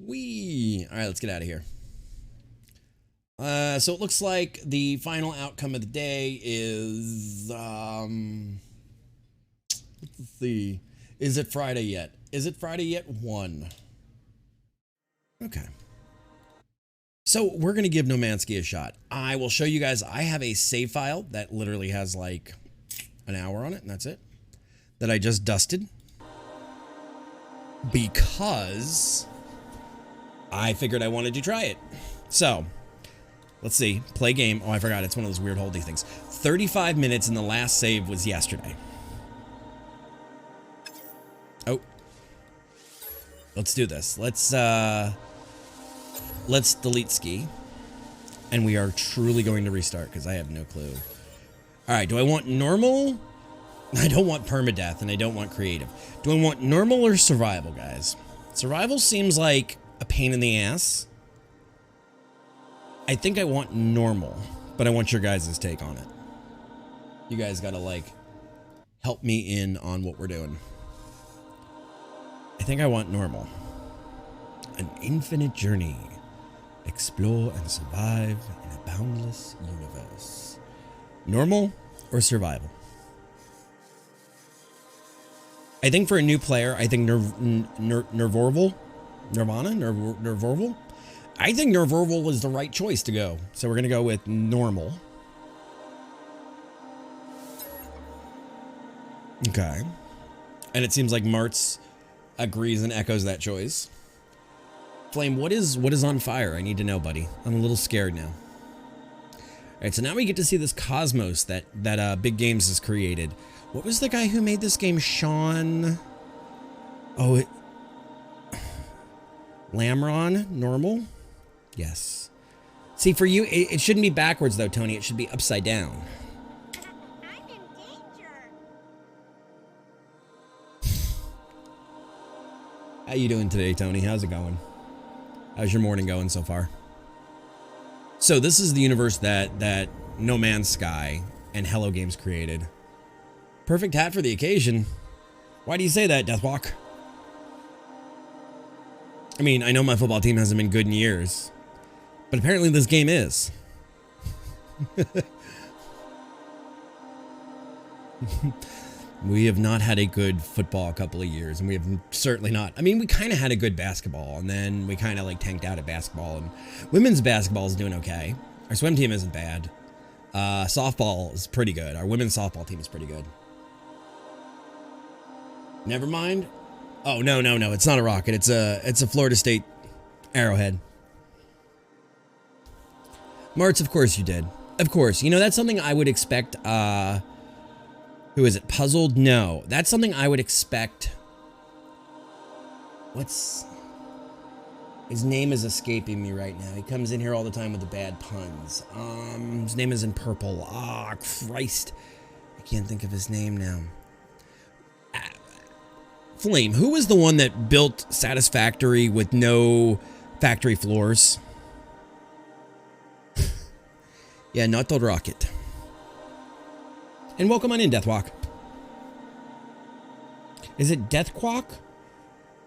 Whee! All right, let's get out of here. So it looks like the final outcome of the day is, let's see. Is it Friday yet? Is it Friday yet? 1. Okay. So we're going to give No Man's Sky a shot. I will show you guys, I have a save file that literally has like an hour on it, and that's it. That I just dusted. Because I figured I wanted to try it. So, let's see. Play game. Oh, I forgot. It's one of those weird holdy things. 35 minutes and the last save was yesterday. Oh. Let's do this. Let's delete ski. And we are truly going to restart because I have no clue. Alright, do I want normal? I don't want permadeath and I don't want creative. Do I want normal or survival, guys? Survival seems like a pain in the ass. I think I want normal, but I want your guys' take on it. You guys gotta, like, help me in on what we're doing. I think I want normal. An infinite journey. Explore and survive in a boundless universe. Normal or survival? I think for a new player, I think Nervorval? I think Nervorval is the right choice to go. So we're going to go with normal. Okay. And it seems like Martz agrees and echoes that choice. Flame, what is on fire? I need to know, buddy. I'm a little scared now. All right, so now we get to see this cosmos that Big Games has created. What was the guy who made this game? Sean? Oh, Lamron? Normal? Yes. See, for you, it shouldn't be backwards, though, Tony. It should be upside down. I'm in danger. How you doing today, Tony? How's it going? How's your morning going so far? So this is the universe that No Man's Sky and Hello Games created. Perfect hat for the occasion. Why do you say that, Deathwalk? I mean, I know my football team hasn't been good in years, but apparently this game is. We have not had a good football couple of years, and we have certainly not. I mean, we kind of had a good basketball, and then we kind of like tanked out at basketball, and women's basketball is doing okay. Our swim team isn't bad. Softball is pretty good. Our women's softball team is pretty good. Never mind. Oh, no. It's not a rocket. It's a Florida State Arrowhead. Martz, of course you did. Of course. You know, that's something I would expect. Who is it? Puzzled? No. That's something I would expect. His name is escaping me right now. He comes in here all the time with the bad puns. His name is in purple. Ah, Christ. I can't think of his name now. Flame, who was the one that built Satisfactory with no factory floors? Yeah, not the rocket. And welcome on in, Deathwalk. Is it Deathquack?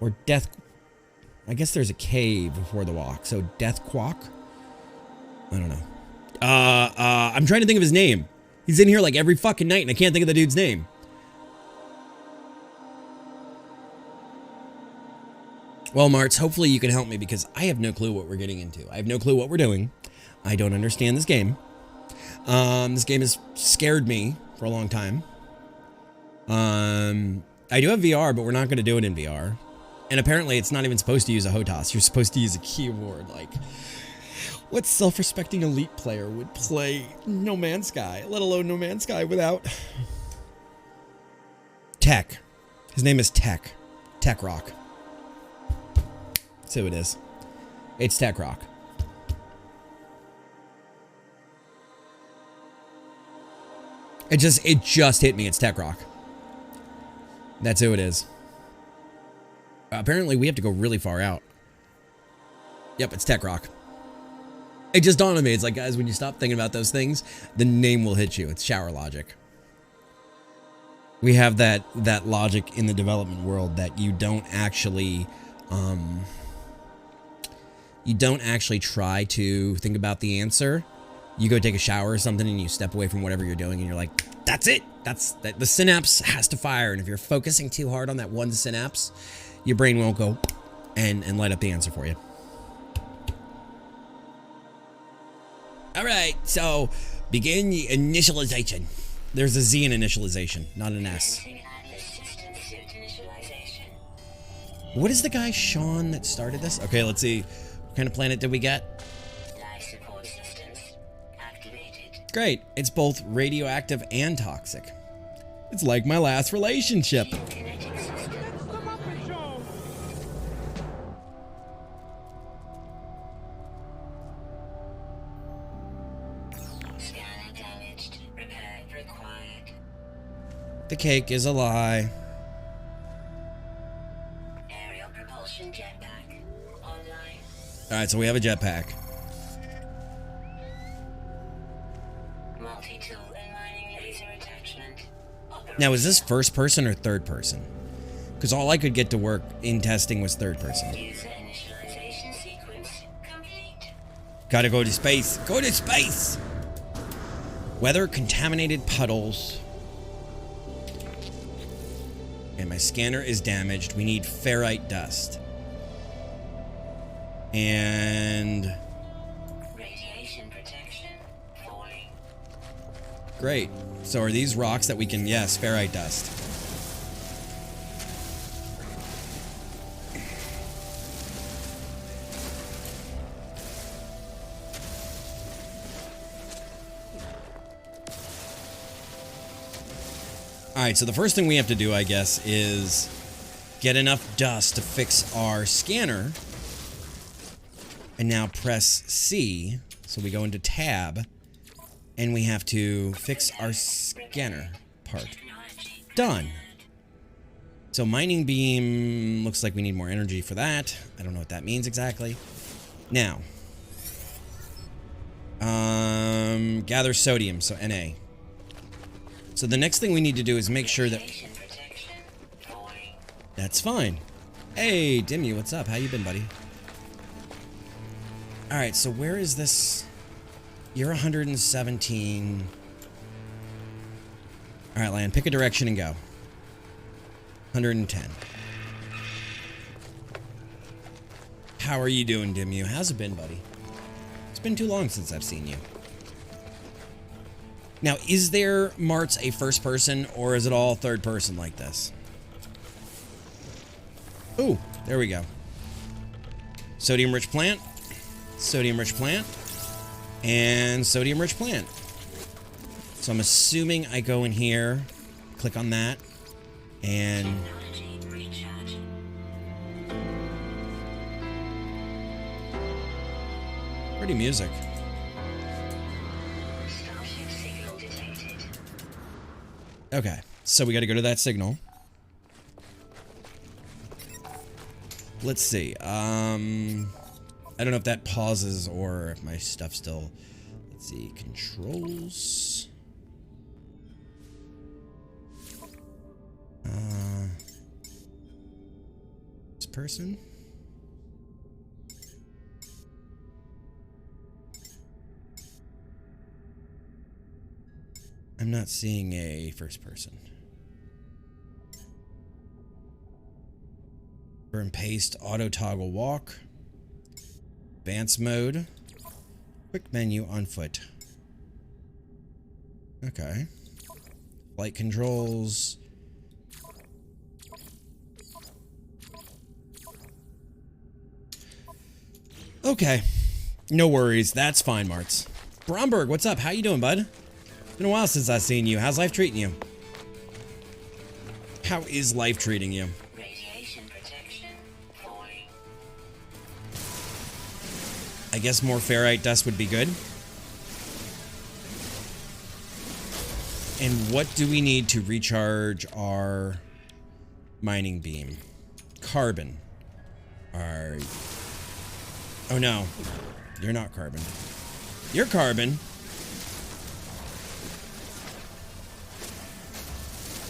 Or Death... I guess there's a K before the walk, so Deathquack? I don't know. I'm trying to think of his name. He's in here like every fucking night, and I can't think of the dude's name. Well, Martz, hopefully you can help me, because I have no clue what we're getting into. I have no clue what we're doing. I don't understand this game. This game has scared me for a long time. I do have VR, but we're not going to do it in VR. And apparently it's not even supposed to use a HOTAS. You're supposed to use a keyboard. Like, what self-respecting elite player would play No Man's Sky, let alone No Man's Sky without... Tech. His name is Tech. Tech Rock. That's who it is. It's Tech Rock. It just hit me. It's Tech Rock. That's who it is. Apparently, we have to go really far out. Yep, it's Tech Rock. It just dawned on me. It's like, guys, when you stop thinking about those things, the name will hit you. It's shower logic. We have that logic in the development world that you don't actually you don't actually try to think about the answer. You go take a shower or something and you step away from whatever you're doing and you're like, that's it. The synapse has to fire. And if you're focusing too hard on that one synapse, your brain won't go and light up the answer for you. All right, so begin the initialization. There's a Z in initialization, not an S. What is the guy, Sean, that started this? Okay, let's see. What kind of planet did we get? Life support systems activated. Great. It's both radioactive and toxic. It's like my last relationship. Kinetic system. Scanner damaged. Repair required. The cake is a lie. Aerial propulsion jetpack online. All right, so we have a jetpack. Multi-tool and mining laser attachment. Now, is this first person or third person? Because all I could get to work in testing was third person. User initialization sequence complete. Gotta go to space. Go to space! Weather contaminated puddles. And my scanner is damaged. We need ferrite dust. And Radiation protection falling. great. So are these rocks that we can, yes, ferrite dust. Alright, so the first thing we have to do, I guess, is get enough dust to fix our scanner. And now press C, so we go into tab, and we have to fix our scanner part. Technology. Done. So mining beam, looks like we need more energy for that. I don't know what that means exactly. Now, gather sodium, so Na. So the next thing we need to do is make sure that Radiation protection falling. that's fine. Hey, Dimmu, what's up? How you been, buddy? All right, so where is this? You're 117. All right, Lan, pick a direction and go. 110. How are you doing, Dimmu? How's it been, buddy? It's been too long since I've seen you. Now, is there, Marts, a first person, or is it all third person like this? Ooh, there we go. Sodium-rich plant, sodium-rich plant, and sodium-rich plant. So I'm assuming I go in here, click on that, and Technology recharge. pretty music. Starship signal detected. Okay, so we got to go to that signal. Let's see. I don't know if that pauses or if my stuff still. Let's see. Controls. This person. I'm not seeing a first person. Burn paste, auto toggle walk, advanced mode, quick menu on foot. Okay. Flight controls. Okay. No worries. That's fine, Marts. Bromberg, what's up? How you doing, bud? Been a while since I've seen you. How's life treating you? How is life treating you? Radiation protection falling. I guess more ferrite dust would be good. And what do we need to recharge our mining beam? Carbon. Are... Oh no. You're not carbon. You're carbon.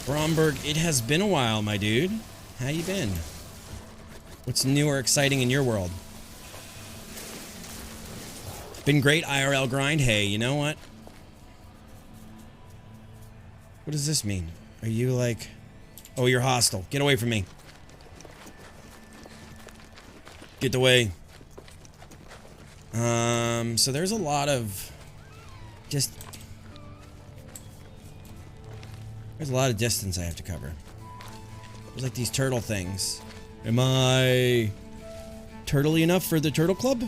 Bromberg, it has been a while, my dude. How you been? What's new or exciting in your world? Been great IRL grind. Hey, you know what? What does this mean? Are you like... Oh, you're hostile. Get away from me. Get away. So there's a lot of... There's a lot of distance I have to cover. There's like these turtle things. Am I... turtley enough for the turtle club?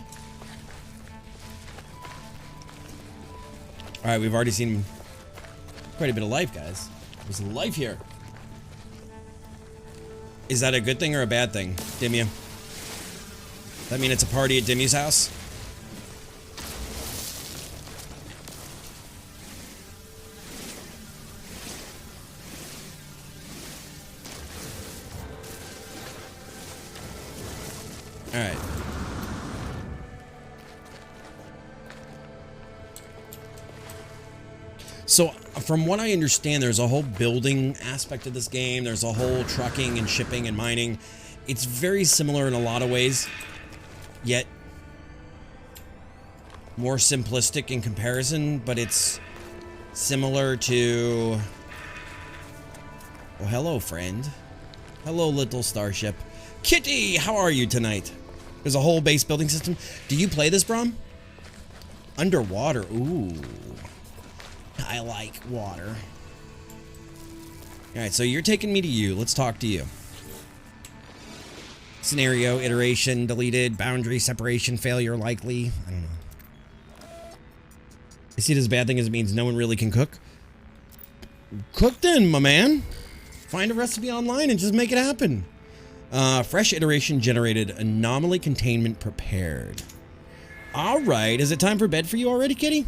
Alright, we've already seen quite a bit of life, guys. There's life here. Is that a good thing or a bad thing, Dimmu? That mean it's a party at Dimmu's house? Alright. So, from what I understand, there's a whole building aspect of this game. There's a whole trucking and shipping and mining. It's very similar in a lot of ways, yet more simplistic in comparison, but it's similar to... Oh, hello, friend. Hello, little starship. Kitty, how are you tonight? There's a whole base building system. Do you play this, Brom? Underwater. Ooh. I like water. Alright, so you're taking me to you. Let's talk to you. Scenario, iteration, deleted, boundary, separation, failure, likely. I don't know. I see it as a bad thing as it means no one really can cook. Cook then, my man. Find a recipe online and just make it happen. Fresh iteration generated. Anomaly containment prepared. Alright, is it time for bed for you already, kitty?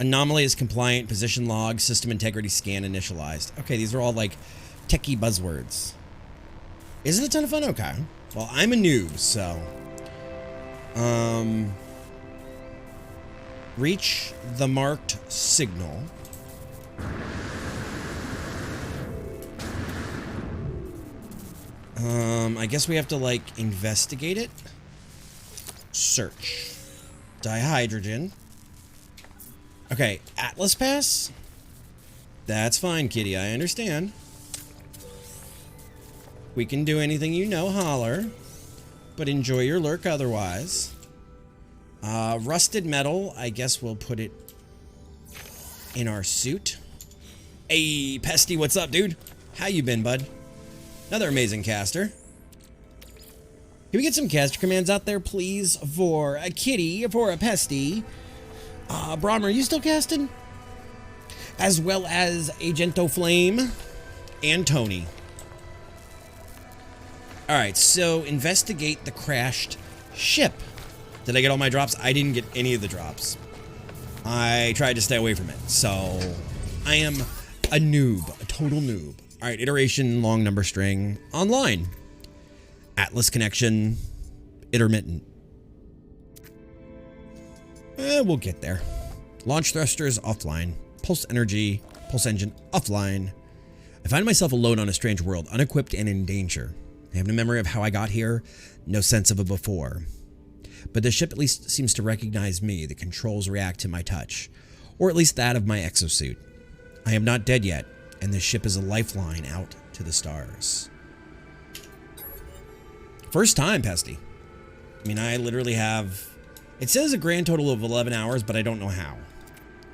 Anomaly is compliant, position log, system integrity scan initialized. Okay, these are all like techie buzzwords. Is it a ton of fun? Okay. Well, I'm a noob, so... Reach the marked signal. I guess we have to, like, investigate it. Search. Dihydrogen. Okay, Atlas Pass? That's fine, kitty, I understand. We can do anything you know, holler. But enjoy your lurk otherwise. Rusted metal, I guess we'll put it in our suit. Hey, Pesty, what's up, dude? How you been, bud? Another amazing caster. Can we get some caster commands out there, please? For a kitty, for a Pesty. Brom, are you still casting? As well as Agento Flame and Tony. Alright, so investigate the crashed ship. Did I get all my drops? I didn't get any of the drops. I tried to stay away from it. So, I am a noob. A total noob. Alright, iteration, long number string, online. Atlas connection, intermittent. We'll get there. Launch thrusters, offline. Pulse energy, pulse engine, offline. I find myself alone on a strange world, unequipped and in danger. I have no memory of how I got here, no sense of a before. But the ship at least seems to recognize me. The controls react to my touch, or at least that of my exosuit. I am not dead yet, and this ship is a lifeline out to the stars. First time, Pesty. I mean, I literally have... It says a grand total of 11 hours, but I don't know how.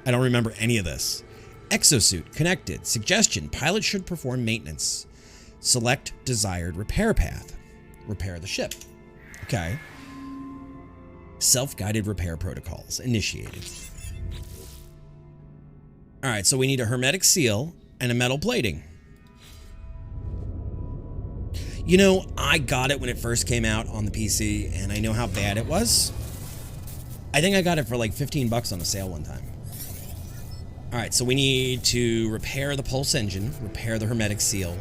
I don't remember any of this. Exosuit, connected. Suggestion, pilot should perform maintenance. Select desired repair path. Repair the ship. Okay. Self-guided repair protocols, initiated. Alright, so we need a hermetic seal and a metal plating. You know, I got it when it first came out on the PC, and I know how bad it was. I think I got it for like 15 bucks on a sale one time. Alright, so we need to repair the pulse engine, repair the hermetic seal,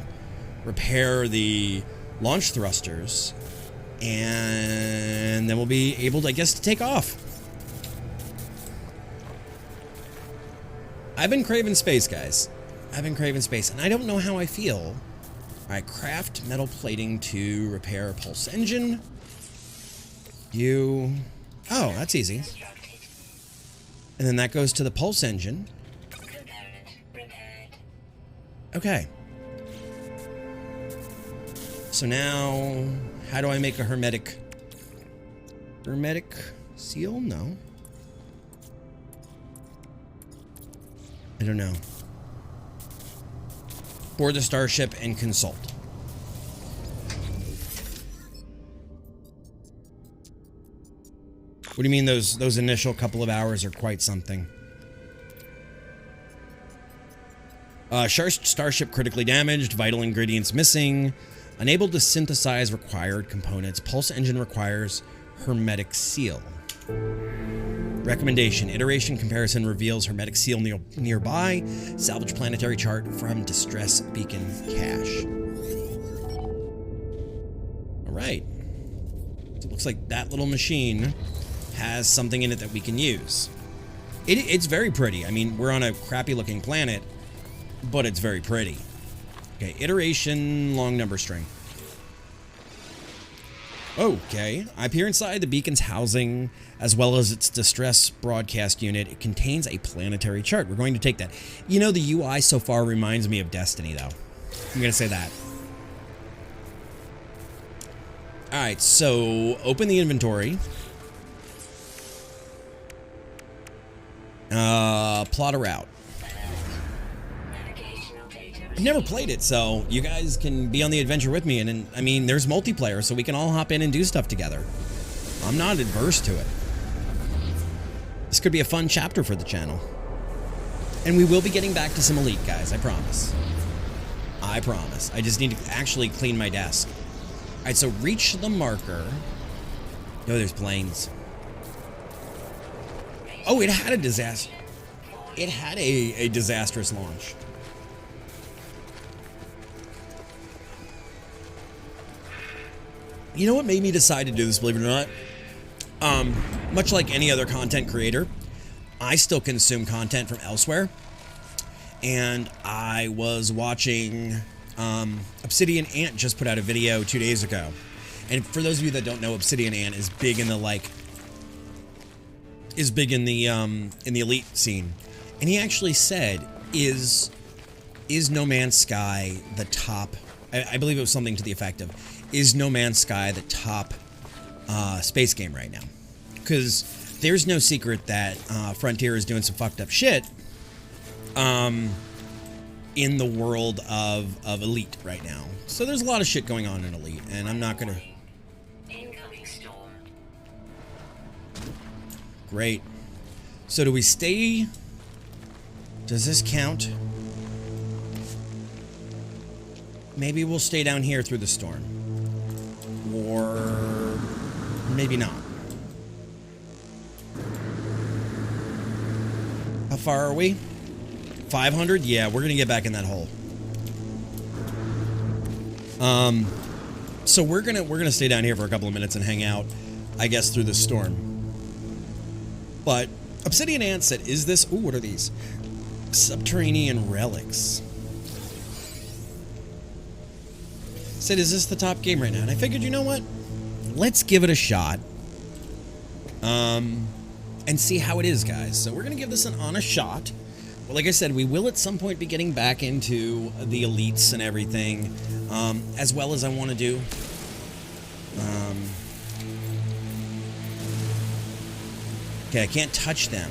repair the launch thrusters, and then we'll be able to, I guess, to take off. I've been craving space, guys. I've been craving space, and I don't know how I feel. Alright, craft metal plating to repair pulse engine. You... Oh, that's easy. Constructed. And then that goes to the pulse engine. Component repaired. Okay. So now, how do I make a hermetic seal? No. I don't know. Board the starship and consult. What do you mean those initial couple of hours are quite something? Starship critically damaged, vital ingredients missing, unable to synthesize required components. Pulse engine requires hermetic seal. Recommendation: iteration comparison reveals hermetic seal nearby. Salvage planetary chart from distress beacon cache. All right. So it looks like that little machine has something in it that we can use. It's very pretty. I mean, we're on a crappy looking planet, but it's very pretty. Okay, iteration long number string. Okay, I peer inside the beacon's housing as well as its distress broadcast unit. It contains a planetary chart. We're going to take that. You know, the UI so far reminds me of Destiny, though. I'm going to say that. All right, so open the inventory. Plot a route. Navigational data I've never played it, so you guys can be on the adventure with me. And I mean, there's multiplayer, so we can all hop in and do stuff together. I'm not adverse to it. This could be a fun chapter for the channel. And we will be getting back to some Elite, guys. I promise. I promise. I just need to actually clean my desk. All right, so reach the marker. Oh, there's planes. Oh, it had a disaster. It had a disastrous launch. You know what made me decide to do this, believe it or not? Much like any other content creator, I still consume content from elsewhere. And I was watching Obsidian Ant just put out a video 2 days ago. And for those of you that don't know, Obsidian Ant is big in the Elite scene. And he actually said, is No Man's Sky the top, I believe it was something to the effect of, is No Man's Sky the top space game right now? Because there's no secret that Frontier is doing some fucked up shit in the world of Elite right now. So there's a lot of shit going on in Elite, and I'm not gonna... incoming storm. Great. So do we stay... Does this count? Maybe we'll stay down here through the storm. Or... maybe not. How far are we? 500? Yeah, we're gonna get back in that hole. So we're gonna stay down here for a couple of minutes and hang out, I guess, through the storm. But Obsidian Ant said, is this... ooh, what are these? Subterranean relics. Said, is this the top game right now? And I figured, you know what? Let's give it a shot. And see how it is, guys. So we're going to give this an honest shot. Well, like I said, we will at some point be getting back into the Elites and everything. As well as I want to do. Okay, I can't touch them.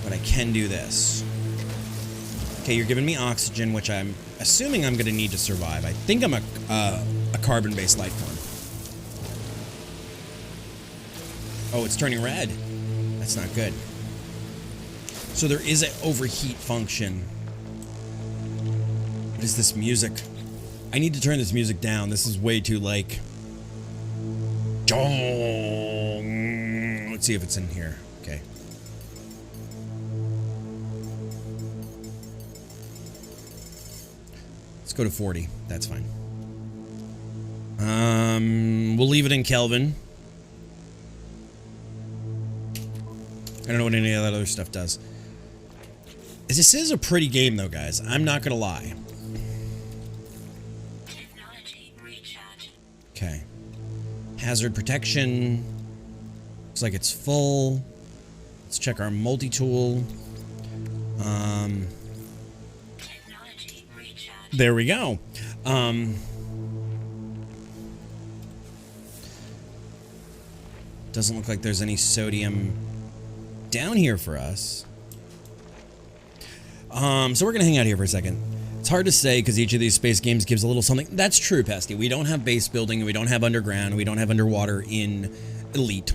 But I can do this. Okay, you're giving me oxygen, which I'm assuming I'm going to need to survive. I think I'm a carbon-based life form. Oh, it's turning red. That's not good. So there is an overheat function. What is this music? I need to turn this music down. This is way too, like... Dong. Let's see if it's in here. Okay. Let's go to 40. That's fine. We'll leave it in Kelvin. I don't know what any of that other stuff does. This is a pretty game, though, guys. I'm not gonna lie. Technology recharge. Okay. Hazard protection. Looks like it's full. Let's check our multi-tool. Technology recharge. There we go. Doesn't look like there's any sodium down here for us. So we're gonna hang out here for a second. It's hard to say because each of these space games gives a little something. That's true, Pesty. We don't have base building, we don't have underground, we don't have underwater in Elite.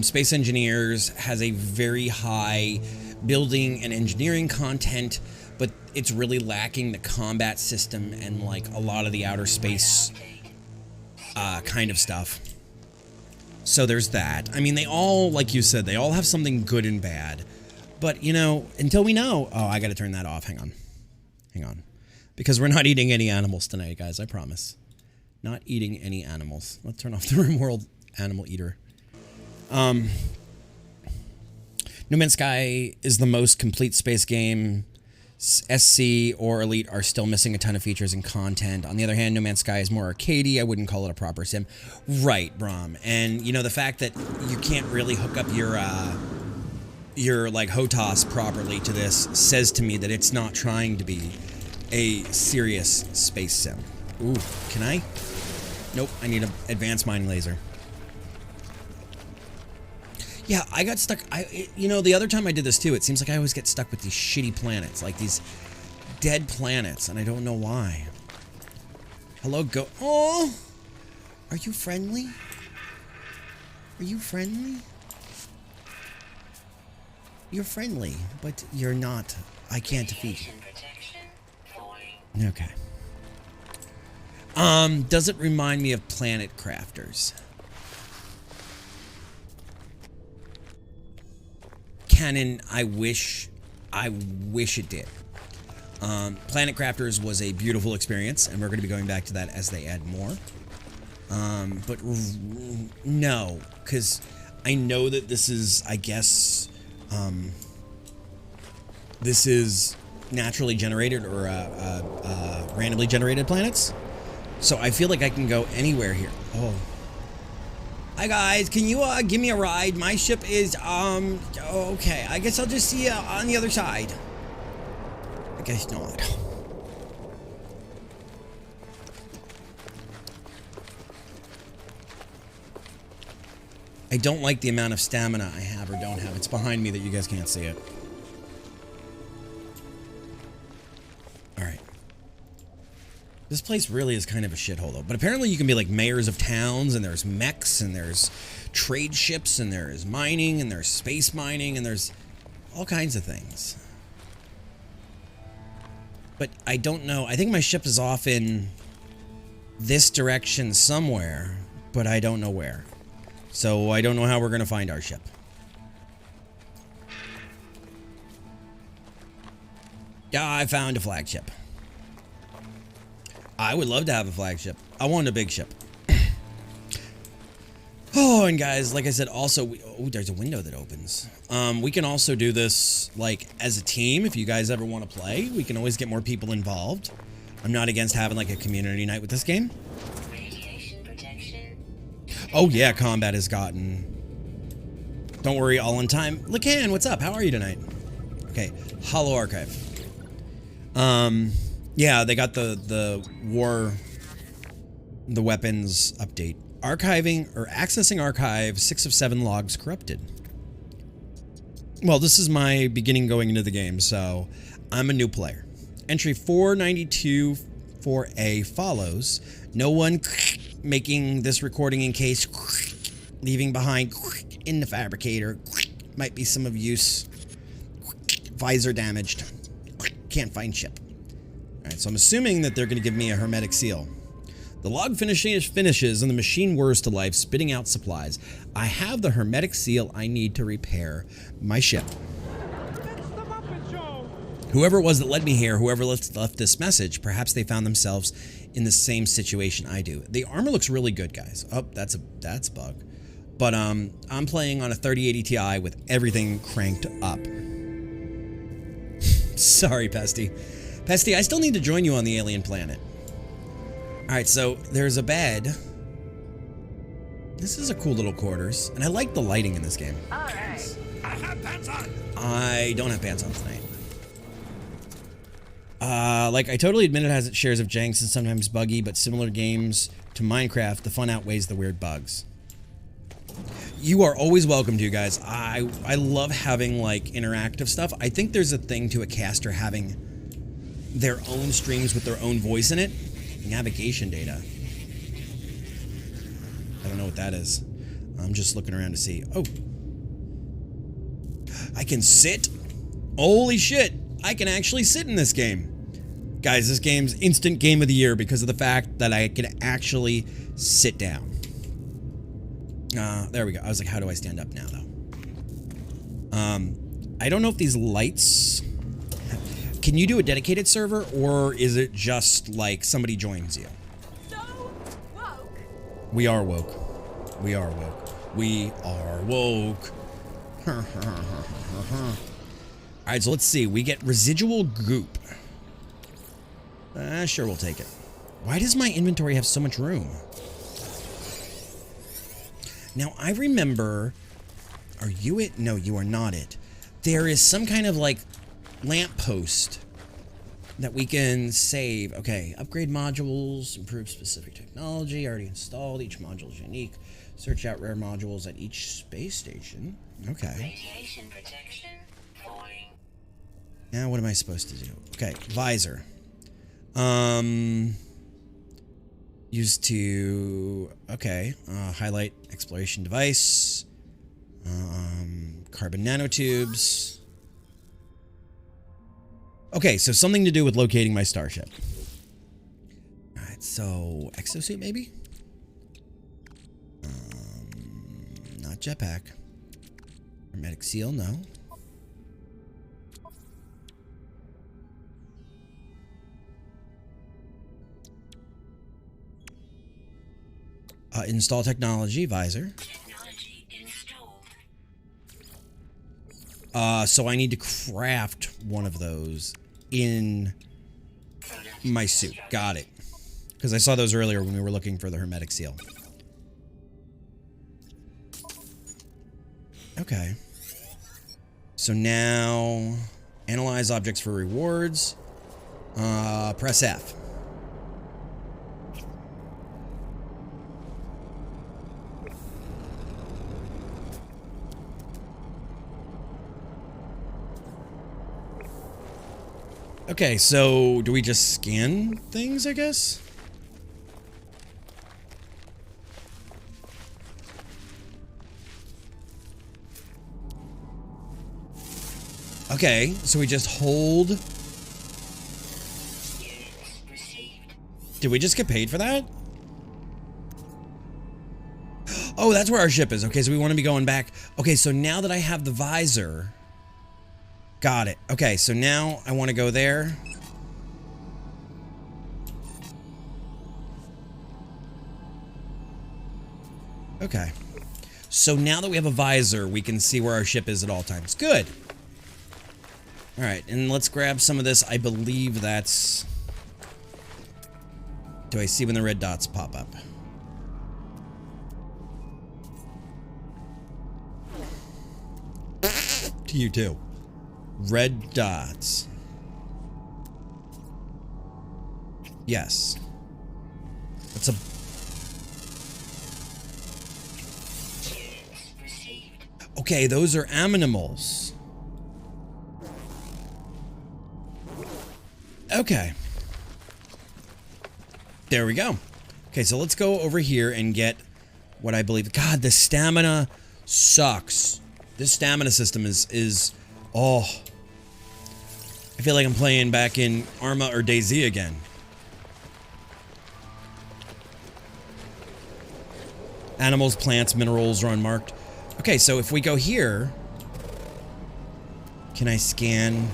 Space Engineers has a very high building and engineering content, but it's really lacking the combat system and like a lot of the outer space kind of stuff. So there's that. I mean, they all, like you said, they all have something good and bad. But, you know, until we know... Oh, I gotta turn that off. Hang on. Hang on. Because we're not eating any animals tonight, guys. I promise. Not eating any animals. Let's turn off the RimWorld Animal Eater. No Man's Sky is the most complete space game. SC or Elite are still missing a ton of features and content. On the other hand, No Man's Sky is more arcadey. I wouldn't call it a proper sim. Right, Brom. And, you know, the fact that you can't really hook up your like HOTAS properly to this says to me that it's not trying to be a serious space sim. Ooh, can I? Nope, I need an advanced mining laser. Yeah, I got stuck. You know, the other time I did this too, it seems like I always get stuck with these shitty planets, like these dead planets, and I don't know why. Hello, go. Oh, are you friendly? Are you friendly? You're friendly, but you're not. I can't defeat you. Okay. Does it remind me of Planet Crafters? Canon, I wish it did. Planet Crafters was a beautiful experience, and we're going to be going back to that as they add more. But no, because I know that this is, I guess, this is naturally generated or randomly generated planets. So I feel like I can go anywhere here. Oh. Hi guys, can you give me a ride? My ship is okay. I guess I'll just see you on the other side. I guess not. I don't like the amount of stamina I have or don't have. It's behind me that you guys can't see it. Alright. This place really is kind of a shithole, though. But apparently you can be like mayors of towns, and there's mechs, and there's trade ships, and there's mining, and there's space mining, and there's all kinds of things. But I don't know. I think my ship is off in this direction somewhere, but I don't know where. So I don't know how we're going to find our ship. Yeah, I found a flagship. I would love to have a flagship. I want a big ship. Oh, and guys, like I said, also, there's a window that opens. We can also do this, like, as a team. If you guys ever want to play, we can always get more people involved. I'm not against having, like, a community night with this game. Radiation protection. Oh, yeah, combat has gotten... Don't worry, all in time. Lacan, what's up? How are you tonight? Okay, Hollow Archive. Yeah, they got the weapons update. Archiving or accessing archive 6 of 7 logs corrupted. Well, this is my beginning going into the game, so I'm a new player. Entry 492-4A follows. No one making this recording in case leaving behind in the fabricator. Might be some of use. Visor damaged. Can't find ship. Alright, so I'm assuming that they're going to give me a hermetic seal. The log finishes and the machine whirs to life, spitting out supplies. I have the hermetic seal I need to repair my ship. Whoever it was that led me here, whoever left this message, perhaps they found themselves in the same situation I do. The armor looks really good, guys. Oh, that's a bug. But I'm playing on a 3080 Ti with everything cranked up. Sorry, Pesty. Pesty, I still need to join you on the alien planet. Alright, so there's a bed. This is a cool little quarters, and I like the lighting in this game. All right. I have pants on. I don't have pants on tonight. Like, I totally admit it has its shares of janks and sometimes buggy, but similar games to Minecraft, the fun outweighs the weird bugs. You are always welcome to, guys. I love having, like, interactive stuff. I think there's a thing to a caster having their own streams with their own voice in it. Navigation data. I don't know what that is. I'm just looking around to see. Oh. I can sit? Holy shit. I can actually sit in this game. Guys, this game's instant game of the year because of the fact that I can actually sit down. There we go. I was like, how do I stand up now, though? I don't know if these lights... Can you do a dedicated server, or is it just like somebody joins you? So woke. We are woke. We are woke. We are woke. Alright, so let's see. We get residual goop. Sure, we'll take it. Why does my inventory have so much room? Now, I remember... Are you it? No, you are not it. There is some kind of, like, lamppost that we can save. Okay, upgrade modules, improve specific technology, already installed. Each module is unique. Search out rare modules at each space station. Okay. Radiation protection falling. Now what am I supposed to do? Okay, visor. Used to... Okay, highlight exploration device. Carbon nanotubes. Okay, so something to do with locating my starship. Alright, so exosuit maybe? Not jetpack. Hermetic seal, no. Install technology, visor. Technology installed. So I need to craft one of those in my suit. Got it. Because I saw those earlier when we were looking for the hermetic seal. Okay. So now, analyze objects for rewards. Press F. Okay, so do we just scan things, I guess? Okay, so we just hold. Did we just get paid for that? Oh, that's where our ship is. Okay, so we want to be going back. Okay, so now that I have the visor... Got it. Okay, so now I want to go there. Okay. So now that we have a visor, we can see where our ship is at all times. Good. Alright, and let's grab some of this. I believe that's... Do I see when the red dots pop up? To you too. Red dots. Yes. That's a... Okay, those are aminimals. Okay. There we go. Okay, so let's go over here and get what I believe... God, the stamina sucks. This stamina system is... Oh... I feel like I'm playing back in Arma or DayZ again. Animals, plants, minerals are unmarked. Okay, so if we go here... Can I scan...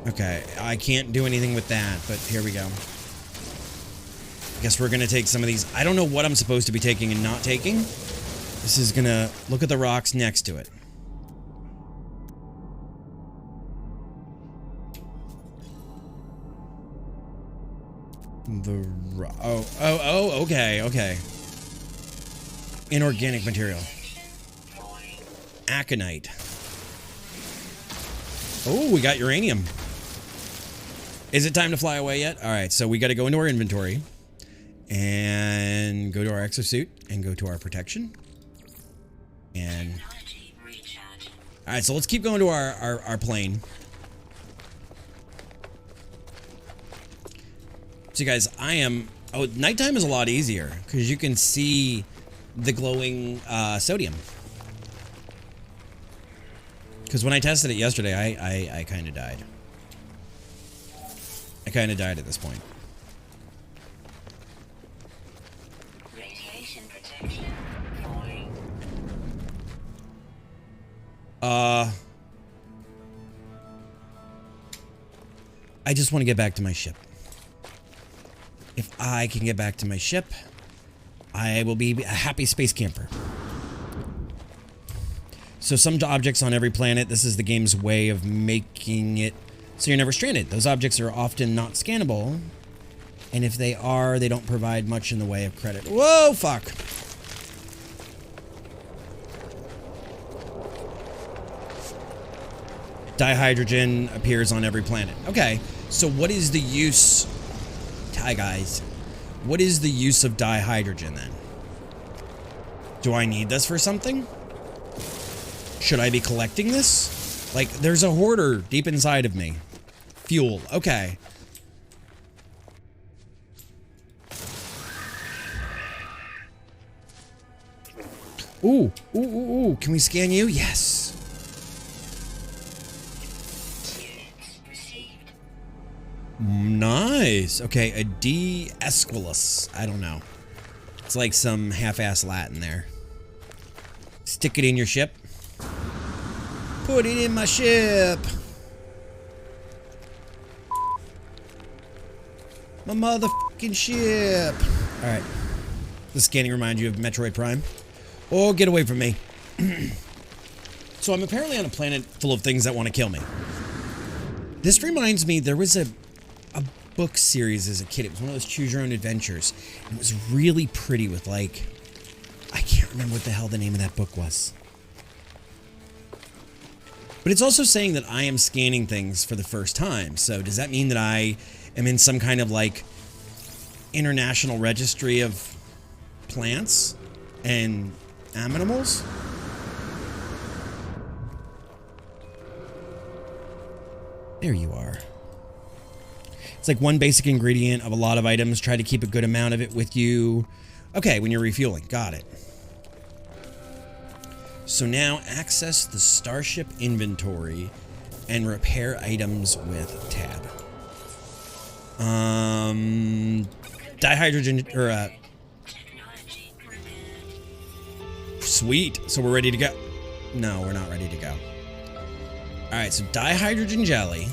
Okay, I can't do anything with that, but here we go. I guess we're gonna take some of these. I don't know what I'm supposed to be taking and not taking. This is gonna... Look at the rocks next to it. Okay, okay. Inorganic material. Aconite. Oh, we got uranium. Is it time to fly away yet? All right, so we got to go into our inventory and go to our exosuit and go to our protection. And all right, so let's keep going to our plane. So guys, nighttime is a lot easier because you can see the glowing sodium. Because when I tested it yesterday, I kind of died. I kind of died at this point. Radiation protection falling. I just want to get back to my ship. If I can get back to my ship, I will be a happy space camper. So some objects on every planet, this is the game's way of making it so you're never stranded. Those objects are often not scannable, and if they are, they don't provide much in the way of credit. Whoa, fuck. Dihydrogen appears on every planet. Okay, so what is the use... Hi, guys. What is the use of dihydrogen, then? Do I need this for something? Should I be collecting this? Like, there's a hoarder deep inside of me. Fuel. Okay. Ooh. Ooh, ooh, ooh. Can we scan you? Yes. Nice. Okay, a D. Esquilus. I don't know. It's like some half-ass Latin there. Stick it in your ship. Put it in my ship. My motherfucking ship. Alright. The scanning reminds you of Metroid Prime. Oh, get away from me. So I'm apparently on a planet full of things that want to kill me. This reminds me, there was a book series as a kid. It was one of those choose your own adventures. And it was really pretty with, like, I can't remember what the hell the name of that book was. But it's also saying that I am scanning things for the first time. So does that mean that I am in some kind of, like, international registry of plants and animals? There you are. It's like one basic ingredient of a lot of items. Try to keep a good amount of it with you. Okay, when you're refueling. Got it. So now access the Starship inventory and repair items with tab. Dihydrogen, or, sweet. So we're ready to go. No, we're not ready to go. Alright, so dihydrogen jelly.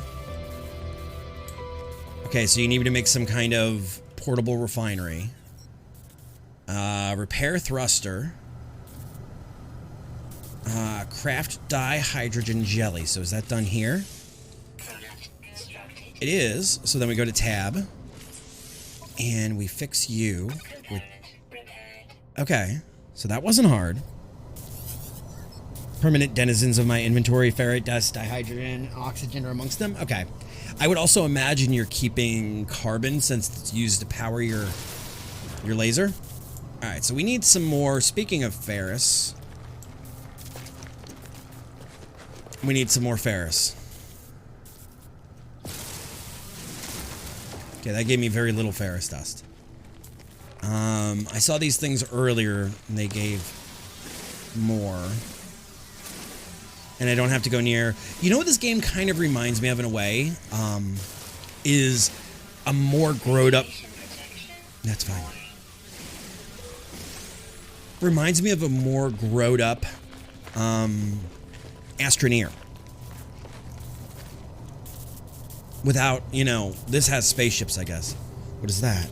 Okay, so you need to make some kind of portable refinery. Repair thruster. Craft dihydrogen jelly. So is that done here? It is. So then we go to tab. And we fix you. With... Okay, so that wasn't hard. Permanent denizens of my inventory, ferrite, dust, dihydrogen, oxygen are amongst them. Okay. I would also imagine you're keeping carbon since it's used to power your laser. Alright, so we need some more. Speaking of ferrous, we need some more ferrous. Okay, that gave me very little ferrous dust. I saw these things earlier and they gave more. And I don't have to go near... You know what this game kind of reminds me of in a way? Is a more growed up... That's fine. Reminds me of a more growed up Astroneer. Without, you know, this has spaceships, I guess. What is that?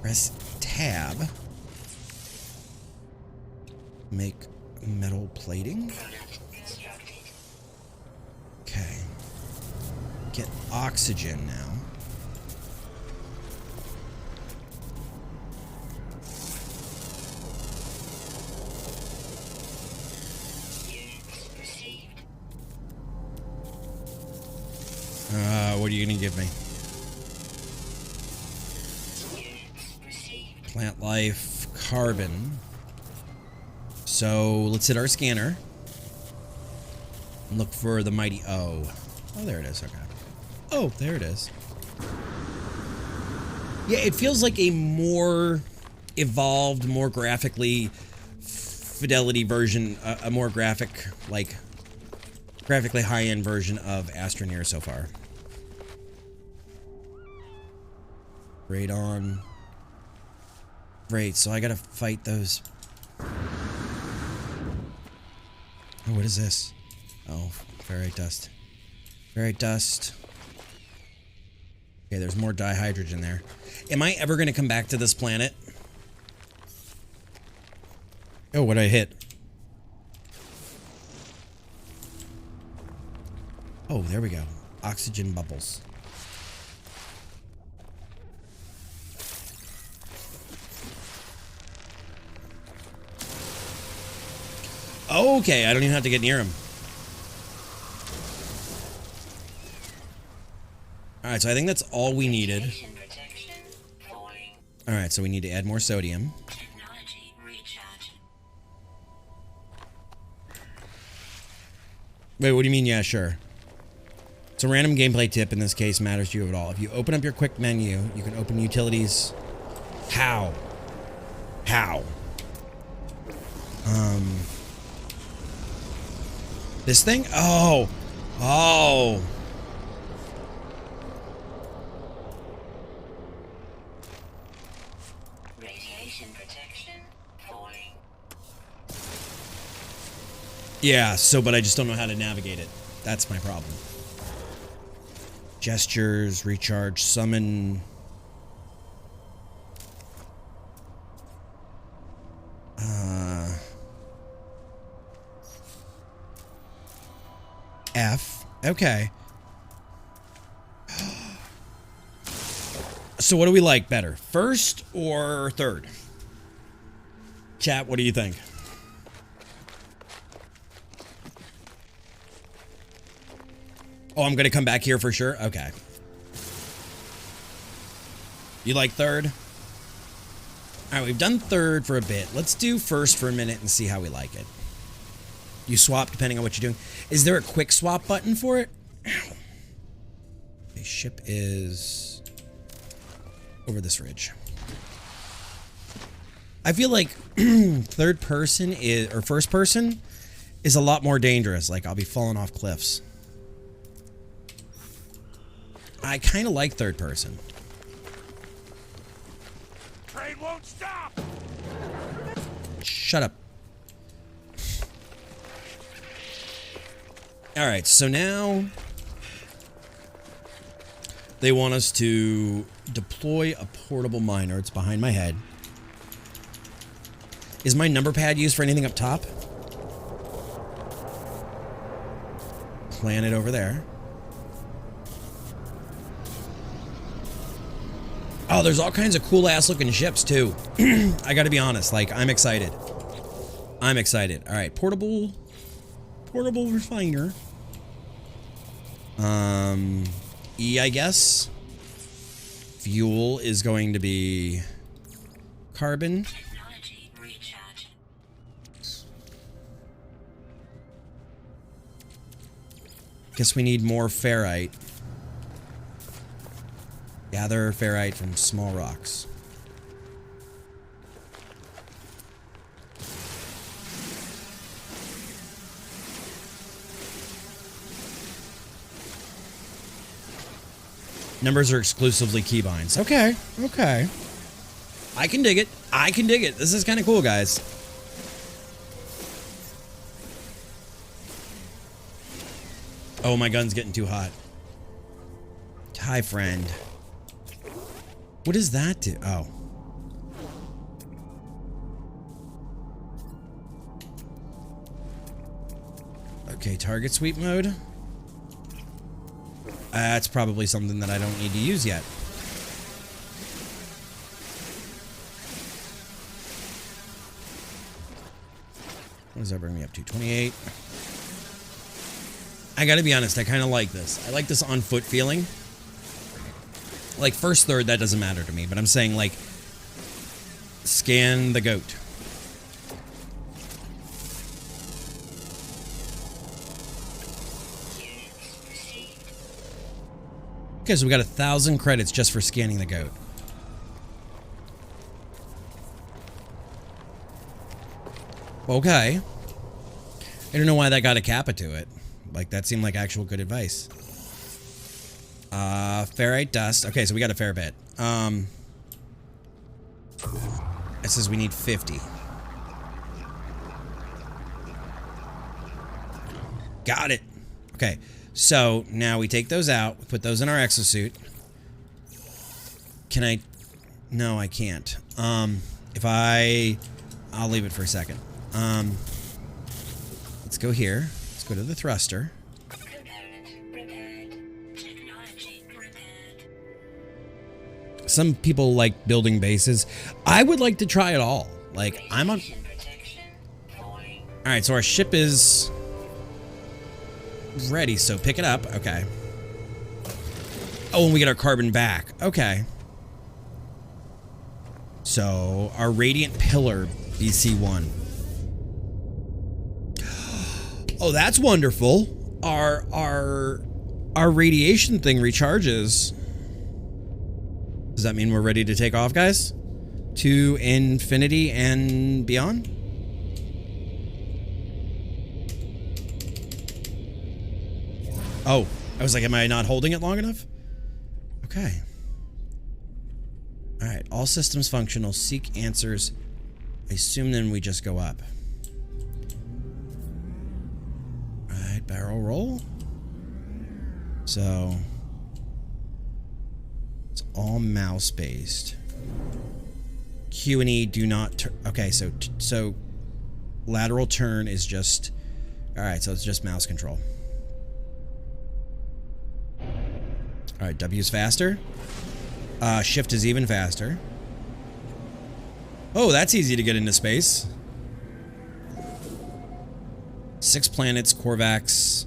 Press tab. Make metal plating. Okay. Get oxygen now. What are you gonna give me? Units received. Plant life, carbon. So let's hit our scanner. And look for the mighty O. Oh, there it is. Okay. Oh, there it is. Yeah, it feels like a more evolved, more graphically fidelity version, a more graphically high-end version of Astroneer so far. Radon. Great, so I gotta fight those. Oh, what is this? Oh, ferrite dust. Ferrite dust. Okay, there's more dihydrogen there. Am I ever gonna come back to this planet? Oh, what'd I hit? Oh, there we go. Oxygen bubbles. Okay, I don't even have to get near him. Alright, so I think that's all we needed. Radiation protection falling. Alright, so we need to add more sodium. Technology recharge. Wait, what do you mean, yeah, sure? It's a random gameplay tip, in this case, matters to you at all. If you open up your quick menu, you can open utilities. How? How? This thing? Oh! Oh! Radiation protection falling. Yeah, so, but I just don't know how to navigate it. That's my problem. Gestures, recharge, summon. F. Okay. So what do we like better? First or third? Chat, what do you think? Oh, I'm gonna come back here for sure? Okay. You like third? Alright, we've done third for a bit. Let's do first for a minute and see how we like it. You swap depending on what you're doing. Is there a quick swap button for it? Ow. Okay, ship is over this ridge. I feel like third person is, or first person is a lot more dangerous. Like I'll be falling off cliffs. I kind of like third person. Train won't stop. Shut up. All right, so now they want us to deploy a portable miner. It's behind my head. Is my number pad used for anything up top? Planet over there. Oh, there's all kinds of cool ass looking ships too. I gotta be honest, like I'm excited. I'm excited. All right, portable refiner. E, I guess. Fuel is going to be carbon. Technology recharge. Guess we need more ferrite. Gather ferrite from small rocks. Numbers are exclusively keybinds. Okay, okay. I can dig it. I can dig it. This is kind of cool, guys. Oh, my gun's getting too hot. Hi, friend. What does that do? Oh. Okay, target sweep mode. That's probably something that I don't need to use yet. What does that bring me up to? 28. I gotta be honest, I kind of like this. I like this on foot feeling. Like first third, that doesn't matter to me, but I'm saying like scan the goat. Okay, so we got 1,000 credits just for scanning the goat. Okay. I don't know why that got a kappa to it. Like, that seemed like actual good advice. Ferrite dust. Okay, so we got a fair bit. It says we need 50. Got it. Okay, so now we take those out. We put those in our exosuit. Can I... No, I can't. I'll leave it for a second. Let's go here. Let's go to the thruster. Some people like building bases. I would like to try it all. Like, I'm on... Alright, so our ship is ready, so pick it up. Okay. Oh, and we get our carbon back. Okay. So, our radiant pillar, BC1. Oh, that's wonderful. Our radiation thing recharges. Does that mean we're ready to take off, guys? To infinity and beyond? Oh, I was like, am I not holding it long enough? Okay. All right, all systems functional. Seek answers. I assume then we just go up. All right, barrel roll. So it's all mouse based. Q and E do not. Okay, so lateral turn is just. All right, so it's just mouse control. All right, W is faster. Shift is even faster. Oh, that's easy to get into space. 6 planets, Corvax,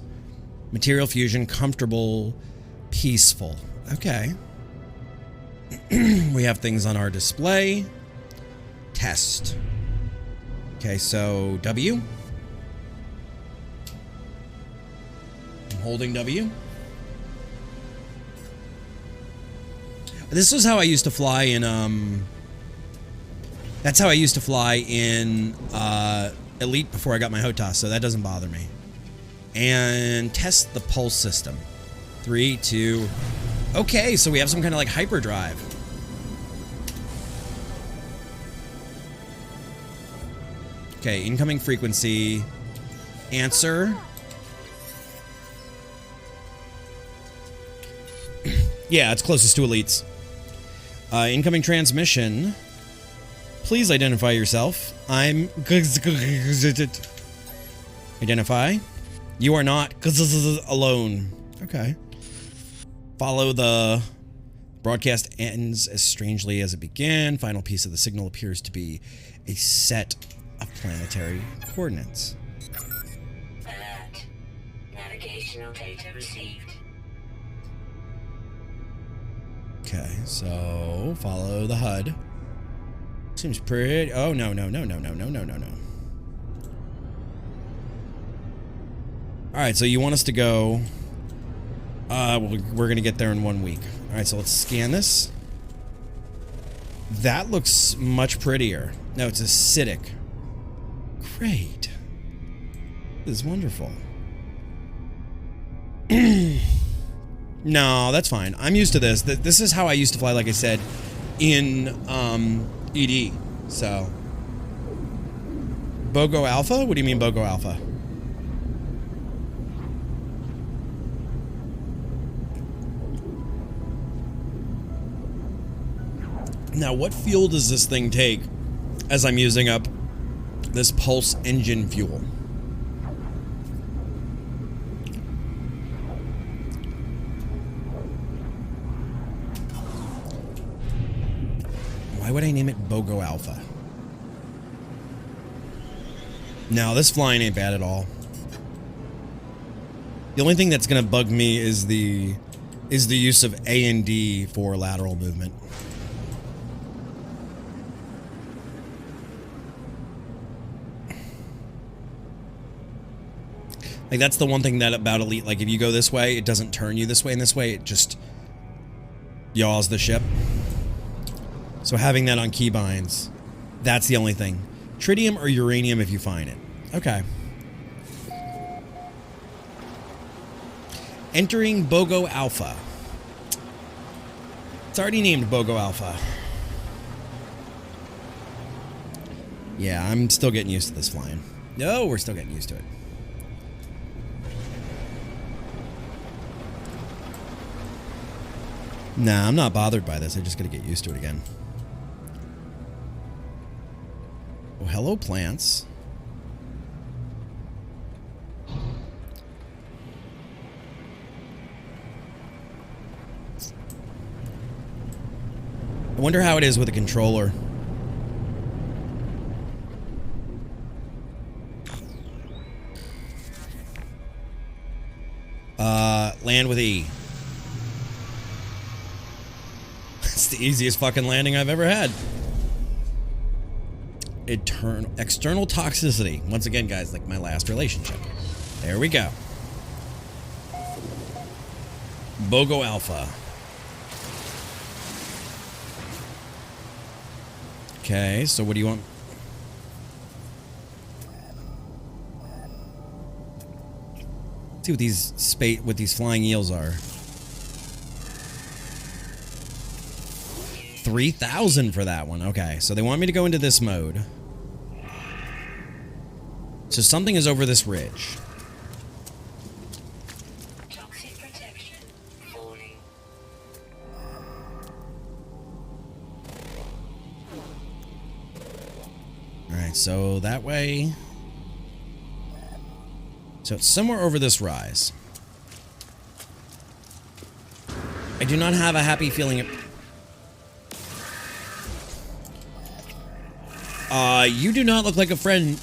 material fusion, comfortable, peaceful. Okay. We have things on our display. Test. Okay, so W. I'm holding W. This was how I used to fly in, that's how I used to fly in, Elite before I got my HOTAS, so that doesn't bother me. And test the pulse system. 3, 2... Okay, so we have some kind of, like, hyperdrive. Okay, incoming frequency. Answer. Yeah, it's closest to Elites. Incoming transmission. Please identify yourself. I'm... Identify. You are not alone. Okay. Follow the... Broadcast ends as strangely as it began. Final piece of the signal appears to be a set of planetary coordinates. Alert. Navigational data received. Okay, so follow the HUD. Seems pretty... Oh, no. Alright, so you want us to go... we're gonna get there in 1 week. Alright, so let's scan this. That looks much prettier. No, it's acidic. Great. This is wonderful. No, that's fine. I'm used to this. This is how I used to fly, like I said, in ED. So, BOGO Alpha? What do you mean BOGO Alpha? Now, what fuel does this thing take as I'm using up this pulse engine fuel? Why would I name it BOGO Alpha? No, this flying ain't bad at all. The only thing that's gonna bug me is the use of A and D for lateral movement. Like, that's the one thing that about Elite, like, if you go this way, it doesn't turn you this way and this way, it just yaws the ship. So having that on keybinds, that's the only thing. Tritium or uranium if you find it. Okay. Entering BOGO Alpha. It's already named BOGO Alpha. Yeah, I'm still getting used to this flying. No, we're still getting used to it. Nah, I'm not bothered by this. I just gotta get used to it again. Oh, hello, plants. I wonder how it is with a controller. Land with E. It's the easiest fucking landing I've ever had. External toxicity. Once again, guys, like my last relationship. There we go. BOGO Alpha. Okay, so what do you want? Let's see what these flying eels are. 3,000 for that one. Okay, so they want me to go into this mode. So something is over this ridge. Toxic protection falling. Alright, so that way. So it's somewhere over this rise. I do not have a happy feeling. You do not look like a friend.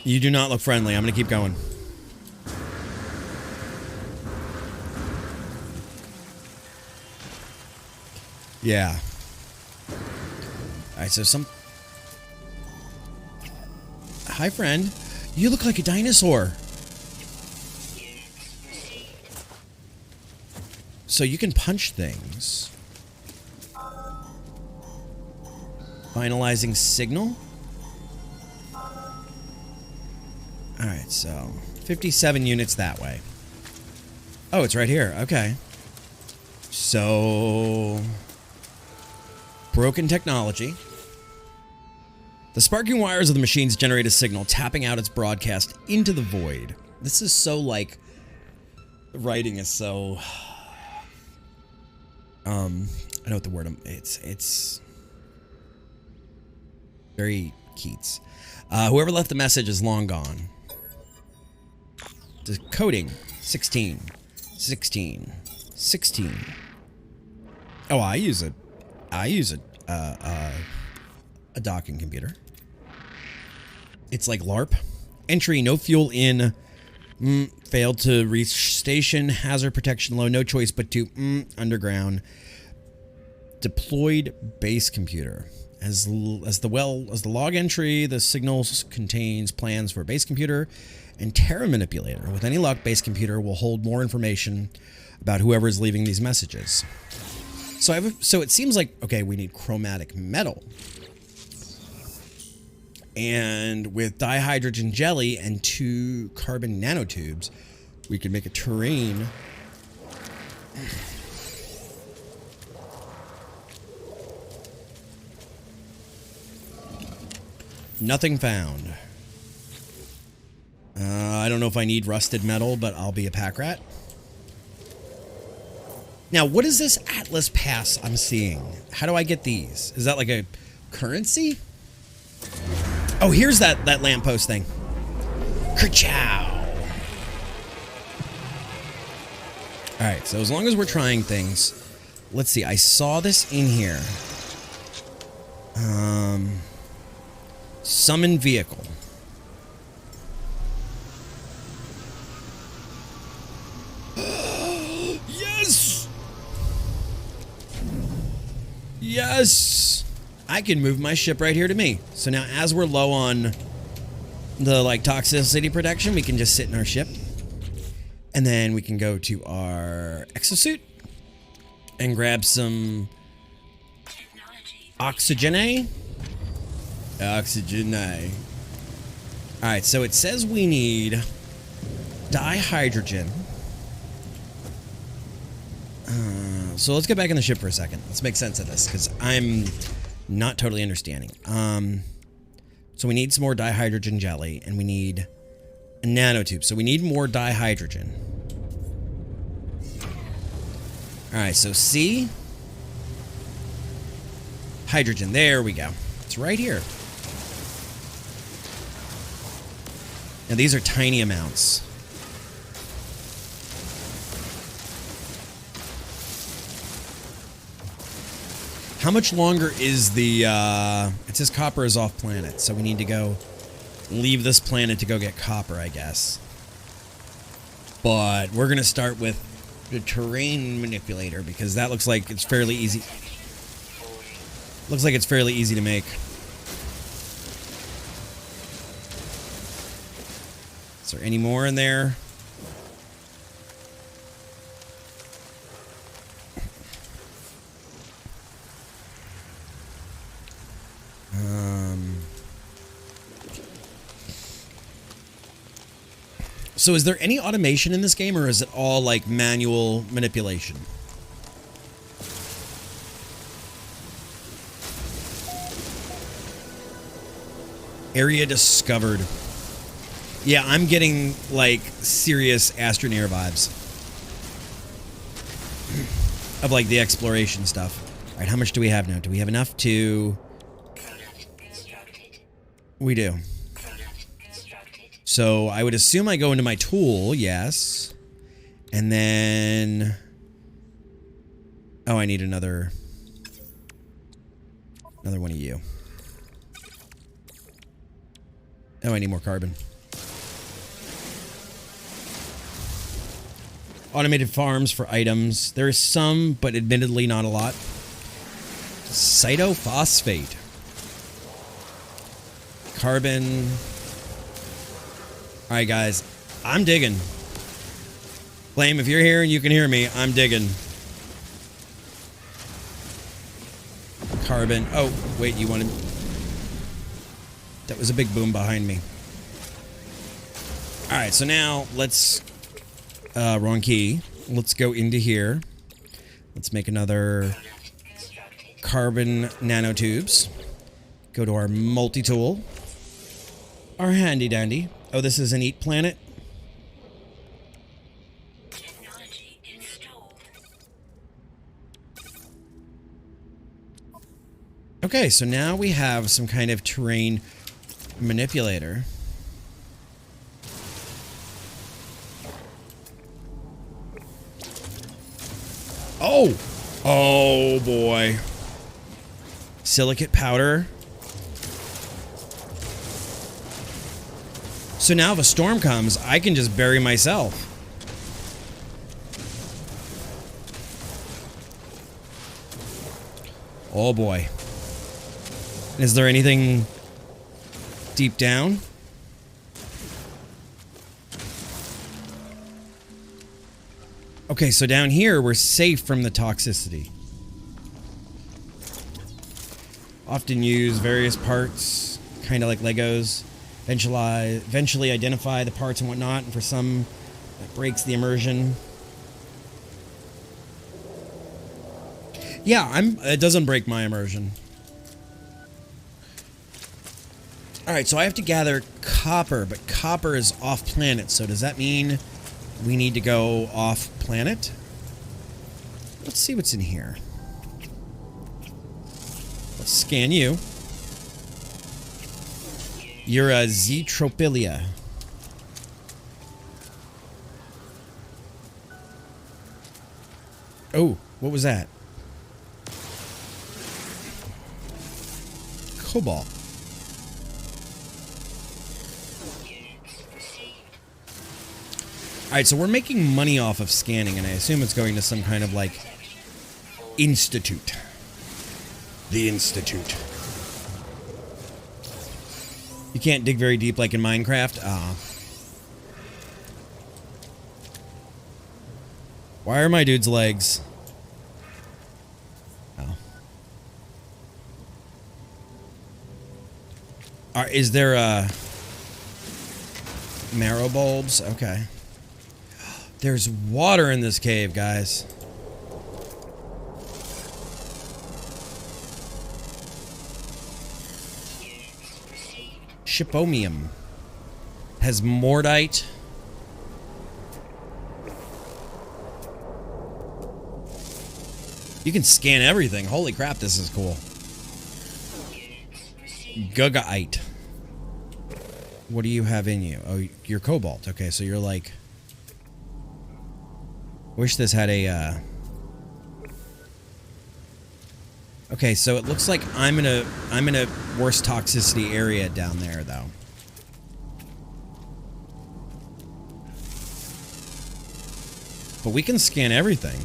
You do not look friendly. I'm gonna keep going. Yeah. Alright, so Hi, friend. You look like a dinosaur. So you can punch things. Finalizing signal. Alright, so 57 units that way. Oh, it's right here. Okay. So broken technology. The sparking wires of the machines generate a signal, tapping out its broadcast into the void. This is so, like, writing is so, I know what the word, it's very Keats. Whoever left the message is long gone. Decoding, 16. Oh, I use a docking computer. It's like LARP. Entry, no fuel in. Failed to reach station. Hazard protection low. No choice but to underground. Deployed base computer. As the log entry, the signals contains plans for base computer and Terra manipulator. With any luck, base computer will hold more information about whoever is leaving these messages. So it seems like, okay, we need chromatic metal. And with dihydrogen jelly and 2 carbon nanotubes, we can make a terrain. Nothing found. I don't know if I need rusted metal, but I'll be a pack rat. Now, what is this Atlas Pass I'm seeing? How do I get these? Is that like a currency? Oh, here's that lamppost thing. Kerchow! Alright, so as long as we're trying things, let's see, I saw this in here. Summon vehicle. Yes! I can move my ship right here to me. So now as we're low on the like toxicity protection, we can just sit in our ship. And then we can go to our exosuit and grab some oxygen. Oxygen. Alright, so it says we need dihydrogen. So let's get back in the ship for a second. Let's make sense of this, because I'm not totally understanding. So we need some more dihydrogen jelly, and we need a nanotube. So we need more dihydrogen. Alright, so C. Hydrogen. There we go. It's right here. Now these are tiny amounts. How much longer is the, it says copper is off planet, so we need to go leave this planet to go get copper, I guess. But we're going to start with the terrain manipulator, because that looks like it's fairly easy. Looks like it's fairly easy to make. Is there any more in there? So is there any automation in this game, or is it all like manual manipulation? Area discovered. Yeah, I'm getting like serious Astroneer vibes of like the exploration stuff. All right, how much do we have now? Do we have enough to? We do. So I would assume I go into my tool, yes. And then... Oh, I need another one of you. Oh, I need more carbon. Automated farms for items. There is some, but admittedly not a lot. Cytophosphate. Carbon... Alright, guys. I'm digging. Flame, if you're here and you can hear me, I'm digging. Carbon. Oh, wait, you wanted... That was a big boom behind me. Alright, so now let's... wrong key. Let's go into here. Let's make another carbon nanotubes. Go to our multi-tool. Our handy-dandy. Oh, this is an eat planet? Technology installed. Okay, so now we have some kind of terrain manipulator. Oh! Oh, boy. Silicate powder. So now if a storm comes, I can just bury myself. Oh boy. Is there anything deep down? Okay, so down here we're safe from the toxicity. Often use various parts, kind of like Legos. Eventually identify the parts and whatnot, and for some, that breaks the immersion. Yeah, it doesn't break my immersion. Alright, so I have to gather copper, but copper is off planet, so does that mean we need to go off planet? Let's see what's in here. Let's scan you. You're a Zetropilia. Oh, what was that? Cobalt. Alright, so we're making money off of scanning, and I assume it's going to some kind of, like, institute. The Institute. You can't dig very deep like in Minecraft? Why are my dude's legs? Oh. Is there marrow bulbs? Okay. There's water in this cave, guys. Shipomium. Has mordite. You can scan everything. Holy crap, this is cool. Gugaite. What do you have in you? Oh, you're cobalt. Okay, so you're like... Wish this had a, Okay, so it looks like I'm in a worse toxicity area down there, though. But we can scan everything.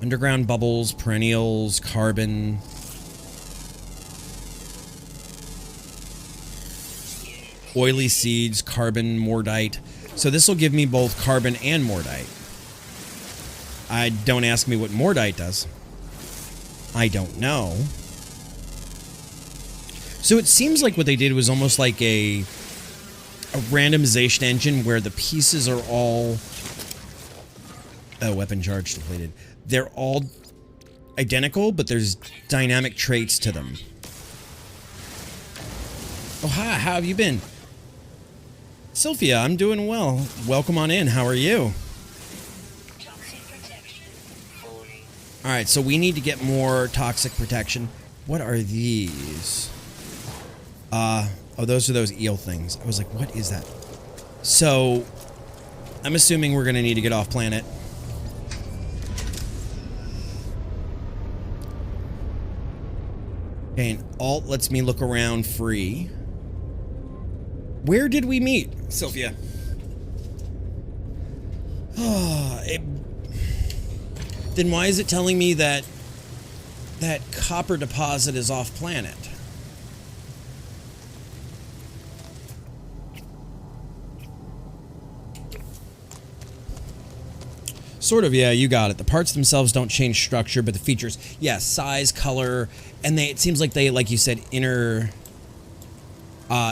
Underground bubbles, perennials, carbon. Oily seeds, carbon, mordite. So this will give me both carbon and mordite. Don't ask me what mordite does. I don't know. So it seems like what they did was almost like a randomization engine where the pieces are all... Oh, weapon charge depleted. They're all identical, but there's dynamic traits to them. Oh, hi, how have you been? Sylphia, I'm doing well. Welcome on in. How are you? Alright, so we need to get more toxic protection. What are these? Oh, those are those eel things. I was like, what is that? So, I'm assuming we're going to need to get off planet. Okay, and Alt lets me look around free. Where did we meet, Sylphia? Oh, then why is it telling me that that copper deposit is off planet? Sort of, yeah, you got it. The parts themselves don't change structure, but the features, yeah, size, color, and it seems like they, like you said,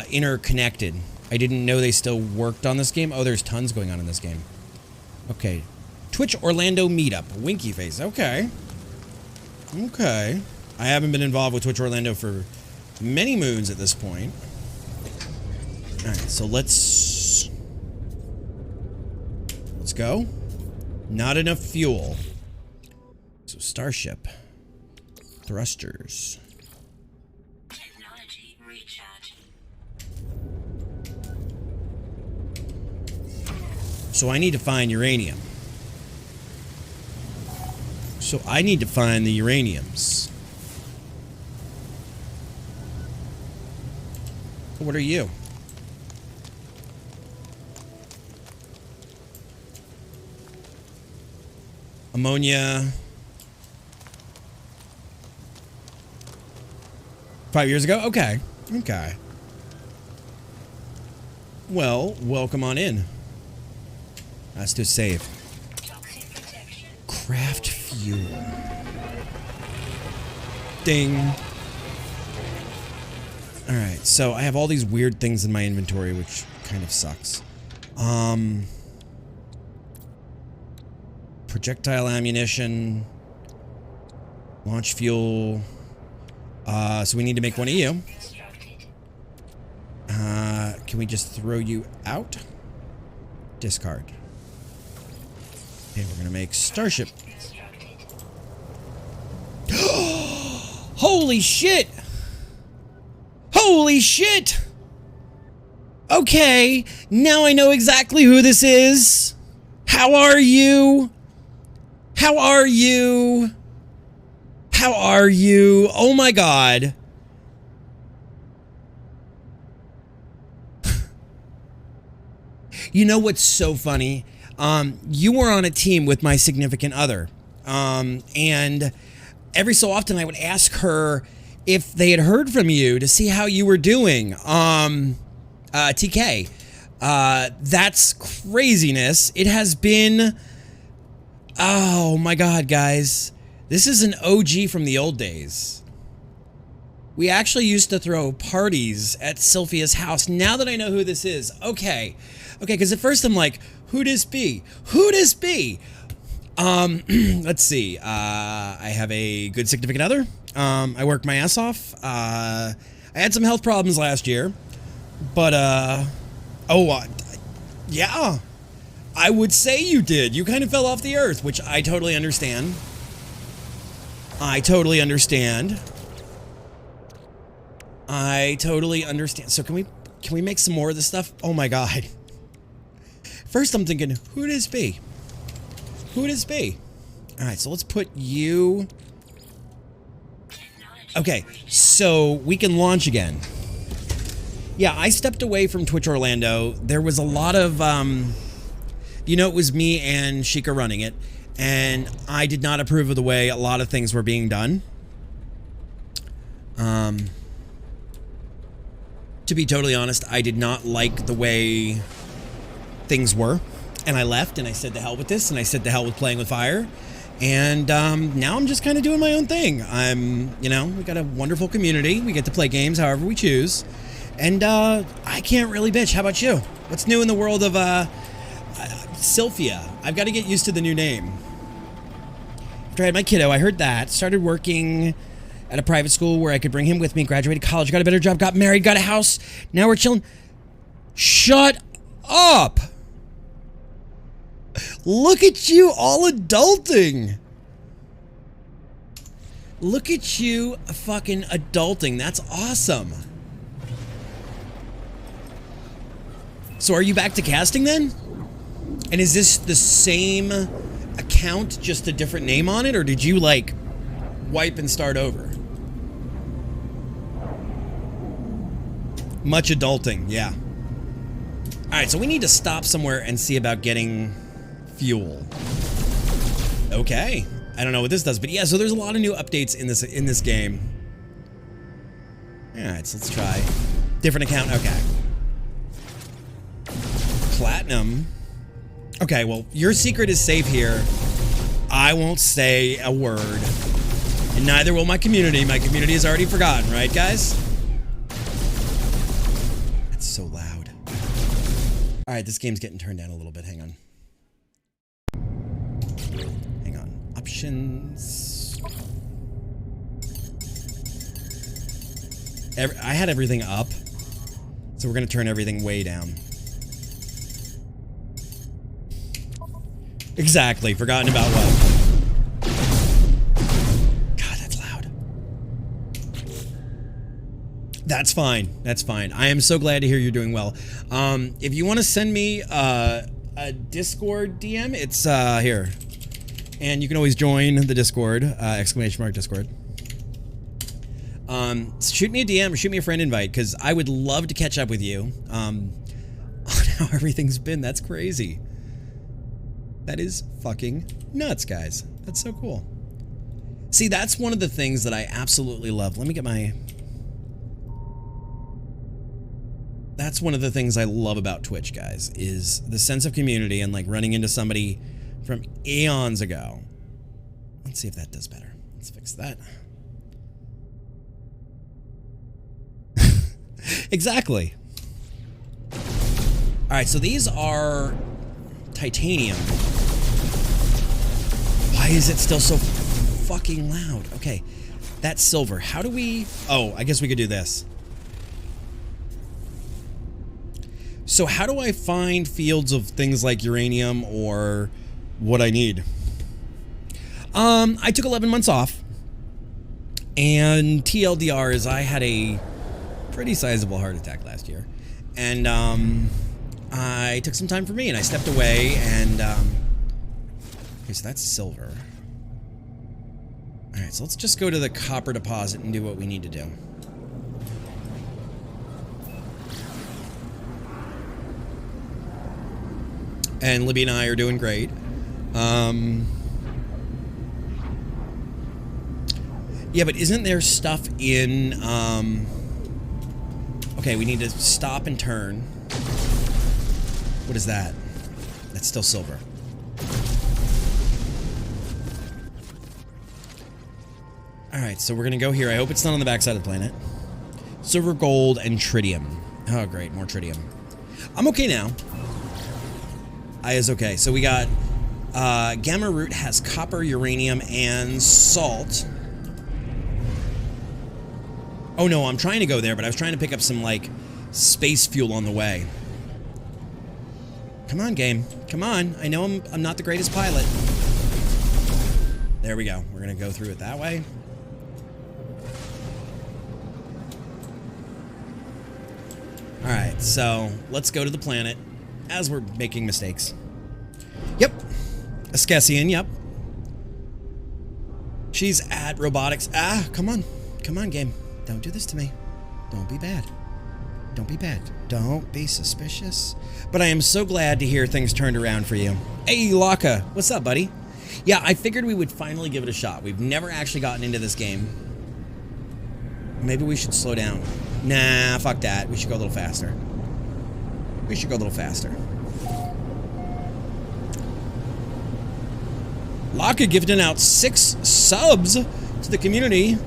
interconnected. I didn't know they still worked on this game. Oh, there's tons going on in this game. Okay. Twitch Orlando meetup. Winky face. Okay. Okay. I haven't been involved with Twitch Orlando for many moons at this point. Alright, so let's go. Not enough fuel. So starship. Thrusters. Technology recharge. So I need to find uranium. So I need to find the uraniums. What are you? Ammonia. 5 years ago? Okay. Okay. Well, welcome on in. Let's do save. Craft fuel. Ding. Alright, so I have all these weird things in my inventory, which kind of sucks. Projectile ammunition. Launch fuel. So we need to make one of you. Can we just throw you out? Discard. Okay, we're gonna make Starship. Holy shit! Holy shit! Okay, now I know exactly who this is. How are you? How are you? How are you? Oh my god. You know what's so funny? You were on a team with my significant other. And every so often I would ask her if they had heard from you to see how you were doing. TK, that's craziness. It has been, oh my God, guys. This is an OG from the old days. We actually used to throw parties at Sylvia's house. Now that I know who this is, okay, because at first I'm like, who this be? Who this be? Let's see. I have a good significant other. I work my ass off. I had some health problems last year, but yeah, I would say you did. You kind of fell off the earth, which I totally understand. I totally understand. So can we make some more of this stuff? Oh my God. First I'm thinking, who this be? Who this be? All right, so let's put you. Okay, so we can launch again. Yeah, I stepped away from Twitch Orlando. There was a lot of, it was me and Sheikah running it, and I did not approve of the way a lot of things were being done. To be totally honest, I did not like the way things were, and I left, and I said to hell with this, and I said to hell with playing with fire, and now I'm just kind of doing my own thing. We got a wonderful community. We get to play games however we choose, and I can't really bitch. How about you? What's new in the world of Sylvia? I've got to get used to the new name. After I had my kiddo, I heard that. Started working at a private school where I could bring him with me. Graduated college, got a better job, got married, got a house. Now we're chilling. Shut up! Look at you all adulting. Look at you fucking adulting. That's awesome. So are you back to casting then? And is this the same account, just a different name on it? Or did you like wipe and start over? Much adulting, yeah. All right, so we need to stop somewhere and see about getting fuel. Okay, I don't know what this does, but yeah. So there's a lot of new updates in this game. All right, so let's try different account. Okay, platinum. Okay, well, your secret is safe here. I won't say a word, and neither will my community. My community has already forgotten, right, guys? That's so loud. All right, this game's getting turned down a little bit. Hang on. Hang on. Options. I had everything up, so we're gonna turn everything way down. Exactly. Forgotten about what? God, that's loud. That's fine. That's fine. I am so glad to hear you're doing well. If you want to send me a Discord DM, it's here. And you can always join the Discord, !Discord. Shoot me a DM or shoot me a friend invite, because I would love to catch up with you on how everything's been. That's crazy. That is fucking nuts, guys. That's so cool. See, that's one of the things that I absolutely love. Let me get my... That's one of the things I love about Twitch, guys, is the sense of community and like running into somebody from eons ago. Let's see if that does better. Let's fix that. Exactly. All right, so these are titanium. Why is it still so fucking loud? Okay, that's silver. How do we... Oh, I guess we could do this. So how do I find fields of things like uranium or what I need? I took 11 months off. And TLDR is I had a pretty sizable heart attack last year. And I took some time for me and I stepped away and... Okay, so that's silver. Alright, so let's just go to the copper deposit and do what we need to do. And Libby and I are doing great. Yeah, but isn't there stuff in, okay, we need to stop and turn. What is that? That's still silver. Alright, so we're gonna go here. I hope it's not on the backside of the planet. Silver, gold, and tritium. Oh, great, more tritium. I'm okay now. I is okay. So we got, Gamma Root has copper, uranium, and salt. Oh no, I'm trying to go there, but I was trying to pick up some, like, space fuel on the way. Come on, game. Come on. I know I'm not the greatest pilot. There we go. We're gonna go through it that way. Alright, so let's go to the planet as we're making mistakes. Yep. Askesian, yep. She's at robotics. Ah, come on. Come on, game. Don't do this to me. Don't be bad. Don't be bad. Don't be suspicious. But I am so glad to hear things turned around for you. Hey, Laka. What's up, buddy? Yeah, I figured we would finally give it a shot. We've never actually gotten into this game. Maybe we should slow down. Nah, fuck that. We should go a little faster. We should go a little faster. Laka gifting out 6 subs to the community.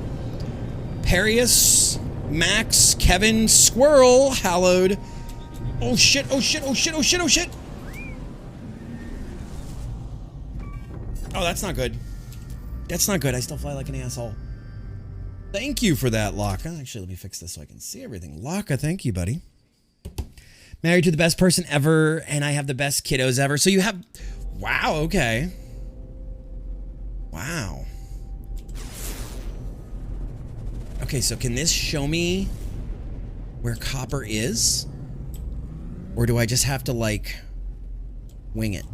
Perius, Max, Kevin, Squirrel, Hallowed. Oh shit, oh shit, oh shit, oh shit, oh shit. Oh, that's not good. That's not good. I still fly like an asshole. Thank you for that, Laka. Actually, let me fix this so I can see everything. Laka, thank you, buddy. Married to the best person ever, and I have the best kiddos ever. So you have... Wow, okay. Wow. Okay, so can this show me where copper is? Or do I just have to, like, wing it?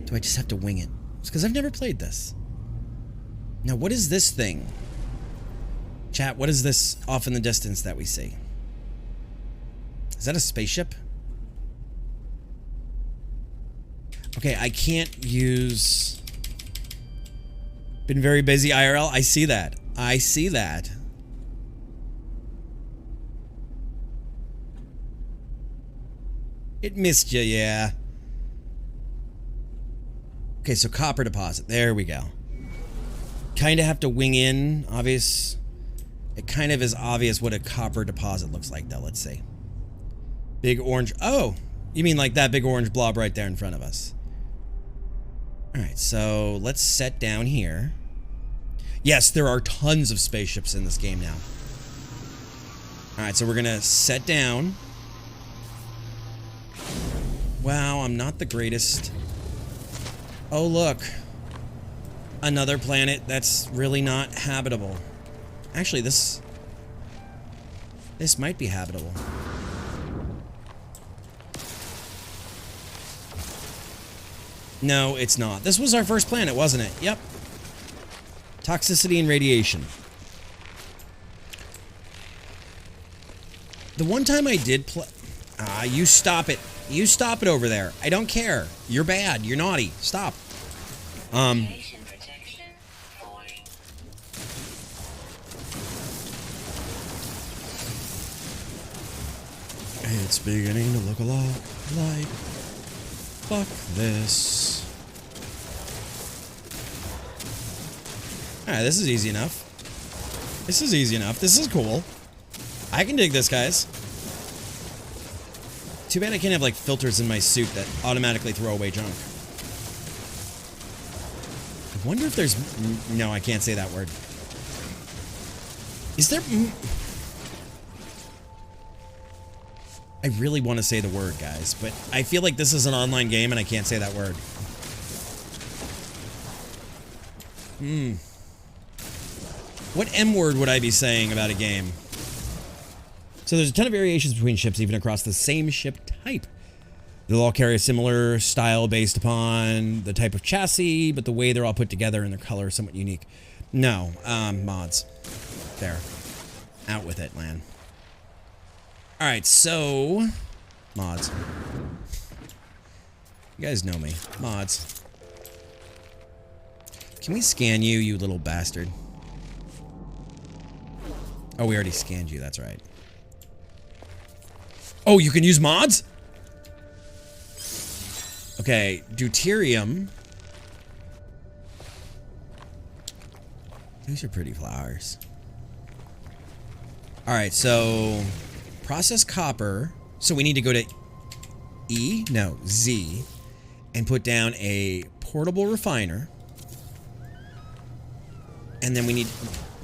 Do I just have to wing it? It's because I've never played this. Now, what is this thing? Chat, what is this off in the distance that we see? Is that a spaceship? Okay, I can't use... Been very busy IRL. I see that. I see that. It missed you, yeah. Okay, so copper deposit. There we go. Kind of have to wing in. Obvious. It kind of is obvious what a copper deposit looks like, though. Let's see. Big orange. Oh, you mean like that big orange blob right there in front of us. All right, so let's set down here. Yes, there are tons of spaceships in this game now. All right, so we're going to set down. Wow, I'm not the greatest. Oh, look. Another planet that's really not habitable. Actually, this might be habitable. No, it's not. This was our first planet, wasn't it? Yep. Toxicity and radiation. The one time I did play... Ah, you stop it. You stop it over there. I don't care. You're bad. You're naughty. Stop. It's beginning to look a lot like... Fuck this. Alright, this is easy enough. This is easy enough. This is cool. I can dig this, guys. Too bad I can't have, like, filters in my suit that automatically throw away junk. I wonder if there's... No, I can't say that word. Is there... I really want to say the word, guys, but I feel like this is an online game and I can't say that word. What M word would I be saying about a game? So there's a ton of variations between ships, even across the same ship type. They'll all carry a similar style based upon the type of chassis, but the way they're all put together and their color is somewhat unique. No, mods. There. Out with it, man. Alright, so... Mods. You guys know me. Mods. Can we scan you, you little bastard? Oh, we already scanned you. That's right. Oh, you can use mods? Okay, deuterium. These are pretty flowers. All right, so process copper. So we need to go to E, no, Z, and put down a portable refiner. And then we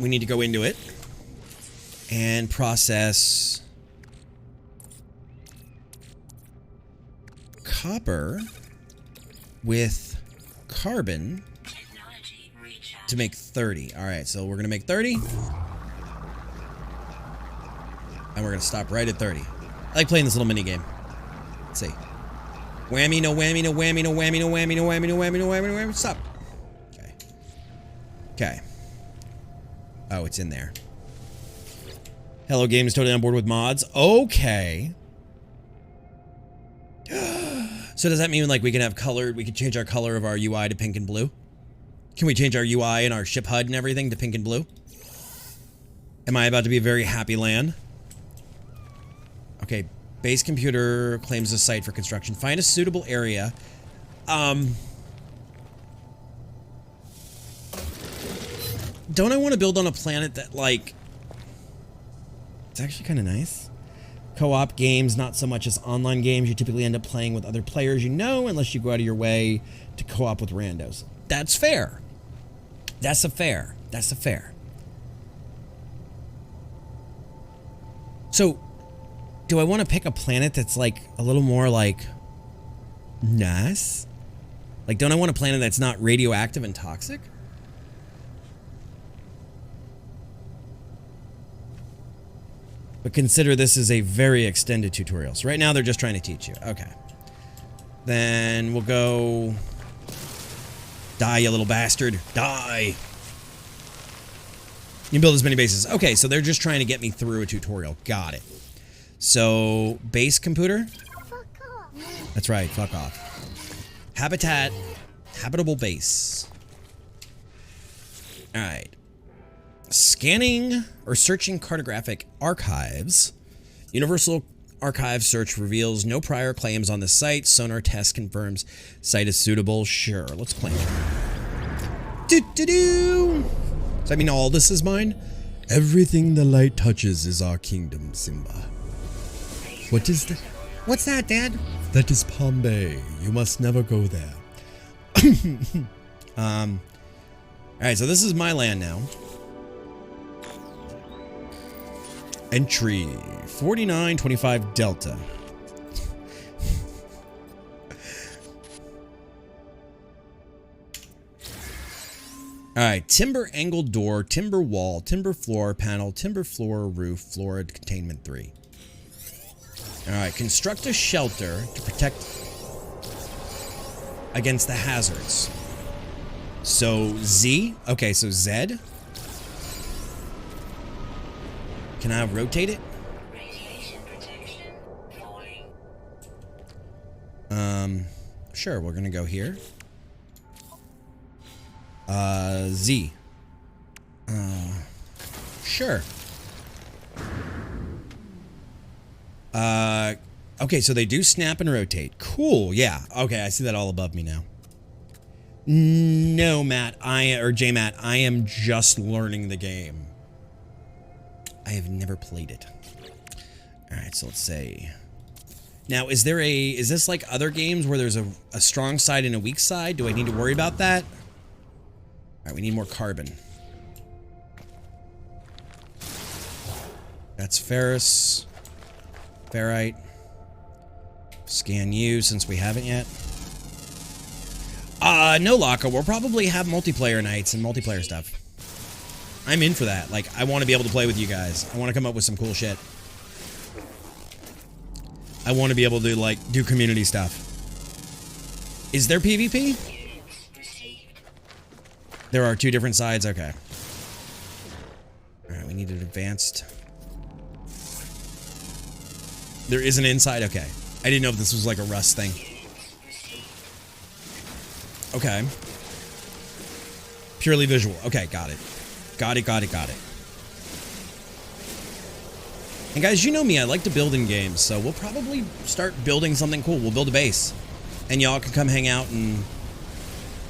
need to go into it and process copper with carbon to make 30. All right, so we're gonna make 30. And we're gonna stop right at 30. I like playing this little mini game. Let's see. Whammy, no whammy, no whammy, no whammy, no whammy, no whammy, no whammy, no whammy, no whammy. Stop. Okay. Okay. Oh, it's in there. Hello Game is totally on board with mods. Okay. So does that mean like we can have colored, we can change our color of our UI to pink and blue? Can we change our UI and our ship HUD and everything to pink and blue? Am I about to be a very happy land? Okay, base computer claims a site for construction. Find a suitable area. Don't I want to build on a planet that, like... It's actually kind of nice. Co-op games, not so much as online games. You typically end up playing with other players you know, unless you go out of your way to co-op with randos. That's fair. That's a fair. That's a fair. So... do I want to pick a planet that's like a little more like nice? Like, don't I want a planet that's not radioactive and toxic? But consider this is a very extended tutorial. So right now they're just trying to teach you. Okay. Then we'll go... Die, you little bastard. Die. You can build as many bases. Okay, so they're just trying to get me through a tutorial. Got it. So, base computer? Fuck off. That's right, fuck off. Habitat, habitable base. Alright. Scanning or searching cartographic archives. Universal Archive search reveals no prior claims on the site. Sonar test confirms site is suitable. Sure, let's claim it. Do-do-do! Does that mean all this is mine? Everything the light touches is our kingdom, Simba. What is that? What's that, Dad? That is Bombay. You must never go there. Alright, so this is my land now. Entry 4925 Delta. Alright, timber angled door, timber wall, timber floor panel, timber floor roof, floor containment 3. Alright, construct a shelter to protect against the hazards. So, Z? Okay, so Z? Can I rotate it? Radiation protection falling. Sure, we're gonna go here. Z. Sure. Okay, so they do snap and rotate. Cool, yeah. Okay, I see that all above me now. No, Matt, J-Matt, I am just learning the game. I have never played it. Alright, so let's say... Now, is this like other games where there's a strong side and a weak side? Do I need to worry about that? Alright, we need more carbon. That's ferrous. Ferrite. Scan you since we haven't yet. No, Laka. We'll probably have multiplayer nights and multiplayer stuff. I'm in for that. Like, I want to be able to play with you guys. I want to come up with some cool shit. I want to be able to, like, do community stuff. Is there PvP? There are two different sides? Okay. Alright, we need an advanced... There is an inside? Okay. I didn't know if this was like a Rust thing. Okay. Purely visual. Okay, got it. Got it. And guys, you know me, I like to build in games, so we'll probably start building something cool. We'll build a base. And y'all can come hang out and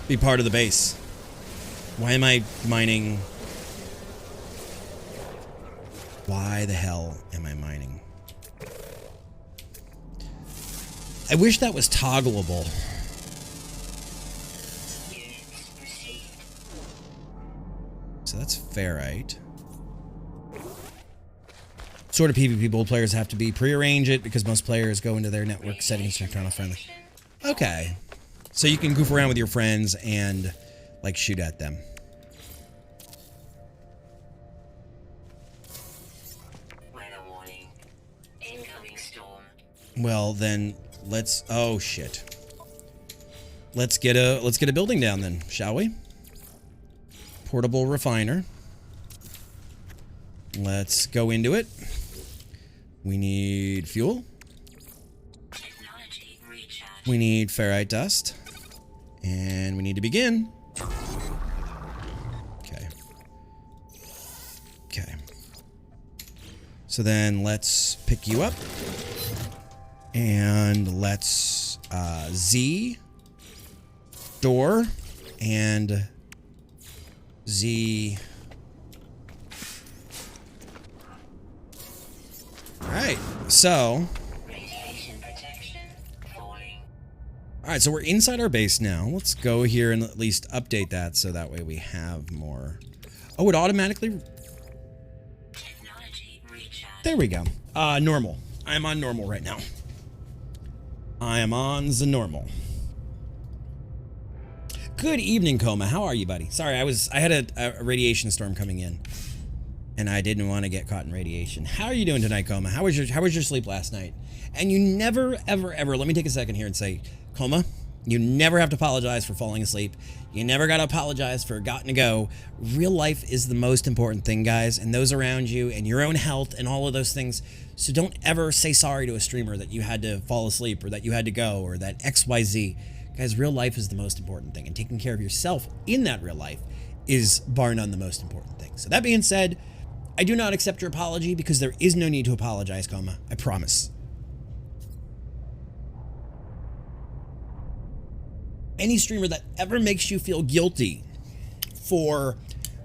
be part of the base. Why am I mining? Why the hell am I mining? I wish that was toggleable. So that's ferrite. Sort of PvP bold players have to be prearrange it because most players go into their network settings to turn off friendly. Okay. So you can goof around with your friends and like shoot at them. Weather warning. Incoming storm. Well, then let's oh shit. Let's get a building down then, shall we? Portable refiner. Let's go into it. We need fuel. Technology recharge. We need ferrite dust. And we need to begin. Okay. Okay. So then let's pick you up. And let's Z door and Z. Alright, so. Radiation protection falling. Alright, so we're inside our base now. Let's go here and at least update that so that way we have more. Oh, it automatically. Technology recharge. There we go. Normal. I'm on normal right now. I am on the normal. Good evening, Coma. How are you, buddy? Sorry, I had a radiation storm coming in, and I didn't want to get caught in radiation. How are you doing tonight, Coma? How was your sleep last night? And you never, ever, ever. Let me take a second here and say, Coma, you never have to apologize for falling asleep. You never got to apologize for gotten to go. Real life is the most important thing, guys, and those around you and your own health and all of those things. So don't ever say sorry to a streamer that you had to fall asleep or that you had to go or that XYZ. Guys, real life is the most important thing, and taking care of yourself in that real life is bar none the most important thing. So that being said, I do not accept your apology because there is no need to apologize, Coma. I promise. Any streamer that ever makes you feel guilty for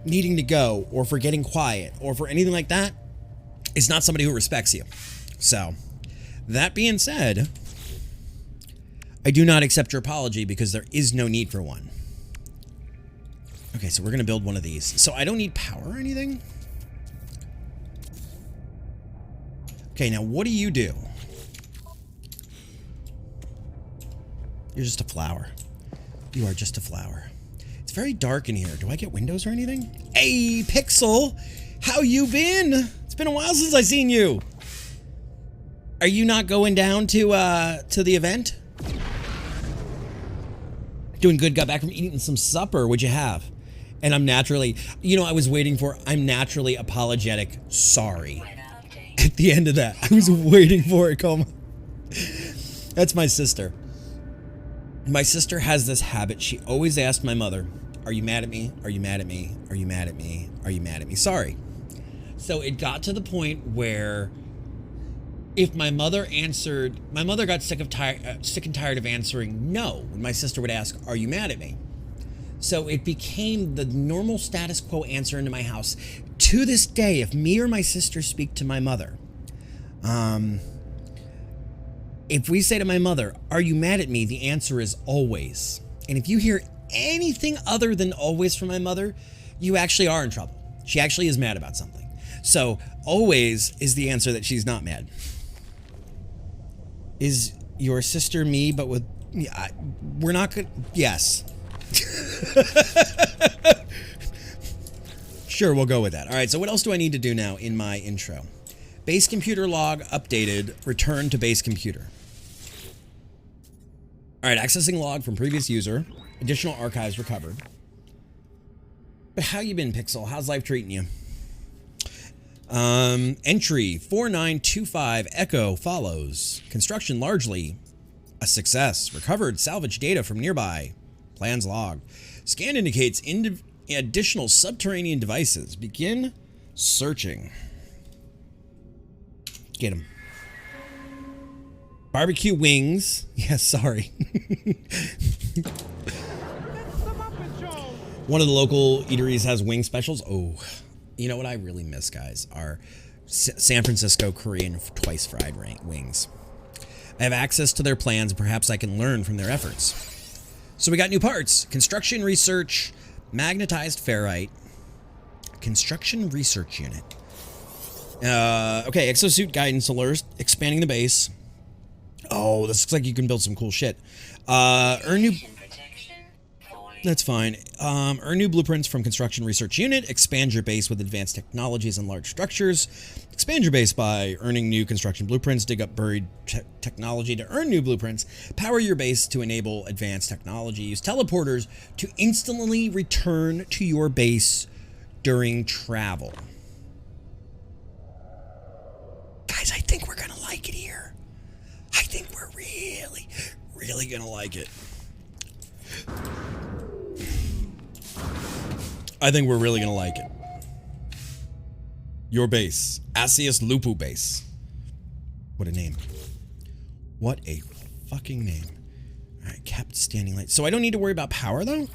needing to go or for getting quiet or for anything like that is not somebody who respects you. So, that being said, I do not accept your apology because there is no need for one. Okay, so we're going to build one of these. So I don't need power or anything? Okay, now what do? You You're just a flower. You are just a flower. It's very dark in here. Do I get windows or anything? Hey, Pixel! How you been? It's been a while since I seen you. Are you not going down to the event? Doing good. Got back from eating some supper. What'd you have? And I'm naturally, I'm naturally apologetic. Sorry. At the end of that, I was waiting for it. Come. That's my sister. My sister has this habit. She always asks my mother, "Are you mad at me? Are you mad at me? Are you mad at me? Are you mad at me?" Sorry. So it got to the point where if my mother got sick and tired of answering no when my sister would ask, "Are you mad at me?" So it became the normal status quo answer into my house. To this day, if me or my sister speak to my mother, if we say to my mother, "Are you mad at me?" the answer is always. And if you hear anything other than always from my mother, you actually are in trouble. She actually is mad about something. So always is the answer that she's not mad. Is your sister me, but with... we're not good... Yes. Sure, we'll go with that. All right, so what else do I need to do now in my intro? Base computer log updated. Return to base computer. All right, accessing log from previous user. Additional archives recovered. But how you been, Pixel? How's life treating you? Entry 4925 Echo follows. Construction largely a success. Recovered salvage data from nearby. Plans logged. Scan indicates additional subterranean devices. Begin searching. Get him. Barbecue wings. Yeah, sorry. One of the local eateries has wing specials. Oh, you know what I really miss, guys? Are San Francisco Korean twice fried wings. I have access to their plans, and perhaps I can learn from their efforts. So we got new parts. Construction research, magnetized ferrite, construction research unit. Okay, exosuit guidance alert, expanding the base. Oh, this looks like you can build some cool shit. Earn new... That's fine. Earn new blueprints from construction research unit. Expand your base with advanced technologies and large structures. Expand your base by earning new construction blueprints. Dig up buried technology to earn new blueprints. Power your base to enable advanced technology. Use teleporters to instantly return to your base during travel. Guys, I think we're gonna like it here. I think we're really, really gonna like it. I think we're really gonna like it. Your base. Asius Lupu base. What a name. What a fucking name. Alright, kept standing light. So I don't need to worry about power though?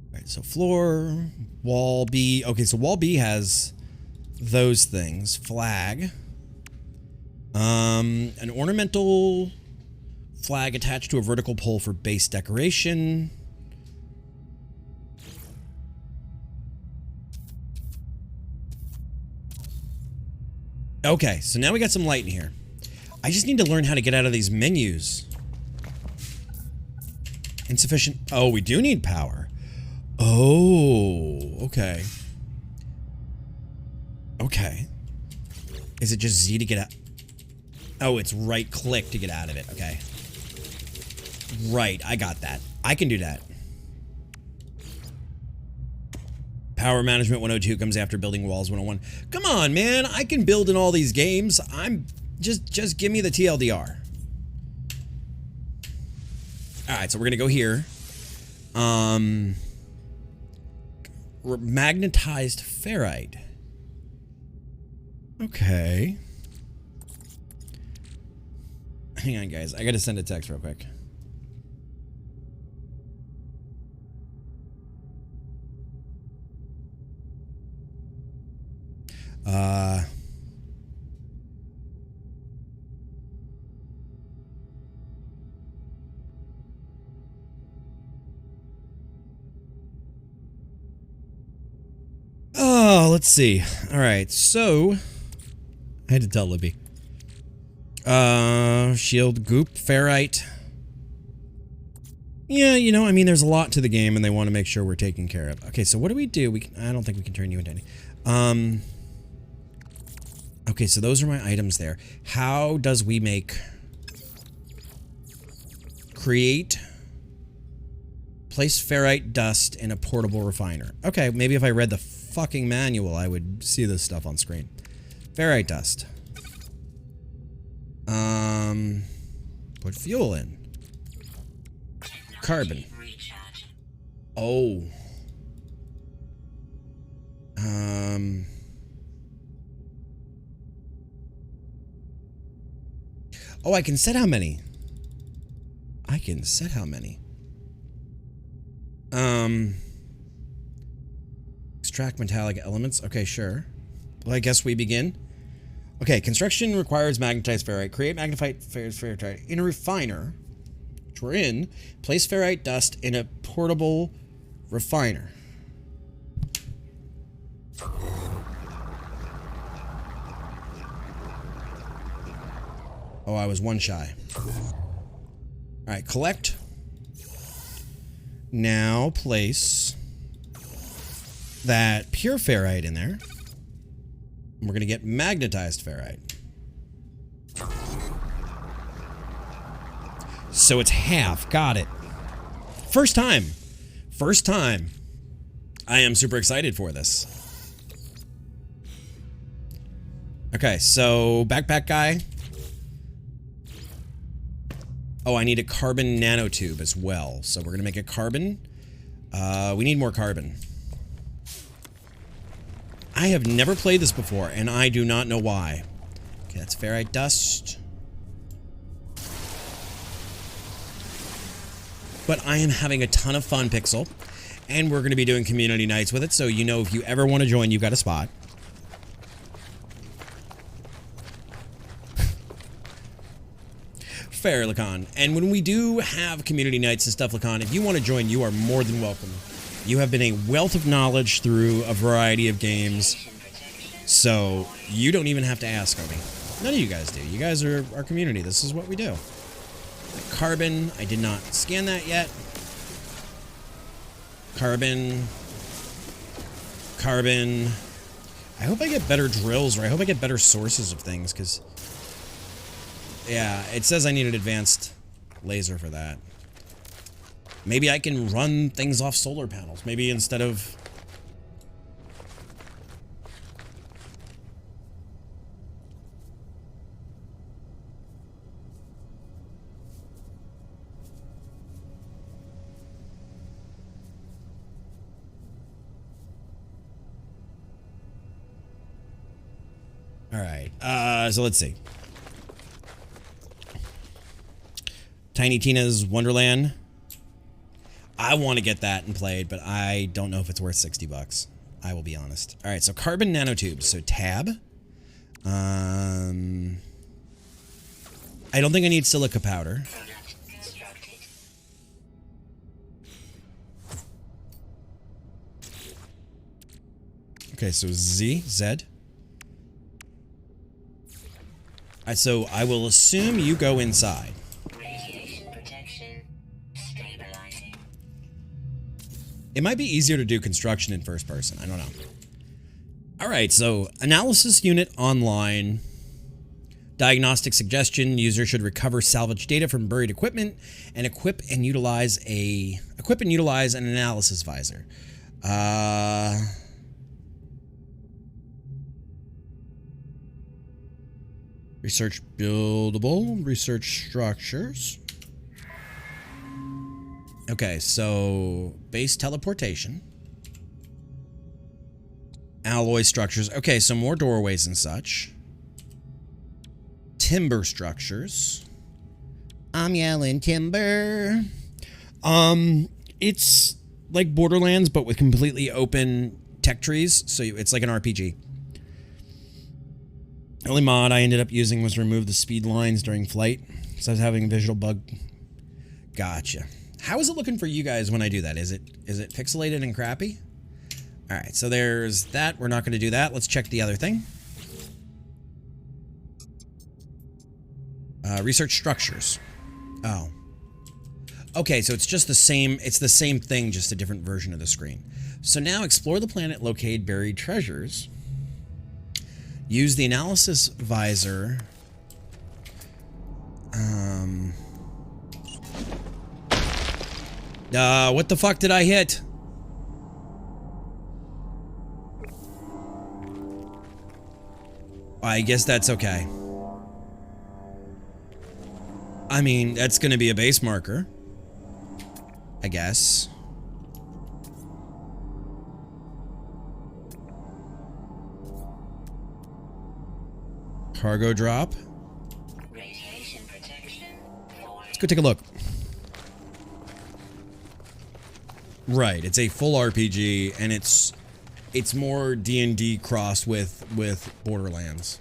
Alright, so floor, wall B. Okay, so wall B has those things. Flag. An ornamental flag attached to a vertical pole for base decoration. Okay, so now we got some light in here. I just need to learn how to get out of these menus. Insufficient. Oh, we do need power. Oh, okay. Okay. Is it just Z to get out? Oh, it's right click to get out of it. Okay. Right, I got that. I can do that. Power Management 102 comes after Building Walls 101. Come on, man. I can build in all these games. I'm just give me the TLDR. All right, so we're going to go here. Magnetized ferrite. Okay. Hang on, guys. I got to send a text real quick. Oh, let's see. All right, so I had to tell Libby. Shield, goop, ferrite. Yeah, you know, I mean, there's a lot to the game, and they want to make sure we're taken care of. Okay, so what do we do? I don't think we can turn you into any. Okay, so those are my items there. How does we make... Create... Place ferrite dust in a portable refiner. Okay, maybe if I read the fucking manual, I would see this stuff on screen. Ferrite dust. Put fuel in. Carbon. Oh. Oh, I can set how many. I can set how many. Extract metallic elements. Okay, sure. Well, I guess we begin. Okay, construction requires magnetized ferrite. Create magnetized ferrite in a refiner, which we're in. Place ferrite dust in a portable refiner. Oh, I was one shy. Alright, collect. Now place that pure ferrite in there. And we're going to get magnetized ferrite. So it's half. Got it. First time. First time. I am super excited for this. Okay, so backpack guy. Oh, I need a carbon nanotube as well. So we're going to make a carbon. We need more carbon. I have never played this before, and I do not know why. Okay, that's ferrite dust. But I am having a ton of fun, Pixel. And we're going to be doing community nights with it, so you know if you ever want to join, you've got a spot. Fair, Lacan. And when we do have community nights and stuff, Lacan, if you want to join, you are more than welcome. You have been a wealth of knowledge through a variety of games, so you don't even have to ask, homie. None of you guys do. You guys are our community. This is what we do. Carbon, I did not scan that yet. Carbon. Carbon. I hope I get better drills, or I hope I get better sources of things, because... yeah, it says I need an advanced laser for that. Maybe I can run things off solar panels. Maybe instead of... Alright, so let's see. Tiny Tina's Wonderland. I want to get that and play it, but I don't know if it's worth 60 bucks. I will be honest. Alright, so carbon nanotubes. So tab. I don't think I need silica powder. Okay, so Z. Alright, so I will assume you go inside. Radiation protection. Stabilizing. It might be easier to do construction in first person. I don't know. Alright, so analysis unit online. Diagnostic suggestion. User should recover salvage data from buried equipment and equip and utilize an analysis visor. Research buildable, research structures. Okay, so base teleportation. Alloy structures. Okay, so more doorways and such. Timber structures. I'm yelling timber. It's like Borderlands, but with completely open tech trees. So it's like an RPG. The only mod I ended up using was remove the speed lines during flight, because I was having a visual bug. Gotcha. How is it looking for you guys when I do that? Is it pixelated and crappy? All right, so there's that. We're not going to do that. Let's check the other thing. Research structures. Oh. Okay, so it's just the same. It's the same thing, just a different version of the screen. So now explore the planet, locate buried treasures. Use the analysis visor. What the fuck did I hit? I guess that's okay. I mean, that's gonna be a base marker, I guess. Cargo drop. Radiation protection. Let's go take a look. Right, it's a full RPG, and it's more D&D crossed with Borderlands.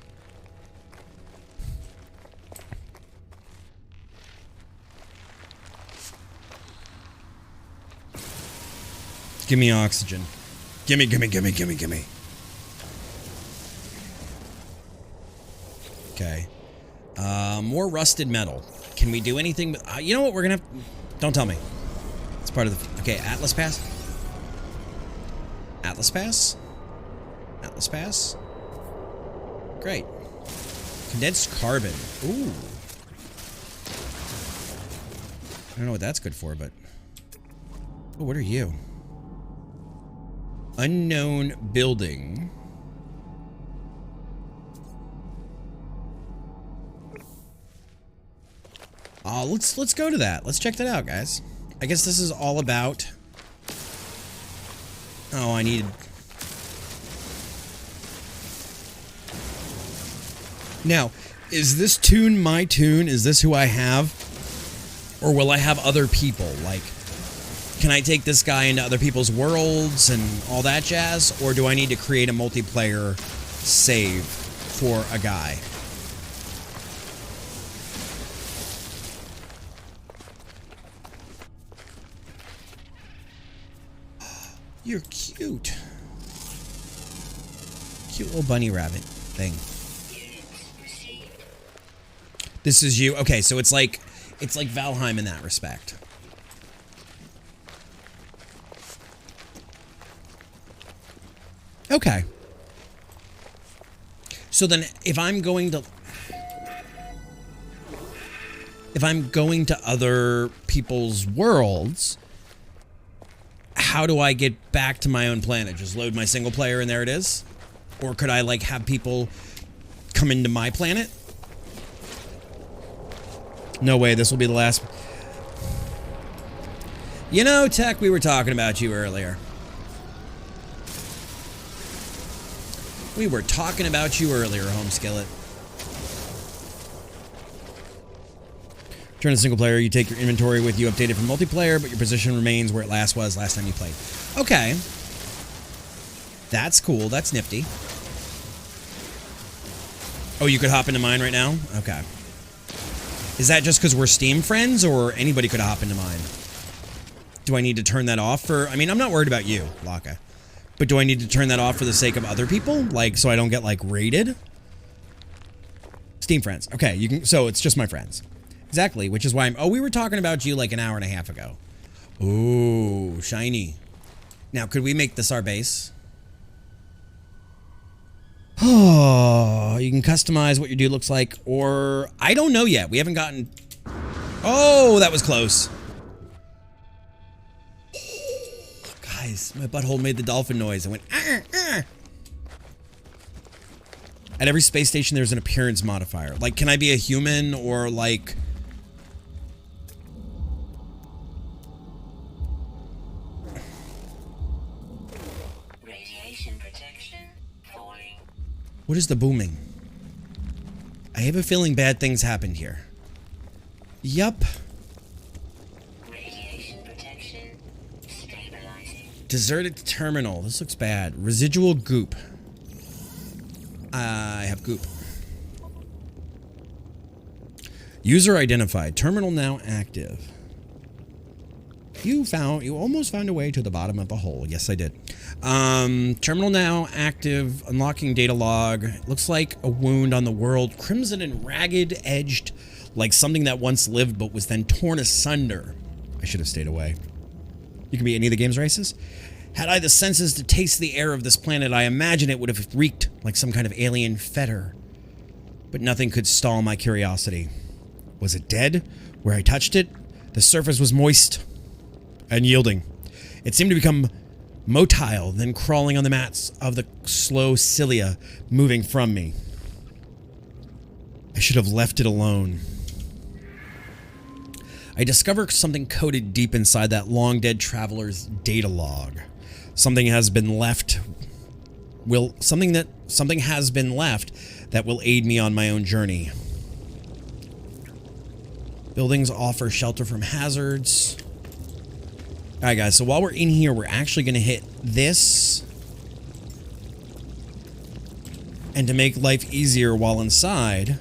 Give me oxygen. Gimme. Okay. More rusted metal. Can we do anything with... you know what? We're gonna have... Don't tell me. It's part of the... Okay, Atlas Pass. Atlas Pass? Atlas Pass? Great. Condensed carbon. Ooh. I don't know what that's good for, but... Oh, what are you? Unknown building. Let's go to that. Let's check that out, guys. I guess this is all about... Oh, I need... Now, is this tune my tune? Is this who I have? Or will I have other people? Like, can I take this guy into other people's worlds and all that jazz? Or do I need to create a multiplayer save for a guy? You're cute. Cute little bunny rabbit thing. This is you. Okay, so it's like Valheim in that respect. Okay. So then if I'm going to other people's worlds, how do I get back to my own planet? Just load my single player and there it is? Or could I like have people come into my planet? No way, this will be the last. You know, Tech, we were talking about you earlier. We were talking about you earlier, Home Skillet. Turn to single player, you take your inventory with you updated from multiplayer, but your position remains where it last time you played. Okay. That's cool, that's nifty. Oh, you could hop into mine right now? Okay. Is that just because we're Steam friends, or anybody could hop into mine? Do I need to turn that off for... I mean, I'm not worried about you, Laka. But do I need to turn that off for the sake of other people? Like, so I don't get, like, raided? Steam friends. Okay, you can... So, it's just my friends. Exactly, which is why I'm... Oh, we were talking about you, like, an hour and a half ago. Ooh, shiny. Now, could we make this our base? Oh, you can customize what your dude looks like, or... I don't know yet. We haven't gotten... Oh, that was close. Guys, my butthole made the dolphin noise. I went... At every space station, there's an appearance modifier. Like, can I be a human, or, like... What is the booming? I have a feeling bad things happened here. Yup. Radiation protection stabilizing. Deserted terminal. This looks bad. Residual goop. I have goop. User identified. Terminal now active. You almost found a way to the bottom of the hole. Yes, I did. Terminal now active. Unlocking data log. Looks like a wound on the world. Crimson and ragged edged, like something that once lived but was then torn asunder. I should have stayed away. You can be any of the game's races. Had I the senses to taste the air of this planet, I imagine it would have reeked like some kind of alien fetor. But nothing could stall my curiosity. Was it dead? Where I touched it, the surface was moist and yielding. It seemed to become motile, then crawling on the mats of the slow cilia, moving from me. I should have left it alone. I discover something coded deep inside that long-dead traveler's data log. Something has been left. Something has been left that will aid me on my own journey. Buildings offer shelter from hazards. Alright guys, so while we're in here, we're actually going to hit this. And to make life easier while inside,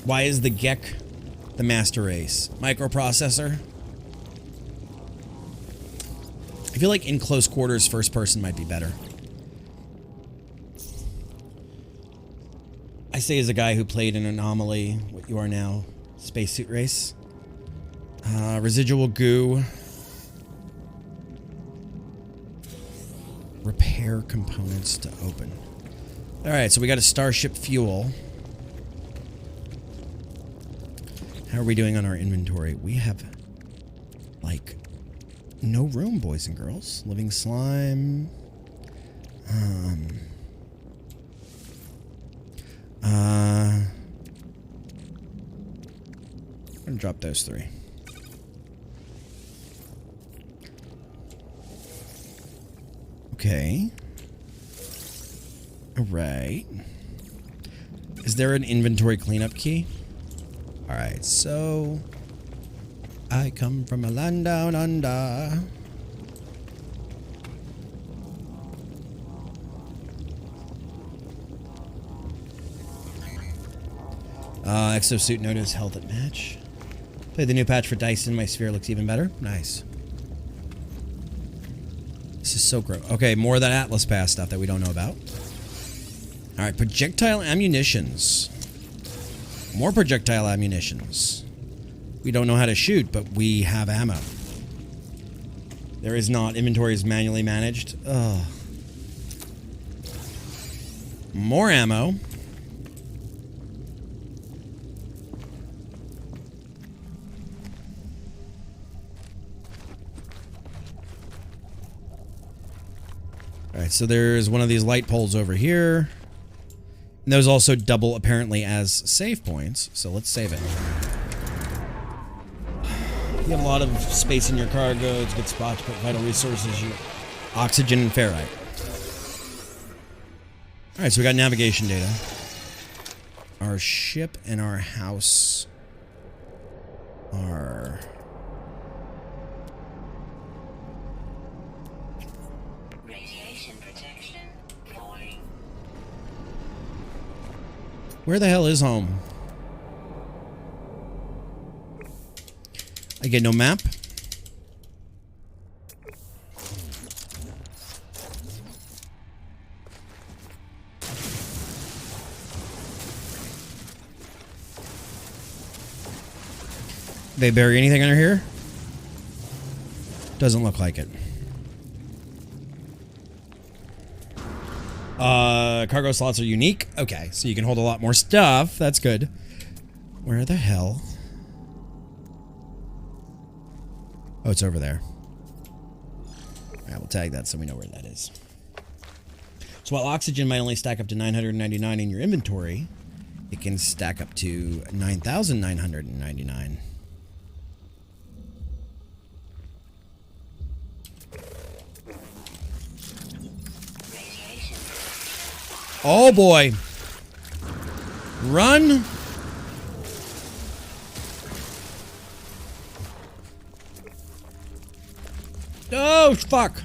why is the Gek the master race? Microprocessor? I feel like in close quarters, first person might be better. I say as a guy who played an Anomaly, what you are now, Spacesuit Race. Residual goo. Repair components to open. Alright, so we got a starship fuel. How are we doing on our inventory? We have, like, no room, boys and girls. Living slime. I'm gonna drop those three. Okay. Alright. Is there an inventory cleanup key? Alright, so... I come from a land down under. Exosuit notice health at match. Play the new patch for Dyson. My sphere looks even better. Nice. This is so gross. Okay, more of that Atlas Pass stuff that we don't know about. Alright, projectile ammunitions. More projectile ammunitions. We don't know how to shoot, but we have ammo. There is not. Inventory is manually managed. Ugh. More ammo. Alright, so there's one of these light poles over here. And those also double, apparently, as save points. So let's save it. You have a lot of space in your cargo. It's a good spot to put vital resources. Oxygen and ferrite. Alright, so we got navigation data. Our ship and our house are... Radiation protection falling. Where the hell is home? I get no map. They bury anything under here? Doesn't look like it. Cargo slots are unique. Okay, so you can hold a lot more stuff. That's good. Where the hell? Oh, it's over there. Alright, we'll tag that so we know where that is. So while oxygen might only stack up to 999 in your inventory, it can stack up to 9,999. Oh boy. Run. Oh, fuck.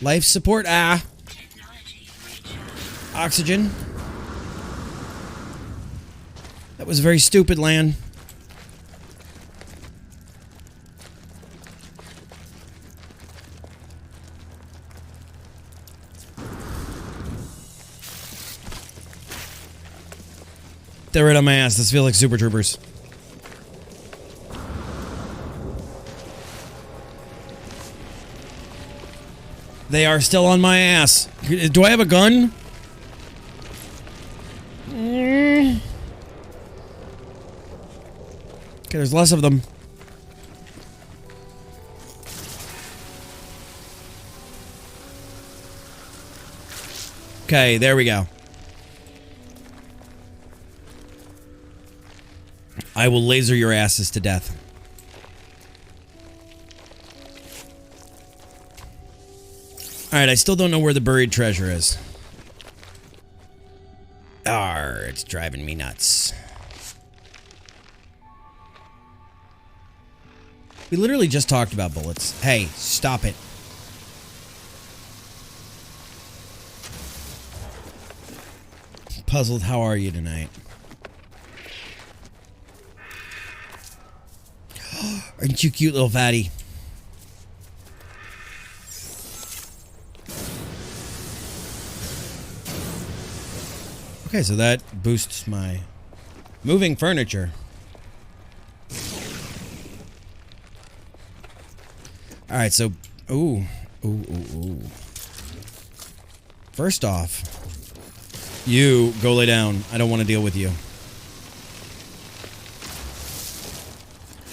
Life support. Ah. Oxygen. That was very stupid, Lan. They're right on my ass. This feels like Super Troopers. They are still on my ass. Do I have a gun? Okay, there's less of them. Okay, there we go. I will laser your asses to death. Alright, I still don't know where the buried treasure is. Arr, it's driving me nuts. We literally just talked about bullets. Hey, stop it. Puzzled, how are you tonight? Aren't you cute, little fatty? Okay, so that boosts my moving furniture. Alright, so... Ooh. First off, you go lay down. I don't want to deal with you.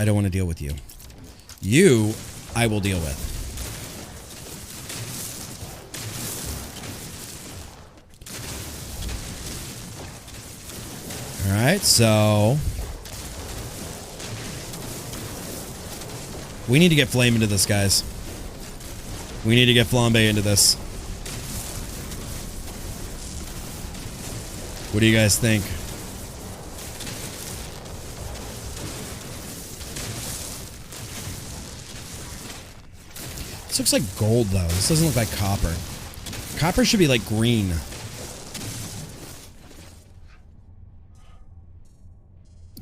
I don't want to deal with you. You, I will deal with. Alright, so... we need to get flame into this, guys. We need to get Flambe into this. What do you guys think? This looks like gold, though. This doesn't look like copper. Copper should be like green.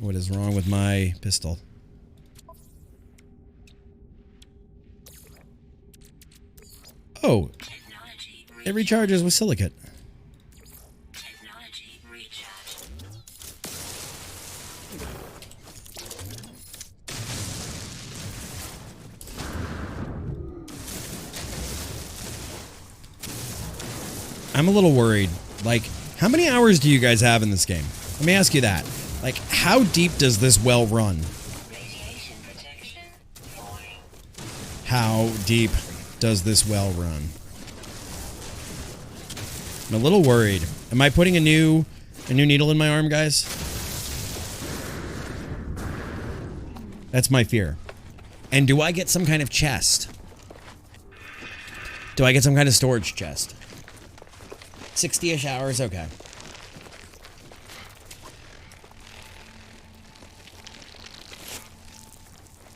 What is wrong with my pistol? Oh, it recharges with silicate. Technology recharge. I'm a little worried. Like, how many hours do you guys have in this game? Let me ask you that. Like, how deep does this well run? Radiation protection falling. How deep does this well run? I'm a little worried. Am I putting a new needle in my arm, guys? That's my fear. And do I get some kind of chest? Do I get some kind of storage chest? 60-ish hours? Okay.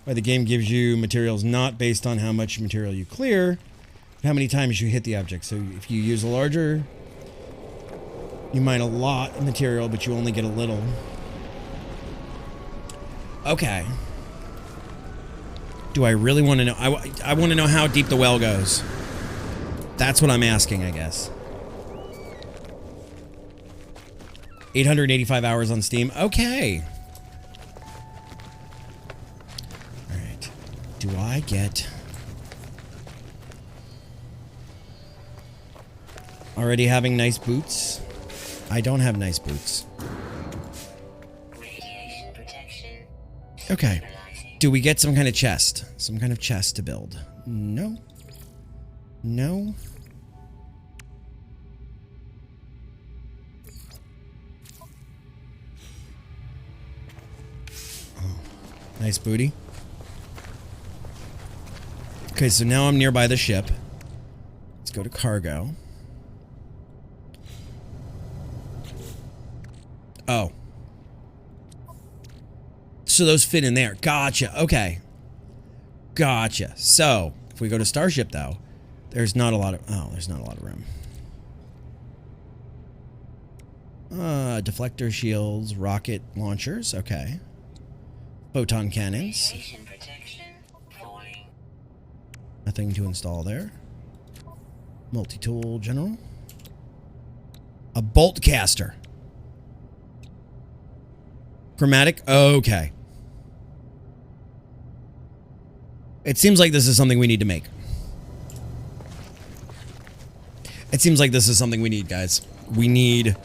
Why the game gives you materials not based on how much material you clear, but how many times you hit the object. So if you use a larger, you mine a lot of material, but you only get a little. Okay. Do I really want to know? I want to know how deep the well goes. That's what I'm asking, I guess. 885 hours on Steam. Okay. All right. Do I get... Already having nice boots? I don't have nice boots. Radiation protection. Okay. Stabilizing. Do we get some kind of chest? Some kind of chest to build? No. No. Oh, nice booty. Okay, so now I'm nearby the ship. Let's go to cargo. Oh. So those fit in there. Gotcha. Okay. Gotcha. So, if we go to Starship, though, there's not a lot of... Oh, there's not a lot of room. Deflector shields, rocket launchers. Okay. Photon cannons. Radiation protection falling. Nothing to install there. Multi-tool general. A bolt caster. Chromatic? Okay. It seems like this is something we need to make. It seems like this is something we need, guys. We need...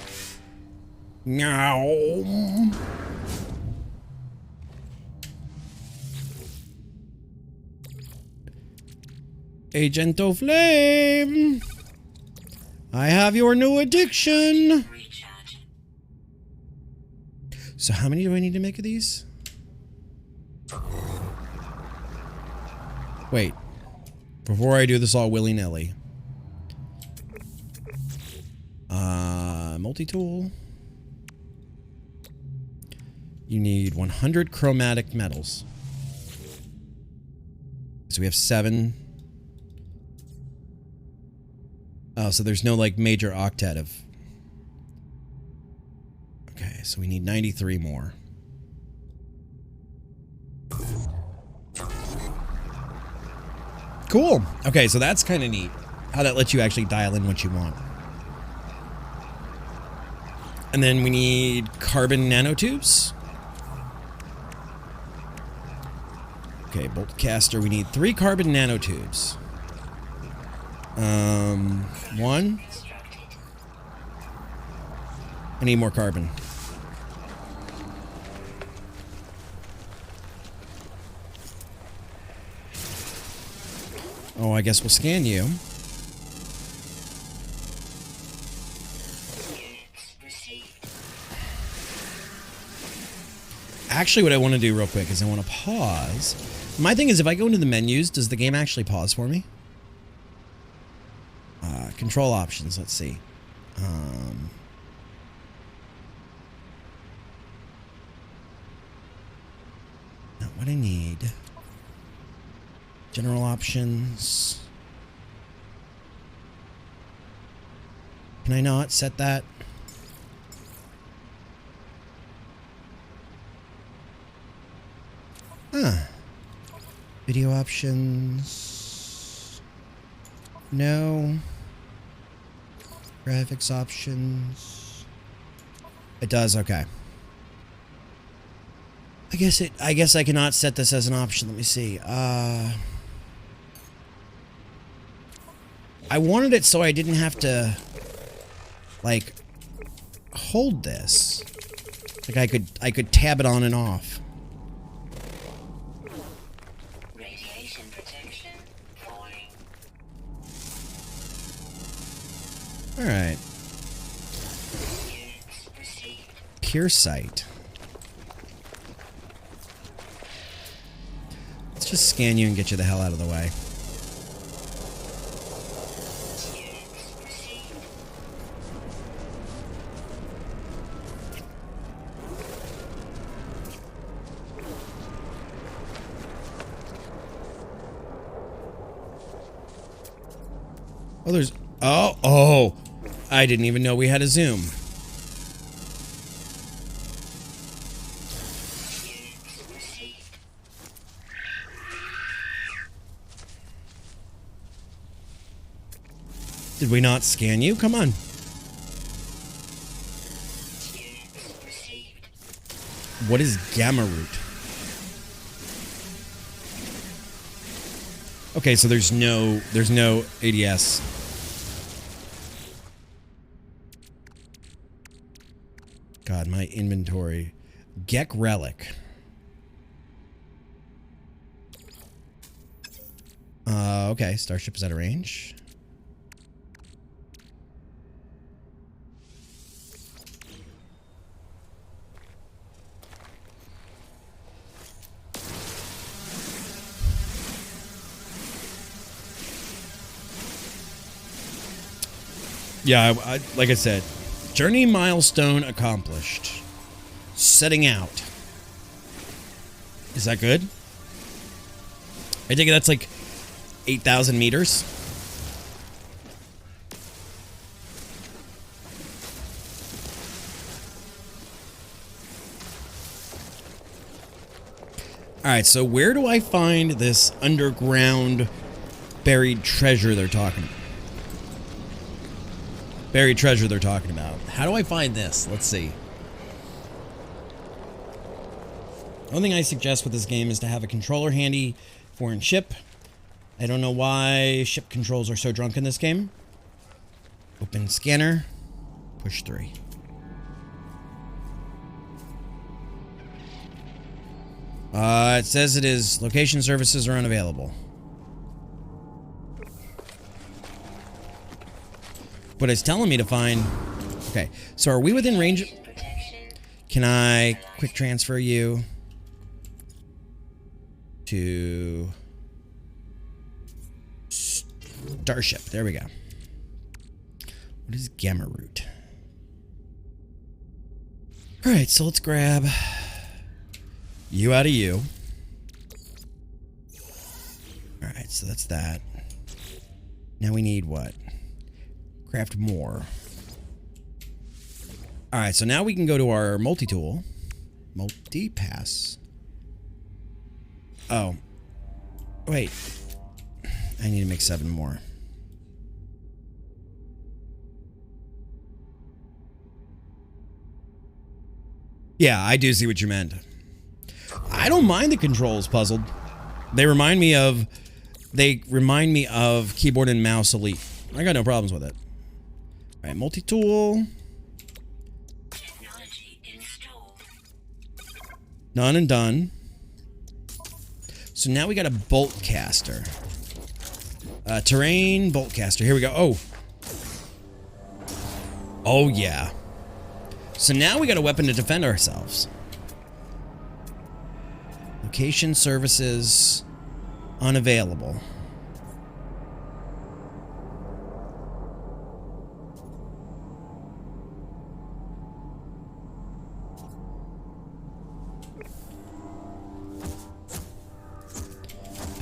Meow. Agento Flame. I have your new addiction. Recharge. So how many do I need to make of these? Wait. Before I do this all willy-nilly. Multi-tool. You need 100 chromatic metals. So we have 7. Oh, so there's no, like, major octet of... Okay, so we need 93 more. Cool. Okay, so that's kind of neat. How that lets you actually dial in what you want. And then we need carbon nanotubes. Okay, bolt caster. We need 3 carbon nanotubes. 1. Constructed. I need more carbon. Oh, I guess we'll scan you. Units received. Actually, what I want to do real quick is I want to pause. My thing is, if I go into the menus, does the game actually pause for me? control options. Let's see. Not what I need. General options. Can I not set that? Huh. Video options. No. Graphics options. It does, okay. I guess I cannot set this as an option. Let me see. I wanted it so I didn't have to like hold this. Like I could tab it on and off. Radiation protection falling. All right. Units received. Pure sight. Let's just scan you and get you the hell out of the way. Units received. Oh, there's... Oh! I didn't even know we had a zoom. Units received. Did we not scan you? Come on. Units received. What is gamma root? Okay, so there's no ADS. God, my inventory. Gek relic. Okay, starship is out of range. Yeah, like I said, journey milestone accomplished. Setting out. Is that good? I think that's like 8,000 meters. Alright, so where do I find this underground buried treasure they're talking about? Buried treasure they're talking about. How do I find this? Let's see. The only thing I suggest with this game is to have a controller handy for in ship. I don't know why ship controls are so drunk in this game. Open scanner. Push 3. It says it is location services are unavailable. But it's telling me to find... Okay, so are we within range? Protection. Can I quick transfer you to Starship? There we go. What is gamma root? Alright, so let's grab you out of you. Alright, so that's that. Now we need what? Craft more. Alright, so now we can go to our multi-tool. Multi-pass. Oh. Wait. I need to make 7 more. Yeah, I do see what you meant. I don't mind the controls puzzled. They remind me of keyboard and mouse Elite. I got no problems with it. All right, multi-tool. Technology installed. None and done. So now we got a bolt caster. Terrain bolt caster. Here we go. Oh. Oh, yeah. So now we got a weapon to defend ourselves. Location services unavailable.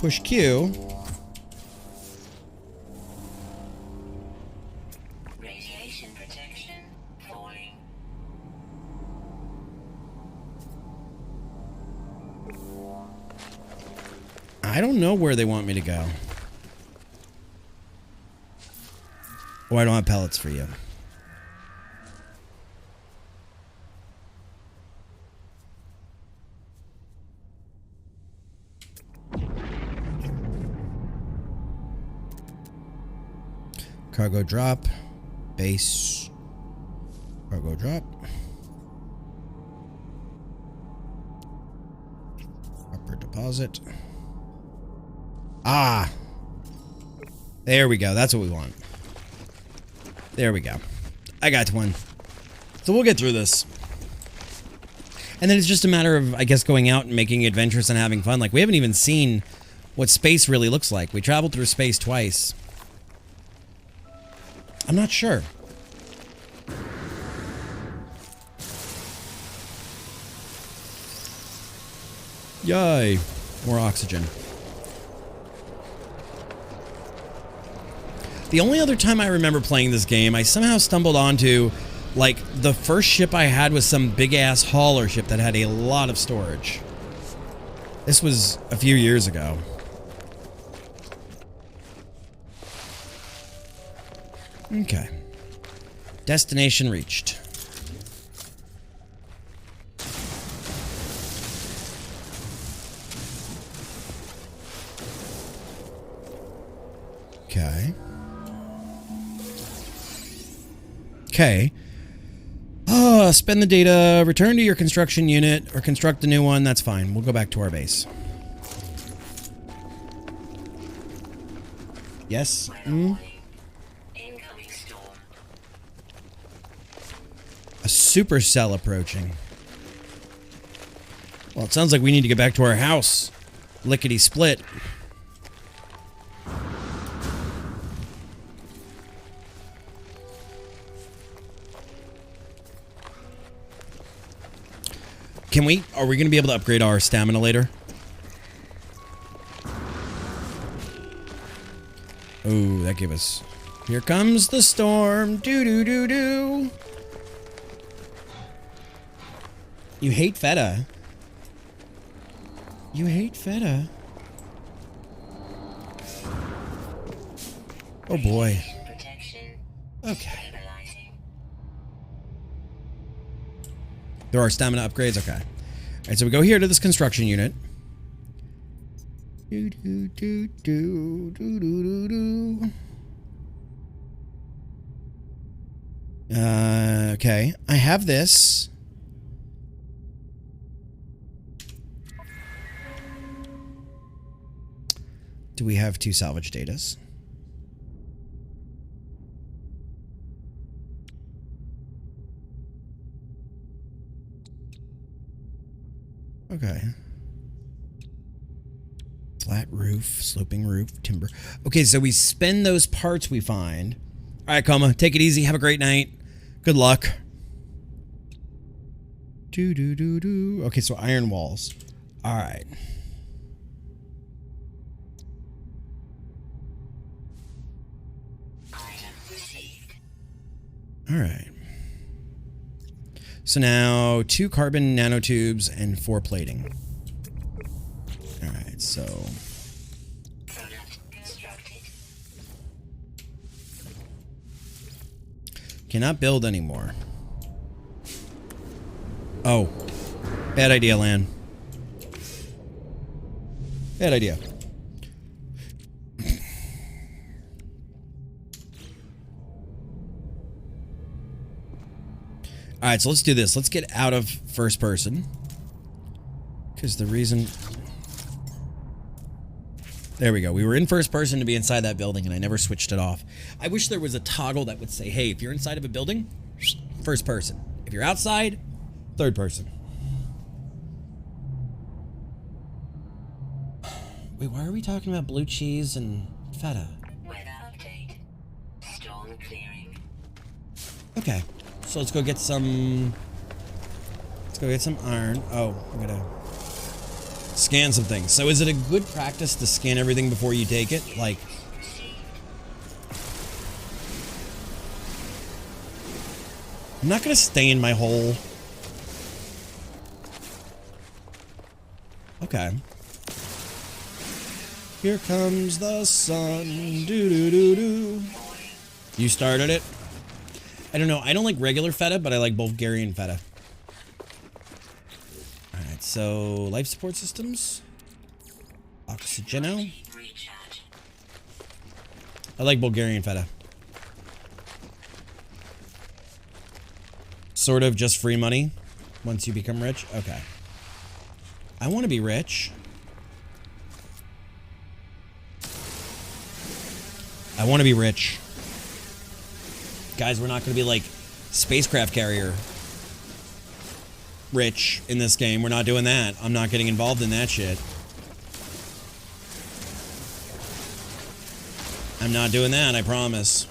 Push Q. Radiation protection falling. I don't know where they want me to go. Oh, I don't have pellets for you. Cargo drop. Base. Cargo drop. Upper deposit. Ah! There we go. That's what we want. There we go. I got one. So we'll get through this. And then it's just a matter of, I guess, going out and making adventures and having fun. Like, we haven't even seen what space really looks like. We traveled through space twice. I'm not sure. Yay. More oxygen. The only other time I remember playing this game, I somehow stumbled onto, like, the first ship I had was some big-ass hauler ship that had a lot of storage. This was a few years ago. Okay. Destination reached. Okay. Okay. Spend the data, return to your construction unit, or construct a new one. That's fine. We'll go back to our base. Yes? Incoming storm. A supercell approaching. Well, it sounds like we need to get back to our house. Lickety split. Are we going to be able to upgrade our stamina later? Oh, that gave us... Here comes the storm. Do-do-do-do. You hate feta. You hate feta. Oh boy. Protection. Okay. Stabilizing. There are stamina upgrades? Okay. Alright, so we go here to this construction unit. Do, do, do, do, do, do, do, do. Okay. I have this. Do we have 2 salvage datas? Okay. Flat roof, sloping roof, timber. Okay, so we spend those parts we find. All right, Coma, take it easy. Have a great night. Good luck. Do do do do. Okay, so iron walls. All right. Item received. All right. So now 2 carbon nanotubes and 4 plating. All right, so Product constructed. cannot build anymore. Oh, bad idea, Lan. Bad idea. All right, so let's do this. Let's get out of first person. Because the reason... There we go. We were in first person to be inside that building, and I never switched it off. I wish there was a toggle that would say, hey, if you're inside of a building, first person. If you're outside, third person. Wait, why are we talking about blue cheese and feta? Weather update. Storm clearing. Okay. So let's go get some... Let's go get some iron. Oh, I'm gonna... Scan some things. So is it a good practice to scan everything before you take it? Like, I'm not gonna stay in my hole. Okay. Here comes the sun. Doo doo doo doo. You started it? I don't know. I don't like regular feta, but I like Bulgarian feta. Alright, so life support systems. Oxygeno. Recharge. I like Bulgarian feta. Sort of just free money once you become rich. Okay. I want to be rich. I want to be rich. Guys, we're not going to be like spacecraft carrier rich in this game. We're not doing that. I'm not getting involved in that shit. I'm not doing that, I promise.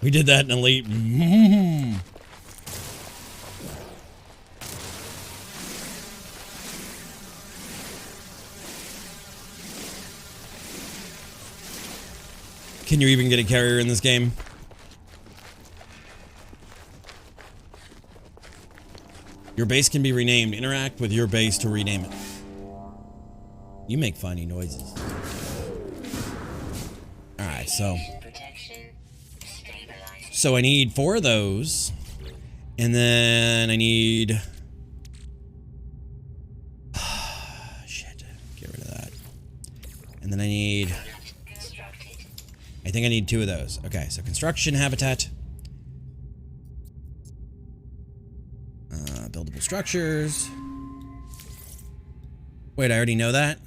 We did that in Elite. Can you even get a carrier in this game? Your base can be renamed. Interact with your base to rename it. You make funny noises. Alright, so. Protection. Stabilized. So I need 4 of those. And then I need... shit. Get rid of that. And then I need... Constructed. I think I need 2 of those. Okay, so construction habitat. Buildable structures. Wait, I already know that?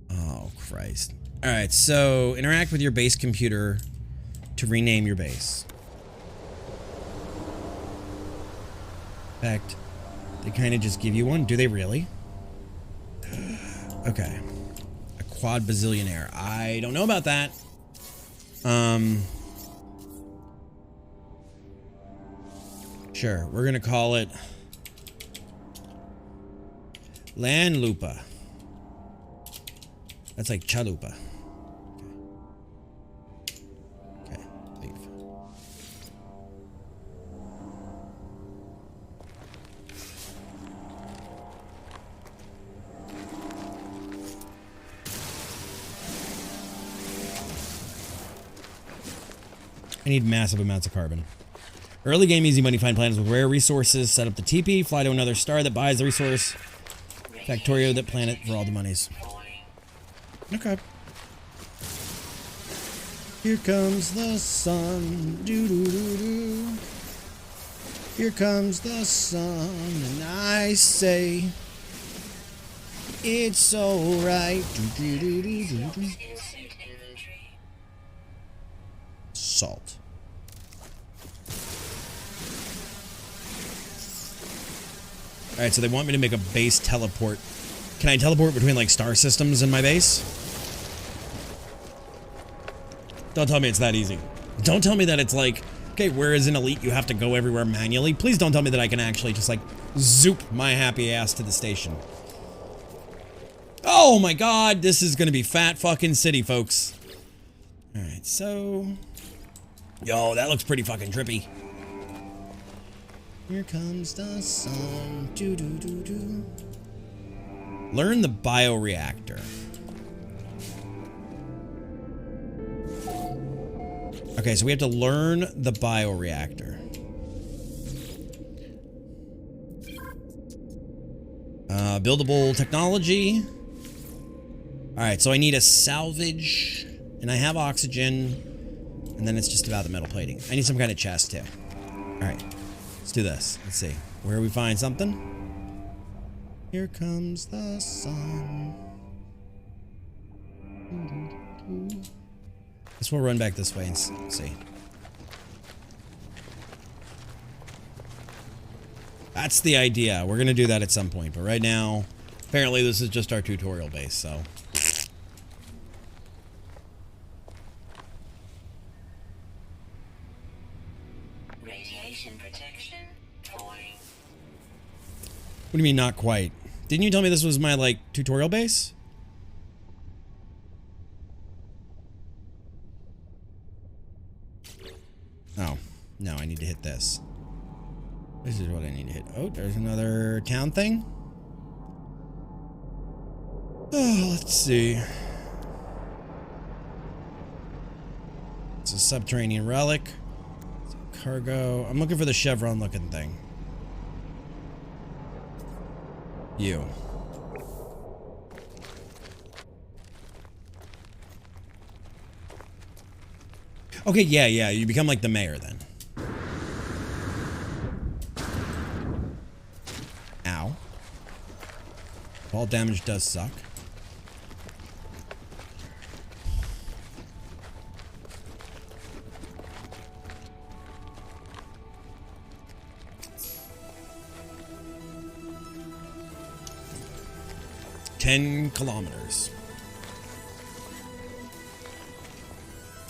Oh, Christ. Alright, so interact with your base computer to rename your base. In fact, they kind of just give you one. Do they really? Okay. A quad bazillionaire. I don't know about that. Sure, we're gonna call it Landlupa. That's like Chalupa. Okay, leave. I need massive amounts of carbon. Early game easy money, find planets with rare resources, set up the TP, fly to another star that buys the resource, Factorio that planet for all the monies. Okay. Here comes the sun, doo doo doo doo. Here comes the sun, and I say, it's alright. Doo doo doo doo doo doo. Insert inventory. Salt. Alright, so they want me to make a base teleport. Can I teleport between, like, star systems in my base? Don't tell me it's that easy. Don't tell me that it's like, okay, whereas in Elite you have to go everywhere manually. Please don't tell me that I can actually just, like, zoop my happy ass to the station. Oh my god, this is gonna be fat fucking city, folks. Alright, so... Yo, that looks pretty fucking trippy. Here comes the sun. Doo doo doo doo. Learn the bioreactor. Okay, so we have to learn the bioreactor. Buildable technology. Alright, so I need a salvage. And I have oxygen. And then it's just about the metal plating. I need some kind of chest, too. Alright. Let's do this. Let's see. Where we find something. Here comes the sun. Guess we'll run back this way and see. That's the idea. We're gonna do that at some point, but right now, apparently this is just our tutorial base, so. Radiation protection Deploying. What do you mean not quite? Didn't you tell me this was my, like, tutorial base? Oh. No, I need to hit this. This is what I need to hit. Oh, there's another town thing. Oh, let's see. It's a subterranean relic. It's a cargo. I'm looking for the chevron looking thing. You. Okay, yeah, you become like the mayor then. Ow. Fall damage does suck. $10 kilometers.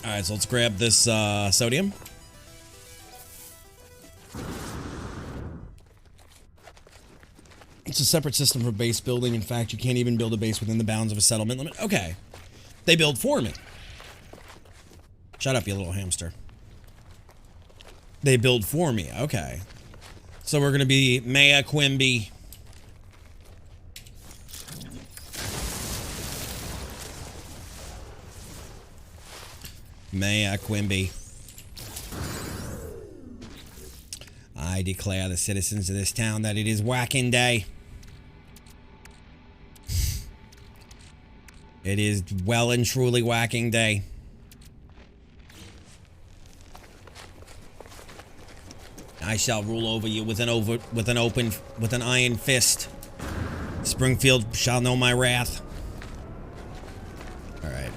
Alright, so let's grab this sodium. It's a separate system for base building. In fact, you can't even build a base within the bounds of a settlement limit. Okay. They build for me. Shut up, you little hamster. They build for me. Okay. So we're going to be Maya Quimby. Maya Quimby. I declare the citizens of this town that it is whacking day. It is well and truly whacking day. I shall rule over you with an iron fist. Springfield shall know my wrath. All right.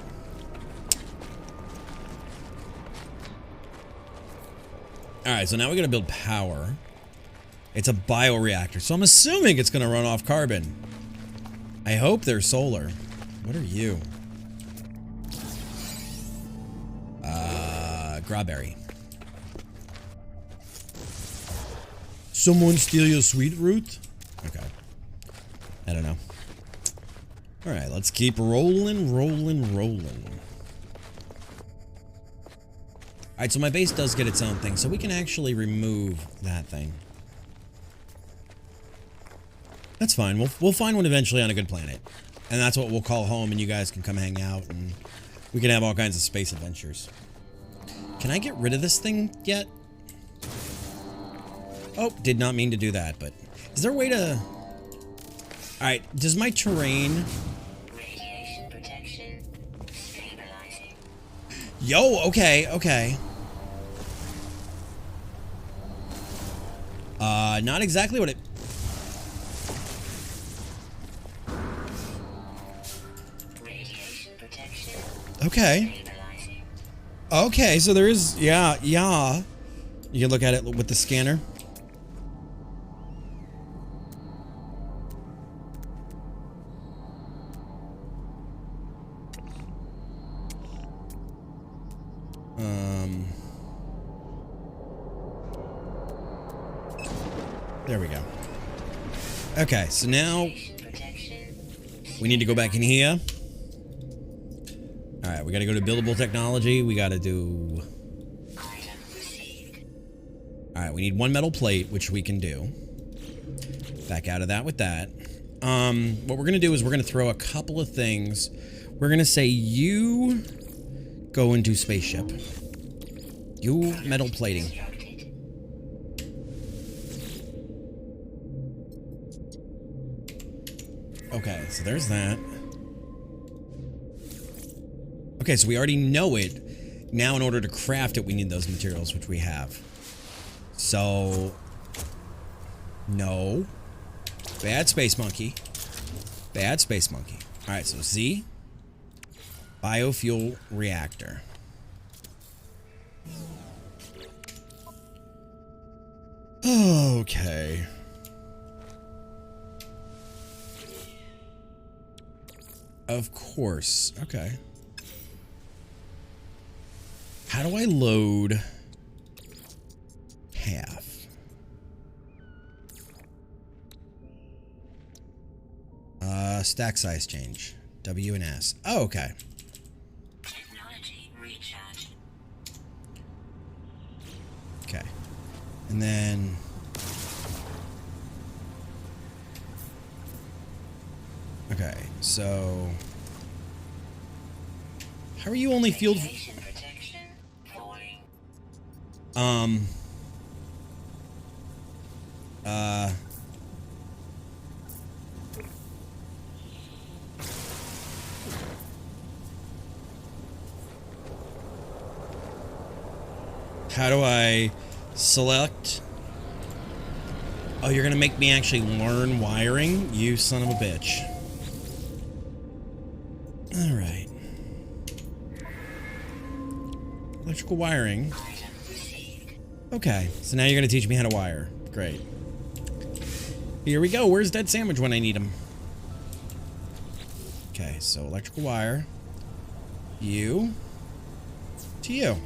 All right, so now we got to build power. It's a bioreactor, so I'm assuming it's going to run off carbon. I hope they're solar. What are you? Strawberry. Someone steal your sweet root? Okay. I don't know. Alright, let's keep rolling. Alright, so my base does get its own thing, so we can actually remove that thing. That's fine. We'll find one eventually on a good planet. And that's what we'll call home, and you guys can come hang out, and we can have all kinds of space adventures. Can I get rid of this thing yet? Oh, did not mean to do that, but... Is there a way to... Alright, does my terrain... Radiation protection stabilizing. Yo, okay. Not exactly what it... Radiation protection Okay. stabilizing. Okay, so there is... Yeah. You can look at it with the scanner. There we go. Okay, so now Radiation protection we need to go back in here. Alright, we gotta go to buildable technology. We gotta do... item received. Alright, we need one metal plate, which we can do. Back out of that with that. What we're gonna do is we're gonna throw a couple of things. We're gonna say you go into spaceship. You metal plating. Constructed. Okay, so there's that. Okay, so we already know it. Now, in order to craft it, we need those materials, which we have. So... No. Bad space monkey. Bad space monkey. Alright, so Z. Biofuel reactor. Okay. Of course. Okay. How do I load half? Stack size change. W and S. Oh, okay. Technology recharge. Okay. And then... Okay, so... How are you only fueled... Radiation protection falling. How do I select? Oh, you're gonna make me actually learn wiring? You son of a bitch. Alright. Electrical wiring. Okay, so now you're gonna teach me how to wire. Great. Here we go. Where's Dead Sandwich when I need him? Okay, so electrical wire. You. To you.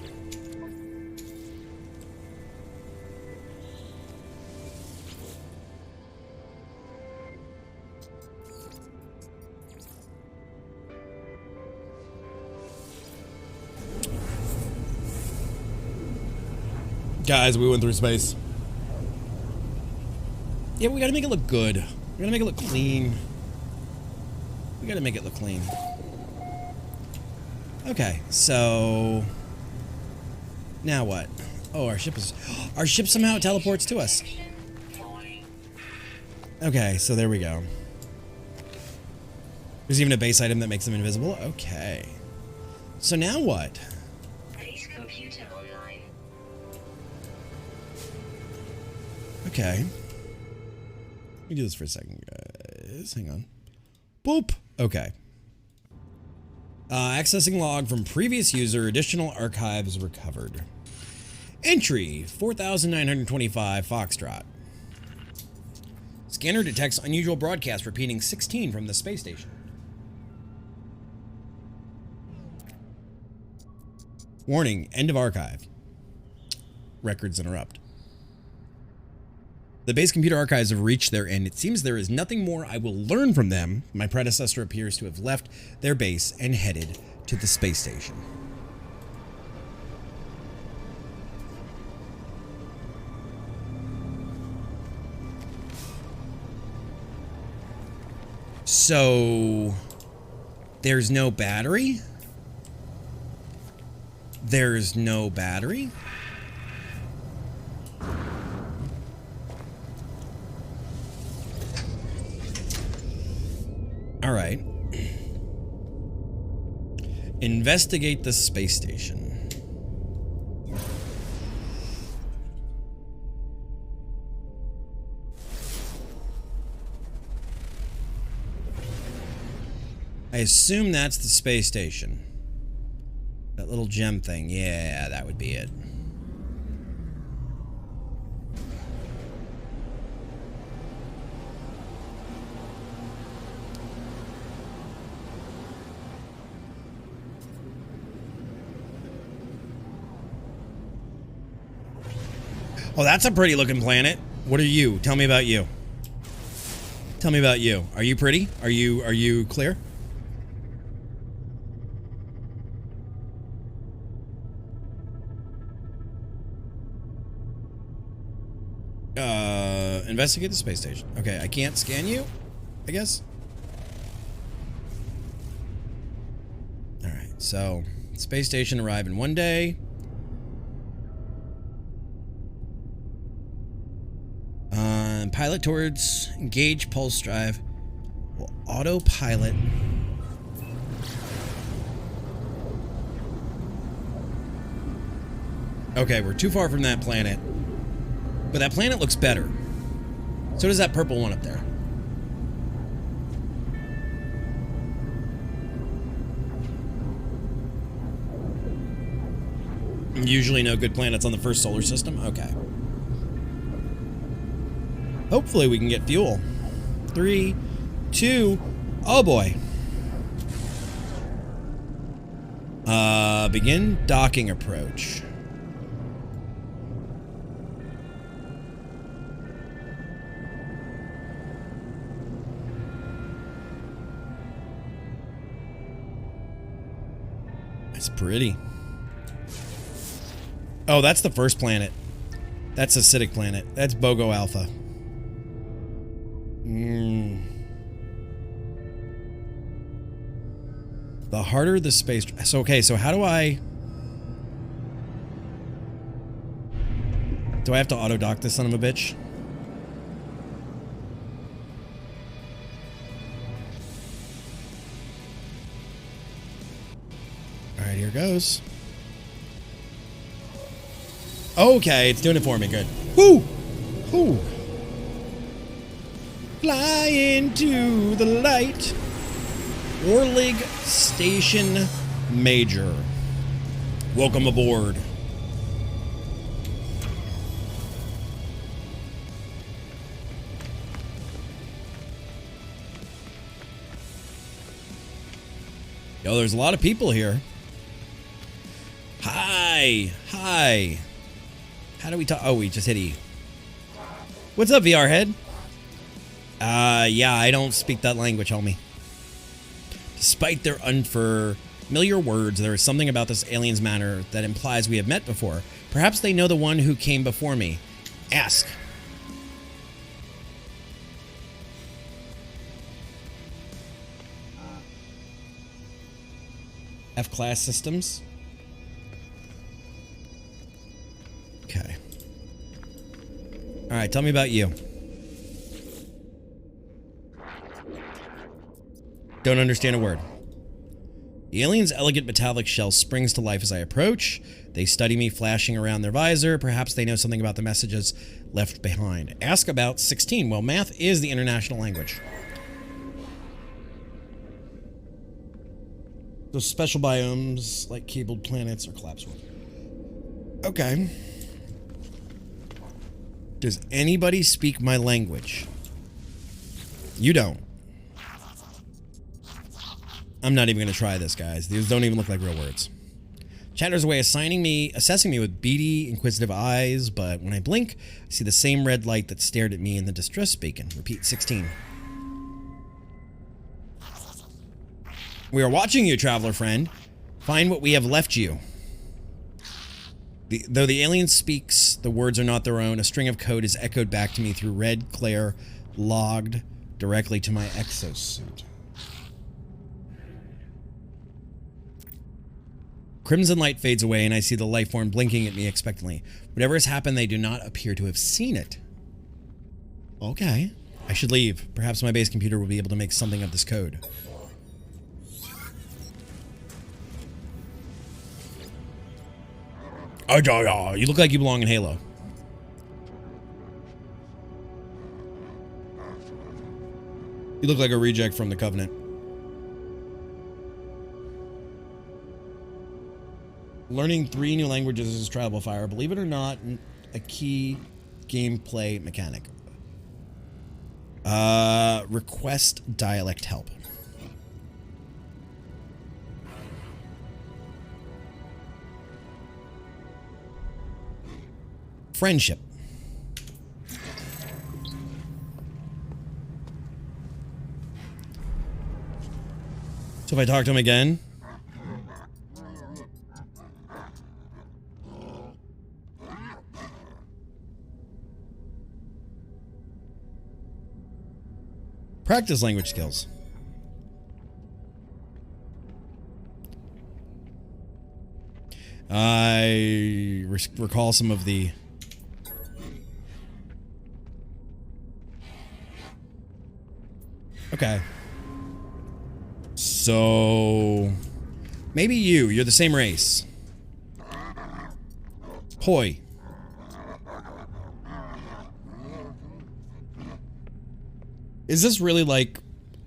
Guys, we went through space. Yeah, we gotta make it look good. We gotta make it look clean. We gotta make it look clean. Okay, so... Now what? Oh, our ship is... Our ship somehow teleports to us. Okay, so there we go. There's even a base item that makes them invisible. Okay. So now what? Base computer online. Okay. Let me do this for a second, guys. Hang on. Boop. Okay. Accessing log from previous user. Additional archives recovered. Entry 4925 Foxtrot. Scanner detects unusual broadcast repeating 16 from the space station. Warning, end of archive. Records interrupt. The base computer archives have reached their end. It seems there is nothing more I will learn from them. My predecessor appears to have left their base and headed to the space station. So, there's no battery? There's no battery? All right. Investigate the space station. I assume that's the space station. That little gem thing. Yeah, that would be it. Oh, that's a pretty looking planet. What are you? Tell me about you. Tell me about you. Are you pretty? Are you clear? Investigate the space station. Okay, I can't scan you, I guess. Alright, so space station arrive in 1 day. Pilot towards engage pulse drive. Will autopilot. Okay, we're too far from that planet. But that planet looks better. So does that purple one up there. Usually no good planets on the first solar system? Okay. Hopefully we can get fuel. 3, 2, oh boy. Begin docking approach. pretty. Oh, that's the first planet. That's acidic planet. That's Bogo Alpha. The harder the space... So, okay, so how do I... Do I have to auto-dock this son of a bitch? Alright, here goes. Okay, it's doing it for me. Good. Whoo! Whoo! Fly into the light. Orlig Station Major. Welcome aboard. Yo, there's a lot of people here. Hi. Hi. How do we talk? Oh, we just hit E. What's up, VR head? Yeah, I don't speak that language, homie. Despite their unfamiliar words, there is something about this alien's manner that implies we have met before. Perhaps they know the one who came before me. Ask. F-class systems. Okay. All right, tell me about you. Don't understand a word. The alien's elegant metallic shell springs to life as I approach. They study me, flashing around their visor. Perhaps they know something about the messages left behind. Ask about 16. Well, math is the international language. Those special biomes, like cabled planets or collapsed world. Okay. Does anybody speak my language? You don't. I'm not even going to try this, guys. These don't even look like real words. Chatter's away assessing me with beady, inquisitive eyes, but when I blink, I see the same red light that stared at me in the distress beacon. Repeat 16. We are watching you, traveler friend. Find what we have left you. Though the alien speaks, the words are not their own. A string of code is echoed back to me through red glare, logged directly to my exosuit. Crimson light fades away, and I see the life form blinking at me expectantly. Whatever has happened, they do not appear to have seen it. Okay. I should leave. Perhaps my base computer will be able to make something of this code. Oh, you look like you belong in Halo. You look like a reject from the Covenant. Learning 3 new languages is travel fire. Believe it or not, a key gameplay mechanic. Request dialect help. Friendship. So if I talk to him again. Practice language skills. I recall some of the... Okay. So... Maybe you're the same race. Poi. Is this really like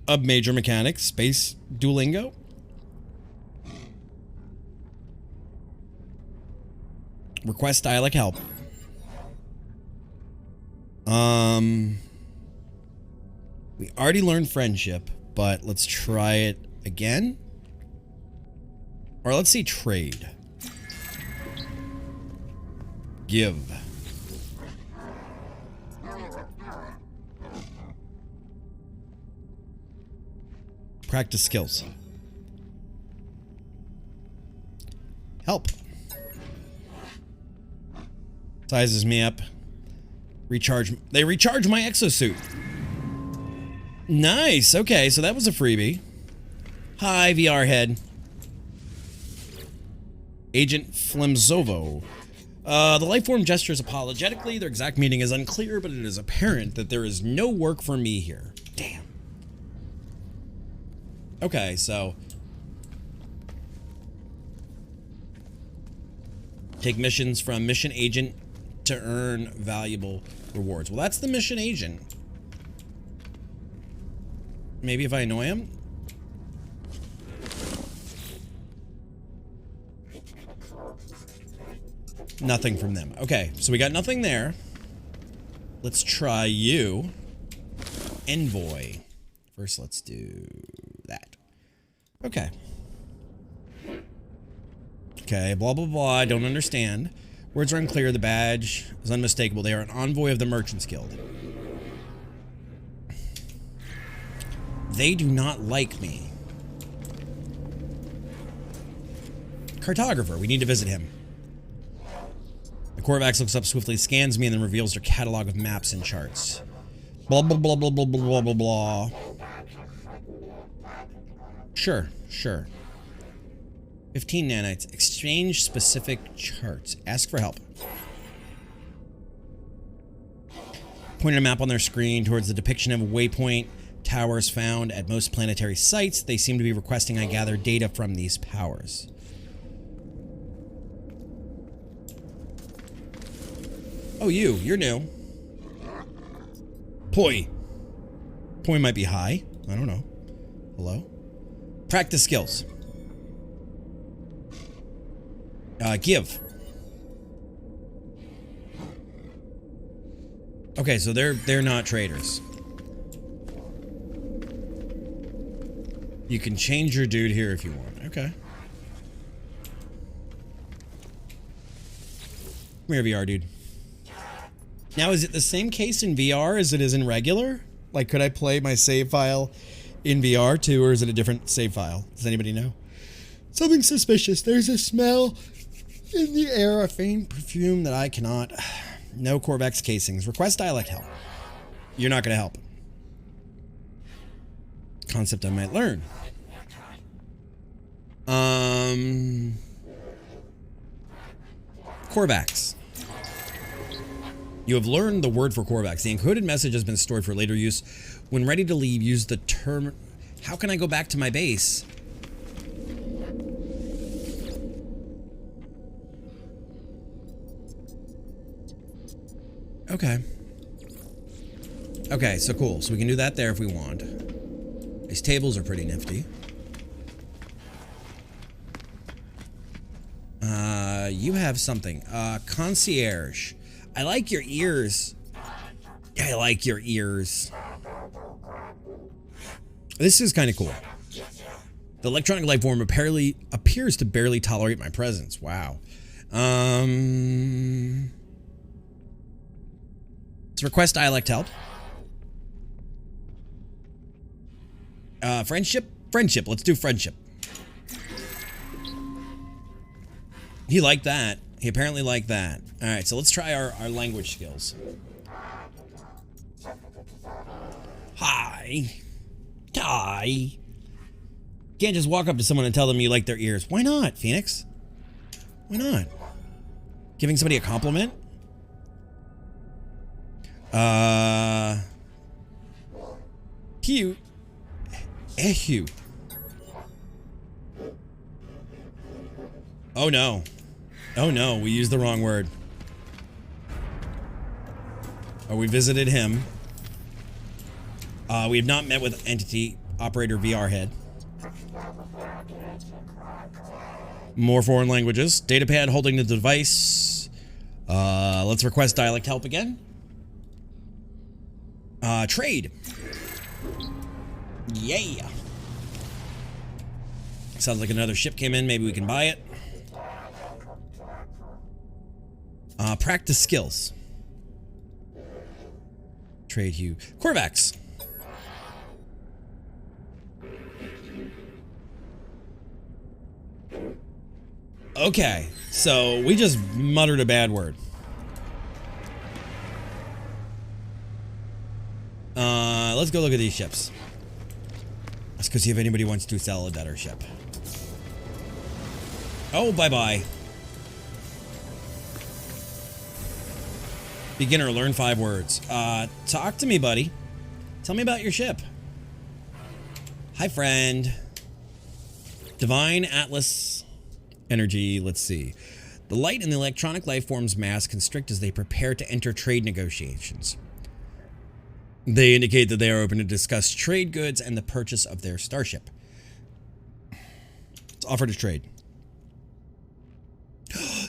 a major mechanic? Space Duolingo? Request dialect help. We already learned friendship, but let's try it again. Or let's see trade. Give. Practice skills. Help. Sizes me up. Recharge. They recharge my exosuit. Nice. Okay, so that was a freebie. Hi, VR head. Agent Flemzovo. The lifeform gestures apologetically. Their exact meaning is unclear, but it is apparent that there is no work for me here. Damn. Okay, so... take missions from mission agent to earn valuable rewards. Well, that's the mission agent. Maybe if I annoy him? Nothing from them. Okay, so we got nothing there. Let's try you. Envoy. First, let's do that. Okay. Okay, blah, blah, blah. I don't understand. Words are unclear. The badge is unmistakable. They are an envoy of the Merchants Guild. They do not like me. Cartographer. We need to visit him. The Korvax looks up swiftly, scans me, and then reveals their catalog of maps and charts. Blah, blah, blah, blah, blah, blah, blah, blah. Sure, sure. 15 nanites. Exchange specific charts. Ask for help. Point a map on their screen towards the depiction of a waypoint towers found at most planetary sites. They seem to be requesting I gather data from these powers. Oh, you're new. Poi. Poi might be high. I don't know. Hello? Practice skills. Give. Okay, so they're not traders. You can change your dude here if you want. Okay. Come here, VR dude. Now, is it the same case in VR as it is in regular? Like, could I play my save file in VR too, or is it a different save file? Does anybody know? Something suspicious. There's a smell in the air, a faint perfume that I cannot... No Korvax casings. Request dialect help. You're not going to help. Concept I might learn. Korvax. You have learned the word for Korvax. The encoded message has been stored for later use. When ready to leave, use the term... How can I go back to my base? Okay. Okay, so cool. So we can do that there if we want. These tables are pretty nifty. You have something. Concierge. I like your ears. I like your ears. This is kind of cool. The electronic life form appears to barely tolerate my presence. Wow. Let's request dialect help. Friendship? Friendship. Let's do friendship. He liked that. He apparently liked that. Alright, so let's try our language skills. Hi. Hi. Can't just walk up to someone and tell them you like their ears. Why not, Phoenix? Why not? Giving somebody a compliment? Cute. Ehu. Oh no. Oh no, we used the wrong word. Oh, we visited him. We have not met with entity operator VR head. More foreign languages. Datapad holding the device. Let's request dialect help again. Trade. Yeah. Sounds like another ship came in. Maybe we can buy it. Practice skills. Trade hue. Korvax. Okay, so we just muttered a bad word. Let's go look at these ships. Let's go see if anybody wants to sell a better ship. Oh, bye-bye. Beginner, learn 5 words. Talk to me, buddy. Tell me about your ship. Hi, friend. Divine Atlas Energy. Let's see. The light in the electronic life form's mass constrict as they prepare to enter trade negotiations. They indicate that they are open to discuss trade goods and the purchase of their starship. It's offer to trade.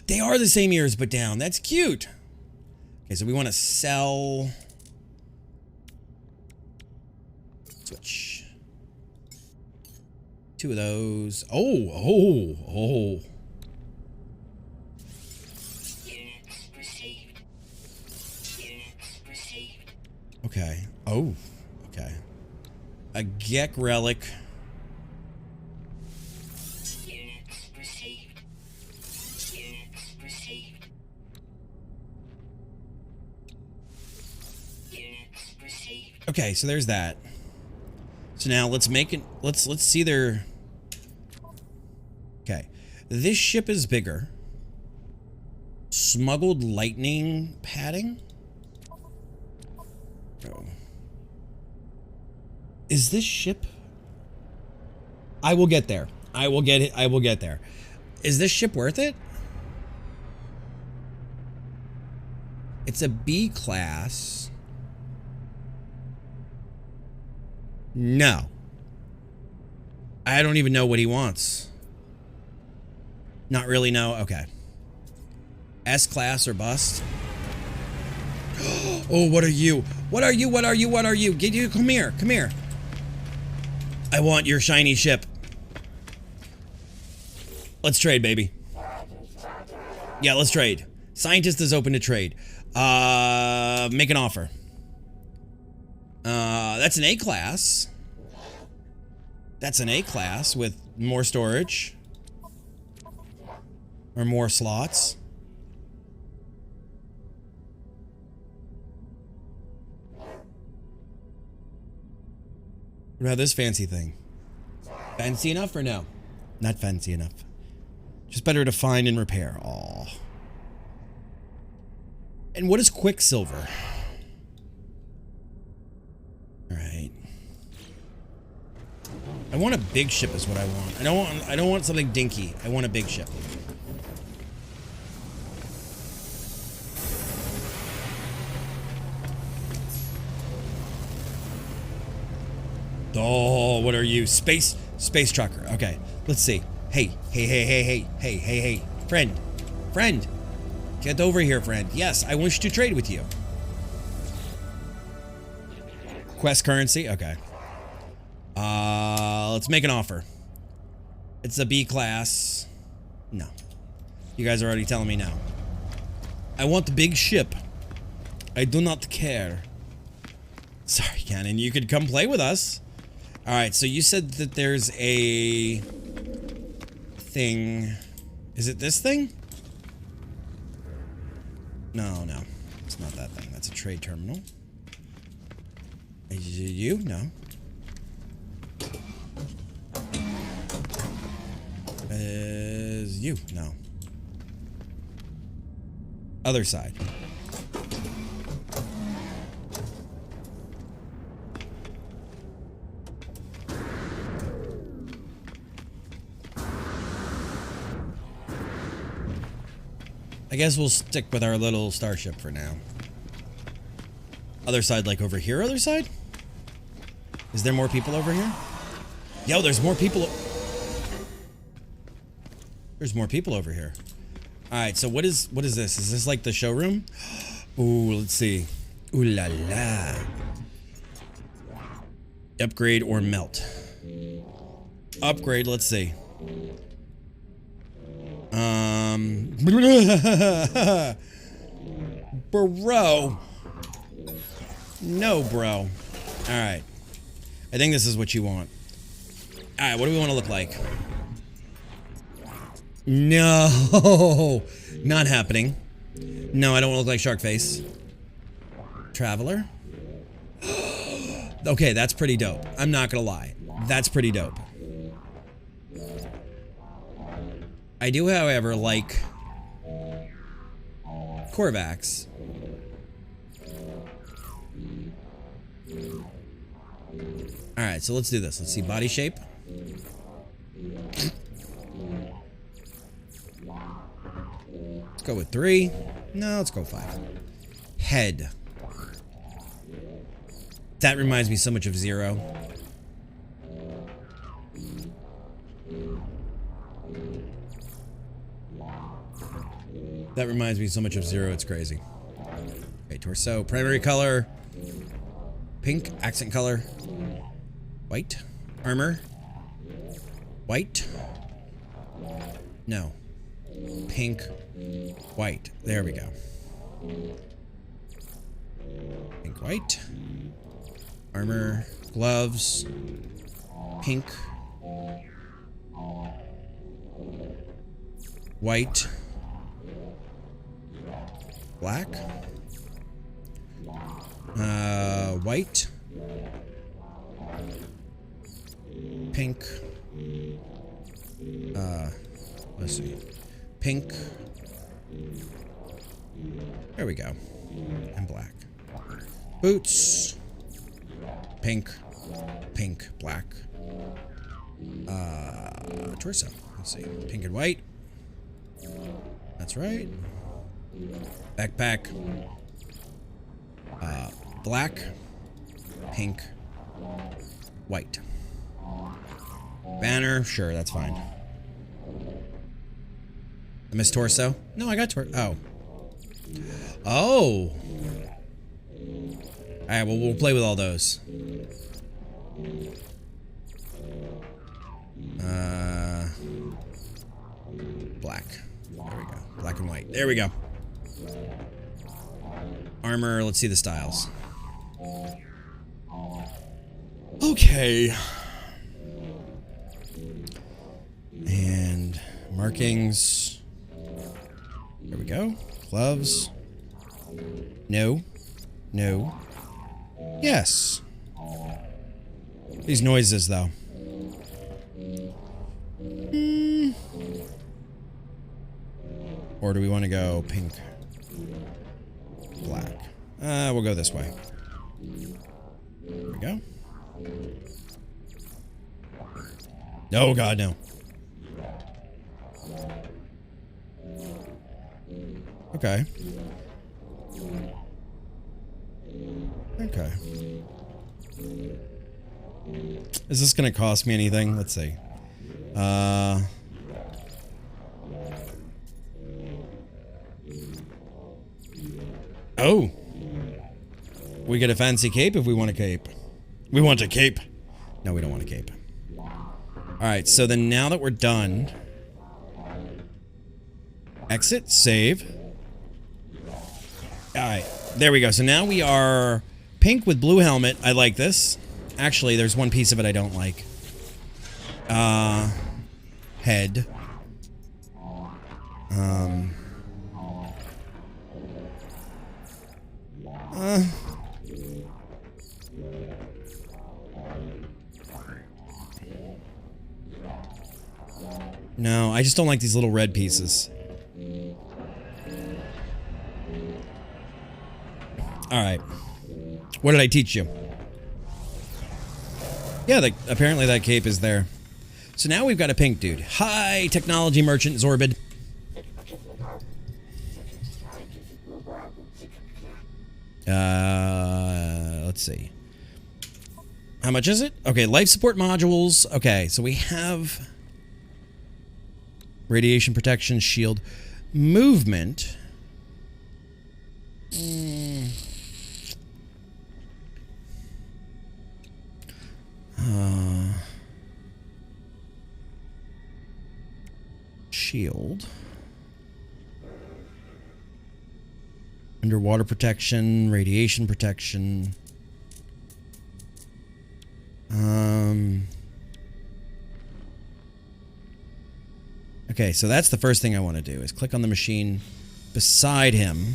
They are the same ears, but down. That's cute. Okay, so we want to sell. Switch. 2 of those. Oh. Okay. Oh, okay. A Gek relic. Okay, so there's that. So now let's make it. Let's see their. Okay, this ship is bigger. Smuggled lightning padding. Oh. Is this ship? I will get there. I will get it. I will get there. Is this ship worth it? It's a B class. No. I don't even know what he wants. Not really, no. Okay. S class or bust. Oh, what are you? What are you? What are you? What are you? Get you. Come here. Come here. I want your shiny ship. Let's trade, baby. Yeah, let's trade. Scientist is open to trade. Make an offer. That's an A class. That's an A class with more storage. Or more slots. What about this fancy thing? Fancy enough or no? Not fancy enough. Just better to find and repair. Aw. And what is Quicksilver? Alright. I want a big ship is what I want. I don't want something dinky. I want a big ship. Oh, what are you? Space trucker. Okay, let's see. Hey. Friend. Get over here, friend. Yes, I wish to trade with you. Quest currency? Okay. Let's make an offer. It's a B class. No. You guys are already telling me no. I want the big ship. I do not care. Sorry, Cannon. You could come play with us. Alright, so you said that there's a thing. Is it this thing? No. It's not that thing. That's a trade terminal. Is it you? No. Is you? No. Other side. I guess we'll stick with our little starship for now. Other side, like over here, other side? Is there more people over here? Yo, there's more people. There's more people over here. Alright, so what is this? Is this like the showroom? Ooh, let's see. Ooh la la. Upgrade or melt. Upgrade, let's see. Bro. No, bro. Alright. I think this is what you want. Alright, what do we want to look like? No, not happening. No, I don't look like Sharkface. Traveler. Okay, that's pretty dope. I'm not gonna lie. That's pretty dope. I do, however, like Korvax. Alright, so let's do this. Let's see body shape. Let's go with 3. No, let's go 5. Head. That reminds me so much of Zero. That reminds me so much of Zero, it's crazy. Okay, torso. Primary color. Pink. Accent color. White. Armor. White. No. Pink. White. There we go. Pink, white. Armor. Gloves. Pink. White. Black. White. Pink. Let's see. Pink. There we go. And black. Boots. Pink. Pink. Black. Torso. Let's see. Pink and white. That's right. Backpack. Black. Pink. White. Banner. Sure, that's fine. I missed torso? No, I got torso. Oh. Oh. Alright, well, we'll play with all those. Black. There we go. Black and white. There we go. Armor. Let's see the styles. Okay. And markings. There we go. Gloves. No. No. Yes. These noises, though. Or do we want to go pink? Black. We'll go this way. There we go. Oh, God, no. Okay. Okay. Is this gonna cost me anything? Let's see. Oh. We get a fancy cape if we want a cape. We want a cape. No, we don't want a cape. Alright, so then now that we're done... Exit, save. Alright, there we go. So now we are pink with blue helmet. I like this. Actually, there's one piece of it I don't like. Head. No, I just don't like these little red pieces. Alright. What did I teach you? Yeah, apparently that cape is there. So now we've got a pink dude. Hi, technology merchant Zorbid. Let's see. How much is it? Okay, life support modules. Okay, so we have radiation protection, shield, movement. Shield. Underwater protection, radiation protection. Okay, Okay, so that's the first thing I want to do is click on the machine beside him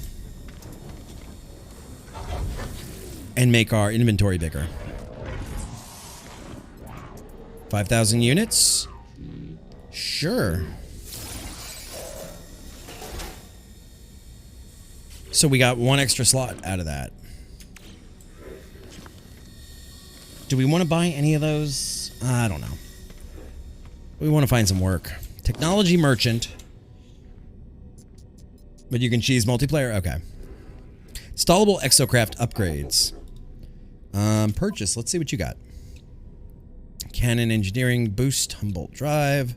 and make our inventory bigger. 5,000 units? Sure. So we got one extra slot out of that. Do we want to buy any of those? I don't know. We want to find some work. Technology merchant. But you can cheese multiplayer? Okay. Installable exocraft upgrades. Purchase. Let's see what you got. Cannon engineering boost, Humboldt drive.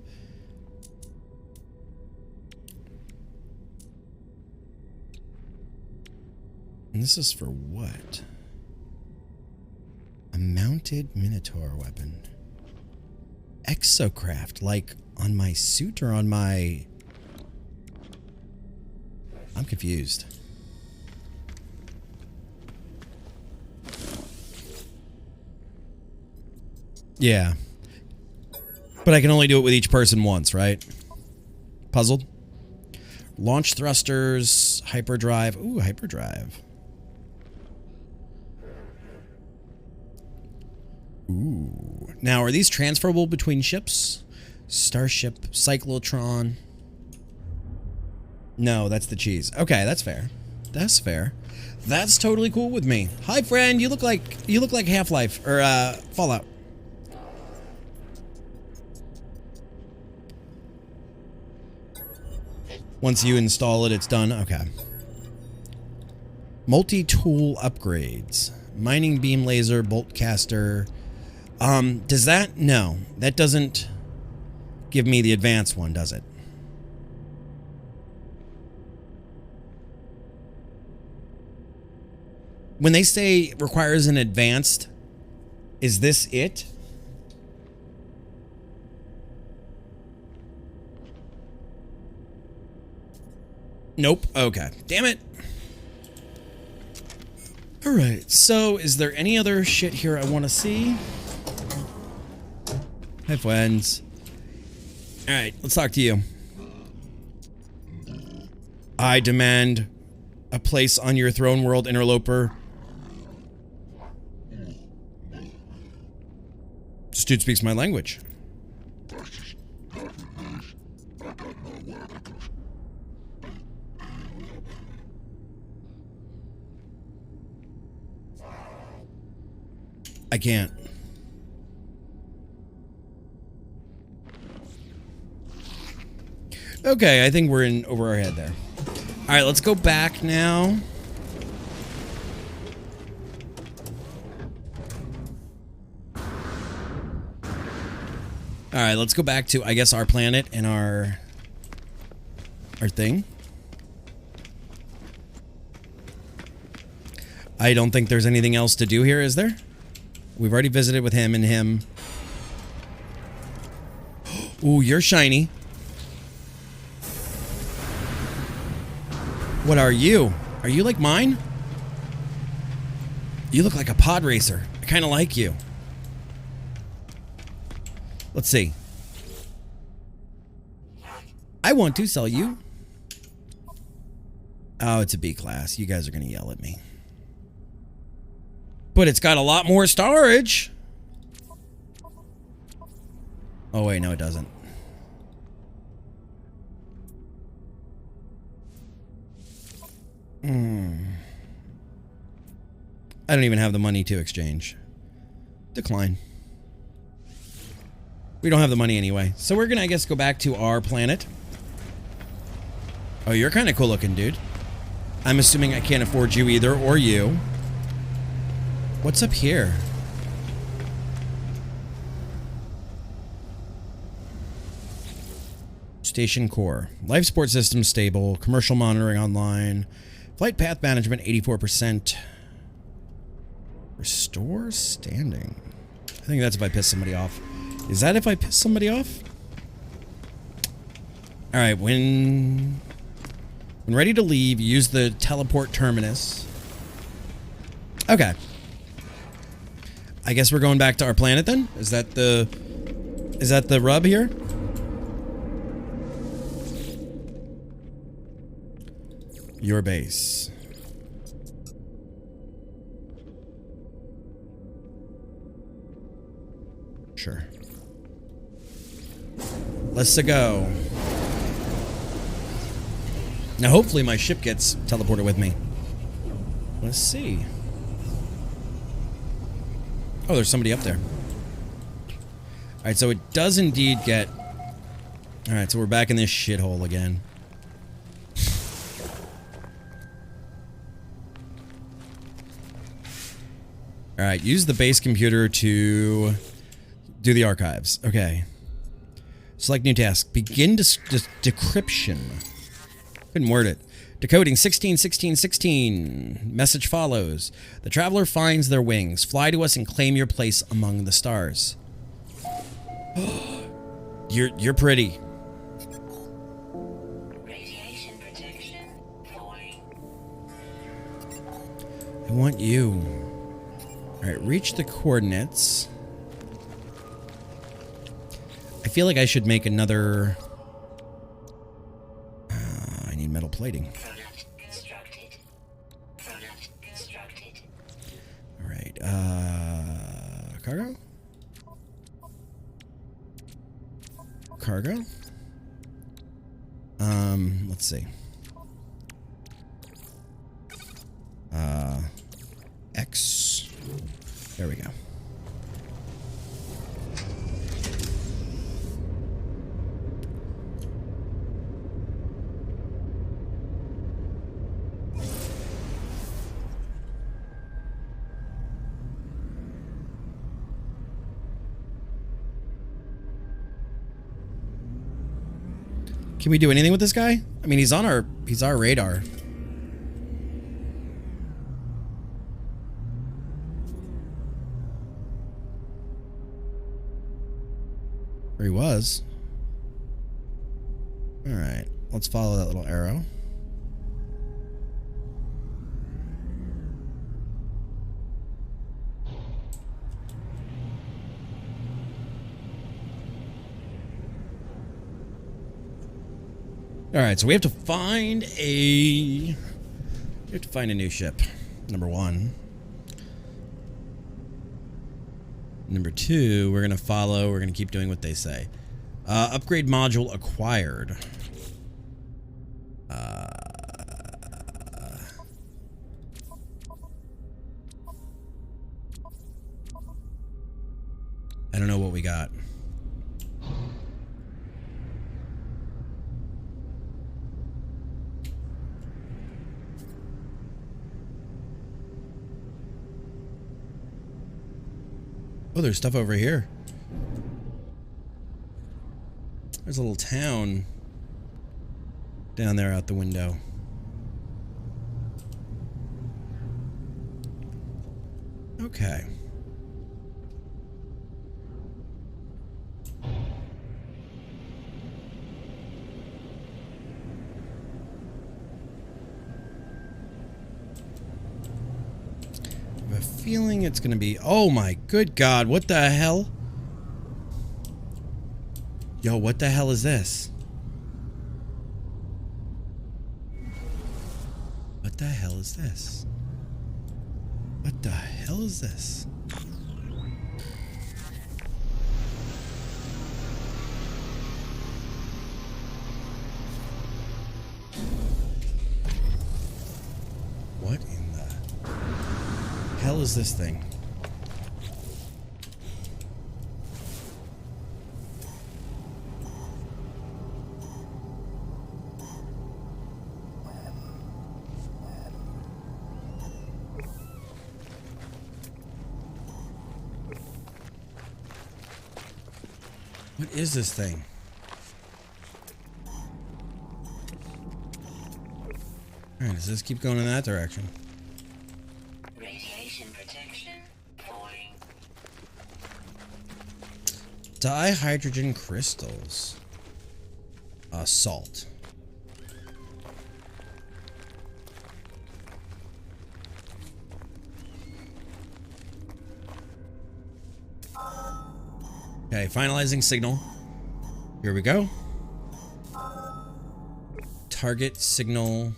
And this is for what? A mounted Minotaur weapon. Exocraft, like on my suit or on my... I'm confused. Yeah. But I can only do it with each person once, right? Puzzled? Launch thrusters, hyperdrive. Ooh, hyperdrive. Ooh. Now, are these transferable between ships? Starship, Cyclotron. No, that's the cheese. Okay, that's fair. That's fair. That's totally cool with me. Hi, friend. You look like Half-Life or Fallout. Once you install it, it's done. Okay. Multi-tool upgrades. Mining beam laser, bolt caster. Does that? No. That doesn't give me the advanced one, does it? When they say requires an advanced, is this it? Nope. Okay. Damn it. Alright, so is there any other shit here I want to see? Hi, friends. Alright, let's talk to you. I demand a place on your throne world, interloper. This dude speaks my language. I can't. Okay, I think we're in over our head there. All right, let's go back now. All right, let's go back to, I guess, our planet and our thing. I don't think there's anything else to do here, is there? We've already visited with him and him. Ooh, you're shiny. What are you? Are you like mine? You look like a pod racer. I kind of like you. Let's see. I want to sell you. Oh, it's a B class. You guys are going to yell at me. But it's got a lot more storage. Oh, wait, no, it doesn't. I don't even have the money to exchange. Decline. We don't have the money anyway. So we're gonna, I guess, go back to our planet. Oh, you're kind of cool looking, dude. I'm assuming I can't afford you either, or you. What's up here? Station core. Life support system stable. Commercial monitoring online. Flight path management 84%. Restore standing. I think that's if I piss somebody off. Is that if I piss somebody off? Alright, when ready to leave, use the teleport terminus. Okay. I guess we're going back to our planet then? Is that the rub here? your base. Sure. Let's go. Now, hopefully my ship gets teleported with me. Let's see. Oh, there's somebody up there. Alright, so it does indeed get... Alright, so we're back in this shithole again. Alright, use the base computer to do the archives. Okay. Select new task. Begin decryption. Couldn't word it. Decoding 16. Message follows. The traveler finds their wings. Fly to us and claim your place among the stars. You're pretty. Radiation protection falling. I want you. Alright, reach the coordinates. I feel like I should make another... I need metal plating. Product constructed. Product constructed. Alright, cargo? Cargo? Let's see. X. There we go. Can we do anything with this guy? I mean, he's our radar. Or he was. All right, let's follow that little arrow. All right, so we have to find a new ship. Number one. Number two, we're gonna keep doing what they say. Upgrade module acquired. I don't know what we got. Oh, there's stuff over here. There's a little town down there out the window. Okay. I have a feeling it's gonna be... Oh my good God, what the hell? Yo, what the hell is this? What the hell is this? What the hell is this? What in the hell is this thing? What is this thing? Alright, does this keep going in that direction? Radiation protection falling. Dihydrogen crystals. Salt. Okay, finalizing signal. Here we go. Target signal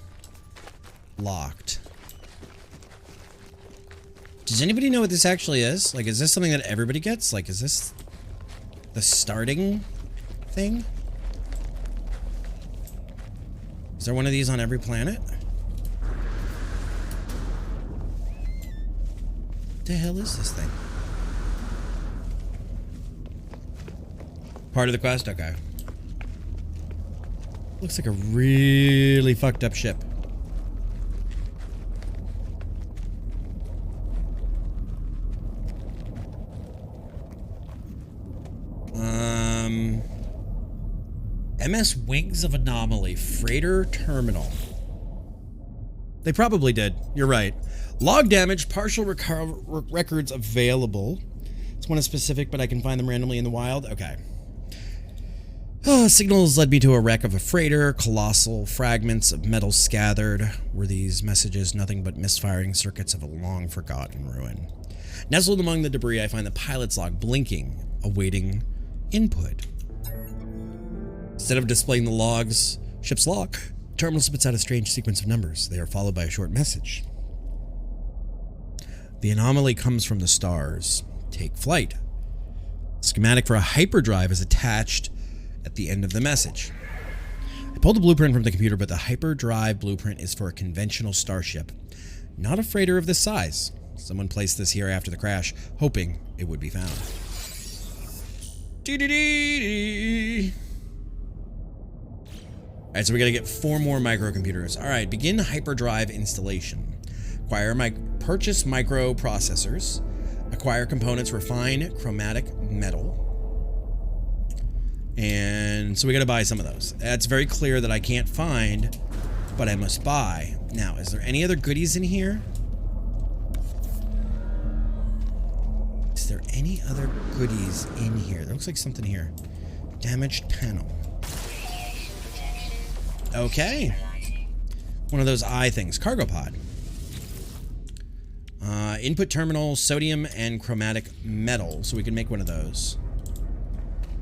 Locked. Does anybody know what this actually is? Like, is this something that everybody gets? Like, is this the starting thing? Is there one of these on every planet? What the hell is this thing? Part of the quest? Okay. Looks like a really fucked up ship. MS Wings of Anomaly, Freighter Terminal. They probably did. You're right. Log damage, partial records available. It's one specific, but I can find them randomly in the wild. Okay. Signals led me to a wreck of a freighter. Colossal fragments of metal scattered. Were these messages nothing but misfiring circuits of a long-forgotten ruin? Nestled among the debris, I find the pilot's log blinking, awaiting input. Instead of displaying the log's ship's log, the terminal spits out a strange sequence of numbers. They are followed by a short message. The anomaly comes from the stars. Take flight. A schematic for a hyperdrive is attached at the end of the message. I pulled the blueprint from the computer, but the hyperdrive blueprint is for a conventional starship, not a freighter of this size. Someone placed this here after the crash, hoping it would be found. Alright, so we gotta get 4 more microcomputers. Alright, begin hyperdrive installation. Purchase microprocessors. Acquire components, refine chromatic metal. And so we gotta buy some of those. That's very clear that I can't find, but I must buy. Now, is there any other goodies in here? Is there any other goodies in here? There looks like something here. Damaged panel. Okay. One of those eye things. Cargo pod. Input terminal, sodium, and chromatic metal. So we can make one of those.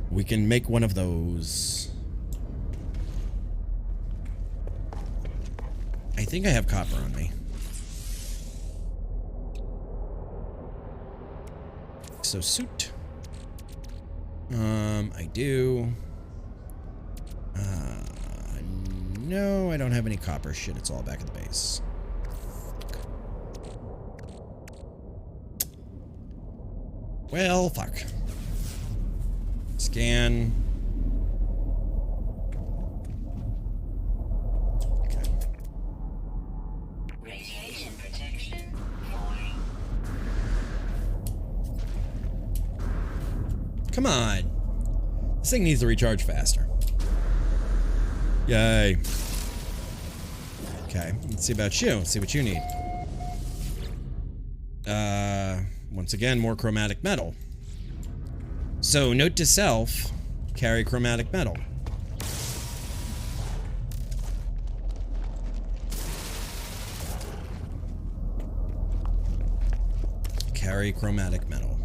We can make one of those. I think I have copper on me. So suit. I do. No, I don't have any copper. Shit, it's all back at the base. Well, fuck. Scan. Okay. Radiation protection. Come on. This thing needs to recharge faster. Yay. Okay, let's see about you. Let's see what you need. Once again, more chromatic metal. So, note to self, carry chromatic metal. Carry chromatic metal.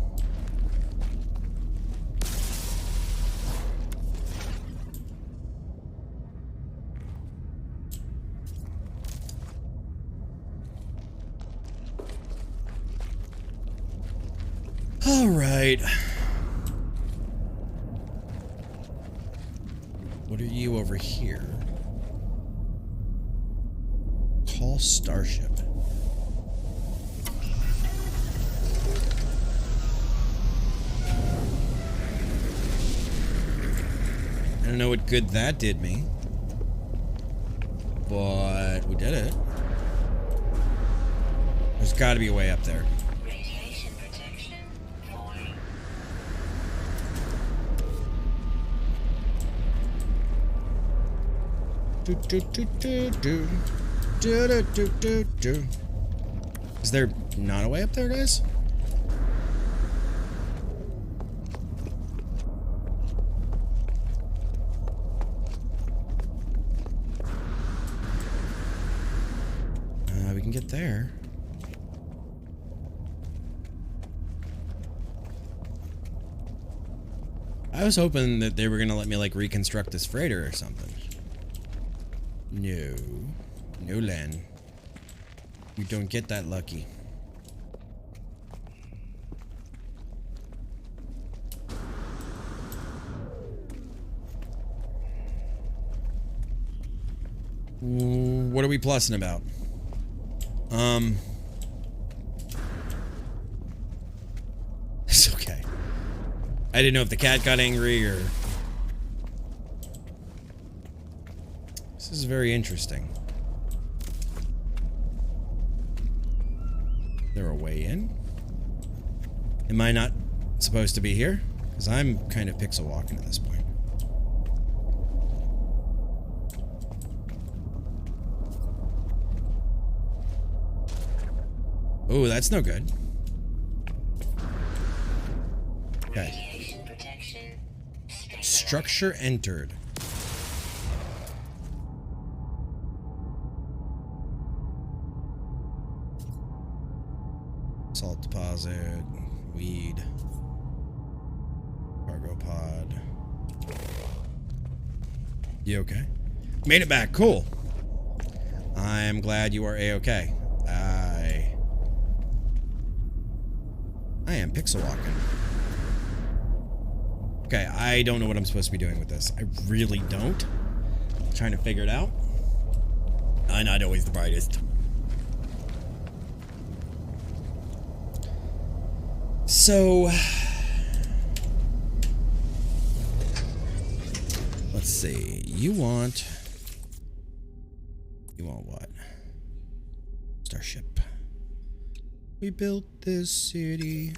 All right. What are you over here? Call Starship. I don't know what good that did me, but we did it. There's got to be a way up there. Radiation protection. Falling. Do, do, do, do, do. Do, do, do, do, do. Is there not a way up there, guys? We can get there. I was hoping that they were gonna let me like reconstruct this freighter or something. No. No, Len. You don't get that lucky. What are we plussing about? It's okay. I didn't know if the cat got angry or... This is very interesting. Is there a way in? Am I not supposed to be here? Because I'm kind of pixel walking at this point. Oh, that's no good. Okay. Radiation protection. Structure entered. Salt deposit, weed, cargo pod. You okay? Made it back. Cool. I'm glad you are a-okay. I am pixel walking. Okay, I don't know what I'm supposed to be doing with this. I really don't. I'm trying to figure it out. I'm not always the brightest. So, let's see. You want what? Starship. We built this city.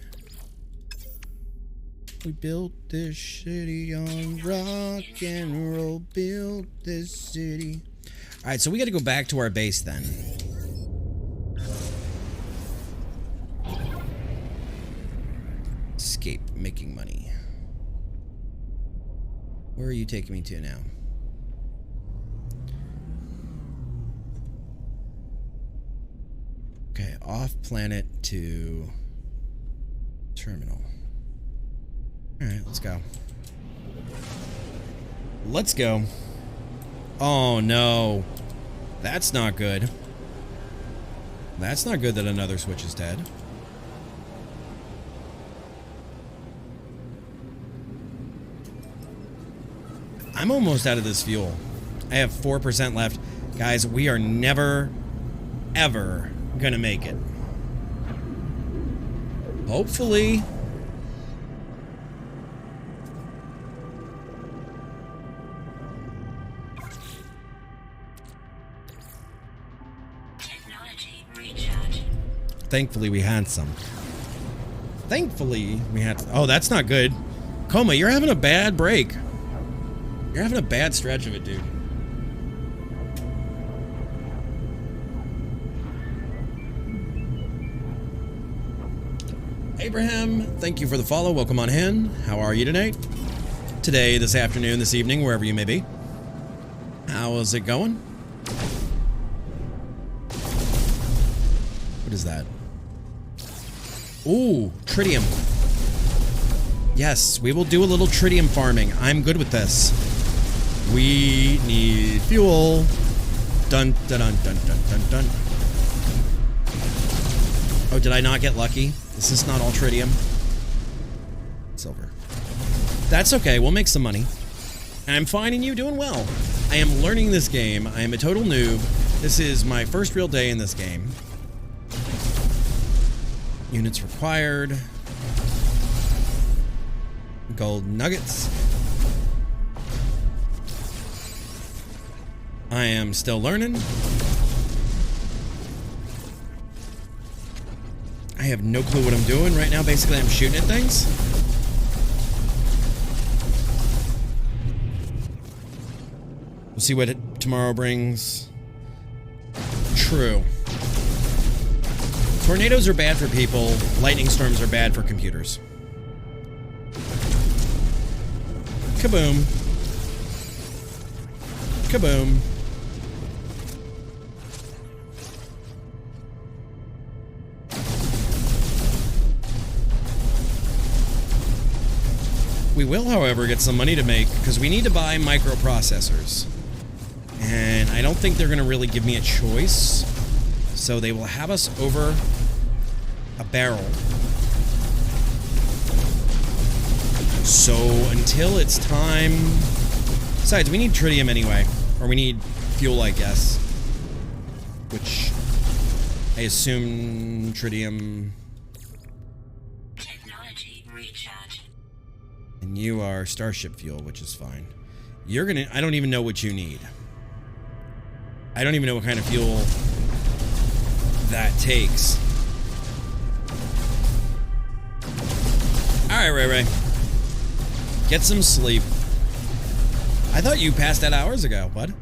We built this city on rock and roll. Built this city. All right, so we got to go back to our base then. Escape, making money. Where are you taking me to now? Okay, off planet to terminal. All right, let's go. Let's go. Oh no, that's not good. That's not good that another switch is dead. I'm almost out of this fuel. I have 4% left. Guys, we are never, ever gonna make it. Hopefully. Technology recharge. Thankfully, we had some. Thankfully, we had... Oh, that's not good. Coma, you're having a bad break. You're having a bad stretch of it, dude. Abraham, thank you for the follow. Welcome on in. How are you tonight? Today, this afternoon, this evening, wherever you may be. How is it going? What is that? Ooh, tritium. Yes, we will do a little tritium farming. I'm good with this. We need fuel. Dun dun dun dun dun dun dun. Oh, did I not get lucky? Is this not all tritium? Silver. That's okay, we'll make some money. I'm finding you doing well. I am learning this game. I am a total noob. This is my first real day in this game. Units required. Gold nuggets. I am still learning. I have no clue what I'm doing right now. Basically, I'm shooting at things. We'll see what tomorrow brings. True. Tornadoes are bad for people. Lightning storms are bad for computers. Kaboom. Kaboom. We will, however, get some money to make because we need to buy microprocessors. And I don't think they're going to really give me a choice. So they will have us over a barrel. So until it's time... Besides, we need tritium anyway. Or we need fuel, I guess. Which I assume tritium... Technology recharge. And you are starship fuel, which is fine. You're gonna... I don't even know what you need. I don't even know what kind of fuel that takes. Alright, Ray Ray. Get some sleep. I thought you passed out hours ago, bud.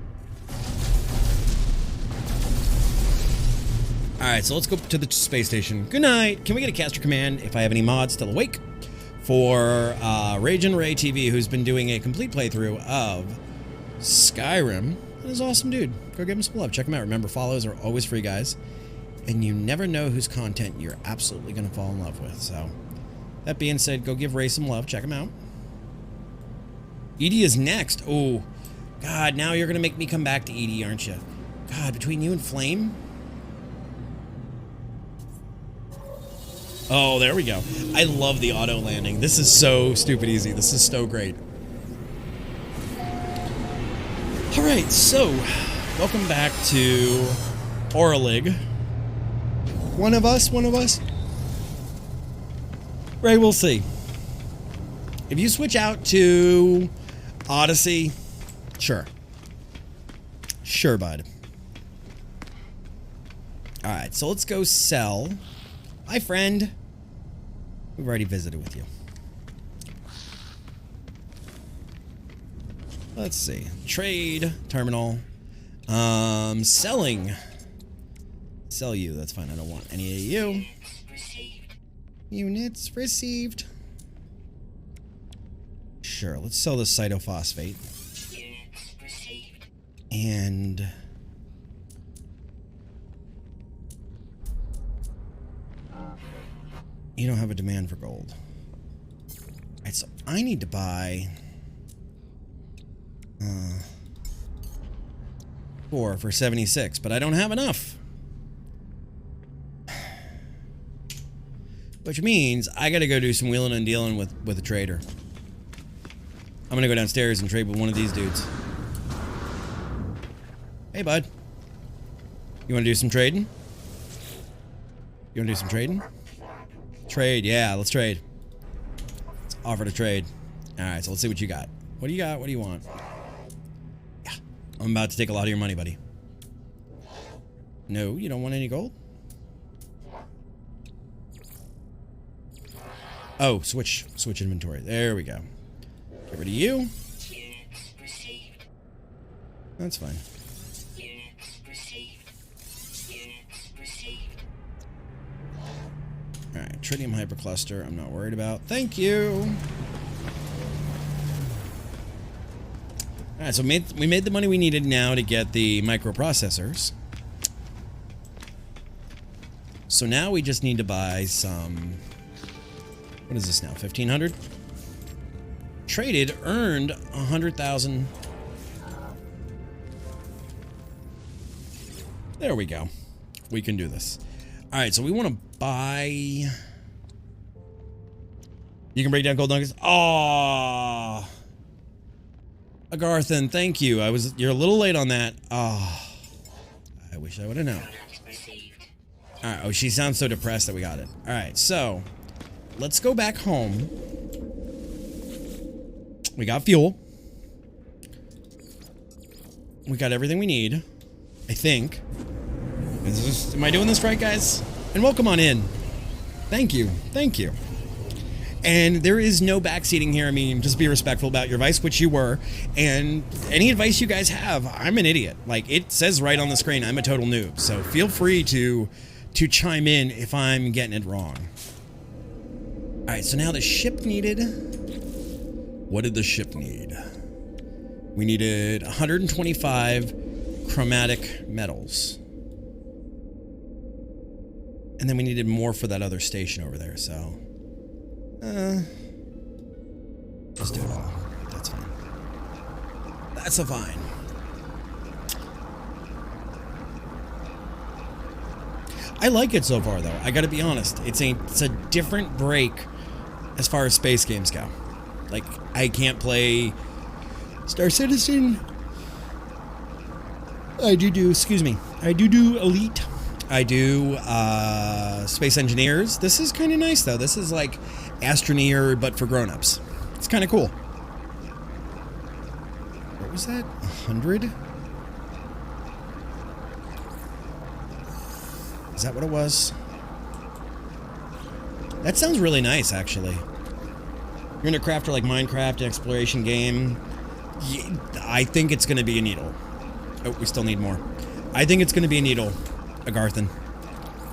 Alright, so let's go to the space station. Good night. Can we get a caster command if I have any mods still awake? For Rage and Ray TV, who's been doing a complete playthrough of Skyrim. That is awesome, dude. Go give him some love. Check him out. Remember, follows are always free, guys. And you never know whose content you're absolutely going to fall in love with. So, that being said, go give Ray some love. Check him out. Edie is next. Oh, God, now you're going to make me come back to Edie, aren't you? God, between you and Flame? Oh, there we go. I love the auto landing. This is so stupid easy. This is so great. Alright, so, welcome back to Orlig. One of us? Ray, we'll see. If you switch out to Odyssey, sure. Sure, bud. Alright, so let's go sell. Hi, friend. We've already visited with you. Let's see. Trade. Terminal. Selling. Sell you. That's fine. I don't want any of you. Units received. Sure. Let's sell this cytophosphate. And... you don't have a demand for gold. Alright, so I need to buy... 4 for 76, but I don't have enough. Which means I gotta go do some wheeling and dealing with a trader. I'm gonna go downstairs and trade with one of these dudes. Hey, bud. You wanna do some trading? You wanna do some trading? Trade, yeah, let's trade. Let's offer to trade. Alright, so let's see what you got. What do you got? What do you want? Yeah, I'm about to take a lot of your money, buddy. No, you don't want any gold? Oh, switch inventory. There we go. Get rid of you. That's fine. Alright, tritium hypercluster, I'm not worried about. Thank you! Alright, so we made the money we needed now to get the microprocessors. So now we just need to buy some... what is this now? 1,500? Traded, earned 100,000. There we go. We can do this. Alright, so we want to buy... you can break down gold nuggets? Aww. Agarthan, thank you. You're a little late on that. Oh, I wish I would have known. Alright, oh, she sounds so depressed that we got it. Alright, so... let's go back home. We got fuel. We got everything we need. I think. Am I doing this right, guys? And welcome on in. Thank you. Thank you. And there is no backseating here. I mean, just be respectful about your advice, which you were. And any advice you guys have, I'm an idiot. Like, it says right on the screen, I'm a total noob. So feel free to chime in if I'm getting it wrong. Alright, so now the ship needed... what did the ship need? We needed 125 chromatic metals. And then we needed more for that other station over there, so... just do it all. That's fine. That's a fine. I like it so far, though. I gotta be honest. It's a different break as far as space games go. Like, I can't play Star Citizen. I do Elite. I do Space Engineers. This is kind of nice, though. This is like Astroneer, but for grown-ups. It's kind of cool. What was that? 100? Is that what it was? That sounds really nice, actually. You're in a crafter like Minecraft, exploration game. I think it's going to be a needle. Oh, we still need more. I think it's going to be a needle, Agarthan.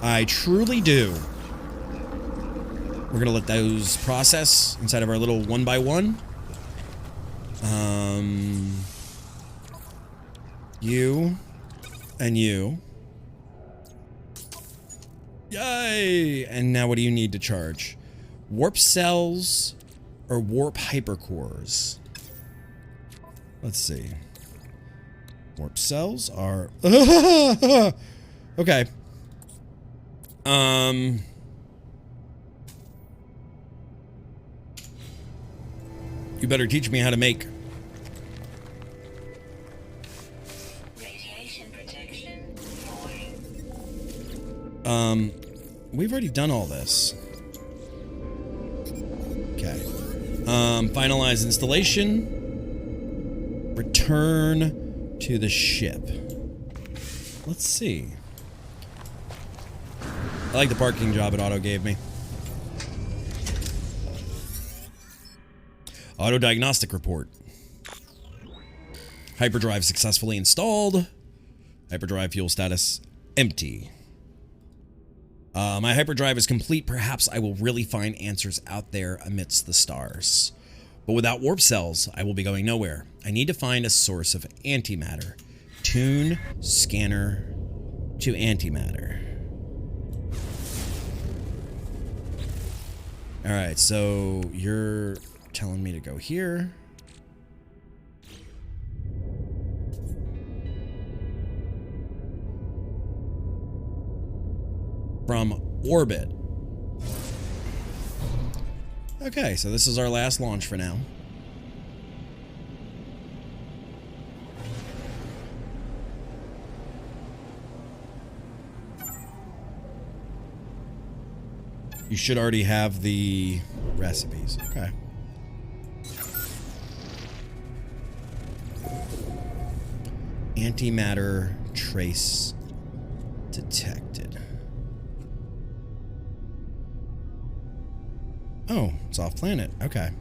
I truly do. We're going to let those process inside of our little 1x1. You and you. Yay! And now what do you need to charge? Warp cells or warp hypercores? Let's see. Warp cells are... Okay. You better teach me how to make... Radiation protection 4. We've already done all this. Okay. Finalize installation. Return to the ship. Let's see. I like the parking job it auto gave me. Auto diagnostic report. Hyperdrive successfully installed. Hyperdrive fuel status empty. My hyperdrive is complete. Perhaps I will really find answers out there amidst the stars. But without warp cells, I will be going nowhere. I need to find a source of antimatter. Tune scanner to antimatter. Alright, so you're telling me to go here. From orbit. Okay, so this is our last launch for now. You should already have the recipes. Okay. Antimatter trace detected. Oh, it's off planet. Okay.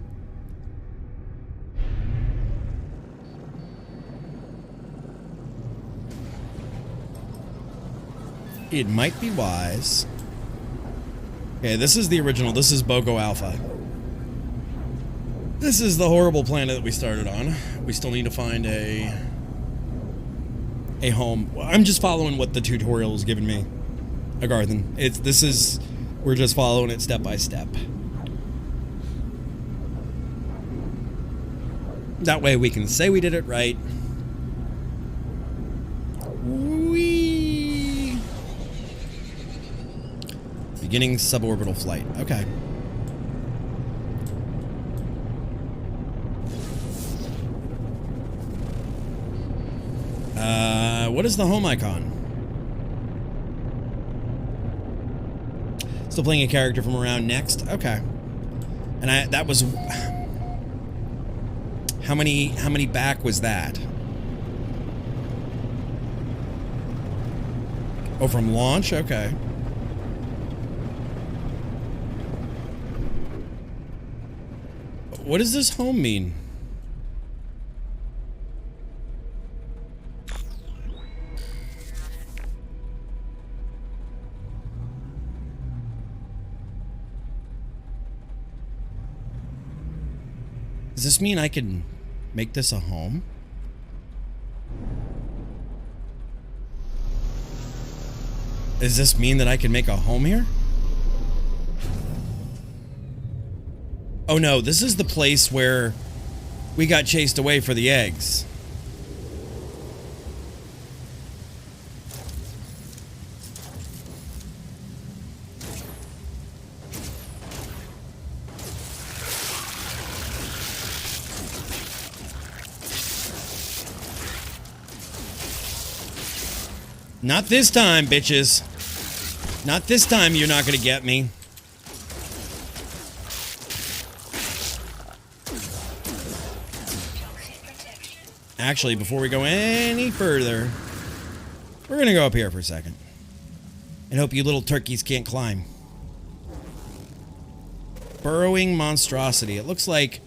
It might be wise. Okay, this is the original. This is Boko Alpha. This is the horrible planet that we started on. We still need to find a home. I'm just following what the tutorial has given me. Agarthan. We're just following it step by step. That way we can say we did it right. Whee! Beginning suborbital flight. Okay. What is the home icon? Still playing a character from around next? Okay. And that was... How many back was that? Oh, from launch? Okay. What does this home mean? Does this mean I can make this a home? Does this mean that I can make a home here? Oh no, this is the place where we got chased away for the eggs. Not this time, bitches. Not this time you're not gonna get me. Actually, before we go any further, we're gonna go up here for a second. And hope you little turkeys can't climb. Burrowing monstrosity. It looks like...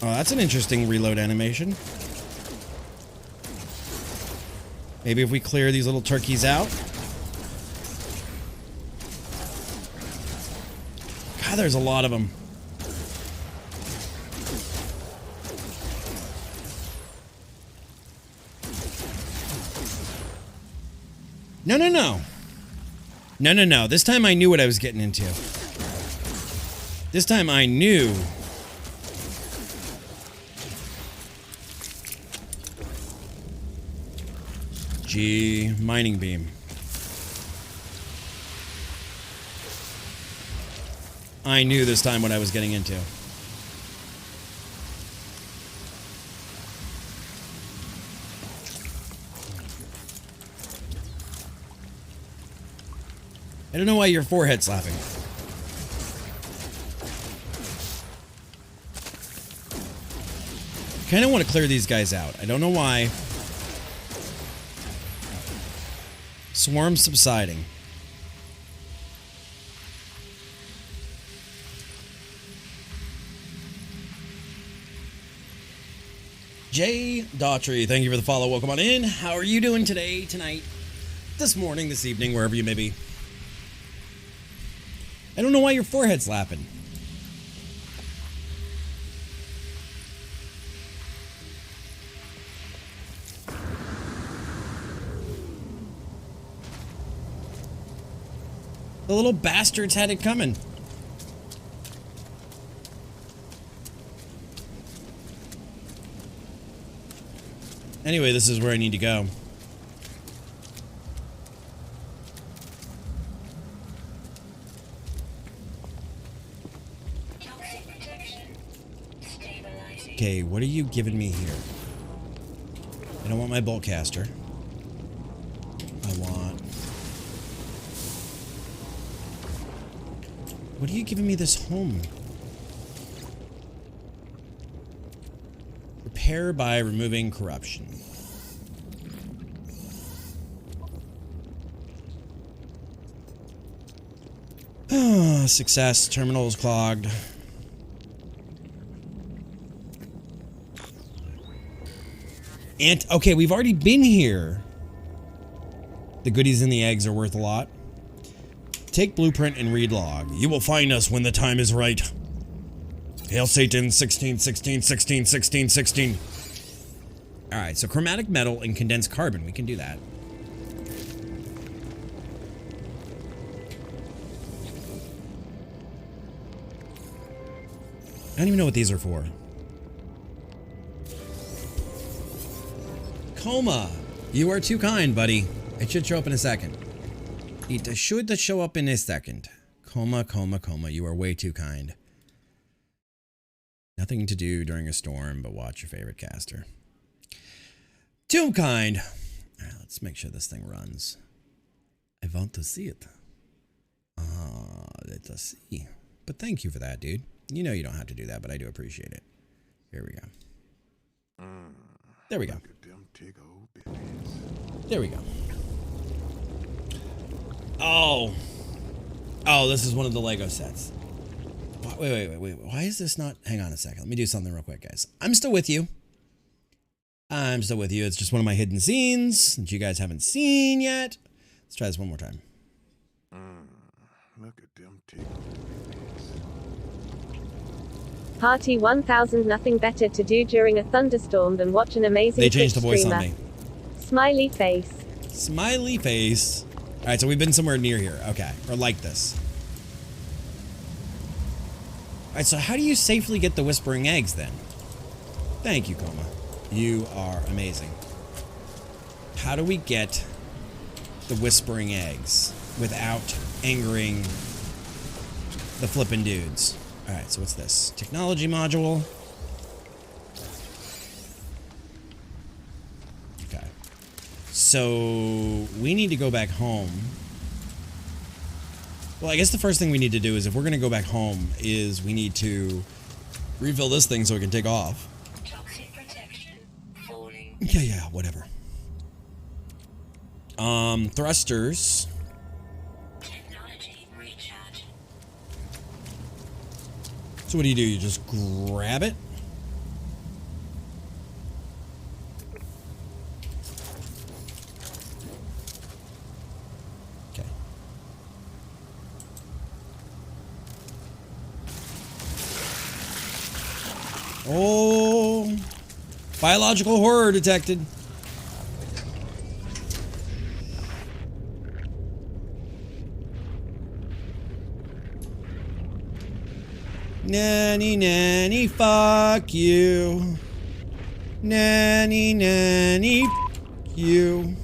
Oh, that's an interesting reload animation. Maybe if we clear these little turkeys out. God, there's a lot of them. No, no, no. No, no, no. This time I knew what I was getting into. This time I knew. G, mining beam. I knew this time what I was getting into. I don't know why your forehead's laughing. I kind of want to clear these guys out. I don't know why. Swarm subsiding. Jay Daughtry, thank you for the follow. Welcome on in. How are you doing today, tonight, this morning, this evening, wherever you may be? I don't know why your forehead's laughing. The little bastards had it coming. Anyway, this is where I need to go. Okay, what are you giving me here? I don't want my bolt caster. I want... What are you giving me this home? Repair by removing corruption. Success. Terminal is clogged. And okay, we've already been here. The goodies and the eggs are worth a lot. Take blueprint and read log. You will find us when the time is right. Hail Satan, 16, 16, 16, 16, 16. Alright, so chromatic metal and condensed carbon. We can do that. I don't even know what these are for. Coma. You are too kind, buddy. It should show up in a second. It should show up in a second. Coma, coma, coma. You are way too kind. Nothing to do during a storm but watch your favorite caster. Too kind. All right, let's make sure this thing runs. I want to see it. Let us see. But thank you for that, dude. You know you don't have to do that, but I do appreciate it. Here we go. There we go. There we go. Oh. Oh, this is one of the Lego sets. Wait. Why is this not... Hang on a second. Let me do something real quick, guys. I'm still with you. I'm still with you. It's just one of my hidden scenes that you guys haven't seen yet. Let's try this one more time. Look at them tickle. Party 1000. Nothing better to do during a thunderstorm than watch an amazing They changed the Twitch voice on streamer. me. Smiley face. Smiley face. All right, so we've been somewhere near here. Okay, or like this. All right, so how do you safely get the whispering eggs then? Thank you, Coma. You are amazing. How do we get the whispering eggs without angering the flippin' dudes? All right, so what's this? Technology module. So we need to go back home. Well, I guess the first thing we need to do is, if we're going to go back home, is we need to refill this thing so we can take off. Toxic protection falling. Yeah, whatever. Thrusters. Technology recharge. So what do? You just grab it? Okay. Oh, biological horror detected. Nanny, nanny, fuck you. Nanny, nanny, you.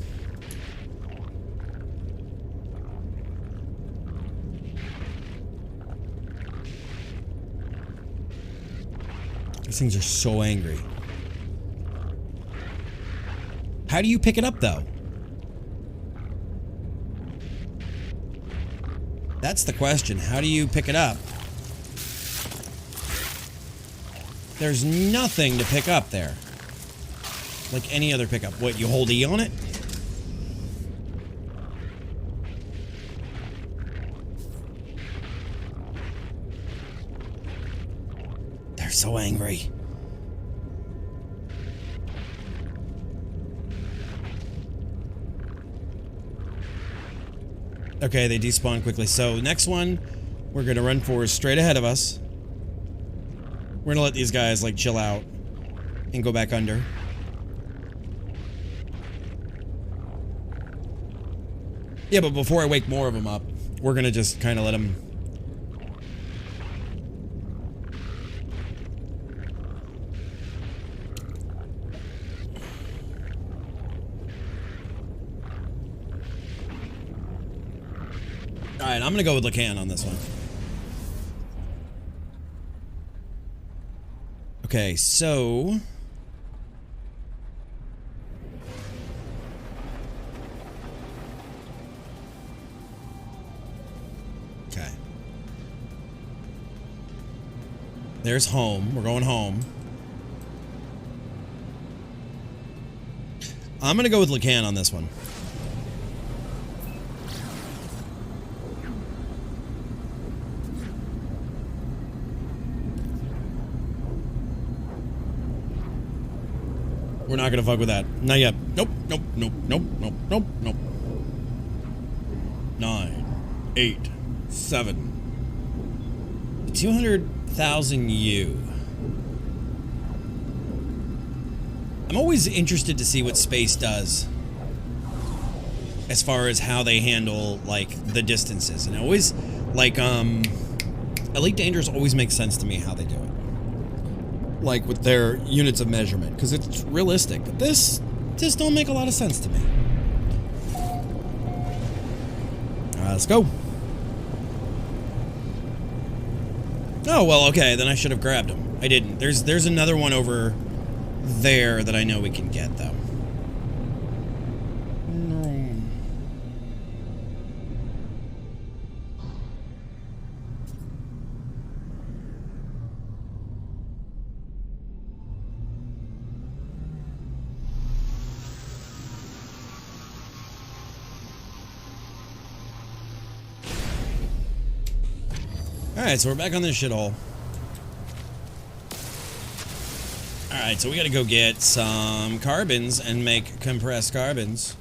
These things are so angry. How do you pick it up, though? That's the question. How do you pick it up? There's nothing to pick up there. Like any other pickup. What, you hold E on it? They're so angry. Okay, they despawn quickly. So next one we're gonna run for is straight ahead of us. We're gonna let these guys like chill out and go back under. Yeah, but before I wake more of them up, we're gonna just kind of let them. All right, I'm gonna go with Lacan on this one. Okay, so okay. There's home. We're going home. I'm gonna go with Lacan on this one. We're not gonna fuck with that. Not yet. Nope, nope, nope, nope, nope, nope, nope. 9, 8, 7. 200,000 U. I'm always interested to see what space does as far as how they handle, like, the distances. And always, like, Elite Dangerous always makes sense to me how they do it. Like with their units of measurement, because it's realistic. But this don't make a lot of sense to me. Alright, let's go. Oh, well, okay, then I should have grabbed him. I didn't. There's another one over there that I know we can get, though. Alright, so we're back on this shithole. Alright, so we gotta go get some carbons and make compressed carbons.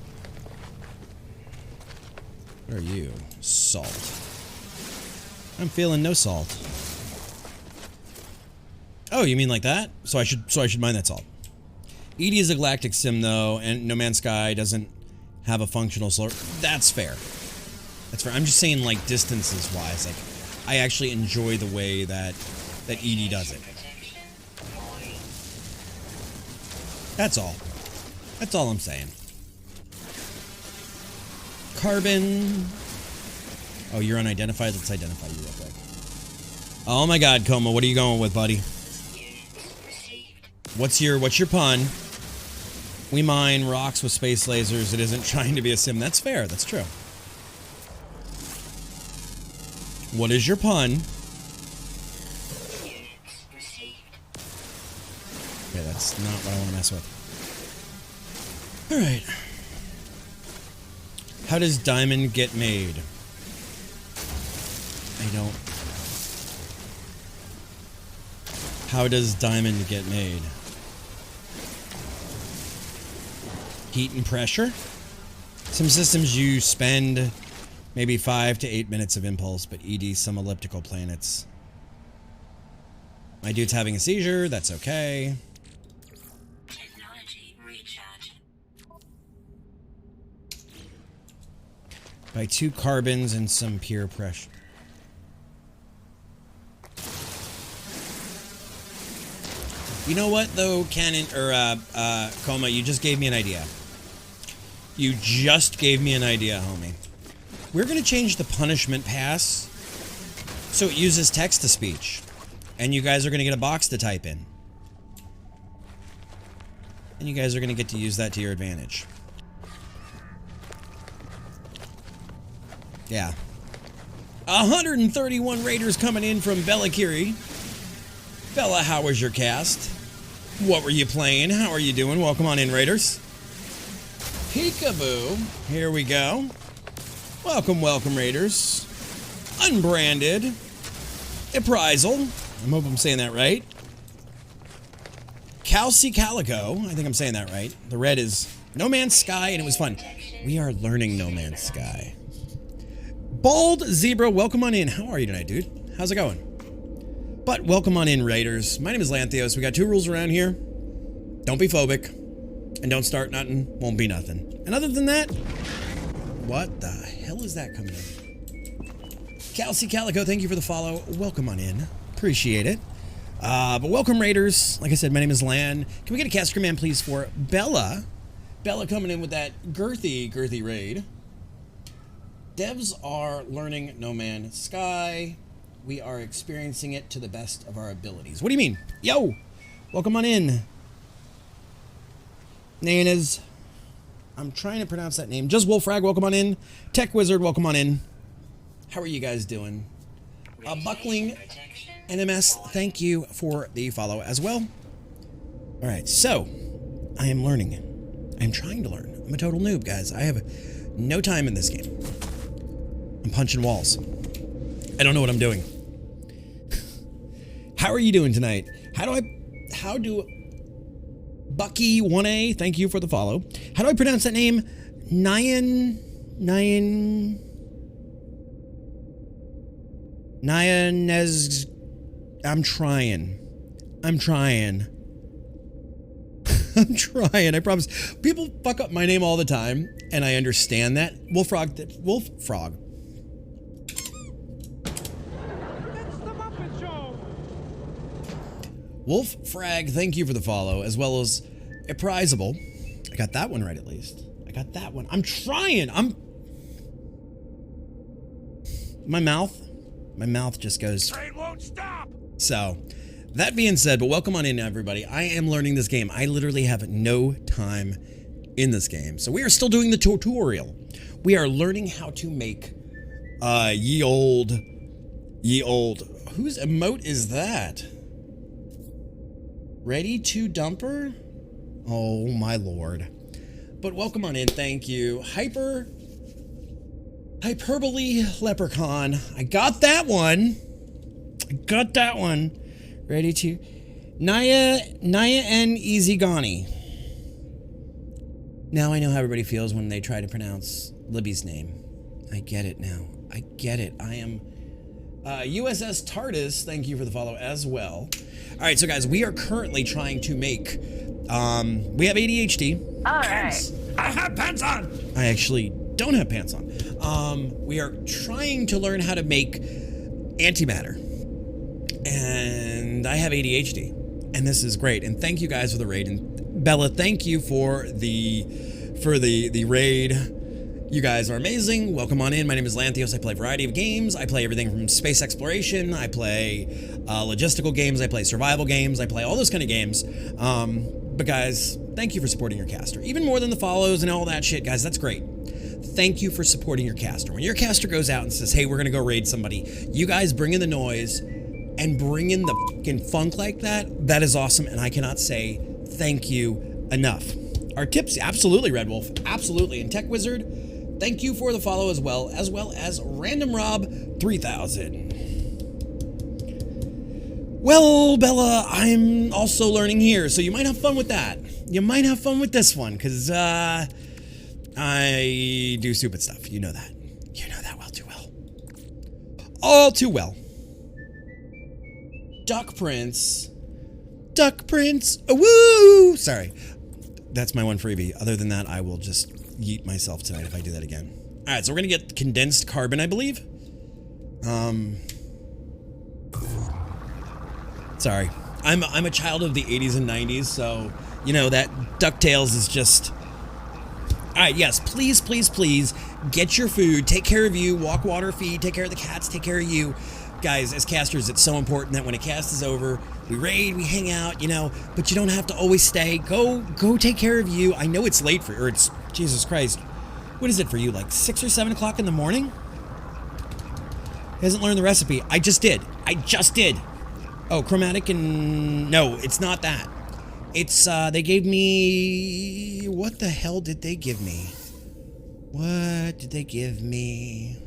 What are you? Salt. I'm feeling no salt. Oh, you mean like that? So I should mine that salt. Edie is a galactic sim though, and No Man's Sky doesn't have a functional solar. That's fair. That's fair. I'm just saying, like, distances wise, like, I actually enjoy the way that Edie does it. That's all. That's all I'm saying. Carbon. Oh, you're unidentified? Let's identify you real quick. Oh my god, Coma, what are you going with, buddy? What's your pun? We mine rocks with space lasers. It isn't trying to be a sim. That's fair. That's true. What is your pun? Okay, that's not what I want to mess with. Alright. How does diamond get made? I don't... How does diamond get made? Heat and pressure? Some systems you spend maybe 5 to 8 minutes of impulse, but ED some elliptical planets. My dude's having a seizure, that's okay. Technology recharge. By 2 carbons and some pure pressure. You know what though, Canon, or Coma, you just gave me an idea. You just gave me an idea, homie. We're gonna change the punishment pass so it uses text-to-speech. And you guys are gonna get a box to type in. And you guys are gonna get to use that to your advantage. Yeah. 131 raiders coming in from Bella Kiri. Bella, how was your cast? What were you playing? How are you doing? Welcome on in, raiders. Peekaboo. Here we go. Welcome, welcome, raiders. Unbranded. Appraisal. I hope I'm saying that right. Calci Calico. I think I'm saying that right. The red is No Man's Sky, and it was fun. We are learning No Man's Sky. Bald Zebra, welcome on in. How are you tonight, dude? How's it going? But welcome on in, raiders. My name is Lanthios. We got 2 rules around here. Don't be phobic. And don't start nothing. Won't be nothing. And other than that, what the hell is that coming in? Calci Calico, thank you for the follow. Welcome on in. Appreciate it. But welcome, raiders. Like I said, my name is Lan. Can we get a cast command, please, for Bella? Bella coming in with that girthy raid. Devs are learning No Man's Sky. We are experiencing it to the best of our abilities. What do you mean? Yo! Welcome on in. Nanas. I'm trying to pronounce that name. Just Wolfrag, welcome on in. Tech Wizard, welcome on in. How are you guys doing? Buckling NMS, thank you for the follow as well. Alright, so I am learning. I'm trying to learn. I'm a total noob, guys. I have no time in this game. I'm punching walls. I don't know what I'm doing. How are you doing tonight? How do Bucky 1A, thank you for the follow. How do I pronounce that name? Nyan, I'm trying. I'm trying, I promise. People fuck up my name all the time, and I understand that. Wolfrog. Wolf Frag, thank you for the follow, as well as Appraisable. I got that one right at least. I got that one. I'm trying. My mouth just goes. Train won't stop. So, that being said, but welcome on in, everybody. I am learning this game. I literally have no time in this game. So we are still doing the tutorial. We are learning how to make ye old. Whose emote is that? Ready to dumper? Oh my lord. But welcome on in, thank you. Hyperbole Leprechaun. I got that one. Ready to Naya and Easy Gani. Now I know how everybody feels when they try to pronounce Libby's name. I get it now. I get it. I am USS TARDIS, thank you for the follow as well. Alright, so guys, we are currently trying to make we have ADHD. Alright. I have pants on. I actually don't have pants on. We are trying to learn how to make antimatter. And I have ADHD. And this is great. And thank you guys for the raid. And Bella, thank you for the raid. You guys are amazing. Welcome on in. My name is Lanthios. I play a variety of games. I play everything from space exploration. I play logistical games. I play survival games. I play all those kind of games. But guys, Thank you for supporting your caster. Even more than the follows and all that shit, guys. That's great. Thank you for supporting your caster. When your caster goes out and says, hey, we're going to go raid somebody, you guys bring in the noise and bring in the fucking funk like that. That is awesome, and I cannot say thank you enough. Our tips, absolutely, Red Wolf. Absolutely. And Tech Wizard, thank you for the follow as well as Random Rob 3000. Well, Bella, I'm also learning here, so you might have fun with that. You might have fun with this one, because I do stupid stuff. You know that. You know that well, too well. All too well. Duck Prince. Duck Prince. Woo! Sorry. That's my one freebie. Other than that, I will just yeet myself tonight if I do that again. All right, so we're going to get condensed carbon, I believe. Sorry. I'm a child of the 80s and 90s, so, you know, that DuckTales is just... Alright, yes, please, please, please, get your food, take care of you, walk, water, feed, take care of the cats, take care of you. Guys, as casters, it's so important that when a cast is over, we raid, we hang out, you know, but you don't have to always stay. Go take care of you. I know it's late for, or it's, Jesus Christ, what is it for you, like 6 or 7 o'clock in the morning? He hasn't learned the recipe. I just did. Oh, chromatic and... No, it's not that. It's, they gave me... What the hell did they give me? What did they give me?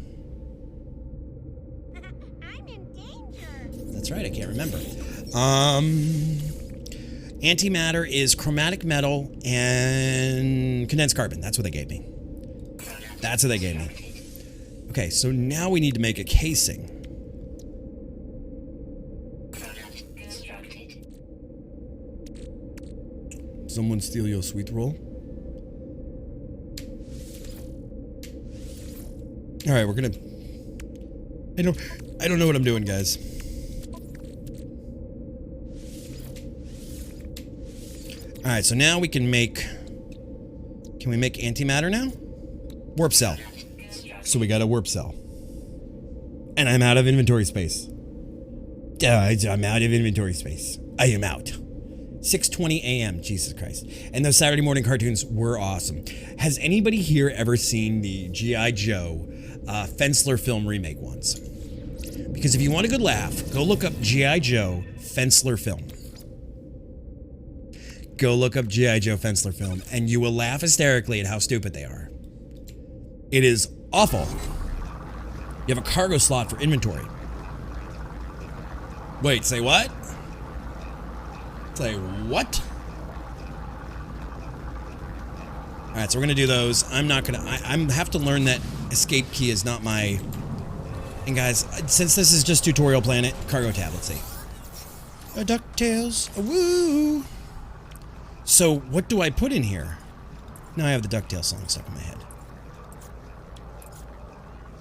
I'm in danger. That's right, I can't remember. Antimatter is chromatic metal and condensed carbon. That's what they gave me. That's what they gave me. Okay, so now we need to make a casing. Someone steal your sweet roll? All right, we're gonna... I don't know what I'm doing, guys. All right, so now we can make... Can we make antimatter now? Warp cell. So we got a warp cell. And I'm out of inventory space. I'm out of inventory space. I am out. 6:20 a.m. Jesus Christ. And those Saturday morning cartoons were awesome. Has anybody here ever seen the G.I. Joe Fensler film remake ones? Because if you want a good laugh, go look up G.I. Joe Fensler film. Go look up G.I. Joe Fensler film, and you will laugh hysterically at how stupid they are. It is awful. You have a cargo slot for inventory. Wait, say what? Say what? Alright, so we're gonna do those. I'm not gonna... I have to learn that escape key is not my... And guys, since this is just Tutorial Planet, cargo tab, let's see. A DuckTales, a woo! So, what do I put in here? Now I have the DuckTales song stuck in my head.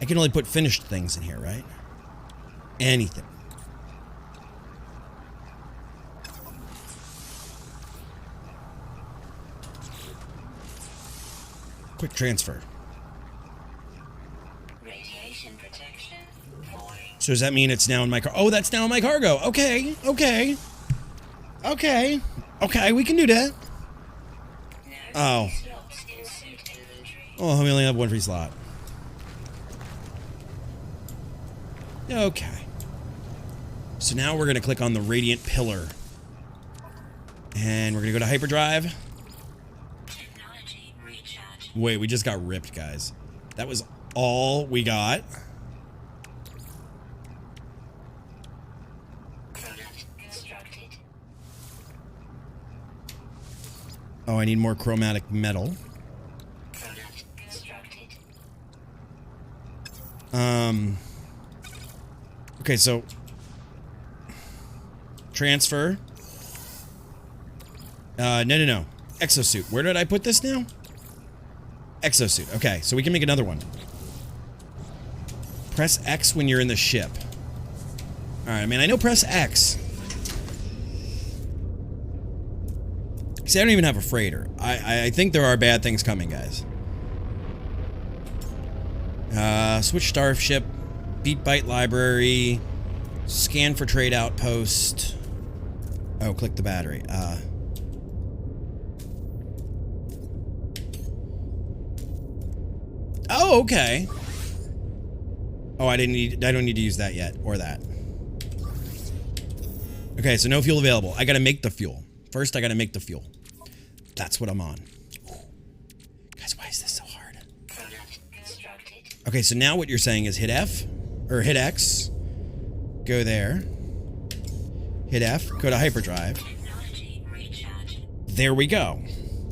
I can only put finished things in here, right? Anything. Quick transfer. Radiation protection. So does that mean it's now in my car? Oh, that's now in my cargo. Okay, okay. Okay. Okay, we can do that. Oh. Oh, we only have one free slot. Okay. So now we're going to click on the Radiant Pillar. And we're going to go to Hyperdrive. Wait, we just got ripped, guys. That was all we got. Oh, I need more chromatic metal. Okay, so transfer. No. Exosuit. Where did I put this now? Exosuit. Okay, so we can make another one. Press X when you're in the ship. Alright, I mean, I know press X. See, I don't even have a freighter. I think there are bad things coming, guys. Switch starship. Beat Byte library. Scan for trade outpost. Oh, click the battery. Oh, okay. Oh, I don't need to use that yet, or that. Okay, so no fuel available. I gotta make the fuel. First, I gotta make the fuel. That's what I'm on. Guys, why is this so hard? Okay, so now what you're saying is hit F, or hit X, go there, hit F, go to hyperdrive. There we go.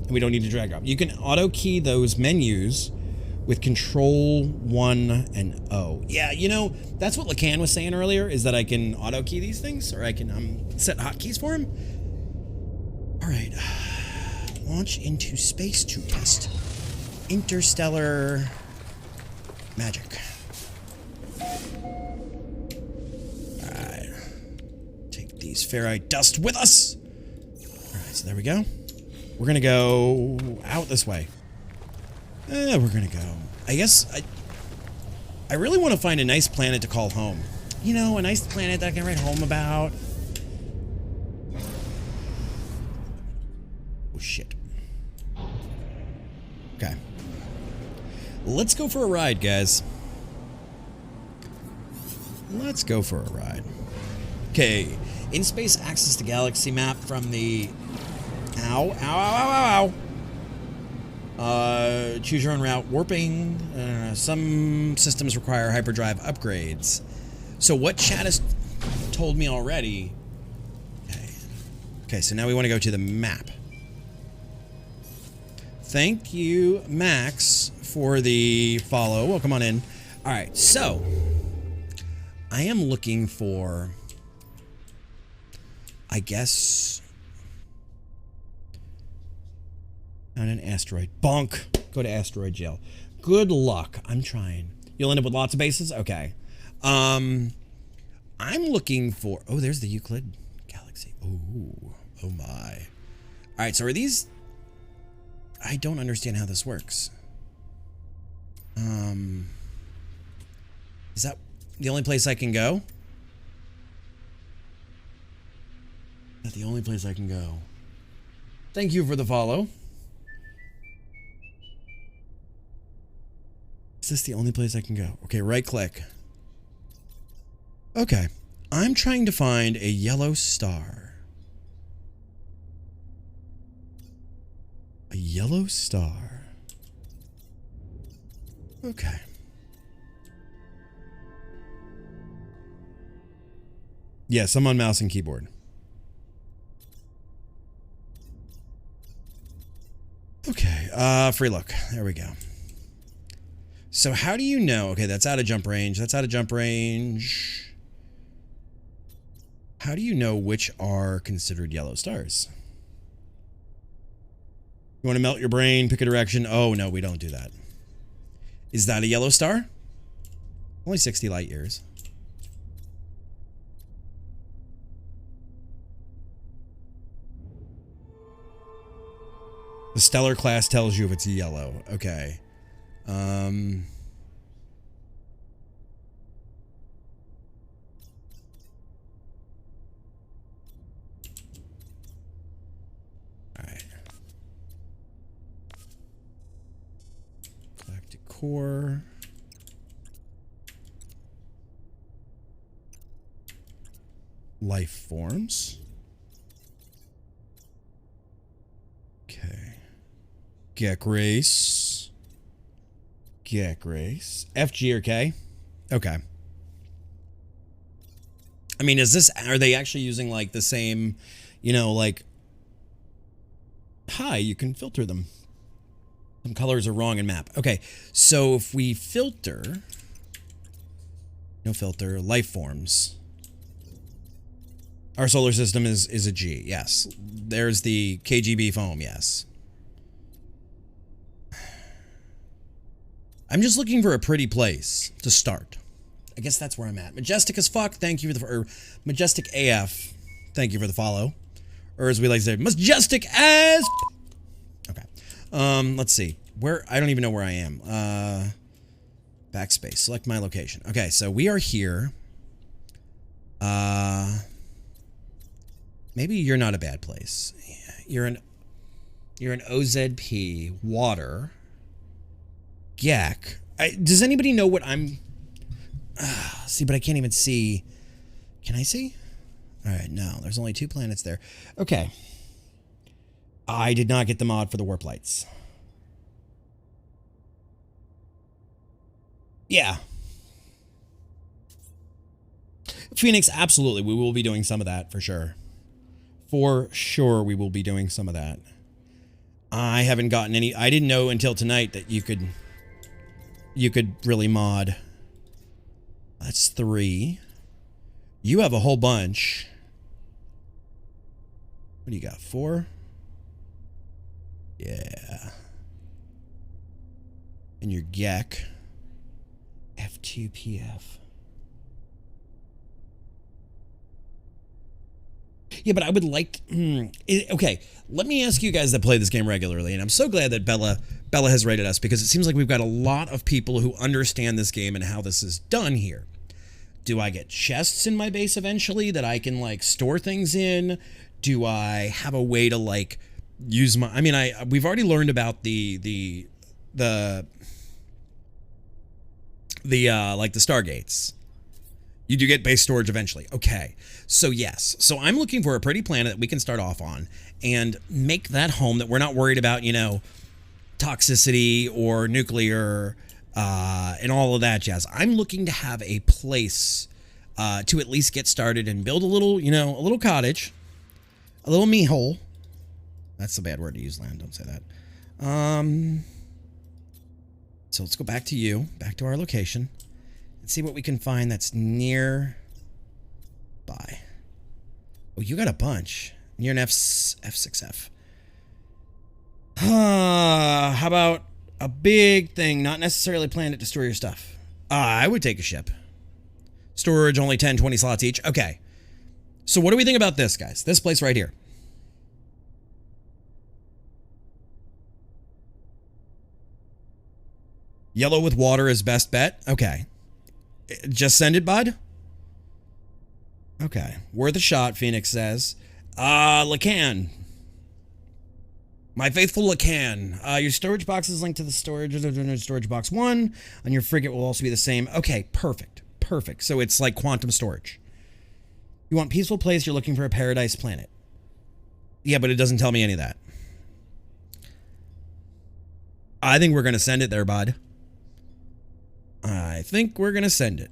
We don't need to drag up. You can auto key those menus with Control 1 and O. Yeah, you know, that's what Lacan was saying earlier, is that I can auto key these things, or I can set hotkeys for them. All right, launch into space to test interstellar magic. All right, take these ferrite dust with us. All right, so there we go. We're gonna go out this way. We're gonna go. I guess I really want to find a nice planet to call home. You know, a nice planet that I can write home about. Oh shit. Okay. Let's go for a ride, guys. Let's go for a ride. Okay. In space access to galaxy map from the... Ow, ow, ow, ow, ow, ow. Choose your own route. Warping. Some systems require hyperdrive upgrades. So what chat has told me already... Okay. Okay, so now we want to go to the map. Thank you, Max, for the follow. Well, come on in. All right, so... I am looking for... I guess... On an asteroid. Bonk. Go to asteroid jail. Good luck. I'm trying. You'll end up with lots of bases? Okay. I'm looking for... Oh, there's the Euclid Galaxy. Oh. Oh, my. All right, so are these... I don't understand how this works. Is that the only place I can go? Is that the only place I can go? Thank you for the follow. Is this the only place I can go? Okay, right click. Okay. I'm trying to find a yellow star. A yellow star. Okay. Yes, I'm on mouse and keyboard. Okay, free look. There we go. So how do you know? Okay, that's out of jump range. That's out of jump range. How do you know which are considered yellow stars? You want to melt your brain, pick a direction. Oh, no, we don't do that. Is that a yellow star? Only 60 light years. The stellar class tells you if it's yellow. Okay. All right. Galactic core. Life forms. Okay. Gek race. Gek race. FG or K? Okay. I mean, is this, are they actually using like the same, you know, like, hi, you can filter them. Some colors are wrong in map. Okay, so if we filter, no filter, life forms. Our solar system is a G, yes. There's the KGB foam, yes. I'm just looking for a pretty place to start. I guess that's where I'm at. Majestic as fuck, thank you for the, or Majestic AF, thank you for the follow. Or as we like to say, Majestic as... Okay. Let's see. Where, I don't even know where I am. Backspace, select my location. Okay, so we are here. Maybe you're not a bad place. You're an OZP, water. Gek. Does anybody know what I'm... see, but I can't even see. Can I see? All right, no. There's only 2 planets there. Okay. I did not get the mod for the warp lights. Yeah. Phoenix, absolutely. We will be doing some of that for sure. For sure, we will be doing some of that. I haven't gotten any... I didn't know until tonight that you could really mod. That's 3. You have a whole bunch. What do you got? 4? Yeah. And your GEC. F2PF. Yeah, but I would like... okay, let me ask you guys that play this game regularly, and I'm so glad that Bella has rated us, because it seems like we've got a lot of people who understand this game and how this is done here. Do I get chests in my base eventually that I can, like, store things in? Do I have a way to, like, use my... I mean, we've already learned about the Stargates. You do get base storage eventually. Okay. So yes. So I'm looking for a pretty planet that we can start off on and make that home that we're not worried about, you know, toxicity or nuclear and all of that jazz. I'm looking to have a place to at least get started and build a little, you know, a little cottage, a little me hole. That's a bad word to use, Land. Don't say that. So let's go back to you, back to our location. See what we can find that's nearby. Oh, you got a bunch. Near an F6F. How about a big thing, not necessarily planet to store your stuff? I would take a ship. Storage only 10, 20 slots each. Okay. So what do we think about this, guys? This place right here. Yellow with water is best bet. Okay. Just send it, bud? Okay. Worth a shot, Phoenix says. Lacan. My faithful Lacan. Your storage box is linked to the storage box 1. On your frigate will also be the same. Okay, perfect. Perfect. So it's like quantum storage. You want peaceful place, you're looking for a paradise planet. Yeah, but it doesn't tell me any of that. I think we're going to send it there, bud. I think we're going to send it.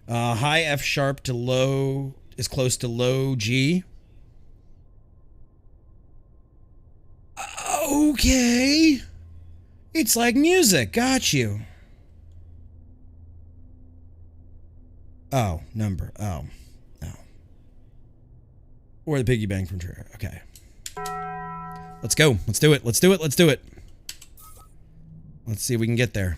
High F sharp to low is close to low G. Okay. It's like music. Got you. Oh, number. Oh. No. Or the piggy bank from Trigger. Okay. Let's go. Let's do it. Let's do it. Let's do it. Let's see if we can get there.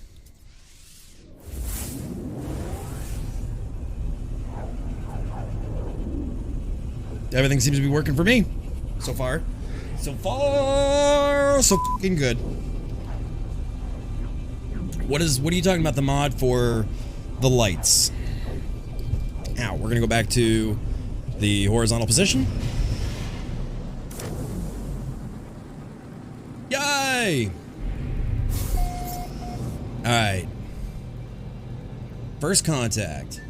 Everything seems to be working for me. So far. So far, so fucking good. What are you talking about the mod for the lights? Ow, we're gonna go back to the horizontal position. Yay! Alright. First contact.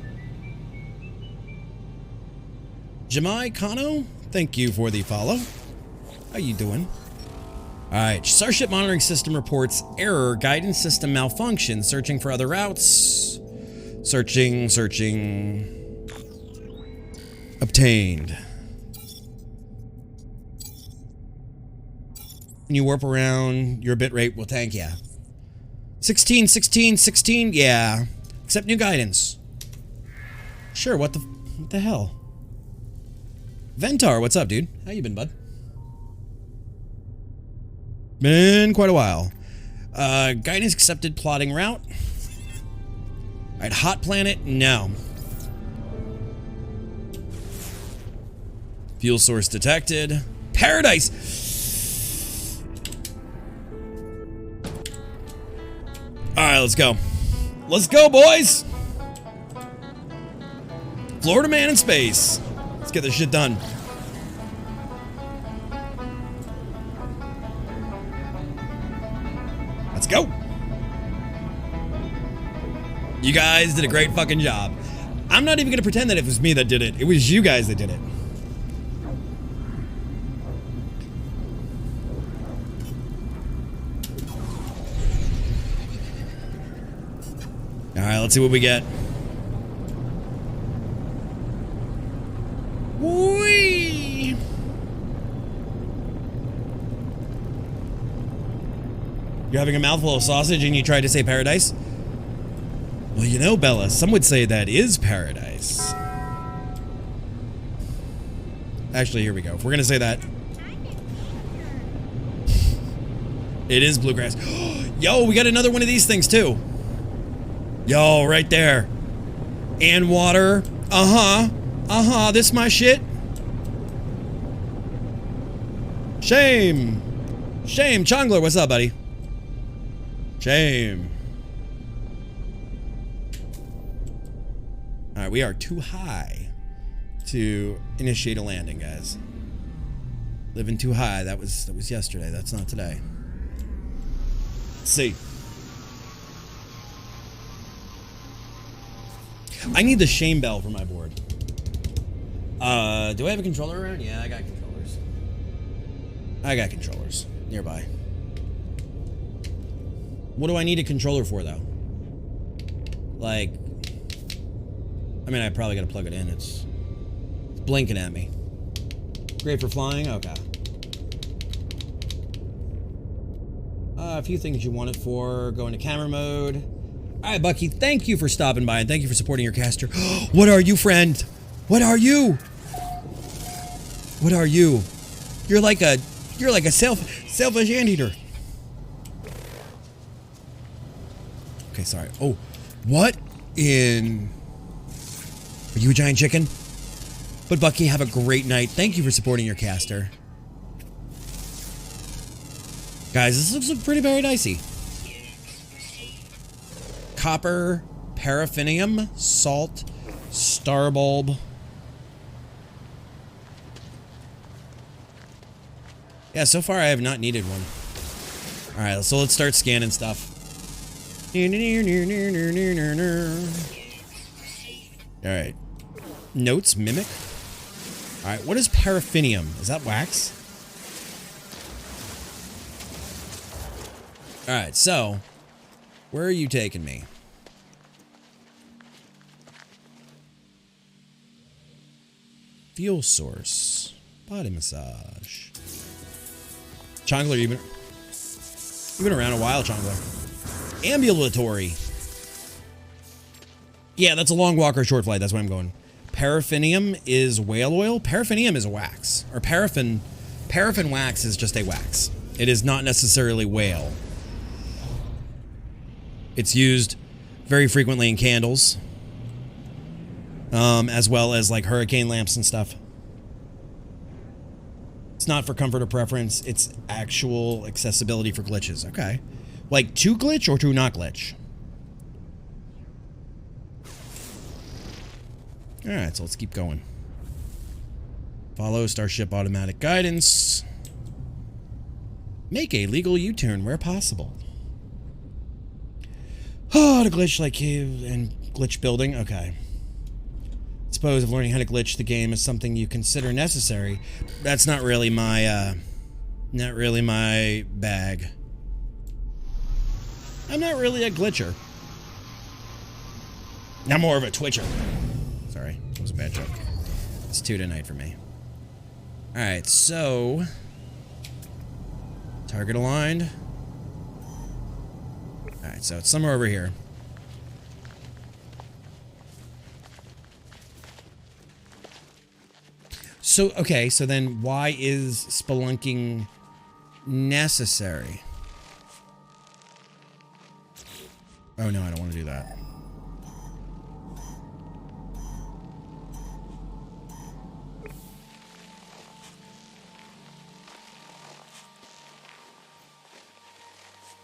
Jemai Kano, thank you for the follow. How you doing? Alright, Starship Monitoring System reports error, guidance system malfunction, searching for other routes. Searching. Obtained. Can you warp around? Your bitrate will tank, yeah. 16, yeah. Accept new guidance. Sure, what the hell? Ventar, what's up, dude? How you been, bud? Been quite a while. Guidance accepted, plotting route. Alright, hot planet, no. Fuel source detected. Paradise! Alright, let's go. Let's go, boys! Florida man in space. Let's get this shit done. Let's go. You guys did a great fucking job. I'm not even gonna pretend that it was me that did it. It was you guys that did it. All right, let's see what we get. Whee! You're having a mouthful of sausage and you tried to say paradise? Well, you know, Bella, some would say that is paradise. Actually, here we go. If we're gonna say that. It is bluegrass. Yo, we got another one of these things too. Yo, right there. And water. Uh-huh. This my shit. Shame. Chongler, what's up, buddy? Shame. Alright, we are too high to initiate a landing, guys. Living too high. That was yesterday. That's not today. Let's see. I need the shame bell for my board. Do I have a controller around? Yeah, I got controllers. Nearby. What do I need a controller for, though? Like... I mean, I probably gotta plug it in. It's blinking at me. Great for flying? Okay. A few things you want it for. Go into camera mode. Alright, Bucky, thank you for stopping by and thank you for supporting your caster. What are you, friend? What are you? What are you? You're like a selfish anteater. Okay, sorry. Oh, what in... Are you a giant chicken? But Bucky, have a great night. Thank you for supporting your caster. Guys, this looks pretty very dicey. Copper, paraffinium, salt, star bulb. Yeah, so far I have not needed one. Alright, so let's start scanning stuff. Alright. Notes, mimic. Alright, what is paraffinium? Is that wax? Alright, so where are you taking me? Fuel source. Body massage. Chongler, you've been around a while, Chongler. Ambulatory. Yeah, that's a long walk or short flight. That's where I'm going. Paraffinium is whale oil. Paraffinium is a wax. Or paraffin wax is just a wax. It is not necessarily whale. It's used very frequently in candles. As well as like hurricane lamps and stuff. It's not for comfort or preference. It's actual accessibility for glitches. Okay. Like to glitch or to not glitch? Alright, so let's keep going. Follow Starship automatic guidance. Make a legal U-turn where possible. Oh, to glitch like cave and glitch building. Okay. Suppose if learning how to glitch the game is something you consider necessary, that's not really my bag. I'm not really a glitcher. I'm more of a twitcher. Sorry, that was a bad joke. It's 2 tonight for me. Alright, so... Target aligned. Alright, so it's somewhere over here. So, okay, so then why is spelunking necessary? Oh no, I don't want to do that.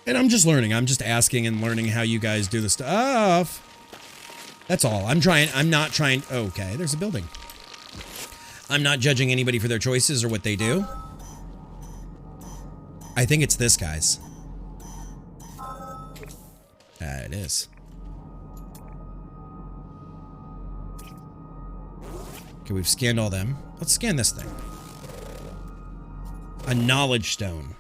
And I'm just learning. I'm just asking and learning how you guys do the stuff. That's all. I'm not trying. Okay, there's a building. I'm not judging anybody for their choices or what they do. I think it's this, guys. It is. Okay, we've scanned all them. Let's scan this thing. A knowledge stone.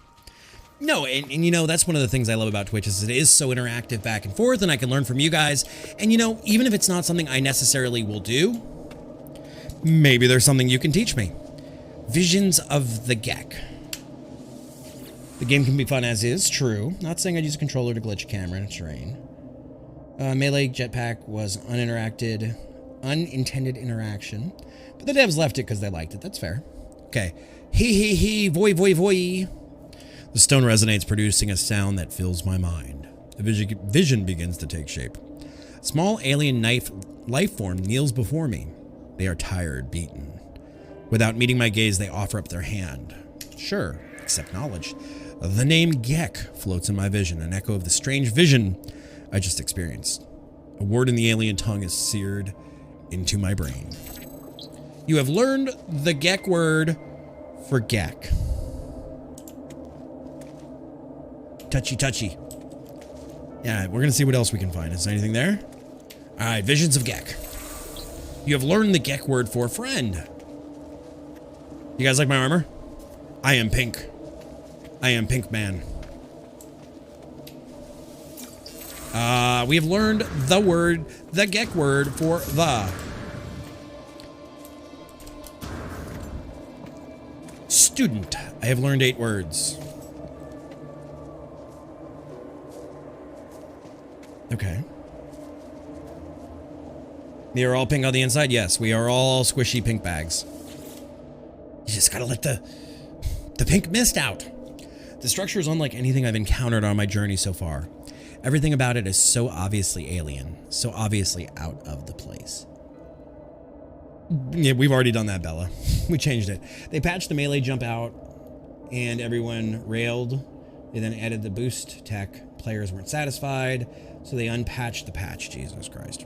No, and you know, that's one of the things I love about Twitch is it is so interactive back and forth, and I can learn from you guys. And you know, even if it's not something I necessarily will do, maybe there's something you can teach me. Visions of the Gek. The game can be fun as is, true. Not saying I'd use a controller to glitch a camera in a terrain. Melee jetpack was unintended interaction. But the devs left it because they liked it. That's fair. Okay. Hee, voy, voy, voy. The stone resonates, producing a sound that fills my mind. The vision begins to take shape. A small alien life form kneels before me. They are tired, beaten. Without meeting my gaze, they offer up their hand. Sure, accept knowledge. The name Gek floats in my vision, an echo of the strange vision I just experienced. A word in the alien tongue is seared into my brain. You have learned the Gek word for Gek. Touchy, touchy. Yeah, we're gonna see what else we can find. Is there anything there? All right, visions of Gek. You have learned the Gek word for friend. You guys like my armor? I am pink. I am Pink Man. We have learned the Gek word for the. Student. I have learned 8 words. Okay. We are all pink on the inside? Yes, we are all squishy pink bags. You just gotta let the pink mist out. The structure is unlike anything I've encountered on my journey so far. Everything about it is so obviously alien, so obviously out of the place. Yeah, we've already done that, Bella. We changed it. They patched the melee jump out, and everyone railed. They then added the boost tech. Players weren't satisfied, so they unpatched the patch. Jesus Christ.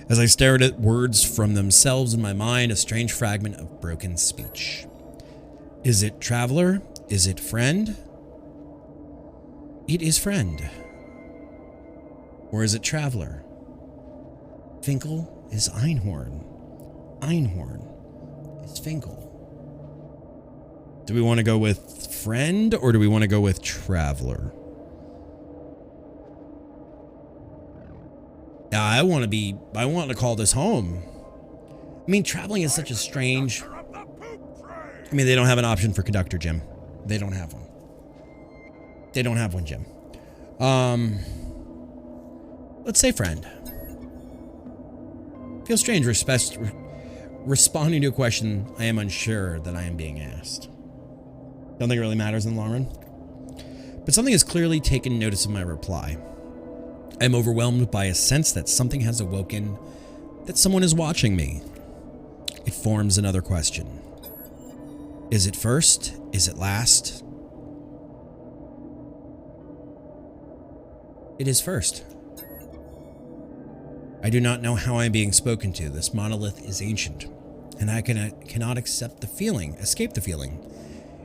As I stared at words from themselves in my mind, a strange fragment of broken speech. Is it traveler? Is it friend? It is friend. Or is it traveler? Finkel is Einhorn. Einhorn is Finkel. Do we want to go with friend or do we want to go with traveler? I want to call this home. I mean, traveling is such a strange. I mean, they don't have an option for conductor, Jim. They don't have one. They don't have one, Jim. Let's say friend. Feels strange responding to a question I am unsure that I am being asked. Don't think it really matters in the long run. But something has clearly taken notice of my reply. I am overwhelmed by a sense that something has awoken, that someone is watching me. It forms another question. Is it first? Is it last? It is first. I do not know how I am being spoken to. This monolith is ancient, and I cannot escape the feeling.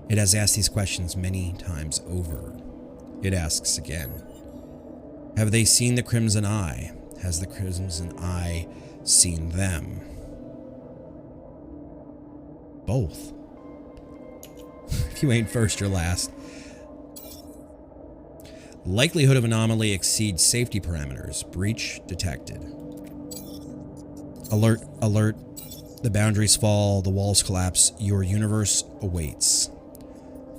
It has asked these questions many times over. It asks again. Have they seen the Crimson Eye? Has the Crimson Eye seen them? Both. If you ain't first, you're last. Likelihood of anomaly exceeds safety parameters. Breach detected. Alert, alert. The boundaries fall, the walls collapse. Your universe awaits.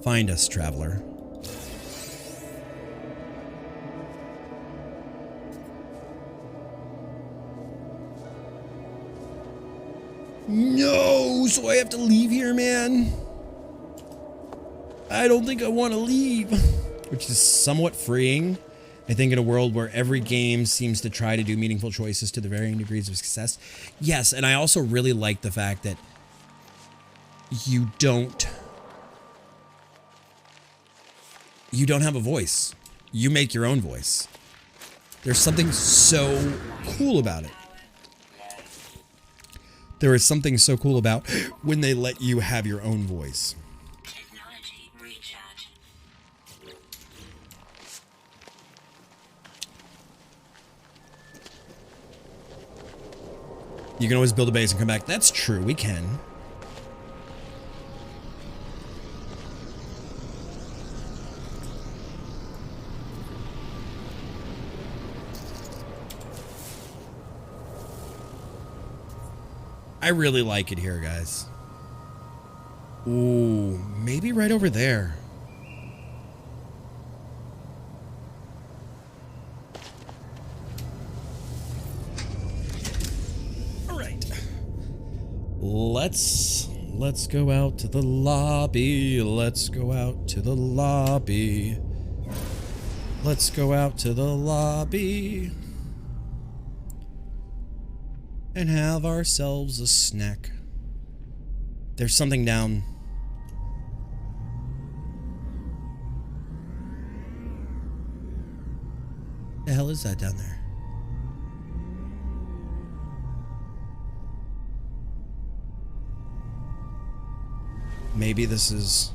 Find us, traveler. No, so I have to leave here, man. I don't think I want to leave. Which is somewhat freeing. I think in a world where every game seems to try to do meaningful choices to the varying degrees of success. Yes, and I also really like the fact that you don't have a voice. You make your own voice. There's something so cool about it. There is something so cool about when they let you have your own voice. You can always build a base and come back. That's true, we can. I really like it here, guys. Ooh, maybe right over there. All right. Let's go out to the lobby. Let's go out to the lobby. Let's go out to the lobby. And have ourselves a snack. There's something down. The hell is that down there? Maybe this is...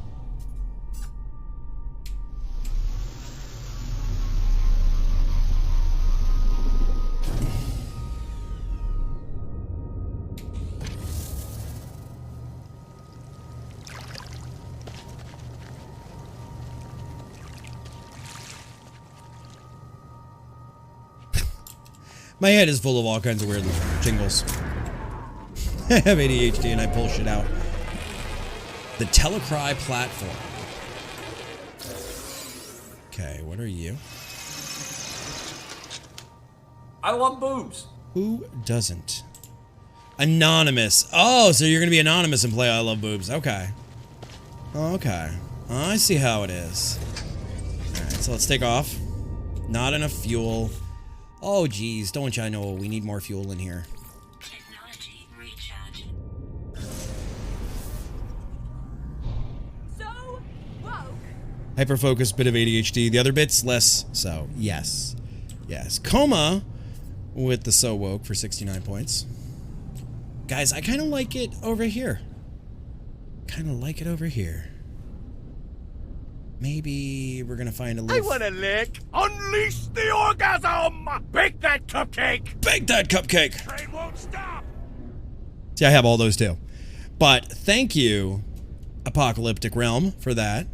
My head is full of all kinds of weird jingles. I have ADHD and I pull shit out. The Telecry platform. Okay, what are you? I love boobs. Who doesn't? Anonymous. Oh, so you're gonna be anonymous and play I Love Boobs. Okay. Okay. I see how it is. Alright, so let's take off. Not enough fuel. Oh, geez. Don't you know we need more fuel in here. Technology recharge. So woke. Hyper-focus, bit of ADHD. The other bits, less so. Yes. Yes. Coma with the so woke for 69 points. Guys, I kind of like it over here. Kind of like it over here. Maybe we're gonna find a little... I want a lick. Unleash the orgasm. Bake that cupcake. Bake that cupcake! Train won't stop. See, I have all those too. But thank you, Apocalyptic Realm, for that.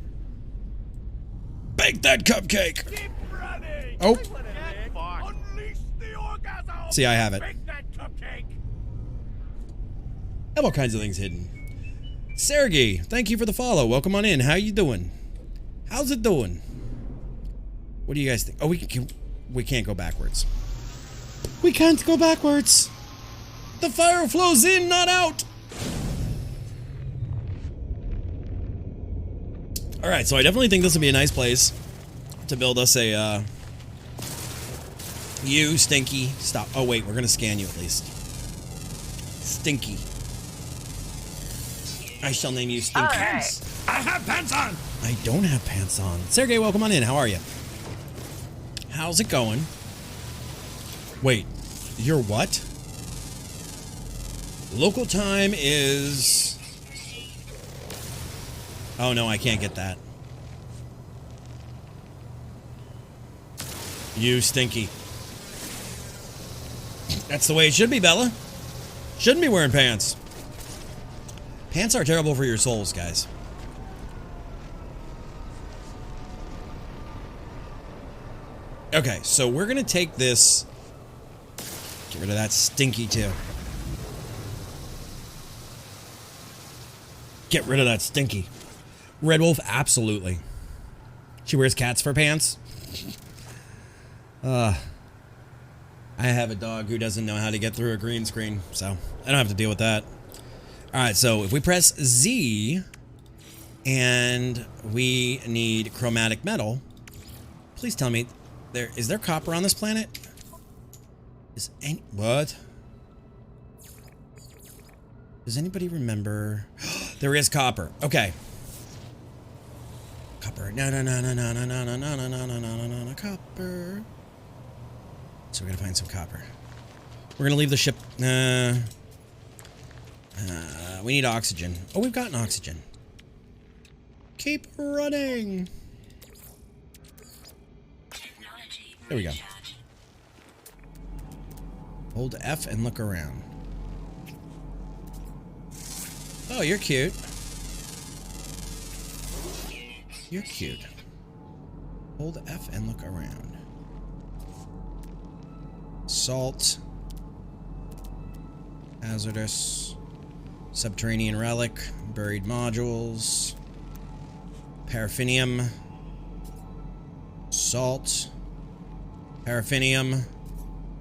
Bake that cupcake! Keep running. Oh. I want a lick. Unleash the orgasm. See, I have it. Bake that cupcake. I have all kinds of things hidden. Sergey, thank you for the follow. Welcome on in. How you doing? How's it doing? What do you guys think? Oh, we can't go backwards. We can't go backwards. The fire flows in, not out. All right, so I definitely think this would be a nice place to build us a. You stinky. Stop. Oh wait, we're gonna scan you at least. Stinky. I shall name you Stinky. Alright. I have pants on. I don't have pants on. Sergey, welcome on in. How are you? How's it going? Wait, you're what? Local time is... Oh no, I can't get that. You stinky. That's the way it should be, Bella. Shouldn't be wearing pants. Pants are terrible for your souls, guys. Okay, so we're gonna take this. Get rid of that stinky too. Get rid of that stinky. Red Wolf, absolutely. She wears cats for pants. I have a dog who doesn't know how to get through a green screen, so I don't have to deal with that. Alright, so if we press Z and we need chromatic metal, please tell me, is there copper on this planet? Is any... What? Does anybody remember? There is copper. Okay. Copper. No, copper. So we're gonna find some copper. We're gonna leave the ship. We need oxygen. Oh, we've gotten oxygen. Keep running. There we go. Hold F and look around. Oh, you're cute. You're cute. Hold F and look around. Salt. Hazardous. Subterranean relic. Buried modules. Paraffinium. Salt. Paraffinium.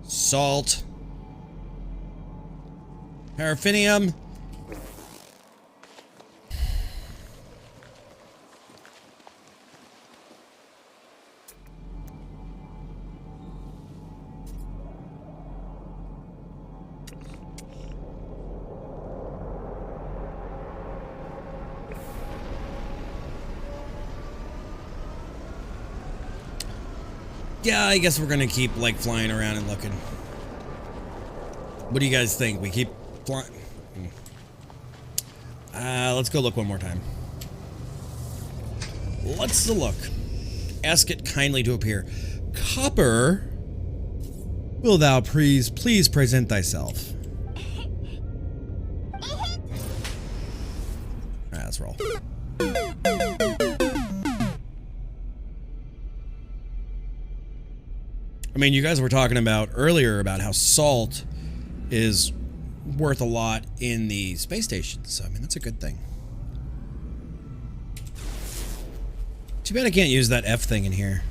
Salt. Paraffinium. Yeah, I guess we're gonna keep, like, flying around and looking. What do you guys think? We keep flying? Let's go look one more time. Let's look. Ask it kindly to appear. Copper, will thou please present thyself? Alright, let's roll. I mean, you guys were talking about earlier about how salt is worth a lot in the space station, so I mean, that's a good thing. Too bad I can't use that F thing in here.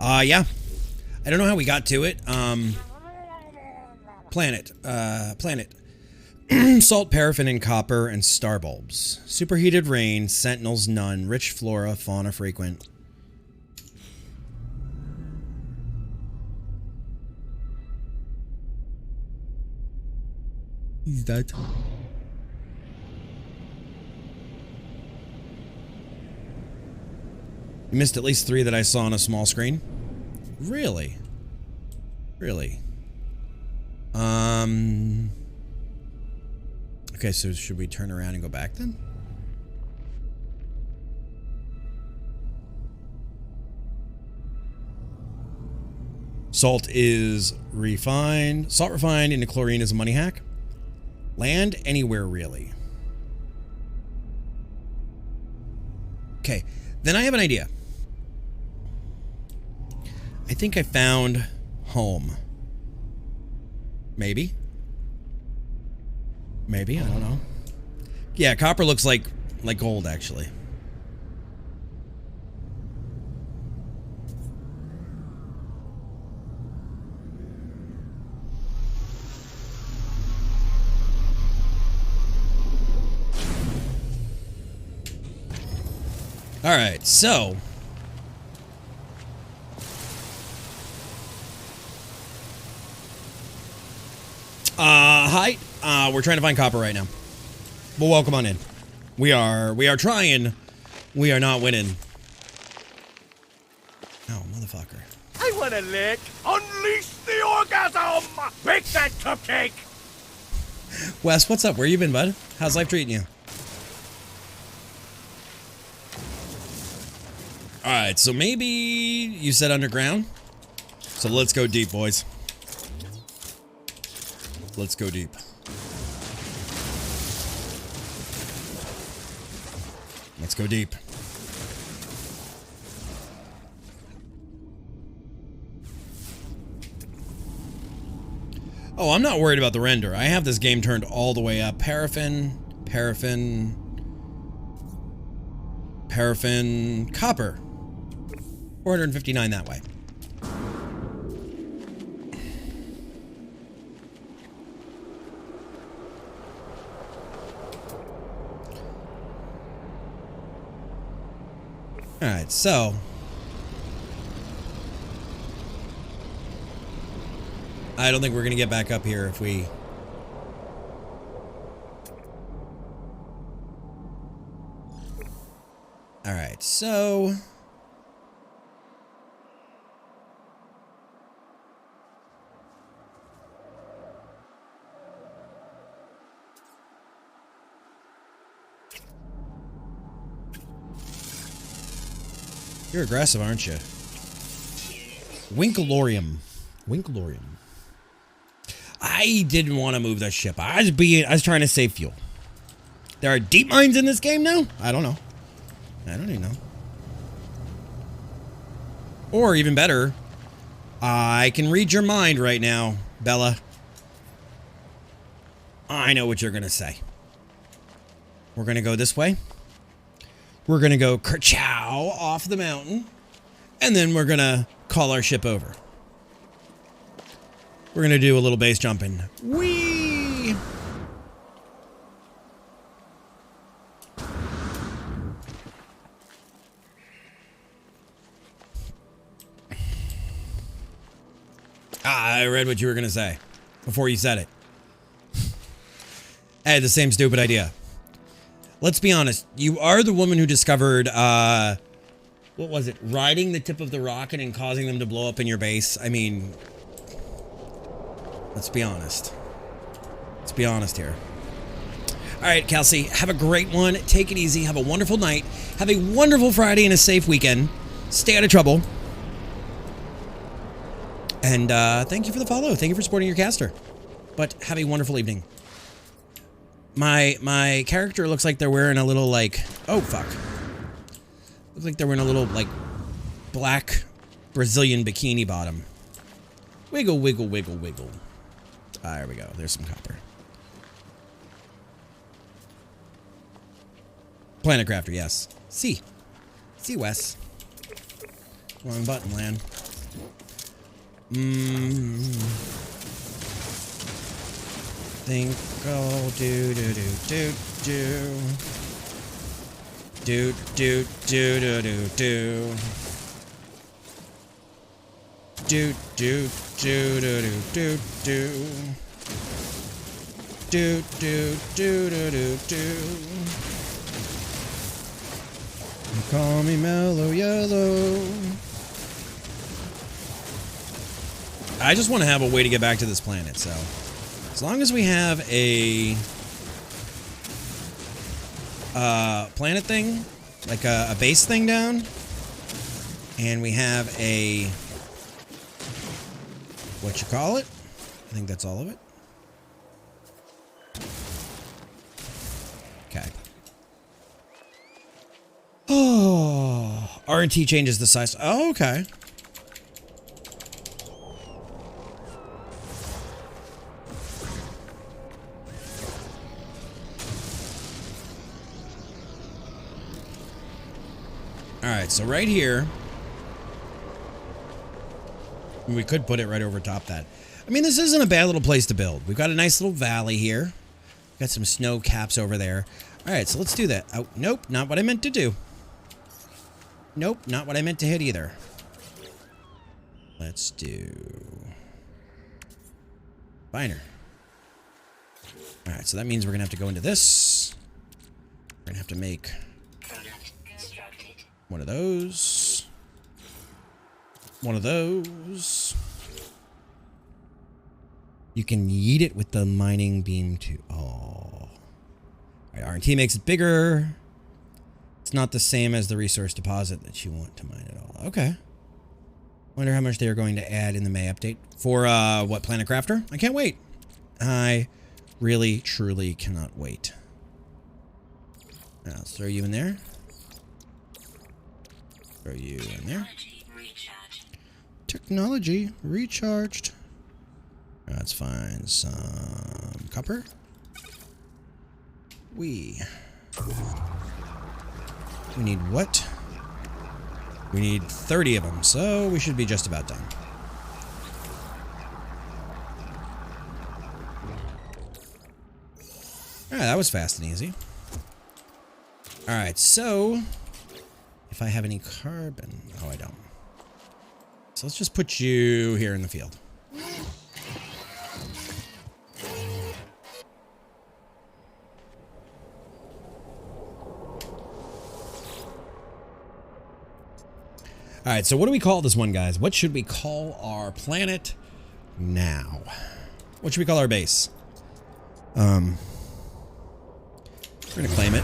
Yeah. I don't know how we got to it. Planet. Salt, paraffin, and copper, and star bulbs. Superheated rain, sentinels none, rich flora, fauna frequent. He's dead. You missed at least 3 that I saw on a small screen. Really? Really? Okay, so should we turn around and go back then? Salt is refined. Salt refined into chlorine is a money hack. Land anywhere, really. Okay, then I have an idea. I think I found home. Maybe. Maybe, I don't know. Yeah, copper looks like gold, actually. All right, so hi. We're trying to find copper right now. Well, welcome on in. We are trying. We are not winning. Oh, motherfucker. I want a lick. Unleash the orgasm! Bake that cupcake! Wes, what's up? Where you been, bud? How's life treating you? Alright, so maybe you said underground? So let's go deep, boys. Let's go deep. Let's go deep. Oh, I'm not worried about the render. I have this game turned all the way up. Paraffin, copper. 459 that way. Alright, so I don't think we're gonna get back up here if we... Alright, so... You're aggressive, aren't you? Winkalorium. Winkalorium. I didn't want to move the ship. I was trying to save fuel. There are deep mines in this game now? I don't know. I don't even know. Or even better, I can read your mind right now, Bella. I know what you're going to say. We're going to go this way. We're going to go kerchow off the mountain. And then we're going to call our ship over. We're going to do a little base jumping. Whee! I read what you were going to say before you said it. I had the same stupid idea. Let's be honest. You are the woman who discovered, what was it? Riding the tip of the rocket and causing them to blow up in your base. I mean, let's be honest. Let's be honest here. All right, Kelsey, have a great one. Take it easy. Have a wonderful night. Have a wonderful Friday and a safe weekend. Stay out of trouble. And thank you for the follow. Thank you for supporting your caster. But have a wonderful evening. My character looks like they're wearing a little, like... Oh, fuck. Looks like they're wearing a little, like, black Brazilian bikini bottom. Wiggle, wiggle, wiggle, wiggle. Ah, there we go. There's some copper. Planet Crafter, yes. C, Wes. Wrong button, land. Think I'll do. Call me Mellow Yellow. I just want to have a way to get back to this planet, so as long as we have a planet thing, like a base thing down, and we have a what you call it? I think that's all of it. Okay. Oh, R&T changes the size. Oh, okay. Alright, so right here, we could put it right over top that. I mean, this isn't a bad little place to build. We've got a nice little valley here. Got some snow caps over there. Alright, so let's do that. Oh, nope, not what I meant to do. Nope, not what I meant to hit either. Let's do... Biner. Alright, so that means we're going to have to go into this. We're going to have to make... one of those. One of those. You can yeet it with the mining beam too. Oh. All right, R&T makes it bigger. It's not the same as the resource deposit that you want to mine at all. Okay. Wonder how much they are going to add in the May update. For, what, Planet Crafter? I can't wait. I really, truly cannot wait. Now, let's throw you in there. Throw you in there. Technology recharged. Let's find some copper. We need what? We need 30 of them, so we should be just about done. Alright, that was fast and easy. Alright, so if I have any carbon... Oh, I don't. So let's just put you here in the field. Alright, so what do we call this one, guys? What should we call our planet now? What should we call our base? We're gonna claim it.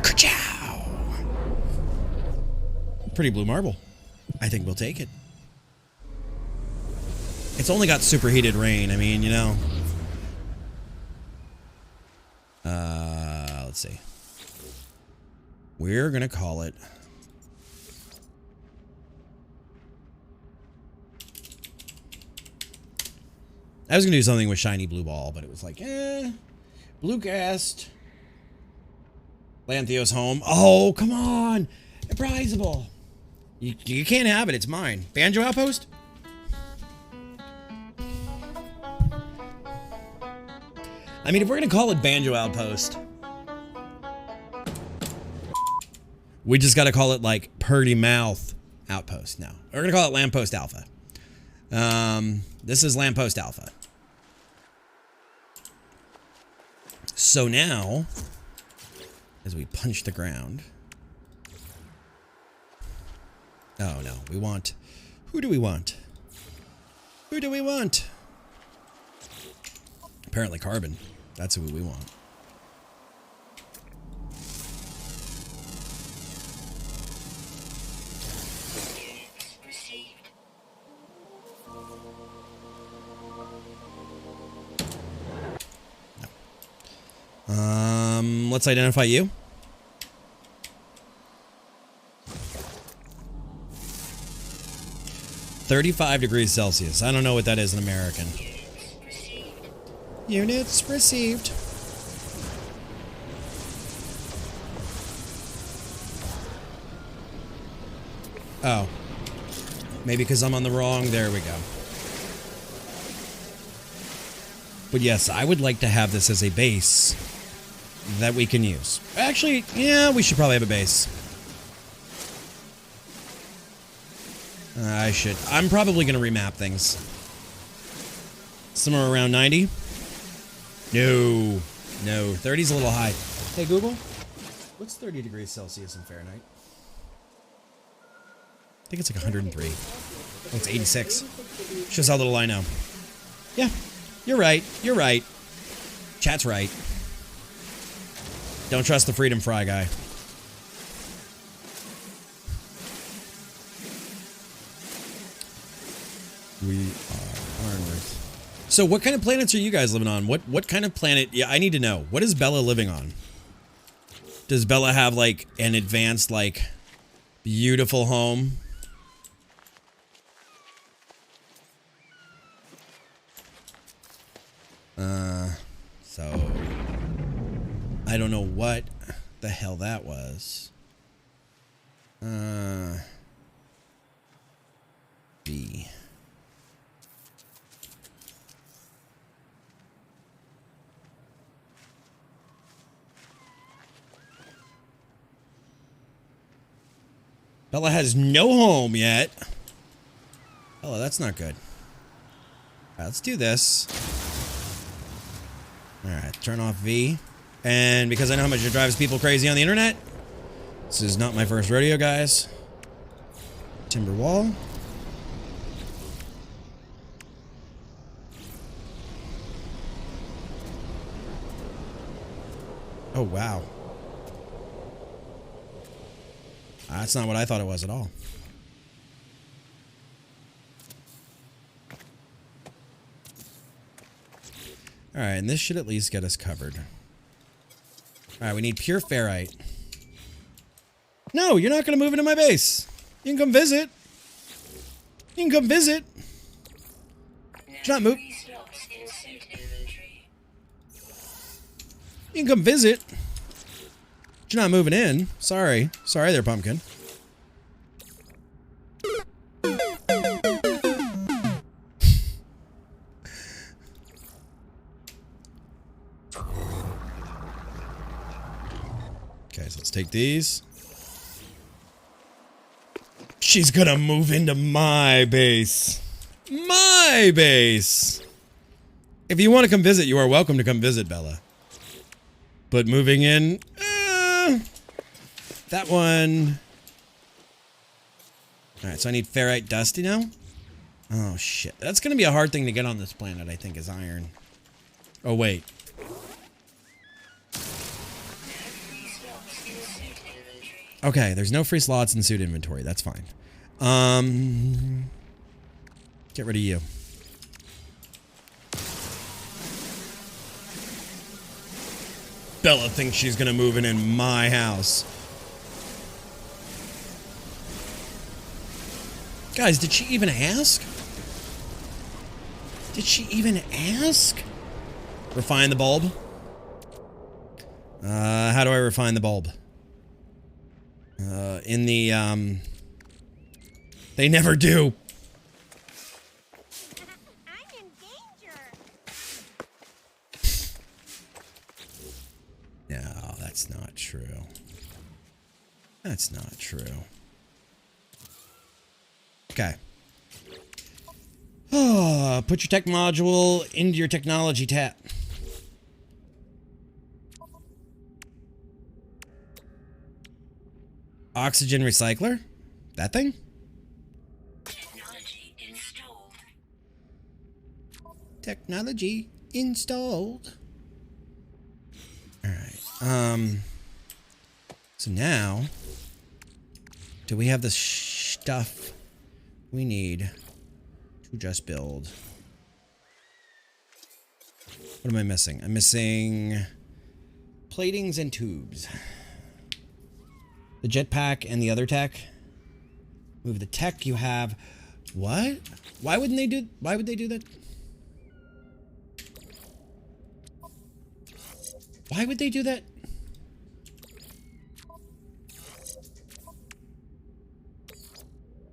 Ka-chow! Pretty blue marble. I think we'll take it. It's only got superheated rain. I mean, you know, Let's see. We're gonna call it. I was gonna do something with shiny blue ball, but it was like, blue cast. Lantheos home. Oh, come on, prizeable. You can't have it. It's mine. Banjo Outpost. I mean, if we're gonna call it Banjo Outpost, we just gotta call it like Purdy Mouth Outpost. No, we're gonna call it Lamppost Alpha. This is Lamppost Alpha. So now, as we punch the ground. Oh no, we want. Who do we want? Who do we want? Apparently Carbon. That's who we want. No. Let's identify you. $35°C. I don't know what that is in American. Units received. Oh. Maybe because I'm on the wrong. There we go. But yes, I would like to have this as a base that we can use. Actually, yeah, we should probably have a base. I should. I'm probably going to remap things. Somewhere around 90. No. No. 30's a little high. Hey, Google. What's 30°C in Fahrenheit? I think it's like 103. Oh, it's 86. Shows how little I know. Yeah. You're right. You're right. Chat's right. Don't trust the Freedom Fry guy. We are on Earth. So what kind of planets are you guys living on? What kind of planet? Yeah, I need to know. What is Bella living on? Does Bella have like an advanced, like, beautiful home? So I don't know what the hell that was. B. Bella has no home yet. Oh, that's not good. All right, let's do this. All right, turn off V. And because I know how much it drives people crazy on the internet, this is not my first rodeo, guys. Timber wall. Oh, wow. That's not what I thought it was at all. Alright, and this should at least get us covered. Alright, we need pure ferrite. No, you're not going to move into my base. You can come visit. You can come visit. Should not move. You can come visit. You're not moving in. Sorry. Sorry there, pumpkin. Okay, so let's take these. She's gonna move into my base. My base! If you want to come visit, you are welcome to come visit, Bella. But moving in... that one... Alright, so I need ferrite dust, you know? Oh, shit. That's gonna be a hard thing to get on this planet, I think, is iron. Oh, wait. Okay, there's no free slots in suit inventory. That's fine. Get rid of you. Bella thinks she's gonna move in my house. Guys, did she even ask? Did she even ask? Refine the bulb? How do I refine the bulb? In the, they never do. I'm in danger. No, that's not true. That's not true. Okay. Oh, put your tech module into your technology tab. Oxygen recycler? That thing? Technology installed. Technology installed. Alright. So now, do we have the stuff we need to just build? What am I missing? I'm missing platings and tubes. The jetpack and the other tech. Move the tech you have. What? Why would they do that? Why would they do that?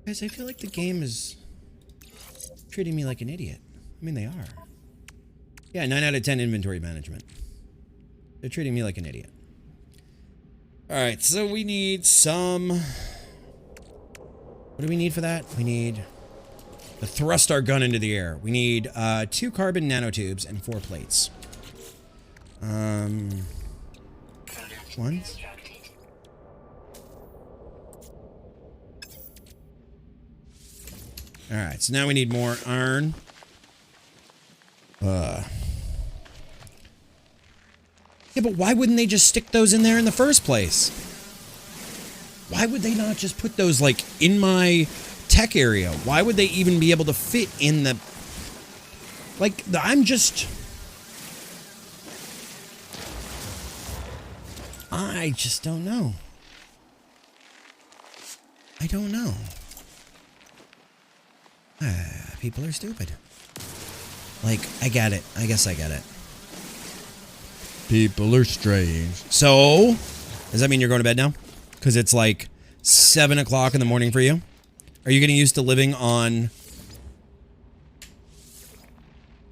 Guys, I feel like the game is treating me like an idiot. I mean, they are. Yeah, 9 out of 10 inventory management. They're treating me like an idiot. Alright, so we need some... What do we need for that? We need to thrust our gun into the air. We need 2 carbon nanotubes and 4 plates. One. Alright, so now we need more iron. Yeah, but why wouldn't they just stick those in there in the first place? Why would they not just put those, like, in my tech area? Why would they even be able to fit in the... Like, I'm just... I just don't know. I don't know. People are stupid. Like, I get it. I guess I get it. People are strange. So, does that mean you're going to bed now? Because it's like 7 o'clock in the morning for you? Are you getting used to living on...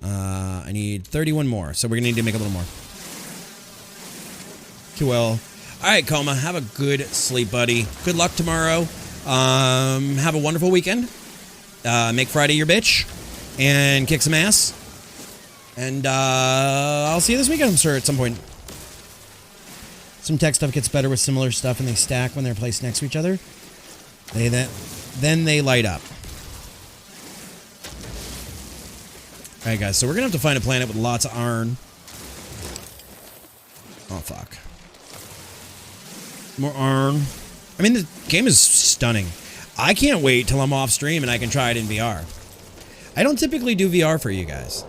I need 31 more, so we're going to need to make a little more. Well. Alright, Coma, have a good sleep, buddy. Good luck tomorrow. Have a wonderful weekend. Make Friday your bitch. And kick some ass. And, I'll see you this weekend, I'm sure, at some point. Some tech stuff gets better with similar stuff, and they stack when they're placed next to each other. Then they light up. Alright, guys, so we're gonna have to find a planet with lots of iron. Oh, fuck. More iron. I mean, the game is stunning. I can't wait till I'm off stream and I can try it in VR. I don't typically do VR for you guys.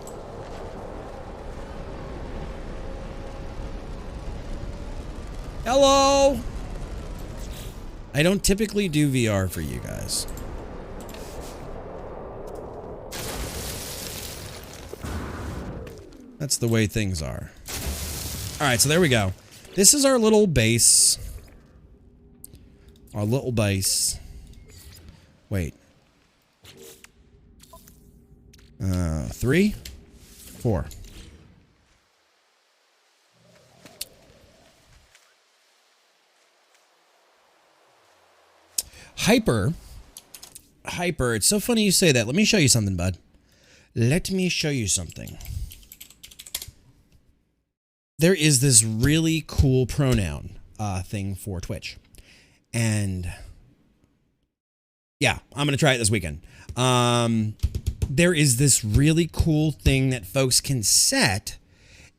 Hello! I don't typically do VR for you guys. That's the way things are. Alright, so there we go. This is our little base. Our little base. Wait. 3? 4. Hyper, it's so funny you say that. Let me show you something, bud. Let me show you something. There is this really cool pronoun thing for Twitch. And yeah, I'm going to try it this weekend. There is this really cool thing that folks can set,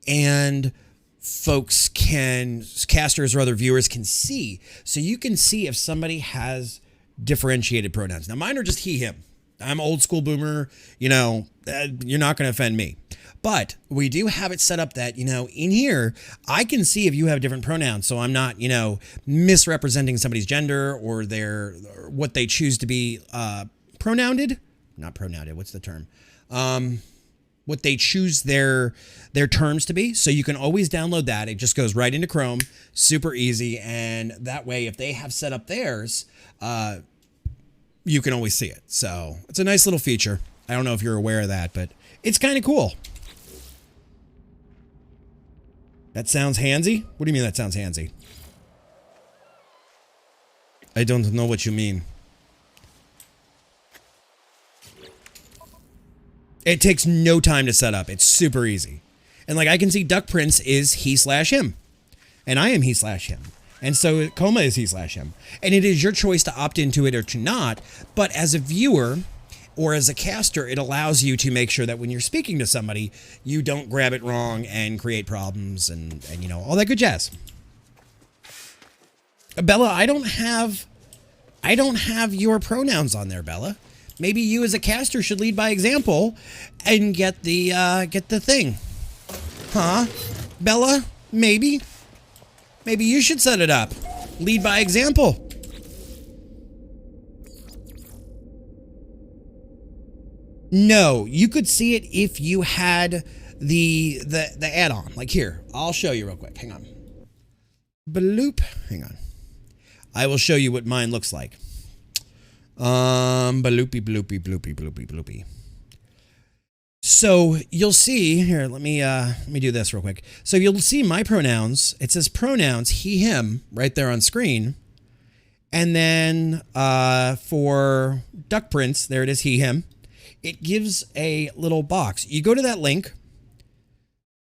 and folks can, casters or other viewers can see. So you can see if somebody has differentiated pronouns. Now mine are just he, him. I'm old school boomer, you know, you're not going to offend me. But we do have it set up that, you know, in here, I can see if you have different pronouns. So I'm not, you know, misrepresenting somebody's gender or or what they choose to be pronouned. Not pronouned. What's the term? What they choose their terms to be. So you can always download that. It just goes right into Chrome. Super easy. And that way, if they have set up theirs, you can always see it. So it's a nice little feature. I don't know if you're aware of that, but it's kind of cool. That sounds handsy? What do you mean that sounds handsy? I don't know what you mean. It takes no time to set up. It's super easy. And like I can see Duck Prince is he/him. And I am he/him. And so Coma is he/him. And it is your choice to opt into it or to not. But as a viewer or as a caster, it allows you to make sure that when you're speaking to somebody, you don't grab it wrong and create problems and you know, all that good jazz. Bella, I don't have your pronouns on there, Bella. Maybe you as a caster should lead by example and get the thing. Huh? Bella, maybe you should set it up. Lead by example. No, you could see it if you had the add-on. Like here, I'll show you real quick. Hang on. Bloop. Hang on. I will show you what mine looks like. Bloopy, bloopy, bloopy, bloopy, bloopy. So you'll see here. Let me do this real quick. So you'll see my pronouns. It says pronouns he, him right there on screen. And then for Duck Prince, there it is, he, him. It gives a little box. You go to that link.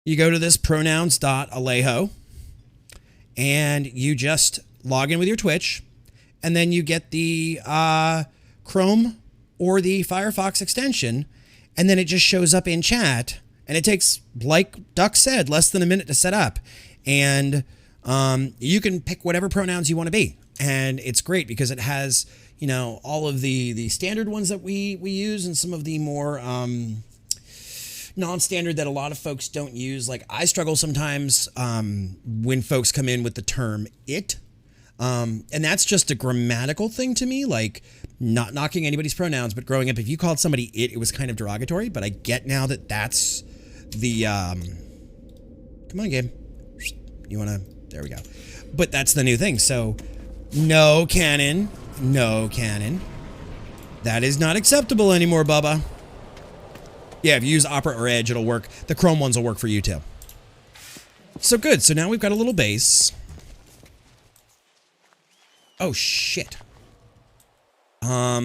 You go to this pronouns.alejo. And you just log in with your Twitch. And then you get the Chrome or the Firefox extension. And then it just shows up in chat. And it takes, like Duck said, less than a minute to set up. And you can pick whatever pronouns you want to be. And it's great because it has, you know, all of the standard ones that we use and some of the more non-standard that a lot of folks don't use. Like I struggle sometimes when folks come in with the term it. And that's just a grammatical thing to me, like not knocking anybody's pronouns, but growing up, if you called somebody it was kind of derogatory, but I get now that that's the, come on, Gabe. You want to, there we go. But that's the new thing. So no canon. That is not acceptable anymore, Bubba. Yeah, if you use Opera or Edge, it'll work. The Chrome ones will work for you too. So good. So now we've got a little base. Oh, shit. How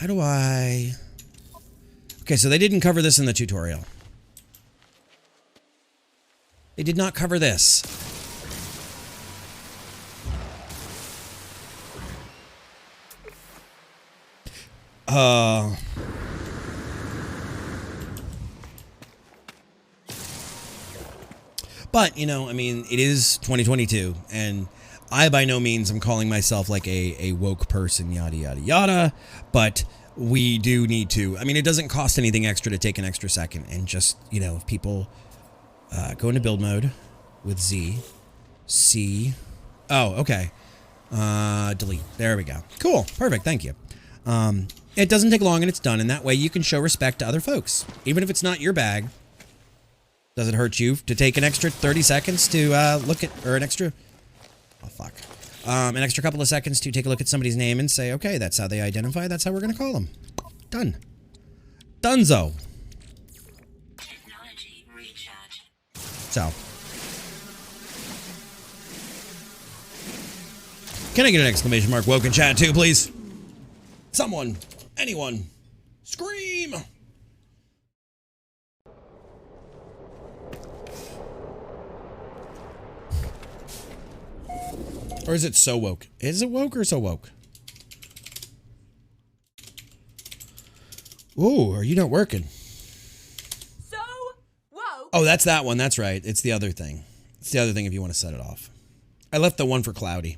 do I... Okay, so they didn't cover this in the tutorial. They did not cover this. But, you know, I mean, it is 2022, and I by no means am calling myself like a woke person, yada, yada, yada, but we do need to, I mean, it doesn't cost anything extra to take an extra second and just, you know, if people go into build mode with Z, C, oh, okay, delete, there we go. Cool, perfect, thank you. It doesn't take long and it's done, and that way you can show respect to other folks, even if it's not your bag. Does it hurt you to take an extra 30 seconds to look at, or an extra, oh fuck, an extra couple of seconds to take a look at somebody's name and say, okay, that's how they identify, that's how we're gonna call them. Done. Dunzo. Technology recharge. So. Can I get an exclamation mark woke in chat too, please? Someone, anyone, scream! Or is it so woke? Is it woke or so woke? Ooh, are you not working? So woke. Oh, that's that one. That's right. It's the other thing. It's the other thing if you want to set it off. I left the one for cloudy.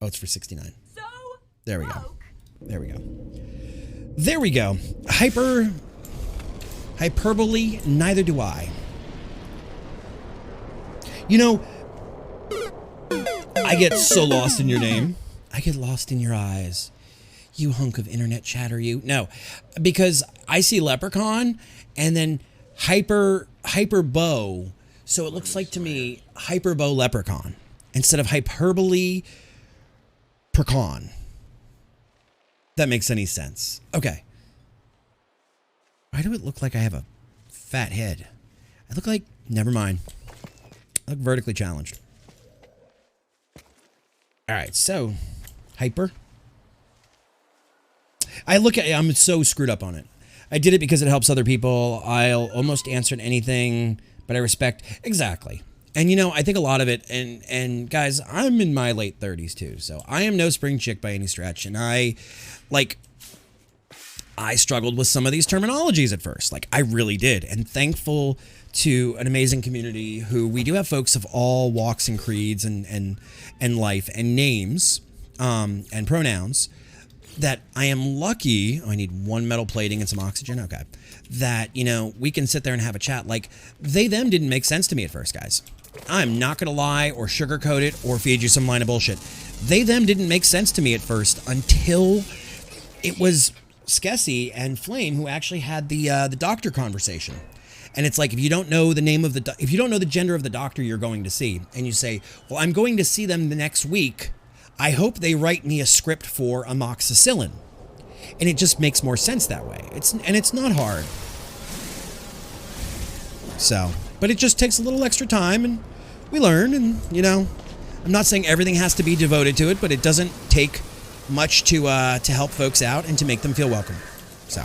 Oh, it's for 69. So There we go. woke. There we go. There we go. Hyperbole, neither do I. You know, I get so lost in your name. I get lost in your eyes. You hunk of internet chatter, you. No, because I see leprechaun and then hyperbo. So it looks like to me hyperbo leprechaun instead of hyperbole pecan. That makes any sense. Okay. Why do it look like I have a fat head? I look like, never mind. I look vertically challenged. All right, so hyper. I'm so screwed up on it. I did it because it helps other people. I'll almost answer anything, but I respect. Exactly. And you know, I think a lot of it, and guys, I'm in my late 30s too, so I am no spring chick by any stretch. And I struggled with some of these terminologies at first. Like I really did. And thankful to an amazing community who we do have folks of all walks and creeds and life and names and pronouns that I am lucky. Oh, I need one metal plating and some oxygen. Okay. That, you know, we can sit there and have a chat. Like they, them didn't make sense to me at first, guys. I'm not going to lie or sugarcoat it or feed you some line of bullshit. They, them didn't make sense to me at first until it was Skessy and Flame who actually had the doctor conversation. And it's like, if you don't know the name of if you don't know the gender of the doctor you're going to see, and you say, well, I'm going to see them the next week, I hope they write me a script for amoxicillin. And it just makes more sense that way. It's not hard. So, but it just takes a little extra time and we learn, and you know, I'm not saying everything has to be devoted to it, but it doesn't take much to help folks out and to make them feel welcome. So,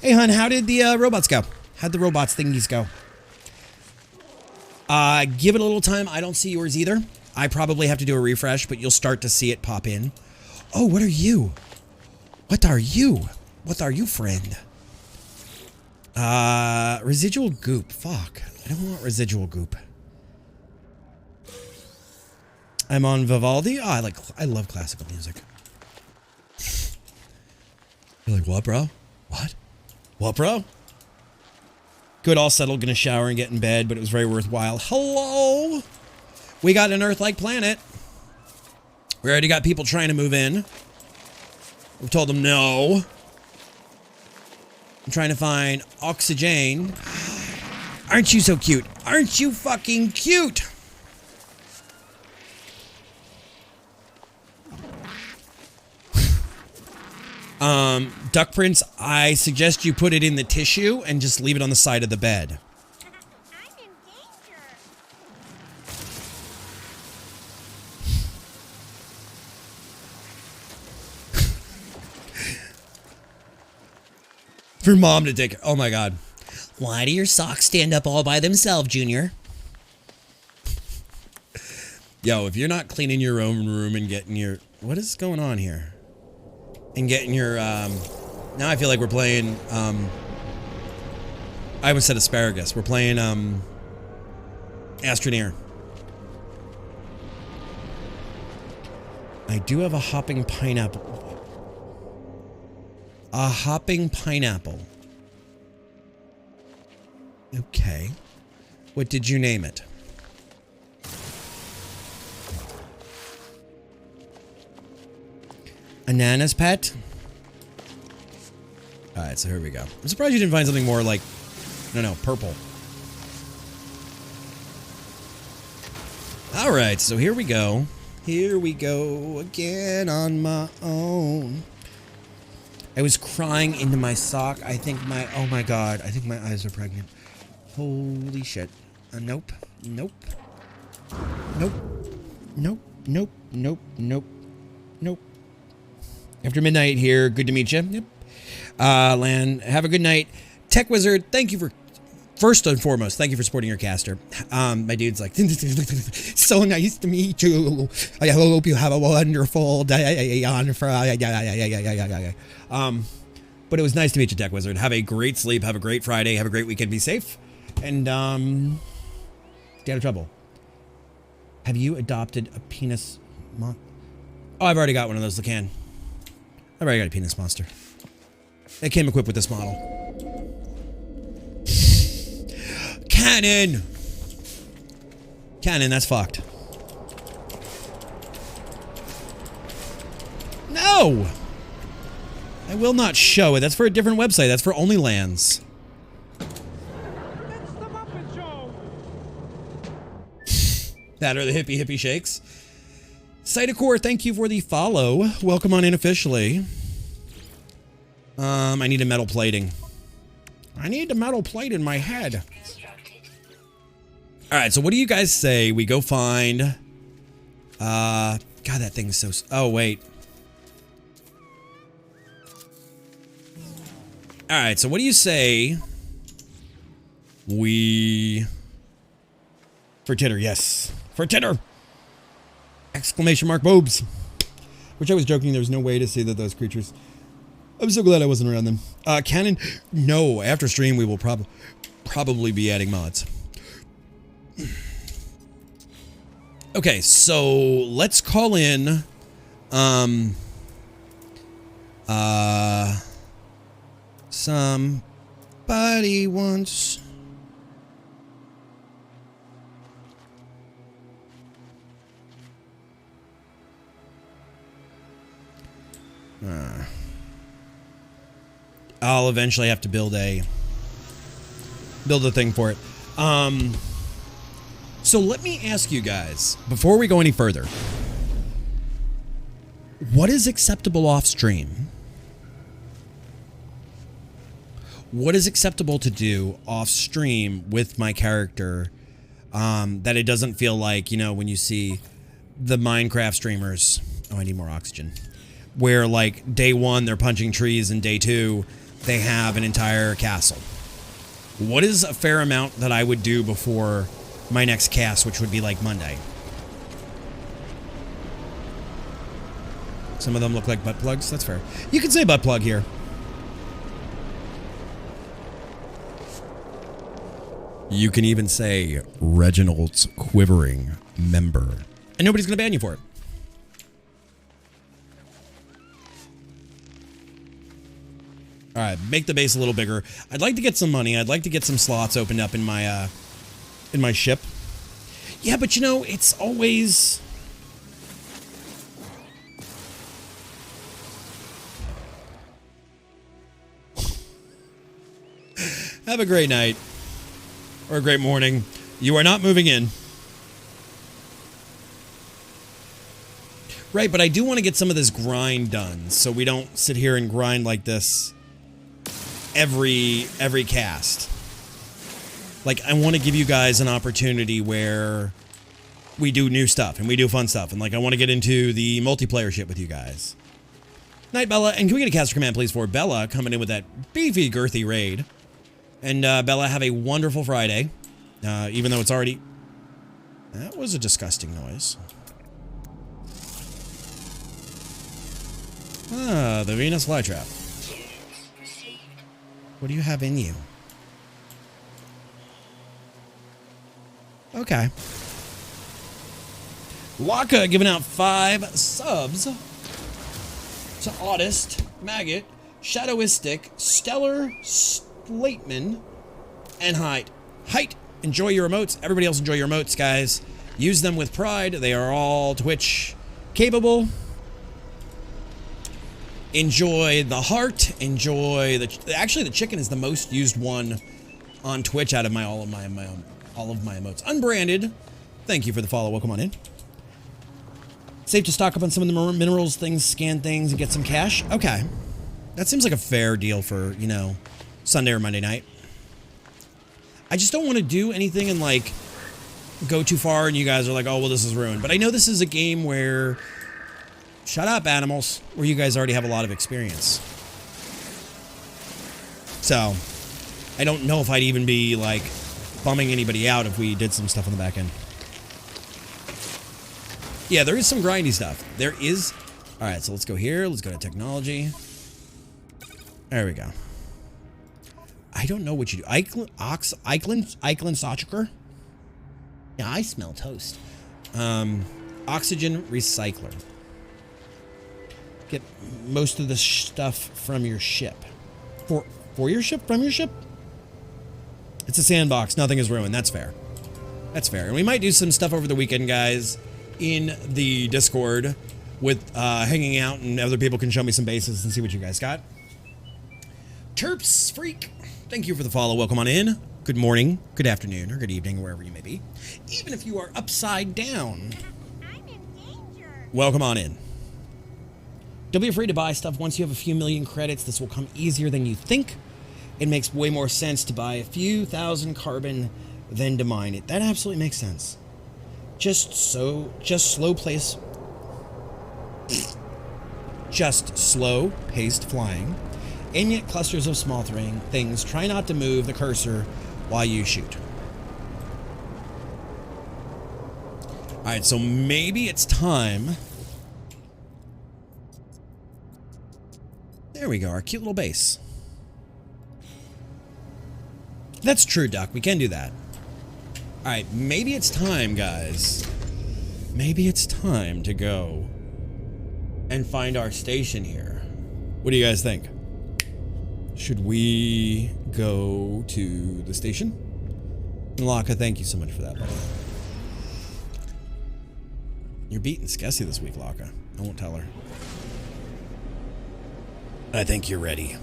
hey hun, how did the robots go? How'd the robots thingies go? Give it a little time. I don't see yours either. I probably have to do a refresh, but you'll start to see it pop in. Oh, what are you? What are you? What are you, friend? Residual goop. Fuck. I don't want residual goop. I'm on Vivaldi. Oh, I love classical music. You're like, what, bro? What? What, bro? Good, all settled, gonna shower and get in bed, but it was very worthwhile. Hello! We got an Earth-like planet. We already got people trying to move in. We've told them no. I'm trying to find oxygen. Aren't you so cute? Aren't you fucking cute? Duck Prince, I suggest you put it in the tissue and just leave it on the side of the bed. I'm in danger. For mom to take it. Oh my god. Why do your socks stand up all by themselves, Junior? Yo, if you're not cleaning your own room and getting your... What is going on here? And getting your... Now I feel like we're playing... I almost said asparagus. We're playing... Astroneer. I do have a hopping pineapple. A hopping pineapple. Okay. What did you name it? Ananas pet? Alright, so here we go. I'm surprised you didn't find something more like... No, purple. Alright, so here we go. Here we go again on my own. I was crying into my sock. I think my... Oh my god. I think my eyes are pregnant. Holy shit. Nope. Nope. Nope. Nope. Nope. Nope. Nope. Nope. After midnight here. Good to meet you. Yep. Lan, have a good night. Tech Wizard, thank you for... First and foremost, thank you for supporting your caster. My dude's like, so nice to meet you. I hope you have a wonderful day on Friday. But it was nice to meet you, Tech Wizard. Have a great sleep. Have a great Friday. Have a great weekend. Be safe. And, stay out of trouble. Have you adopted a penis? Oh, I've already got one of those, Lacan. I've already got a penis monster. It came equipped with this model. Cannon! Cannon, that's fucked. No! I will not show it. That's for a different website. That's for OnlyLands. It's the Muppet Show. That or the hippie shakes. Cytocor, thank you for the follow. Welcome on in officially. I need a metal plating. I need the metal plate in my head. Alright, so what do you guys say we go find... God, that thing's so... Oh, wait. Alright, so what do you say... We... For titter, yes. For titter! Exclamation mark boobs. Which I was joking, there's no way to see that those creatures... I'm so glad I wasn't around them. Cannon? No, after stream we will probably be adding mods. Okay, so let's call in somebody wants I'll eventually have to build a thing for it. So let me ask you guys, before we go any further, what is acceptable off stream? What is acceptable to do off stream with my character that it doesn't feel like, you know, when you see the Minecraft streamers, oh, I need more oxygen, where like day one they're punching trees and day two they have an entire castle. What is a fair amount that I would do before my next cast, which would be like Monday? Some of them look like butt plugs. That's fair. You can say butt plug here. You can even say Reginald's quivering member. And nobody's going to ban you for it. All right, make the base a little bigger. I'd like to get some money. I'd like to get some slots opened up in my ship. Yeah, but you know, it's always... Have a great night. Or a great morning. You are not moving in. Right, but I do want to get some of this grind done, so we don't sit here and grind like this every cast. Like, I want to give you guys an opportunity where we do new stuff and we do fun stuff, and like I want to get into the multiplayer shit with you guys. Night, Bella, and can we get a caster command, please, for Bella coming in with that beefy, girthy raid. And Bella, have a wonderful Friday, even though it's already... That was a disgusting noise. Ah, the Venus flytrap. What do you have in you? Okay. Laka giving out 5 subs to Autist, Maggot, Shadowistic, Stellar, Slateman, and Height. Height, enjoy your emotes. Everybody else enjoy your emotes, guys. Use them with pride. They are all Twitch capable. Enjoy the heart. Enjoy the... Actually, the chicken is the most used one on Twitch out of all of my emotes. Unbranded. Thank you for the follow. Welcome on in. Safe to stock up on some of the minerals, things, scan things, and get some cash. Okay. That seems like a fair deal for, you know, Sunday or Monday night. I just don't want to do anything and, like, go too far and you guys are like, oh, well, this is ruined. But I know this is a game where... Shut up, animals. Where you guys already have a lot of experience. So, I don't know if I'd even be, like, bumming anybody out if we did some stuff on the back end. Yeah, there is some grindy stuff. There is... Alright, so let's go here. Let's go to technology. There we go. I don't know what you do. Eichlin Sochiker? Yeah, I smell toast. Oxygen recycler. Get most of the stuff from your ship. For your ship? From your ship? It's a sandbox. Nothing is ruined. That's fair. That's fair. And we might do some stuff over the weekend, guys, in the Discord with hanging out, and other people can show me some bases and see what you guys got. Terps Freak, thank you for the follow. Welcome on in. Good morning, good afternoon, or good evening, wherever you may be. Even if you are upside down, I'm in danger. welcome on in. Don't be afraid to buy stuff once you have a few million credits. This will come easier than you think. It makes way more sense to buy a few thousand carbon than to mine it. That absolutely makes sense. Just slow paced flying. Aim at clusters of small things. Try not to move the cursor while you shoot. Alright, so maybe it's time. There we go, our cute little base. That's true, Duck. We can do that. Alright, maybe it's time, guys. Maybe it's time to go and find our station here. What do you guys think? Should we go to the station? Laka, thank you so much for that, buddy. You're beating Skessy this week, Laka. I won't tell her. I think you're ready.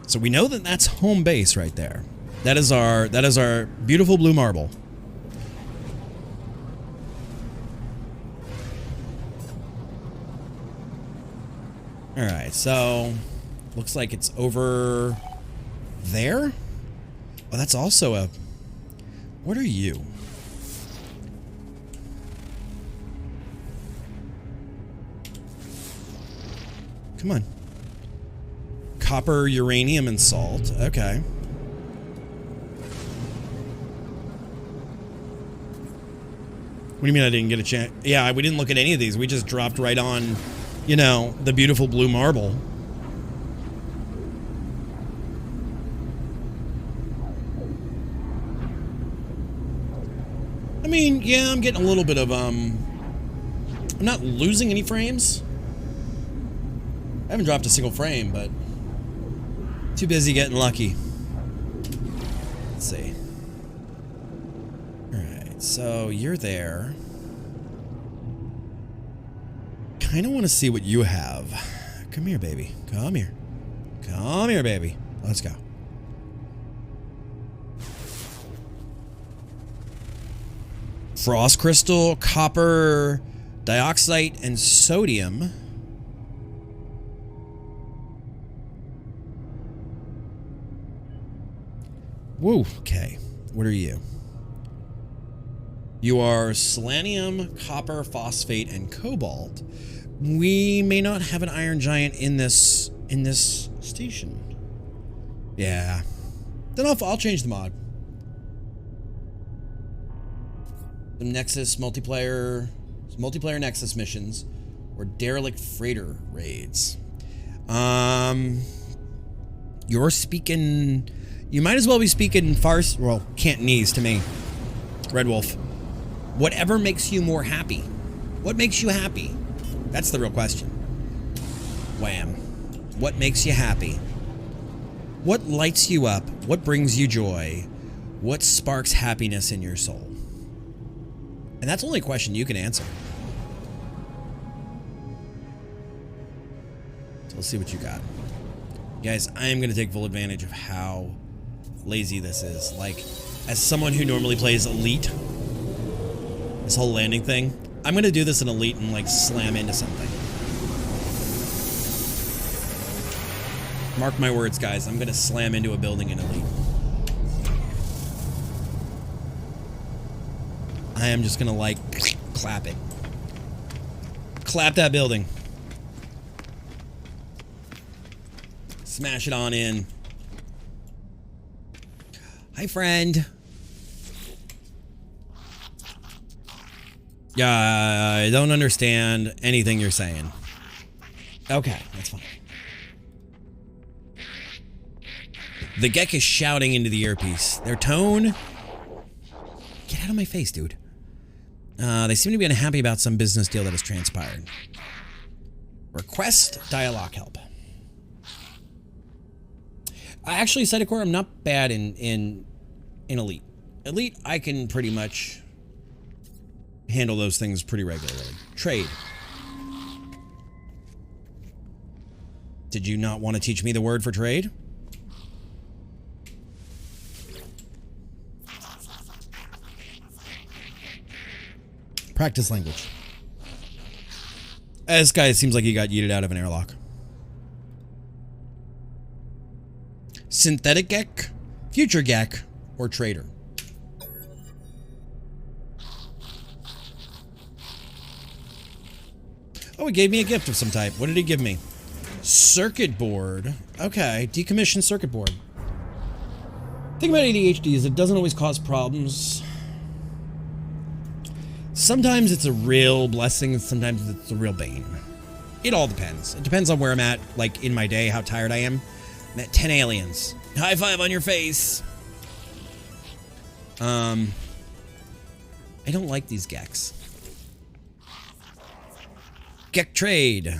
So we know that that's home base right there. That is our beautiful blue marble. All right, so looks like it's over there. Oh, that's also a... What are you? Come on. Copper, uranium, and salt. Okay. What do you mean I didn't get a chance? Yeah, we didn't look at any of these. We just dropped right on, you know, the beautiful blue marble. I mean, yeah, I'm getting a little bit of, I'm not losing any frames. I haven't dropped a single frame, but too busy getting lucky. Let's see. Alright, so you're there. Kinda wanna see what you have. Come here, baby. Come here. Come here, baby. Let's go. Frost crystal, copper, dioxide, and sodium. Whoa, okay. What are you? You are selenium, copper, phosphate, and cobalt. We may not have an iron giant in this station. Yeah. Then I'll change the mod. The Nexus multiplayer Nexus missions or derelict freighter raids. You're speaking. You might as well be speaking Farsi, well, Cantonese to me. Red Wolf. Whatever makes you more happy. What makes you happy? That's the real question. Wham. What makes you happy? What lights you up? What brings you joy? What sparks happiness in your soul? And that's only a question you can answer. So let's see what you got. Guys, I am going to take full advantage of how lazy this is. Like, as someone who normally plays Elite, this whole landing thing, I'm going to do this in Elite and, like, slam into something. Mark my words, guys. I'm going to slam into a building in Elite. I am just going to, like, clap it. Clap that building. Smash it on in. Hi, friend. Yeah, I don't understand anything you're saying. Okay, that's fine. The Gek is shouting into the earpiece. Their tone... Get out of my face, dude. They seem to be unhappy about some business deal that has transpired. Request dialogue help. Actually, Cytocor, I'm not bad in Elite. Elite, I can pretty much handle those things pretty regularly. Trade. Did you not want to teach me the word for trade? Practice language. This guy seems like he got yeeted out of an airlock. Synthetic Gek, Future Gek, or Trader. Oh, he gave me a gift of some type. What did he give me? Circuit board. Okay, decommissioned circuit board. Thing about ADHD is it doesn't always cause problems. Sometimes it's a real blessing, and sometimes it's a real bane. It all depends. It depends on where I'm at, like in my day, how tired I am. I'm at 10 aliens. High five on your face. I don't like these Geks. Gek trade.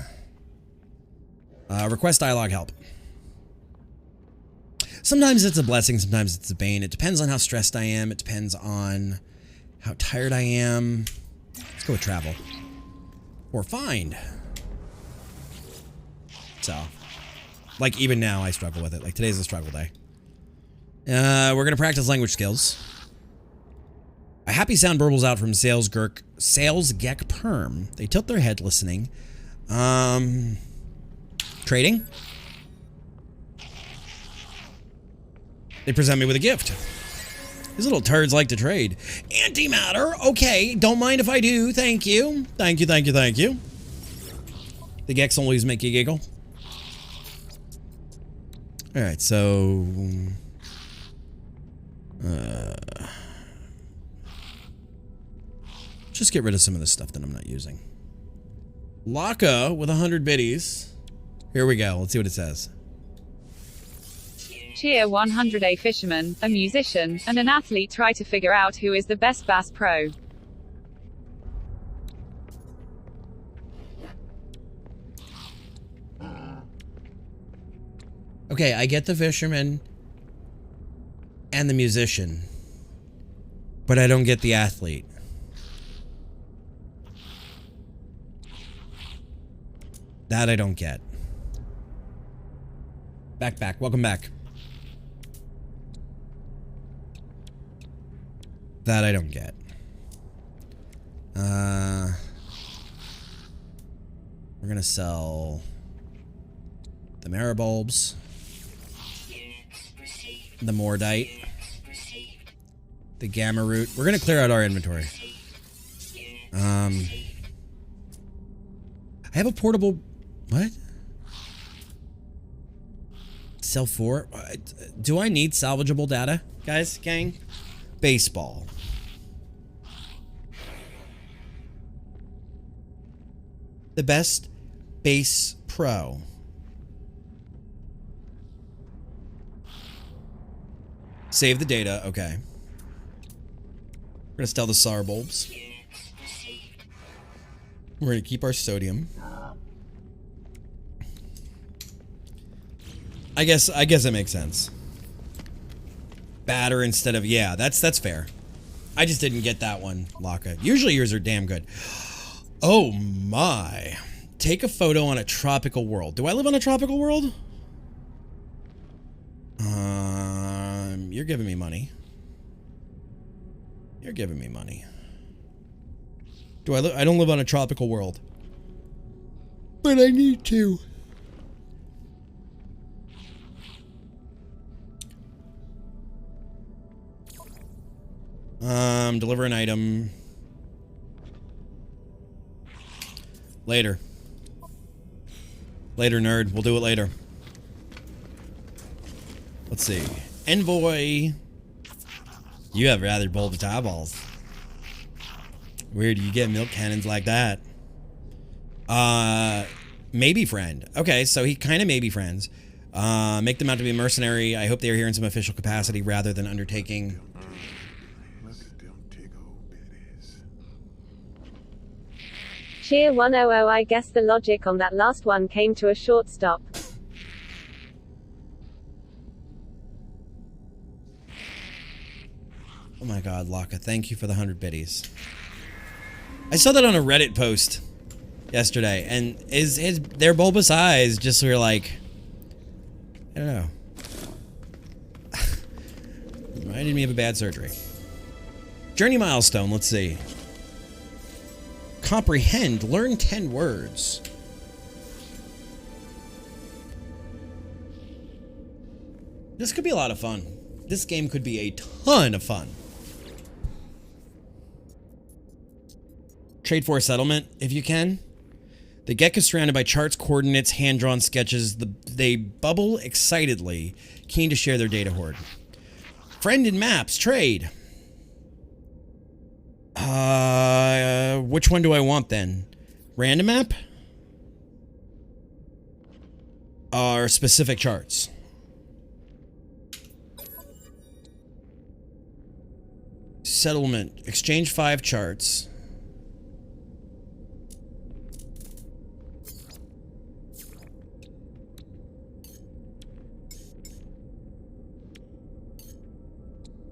Request dialogue help. Sometimes it's a blessing, sometimes it's a bane. It depends on how stressed I am. It depends on how tired I am. Let's go with travel. Or find. So, like even now I struggle with it. Like today's a struggle day. We're going to practice language skills. A happy sound burbles out from Sales Gek Perm. They tilt their head listening. Trading. They present me with a gift. These little turds like to trade. Antimatter. Okay, don't mind if I do. Thank you. Thank you, thank you, thank you. The Geks always make you giggle. Alright, so... just get rid of some of the stuff that I'm not using. Laka with 100 biddies. Here we go. Let's see what it says. Cheer 100. A fisherman, a musician, and an athlete try to figure out who is the best Bass Pro. Okay, I get the fisherman and the musician, but I don't get the athlete. That I don't get. Back. Welcome back. That I don't get. We're gonna sell the maribulbs, the mordite, the gamma root. We're gonna clear out our inventory. I have a portable. What? Sell 4? Do I need salvageable data, guys, gang? Baseball. The best base pro. Save the data. Okay. We're gonna sell the SAR bulbs. We're gonna keep our sodium. I guess it makes sense. Batter instead of, yeah, that's fair. I just didn't get that one, Laka. Usually yours are damn good. Oh my. Take a photo on a tropical world. Do I live on a tropical world? You're giving me money. You're giving me money. Do I don't live on a tropical world. But I need to. Deliver an item. Later. Later, nerd. We'll do it later. Let's see. Envoy. You have rather bulbous eyeballs. Weird, you get milk cannons like that. Maybe friend. Okay, so he kind of maybe friends. Make them out to be a mercenary. I hope they are here in some official capacity rather than undertaking. Cheer 100. I guess the logic on that last one came to a short stop. Oh my god, Laka, thank you for the 100 biddies. I saw that on a Reddit post yesterday, and their bulbous eyes just were like, I don't know. Reminded me of a bad surgery. Journey milestone, let's see. Comprehend, learn 10 words. This could be a lot of fun. This game could be a ton of fun. Trade for a settlement, if you can. They get surrounded by charts, coordinates, hand-drawn sketches. They bubble excitedly, keen to share their data hoard. Friend in maps, trade. Which one do I want then? Random map? Or specific charts? Settlement. Exchange 5 charts.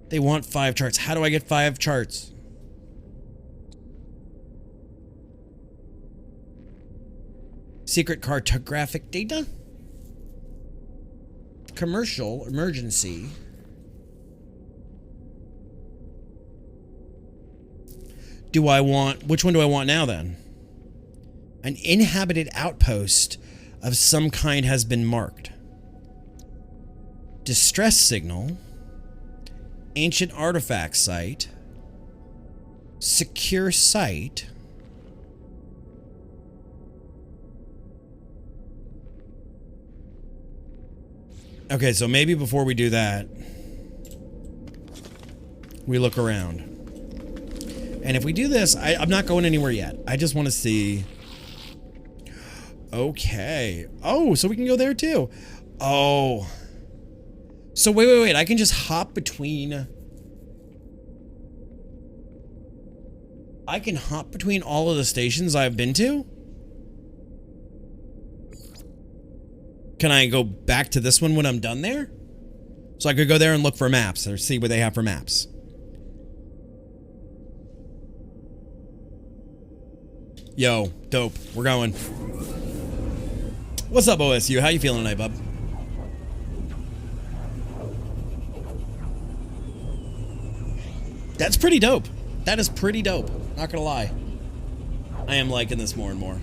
They want 5 charts. How do I get 5 charts? Secret cartographic data? Commercial emergency. Do I want... Which one do I want now, then? An inhabited outpost of some kind has been marked. Distress signal. Ancient artifact site. Secure site. Okay, so maybe before we do that, we look around. And if we do this, I'm not going anywhere yet. I just want to see. Okay. Oh, so we can go there too. Oh. So wait. I can just hop between. I can hop between all of the stations I've been to? Can I go back to this one when I'm done there? So I could go there and look for maps or see what they have for maps. Yo, dope. We're going. What's up, OSU? How you feeling tonight, bub? That's pretty dope. That is pretty dope. Not gonna lie. I am liking this more and more.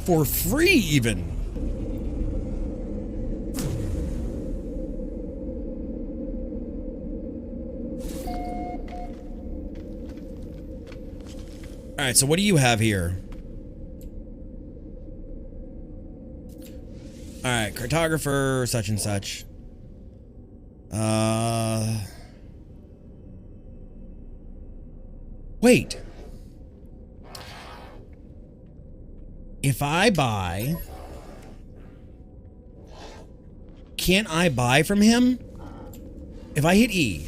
For free, even. Alright, so what do you have here? Alright, cartographer, such and such. Wait. If I buy... Can't I buy from him? If I hit E...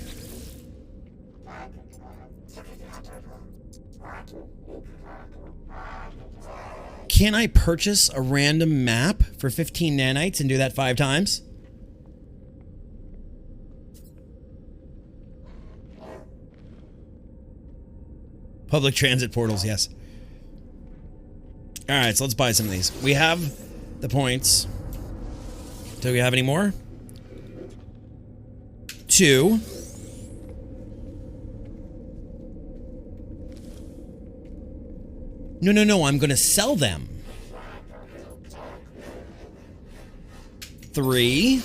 Can I purchase a random map for 15 nanites and do that 5 times? Public transit portals, yes. Alright, so let's buy some of these. We have the points. Do we have any more? 2. No, I'm gonna sell them. 3.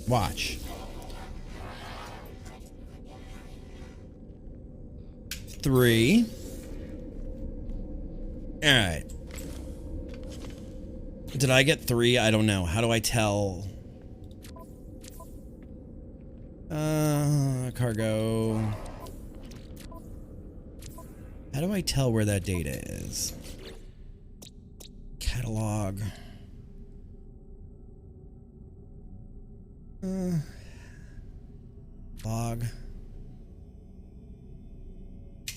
Watch. 3. Alright. Did I get 3? I don't know. How do I tell? Cargo. How do I tell where that data is? Catalog. Log.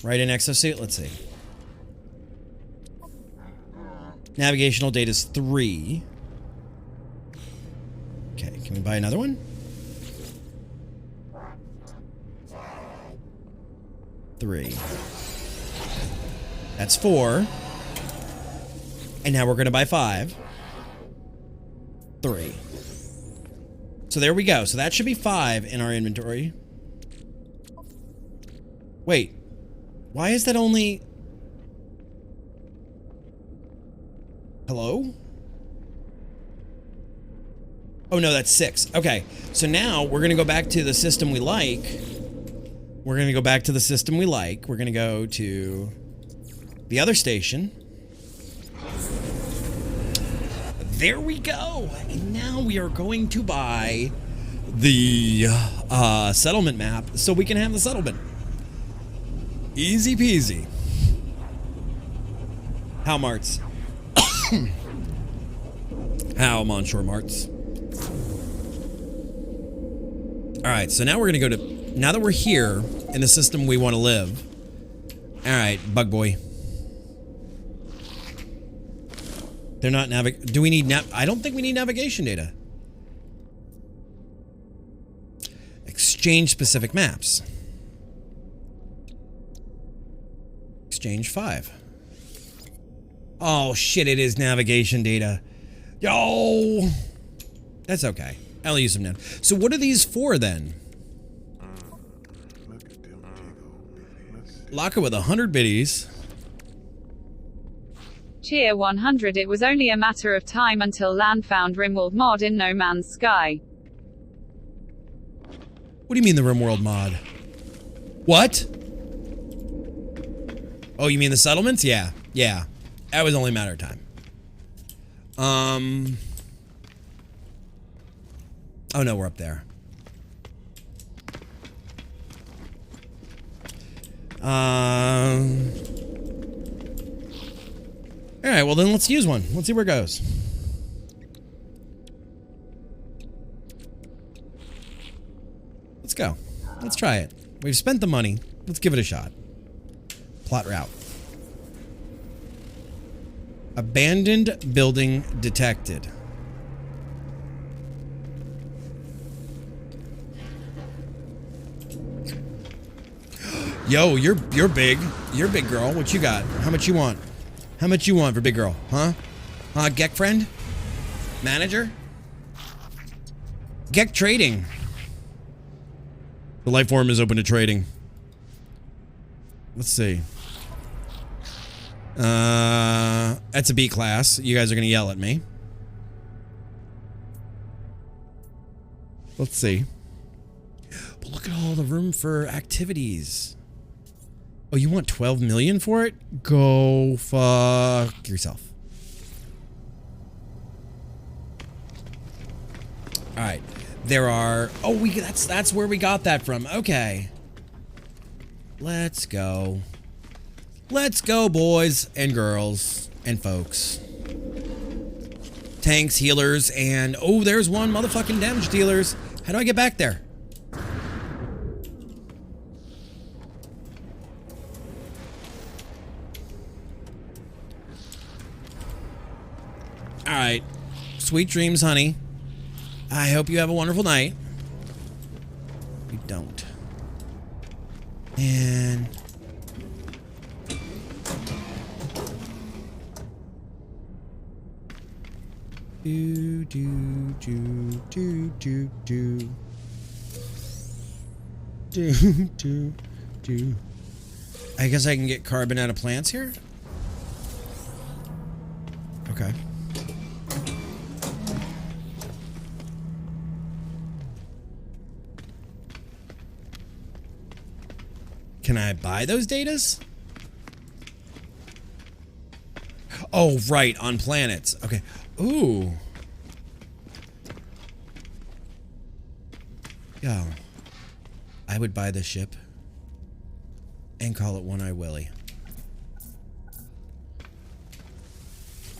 Right in exosuit? Let's see. Navigational data is 3. Okay, can we buy another one? 3. That's 4. And now we're going to buy 5. 3. So there we go. So that should be 5 in our inventory. Wait. Why is that only... Hello? Oh no, that's 6. Okay. So now we're going to go back to the system we like. We're going to go back to the system we like. We're going to go to the other station. There we go. And now we are going to buy the settlement map so we can have the settlement. Easy peasy. How Marts? How Monsieur Marts? Alright, so now we're gonna go to... Now that we're here in the system we want to live. Alright, Bug Boy. They're not do we need I don't think we need navigation data. Exchange specific maps. Exchange 5. Oh shit, it is navigation data. Yo! That's okay. I'll use them now. So what are these for then? Lock it with 100 biddies. Cheer 100. It was only a matter of time until LAN found RimWorld mod in No Man's Sky. What do you mean the RimWorld mod? What? Oh, you mean the settlements? Yeah. Yeah. That was only a matter of time. Oh no, we're up there. Alright, well then let's use one. Let's see where it goes. Let's go. Let's try it. We've spent the money. Let's give it a shot. Plot route. Abandoned building detected. Yo, you're big. You're big girl. What you got? How much you want? How much you want for big girl? Huh? Gek friend? Manager? Gek trading. The life form is open to trading. Let's see. That's a B class. You guys are gonna yell at me. Let's see. But look at all the room for activities. Oh, you want 12 million for it? Go fuck yourself. All right. There are... Oh, that's where we got that from. Okay. Let's go. Let's go, boys and girls and folks. Tanks, healers, and... Oh, there's one motherfucking damage dealers. How do I get back there? Alright. Sweet dreams, honey. I hope you have a wonderful night. You don't. And... Do, do, do, do, do, do. Do, do, do. I guess I can get carbon out of plants here? Okay. Can I buy those datas? Oh, right, on planets. Okay. Ooh. Yo. I would buy this ship and call it One-Eye Willie.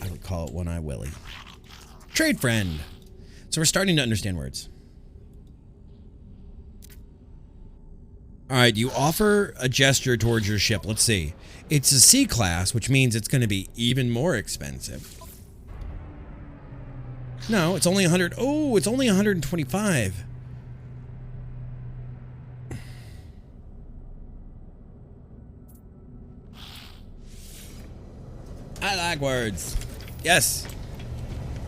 I would call it One-Eye Willie. Trade friend. So we're starting to understand words. All right, you offer a gesture towards your ship. Let's see. It's a C class, which means it's going to be even more expensive. No, it's only 100. Oh, it's only 125. I like words. Yes.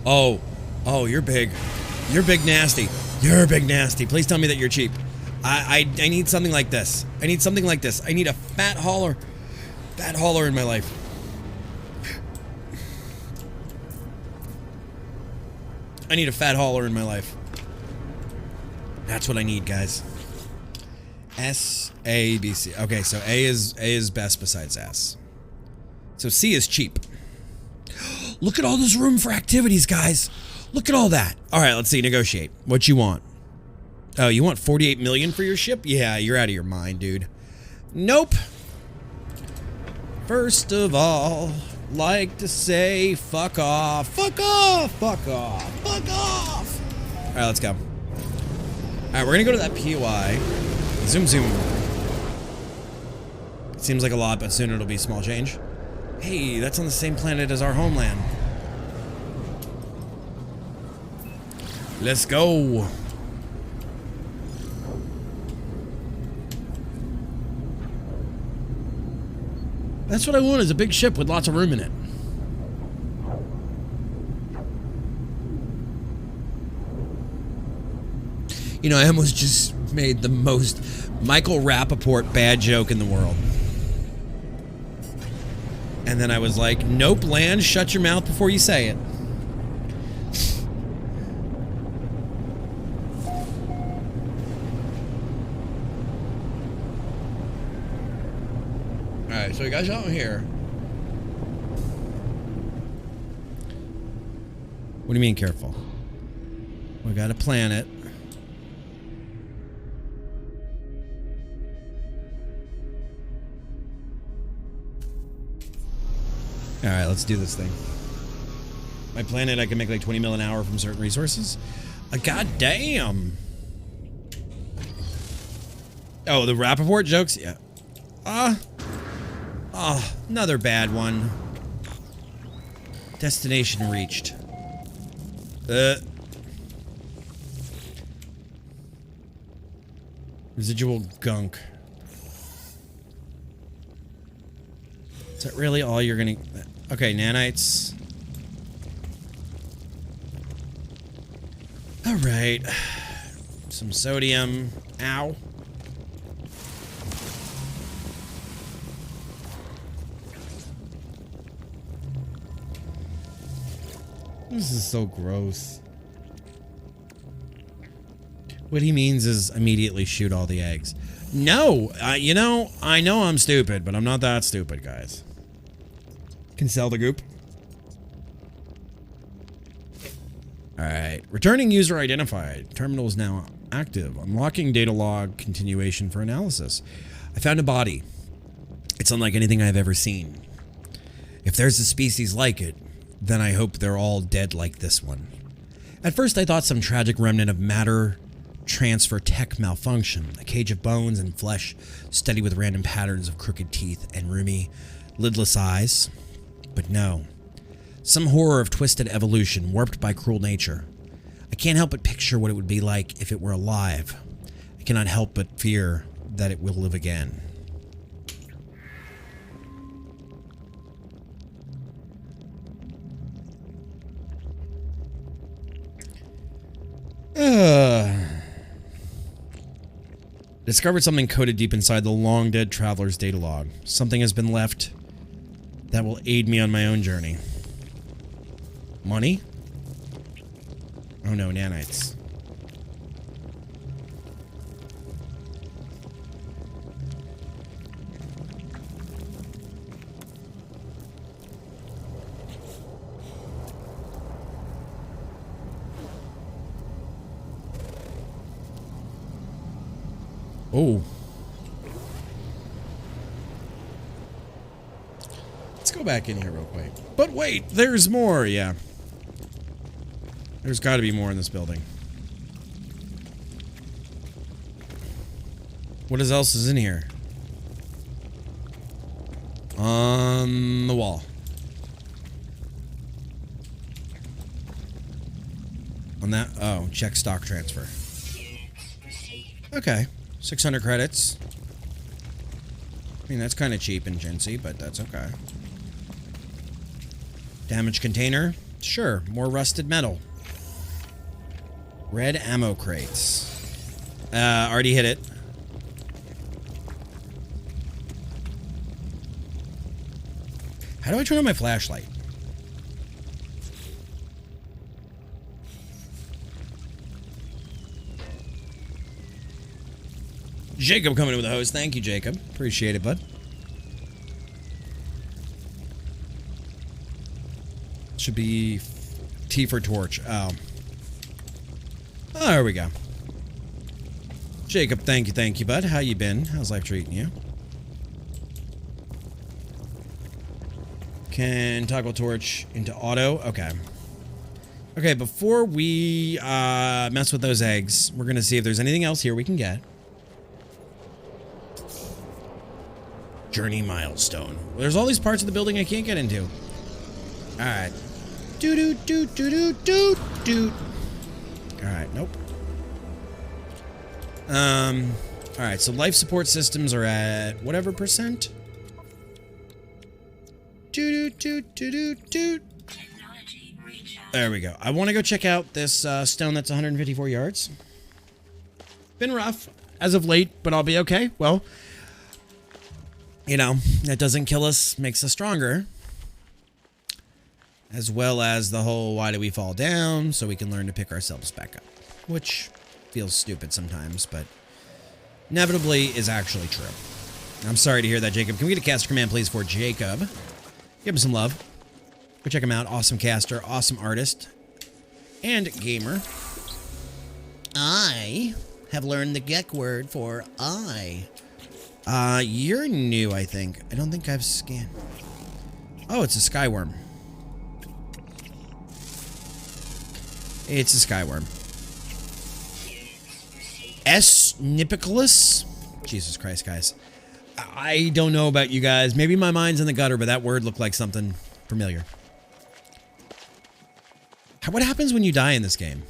Oh, you're big. You're big nasty. You're big nasty. Please tell me that you're cheap. I need something like this. I need something like this. I need a fat hauler. Fat hauler in my life. I need a fat hauler in my life. That's what I need, guys. S, A, B, C. Okay, so A is best besides S. So C is cheap. Look at all this room for activities, guys. Look at all that. All right, let's see. Negotiate. What you want? Oh, you want 48 million for your ship? Yeah, you're out of your mind, dude. Nope. First of all, like to say fuck off. Fuck off. Fuck off. Fuck off. All right, let's go. All right, we're going to go to that POI. Zoom, zoom. Seems like a lot, but soon it'll be small change. Hey, that's on the same planet as our homeland. Let's go. That's what I want, is a big ship with lots of room in it. You know, I almost just made the most Michael Rappaport bad joke in the world. And then I was like, nope, land, shut your mouth before you say it. Alright, so we got something here. What do you mean careful? We got a planet. Alright, let's do this thing. My planet, I can make like 20 mil an hour from certain resources. God damn. Oh, the Rappaport jokes? Yeah. Another bad one. Destination reached. Residual gunk. Is that really all you're gonna... Okay, nanites. Alright. Some sodium. Ow. This is so gross. What he means is immediately shoot all the eggs. No! You know, I know I'm stupid, but I'm not that stupid, guys. Can sell the goop. Alright. Returning user identified. Terminal is now active. Unlocking data log continuation for analysis. I found a body. It's unlike anything I've ever seen. If there's a species like it, then I hope they're all dead like this one. At first I thought some tragic remnant of matter transfer tech malfunction. A cage of bones and flesh, steady with random patterns of crooked teeth and roomy, lidless eyes. But no. Some horror of twisted evolution, warped by cruel nature. I can't help but picture what it would be like if it were alive. I cannot help but fear that it will live again. Discovered something coded deep inside the long-dead traveler's data log. Something has been left that will aid me on my own journey. Money? Oh no, nanites. Oh. Let's go back in here real quick. But wait, there's more, yeah. There's got to be more in this building. What else is in here? On the wall. On that, oh, check stock transfer. Okay, 600 credits. I mean, that's kind of cheap in Gency, but that's okay. Damaged container? Sure, more rusted metal. Red ammo crates. Already hit it. How do I turn on my flashlight? Jacob coming in with a hose. Thank you, Jacob. Appreciate it, bud. Should be T for torch. Oh. Oh, there we go. Jacob, thank you, bud. How you been? How's life treating you? Can toggle torch into auto. Okay. Okay, before we mess with those eggs, we're going to see if there's anything else here we can get. Journey milestone. Well, there's all these parts of the building I can't get into. All right. Doot. All right, nope. All right, so life support systems are at whatever percent. Doot. There we go. I want to go check out this stone that's 154 yards. Been rough as of late, but I'll be okay. Well, you know, that doesn't kill us, makes us stronger. As well as the whole why do we fall down, so we can learn to pick ourselves back up. Which feels stupid sometimes, but inevitably is actually true. I'm sorry to hear that, Jacob. Can we get a caster command, please, for Jacob? Give him some love. Go check him out. Awesome caster, awesome artist, and gamer. I have learned the Gek word for I. You're new, I think. I don't think I've scanned. Oh, it's a skyworm. It's a skyworm. S. Nipiculus? Jesus Christ, guys. I don't know about you guys. Maybe my mind's in the gutter, but that word looked like something familiar. What happens when you die in this game?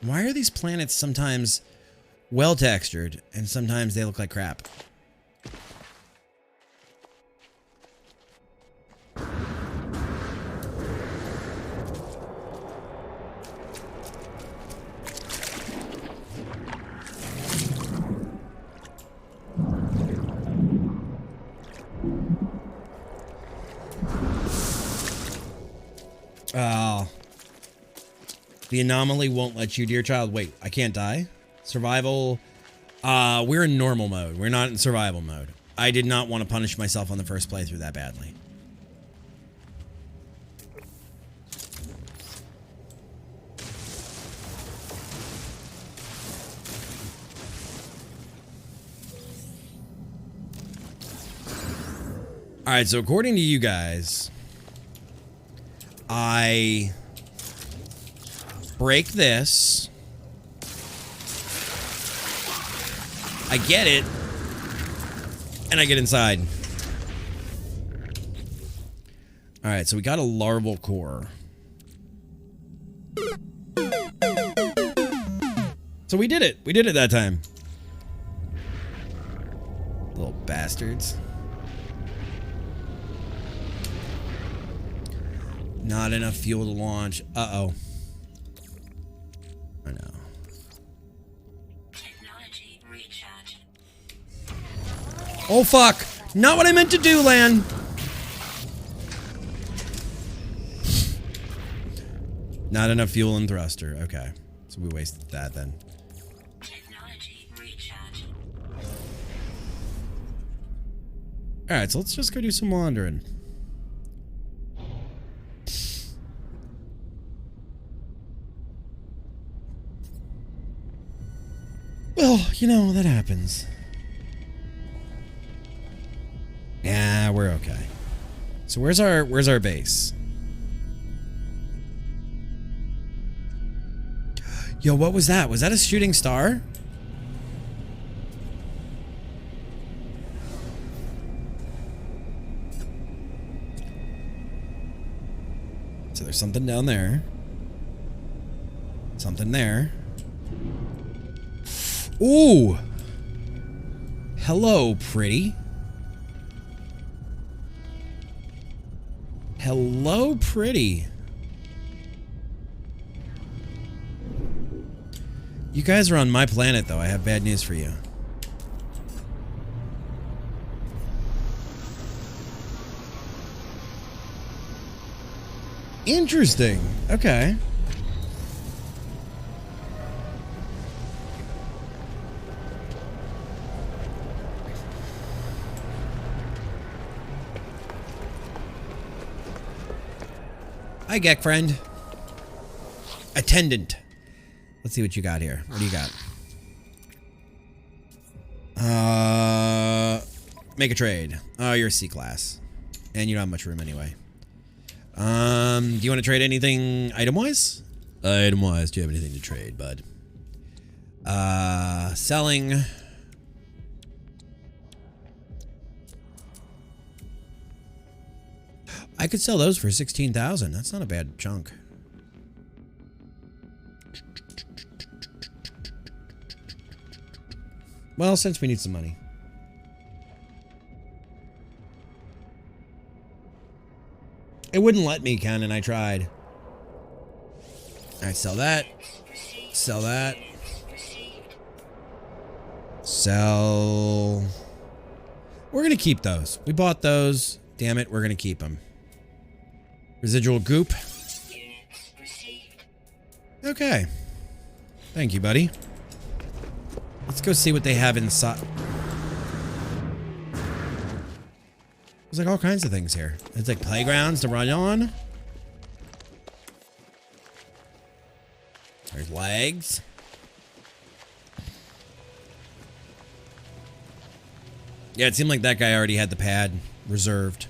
Why are these planets sometimes well textured and sometimes they look like crap? The anomaly won't let you, dear child. Wait, I can't die? Survival. We're in normal mode. We're not in survival mode. I did not want to punish myself on the first playthrough that badly. Alright, so according to you guys, I break this. I get it. And I get inside. Alright, so we got a larval core. So we did it. We did it that time. Little bastards. Not enough fuel to launch. Uh-oh. I know. Technology recharge. Oh, fuck. Not what I meant to do, Lan. Not enough fuel and thruster. Okay. So we wasted that then. Technology recharge. Alright, so let's just go do some wandering. Well, you know, that happens. Yeah, we're okay. So where's our base? Yo, what was that? Was that a shooting star? So there's something down there. Something there. Ooh! Hello, pretty. Hello, pretty. You guys are on my planet, though. I have bad news for you. Interesting. Okay. Hi, Gek friend. Attendant. Let's see what you got here. What do you got? Make a trade. Oh, you're a C class. And you don't have much room anyway. Do you want to trade anything item-wise? Item-wise, do you have anything to trade, bud? Selling. I could sell those for 16,000. That's not a bad chunk. Well, since we need some money. It wouldn't let me, Ken, and I tried. Alright, sell that. Sell that. Sell. We're going to keep those. We bought those. Damn it, we're going to keep them. Residual goop. Okay. Thank you, buddy. Let's go see what they have inside. There's like all kinds of things here. It's like playgrounds to run on. There's legs. Yeah, it seemed like that guy already had the pad reserved.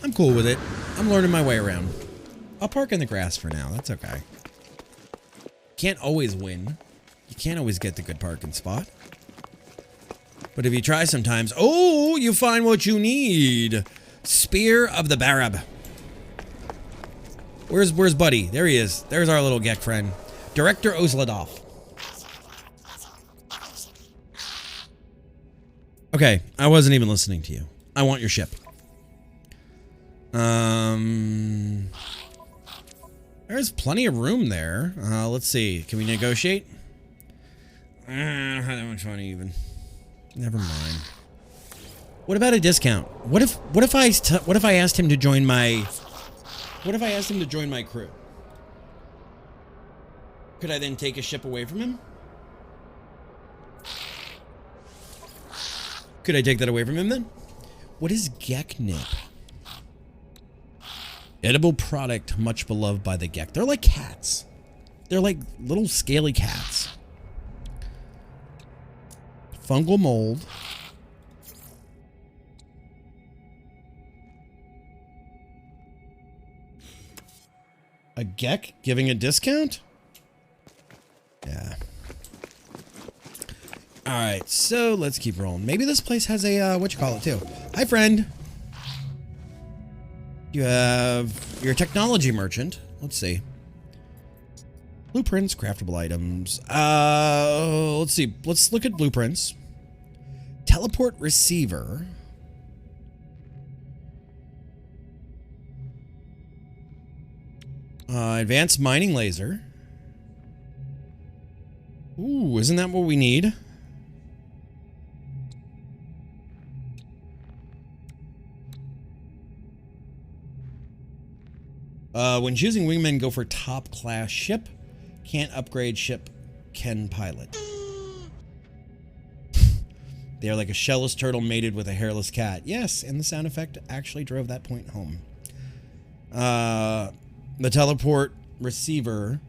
I'm cool with it. I'm learning my way around. I'll park in the grass for now. That's okay. Can't always win. You can't always get the good parking spot. But if you try sometimes, oh, you find what you need. Spear of the Barab. Where's Buddy? There he is. There's our little Gek friend. Director Ozladov. Okay, I wasn't even listening to you. I want your ship. There's plenty of room there. Let's see. Can we negotiate? I don't have that much money even. Never mind. What about a discount? What if I asked him to join my crew? Could I then take a ship away from him? Could I take that away from him then? What is Geknip? Edible product much beloved by the Gek. They're like cats. They're like little scaly cats. Fungal mold. A Gek giving a discount? Yeah. Alright, so let's keep rolling. Maybe this place has a, whatchamacallit too. Hi, friend. You have your technology merchant. Let's see. Blueprints, craftable items. Let's see. Let's look at blueprints. Teleport receiver. Advanced mining laser. Ooh, isn't that what we need? When choosing wingmen, go for top class ship. Can't upgrade ship, can pilot. They are like a shellless turtle mated with a hairless cat. Yes, and the sound effect actually drove that point home. The teleport receiver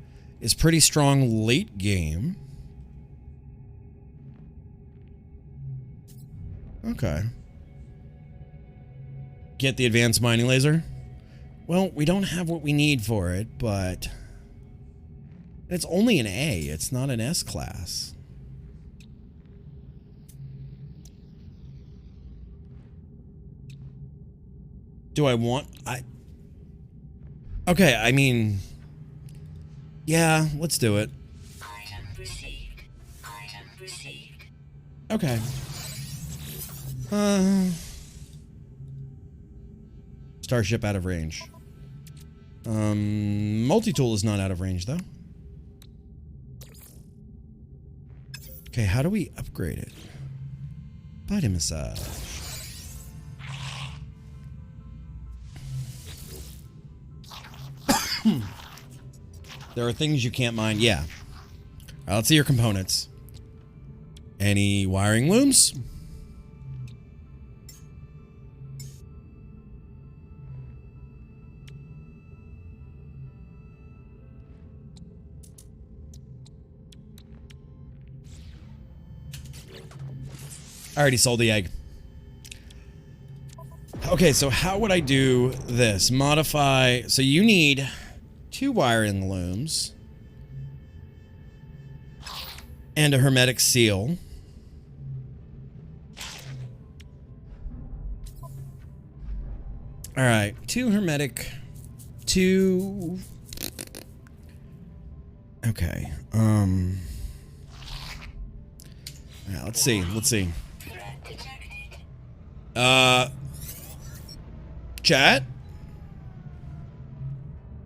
is pretty strong late game. Okay. Get the advanced mining laser. Well, we don't have what we need for it, but it's only an A. It's not an S class. Do I want... Okay, I mean... Yeah, let's do it. Item received. Item received. Okay. Starship out of range. Multi-tool is not out of range, though. Okay, how do we upgrade it? Body massage. There are things you can't mine. Yeah. All right, let's see your components. Any wiring looms? I already sold the egg. Okay, so how would I do this? Modify. So you need 2 wiring looms and a hermetic seal. All right, 2 hermetic, 2. Okay. All right, let's see. Let's see. Chat?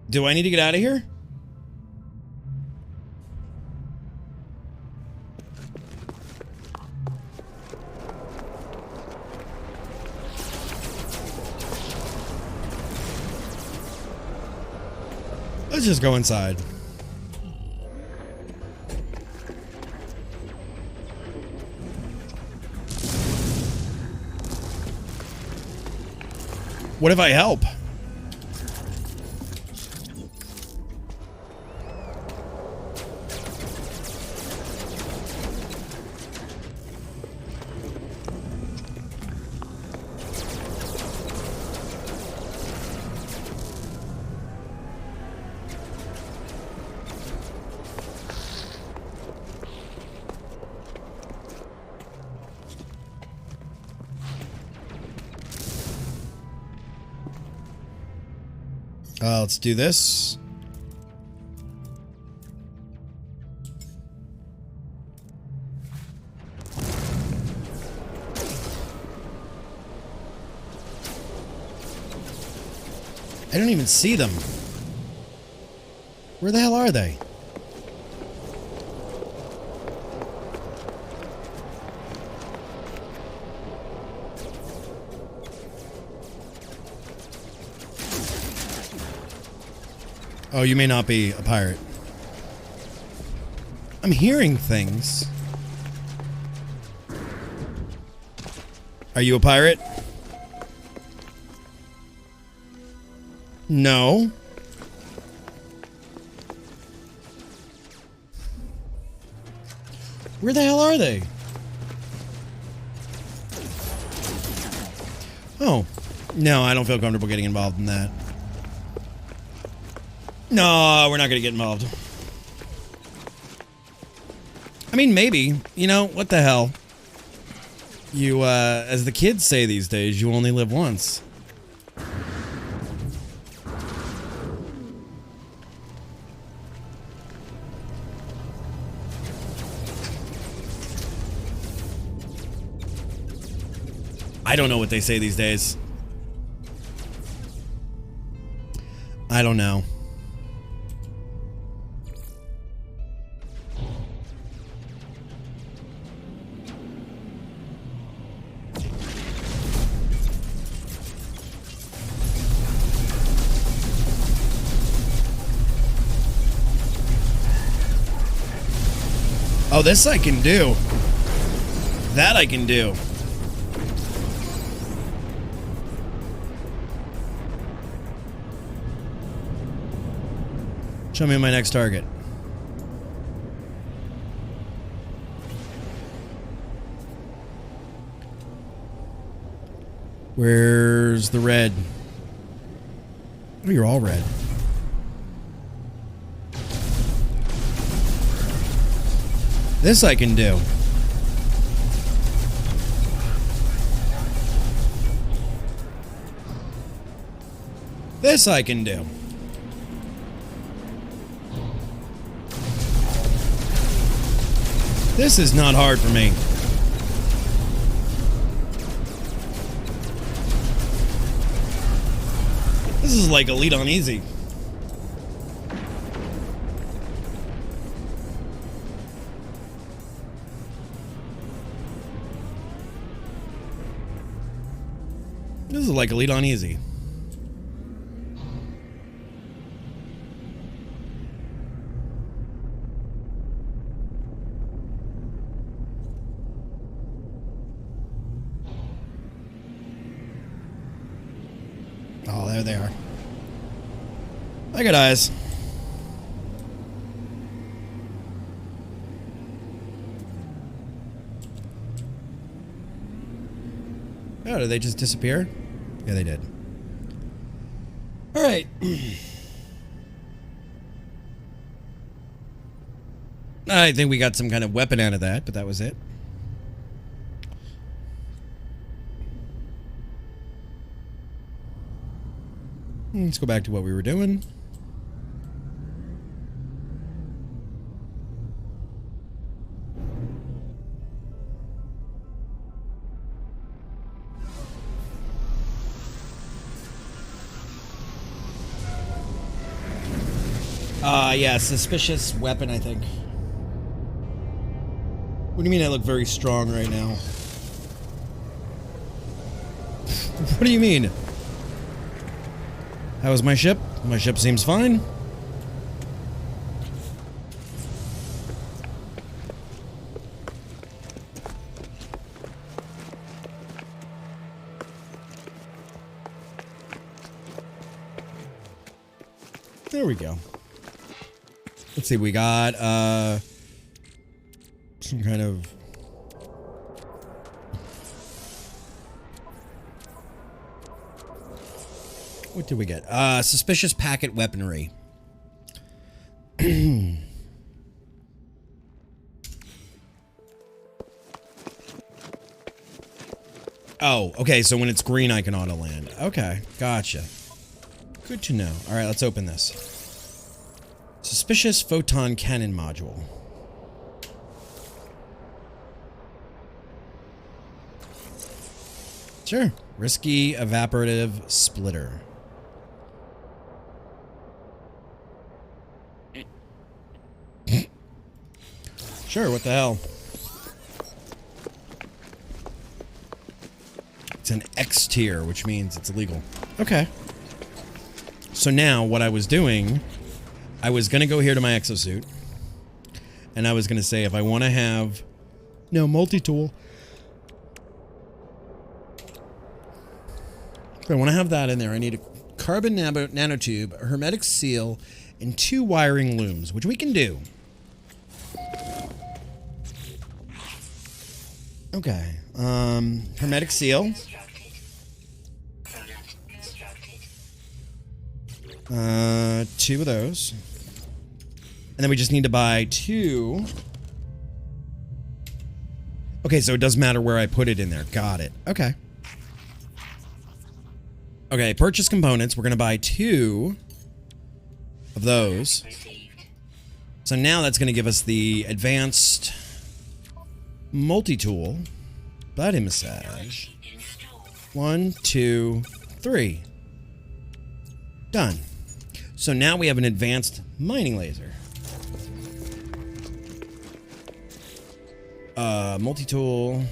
Do I need to get out of here? Let's just go inside. What if I help? Let's do this. I don't even see them. Where the hell are they? Oh, you may not be a pirate. I'm hearing things. Are you a pirate? No. Where the hell are they? Oh. No, I don't feel comfortable getting involved in that. No, we're not going to get involved. I mean, maybe. You know, what the hell? You, as the kids say these days, you only live once. I don't know what they say these days. I don't know. Oh, this I can do. That I can do. Show me my next target. Where's the red? Oh, you're all red. This I can do. This I can do. This is not hard for me. This is like Elite on Easy. This is like Elite on Easy. Oh, there they are. I got eyes. Oh, did they just disappear? Yeah, they did. All right. I think we got some kind of weapon out of that, but that was it. Let's go back to what we were doing. Yeah, suspicious weapon, I think. What do you mean I look very strong right now? What do you mean? How is my ship? My ship seems fine. There we go. Let's see, we got some kind of what did we get? Suspicious packet weaponry. Oh, okay, so when it's green I can auto land. Okay, gotcha. Good to know. Alright, let's open this. Suspicious photon cannon module. Sure. Risky evaporative splitter. Sure, what the hell? It's an X tier, which means it's illegal. Okay. So now, what I was doing, I was going to go here to my exosuit, and I was going to say if I want to have... No, multi-tool. If I want to have that in there, I need a carbon nanotube, a hermetic seal, and 2 wiring looms, which we can do. Okay. Hermetic seal. 2 of those. And then we just need to buy 2. Okay, so it doesn't matter where I put it in there. Got it. Okay. Okay, purchase components. We're going to buy 2 of those. So now that's going to give us the advanced multi-tool. Body massage. 1, 2, 3. Done. So now we have an advanced mining laser. Multi-tool.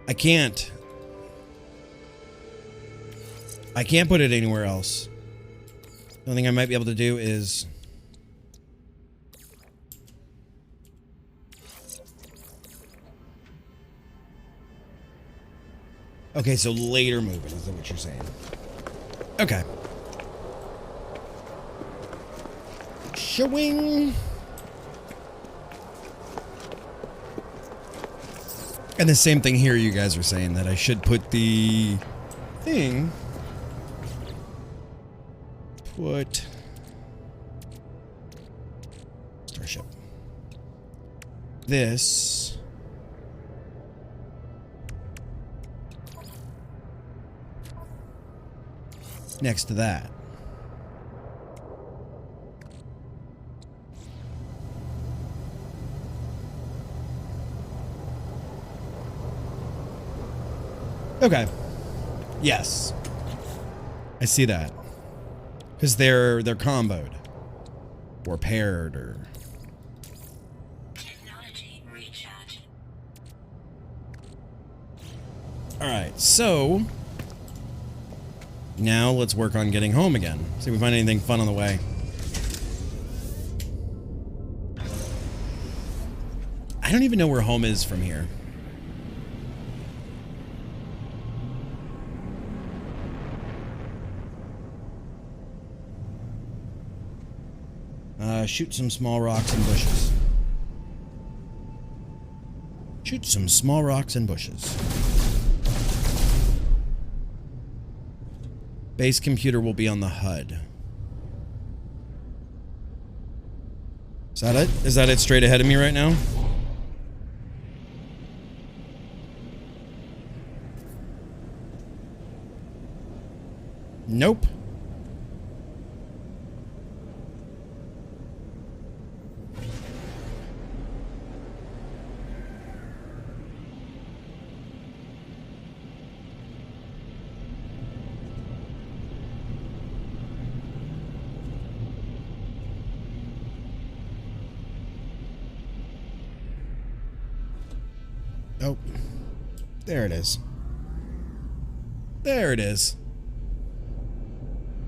I can't put it anywhere else. The only thing I might be able to do is... Okay, so later move it, is that what you're saying? Okay. Showing. And the same thing here, you guys are saying that I should put the thing. Put Starship. This next to that. Okay. Yes. I see that. Because they're comboed. Or paired, or... Technology recharge. Alright, so... now let's work on getting home again. See if we find anything fun on the way. I don't even know where home is from here. Shoot some small rocks and bushes. Shoot some small rocks and bushes. Base computer will be on the HUD. Is that it? Is that it straight ahead of me right now? Nope. Oh, there it is. There it is.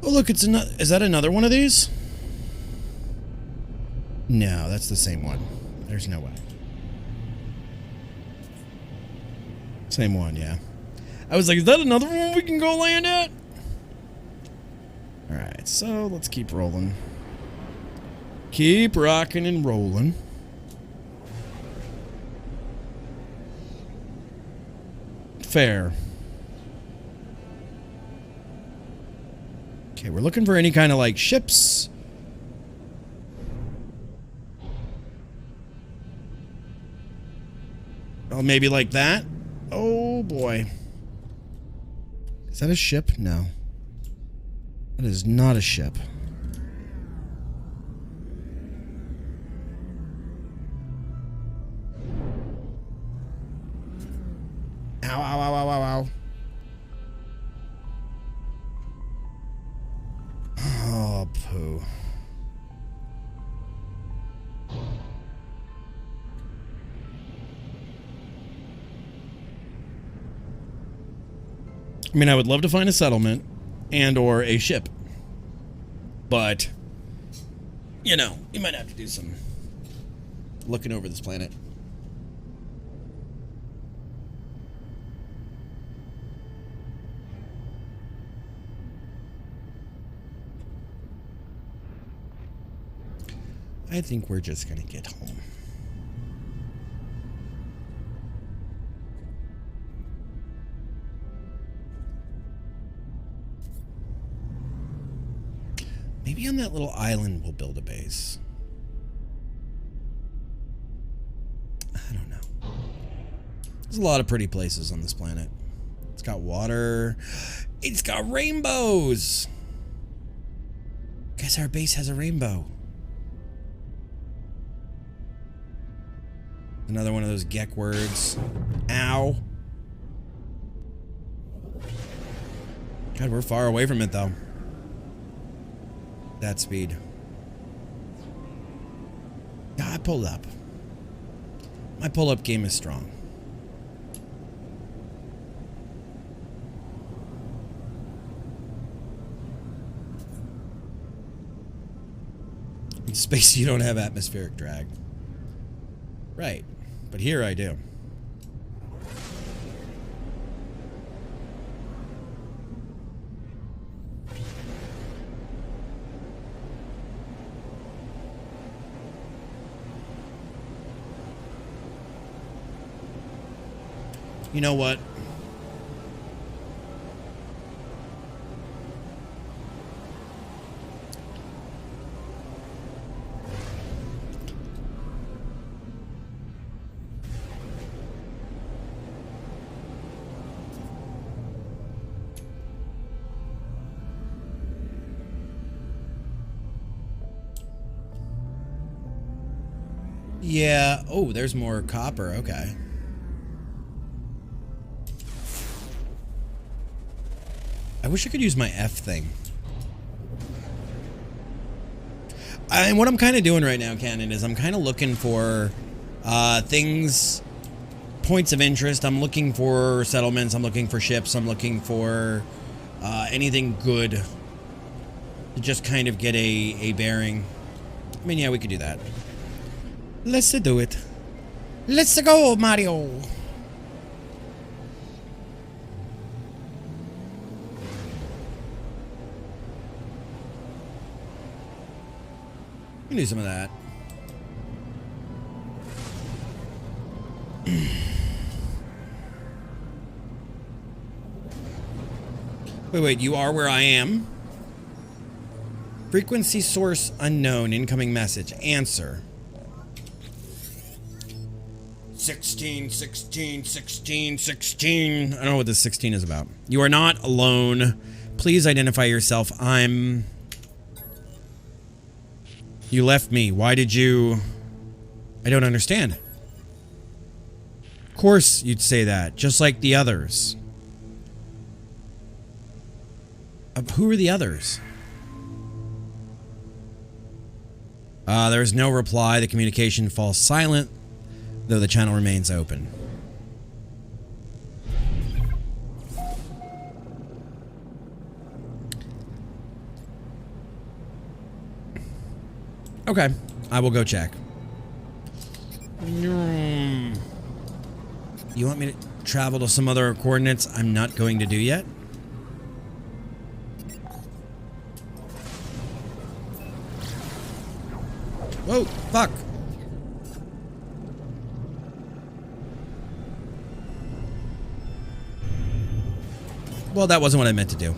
Oh, look, it's another. Is that another one of these? No, that's the same one. There's no way. Same one, yeah. I was like, is that another one we can go land at? Alright, so let's keep rolling. Keep rocking and rolling. Fair. Okay, we're looking for any kind of like ships. Oh, maybe like that? Oh boy. Is that a ship? No. That is not a ship. Ow, ow, ow, ow, ow, ow. Oh, poo. I mean, I would love to find a settlement and or a ship. But, you know, you might have to do some looking over this planet. I think we're just gonna get home. Maybe on that little island we'll build a base. I don't know. There's a lot of pretty places on this planet. It's got water. It's got rainbows! Guess our base has a rainbow. Another one of those Gek words. Ow. God, we're far away from it, though. That speed. Yeah, I pulled up. My pull-up game is strong. In space, you don't have atmospheric drag. Right. But here I do. You know what? Yeah. Oh, there's more copper. Okay. I wish I could use my F thing. And what I'm kind of doing right now, Cannon, is I'm kind of looking for things, points of interest. I'm looking for settlements. I'm looking for ships. I'm looking for anything good to just kind of get a bearing. I mean, yeah, we could do that. Let's do it. Let's go, Mario. We can do some of that. Wait, you are where I am? Frequency source unknown. Incoming message. Answer. 16, 16, 16, 16. I don't know what this 16 is about. You are not alone. Please identify yourself. You left me. Why did you... I don't understand. Of course you'd say that, just like the others. Who are the others? There's no reply. The communication falls silent, though the channel remains open. Okay, I will go check. You want me to travel to some other coordinates I'm not going to do yet? Whoa, fuck. Well, that wasn't what I meant to do.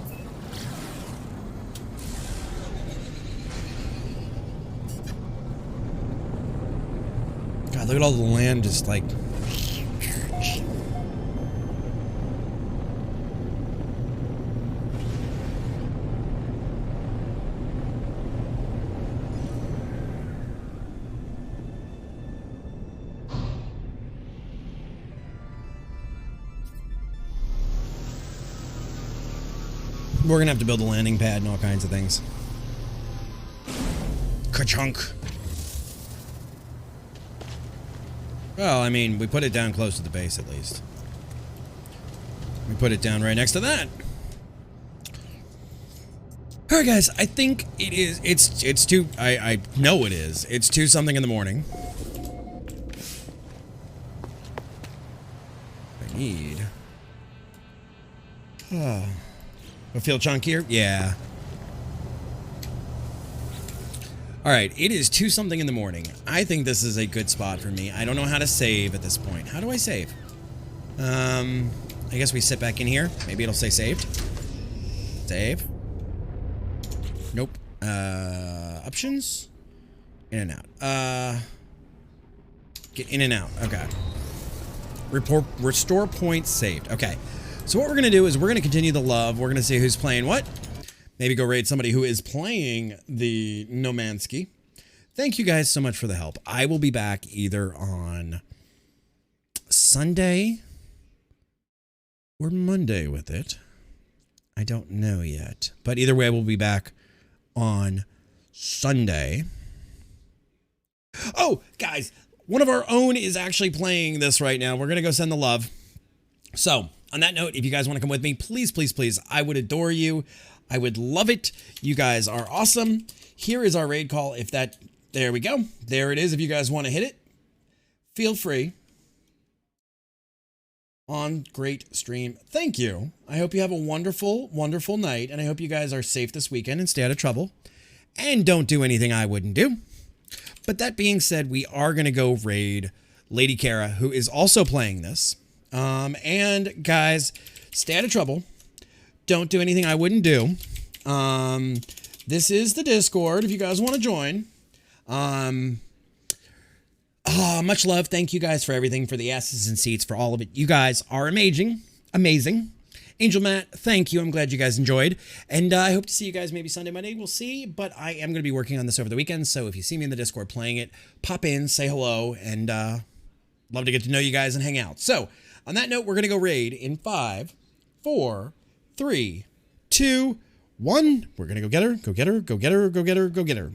God, look at all the land just like... We're gonna have to build a landing pad and all kinds of things. Ka-chunk. Well, I mean, we put it down close to the base at least. We put it down right next to that. Alright guys, I think it is, it's 2, I know it is. It's 2 something in the morning. I need... I feel chunkier? Yeah. Alright, it is 2 something in the morning. I think this is a good spot for me. I don't know how to save at this point. How do I save? I guess we sit back in here. Maybe it'll say saved. Save. Nope. Options? In and out. Get in and out. Okay. Restore points saved. Okay. So what we're going to do is we're going to continue the love. We're going to see who's playing what. Maybe go raid somebody who is playing the Nomansky. Thank you guys so much for the help. I will be back either on Sunday or Monday with it. I don't know yet. But either way, we'll be back on Sunday. Oh, guys, one of our own is actually playing this right now. We're going to go send the love. So... on that note, if you guys want to come with me, please, please, please, I would adore you. I would love it. You guys are awesome. Here is our raid call. If that, there we go. There it is. If you guys want to hit it, feel free. On great stream. Thank you. I hope you have a wonderful, wonderful night. And I hope you guys are safe this weekend and stay out of trouble. And don't do anything I wouldn't do. But that being said, we are going to go raid Lady Kara, who is also playing this. And guys, stay out of trouble. Don't do anything I wouldn't do. This is the Discord if you guys want to join. Much love. Thank you guys for everything, for the asses and seats, for all of it. You guys are amazing. Amazing. Angel Matt, thank you. I'm glad you guys enjoyed. And I hope to see you guys maybe Sunday, Monday. We'll see. But I am going to be working on this over the weekend. So if you see me in the Discord playing it, pop in, say hello, and love to get to know you guys and hang out. So on that note, we're going to go raid in 5, 4, 3, 2, 1. We're going to go get her, go get her, go get her, go get her, go get her.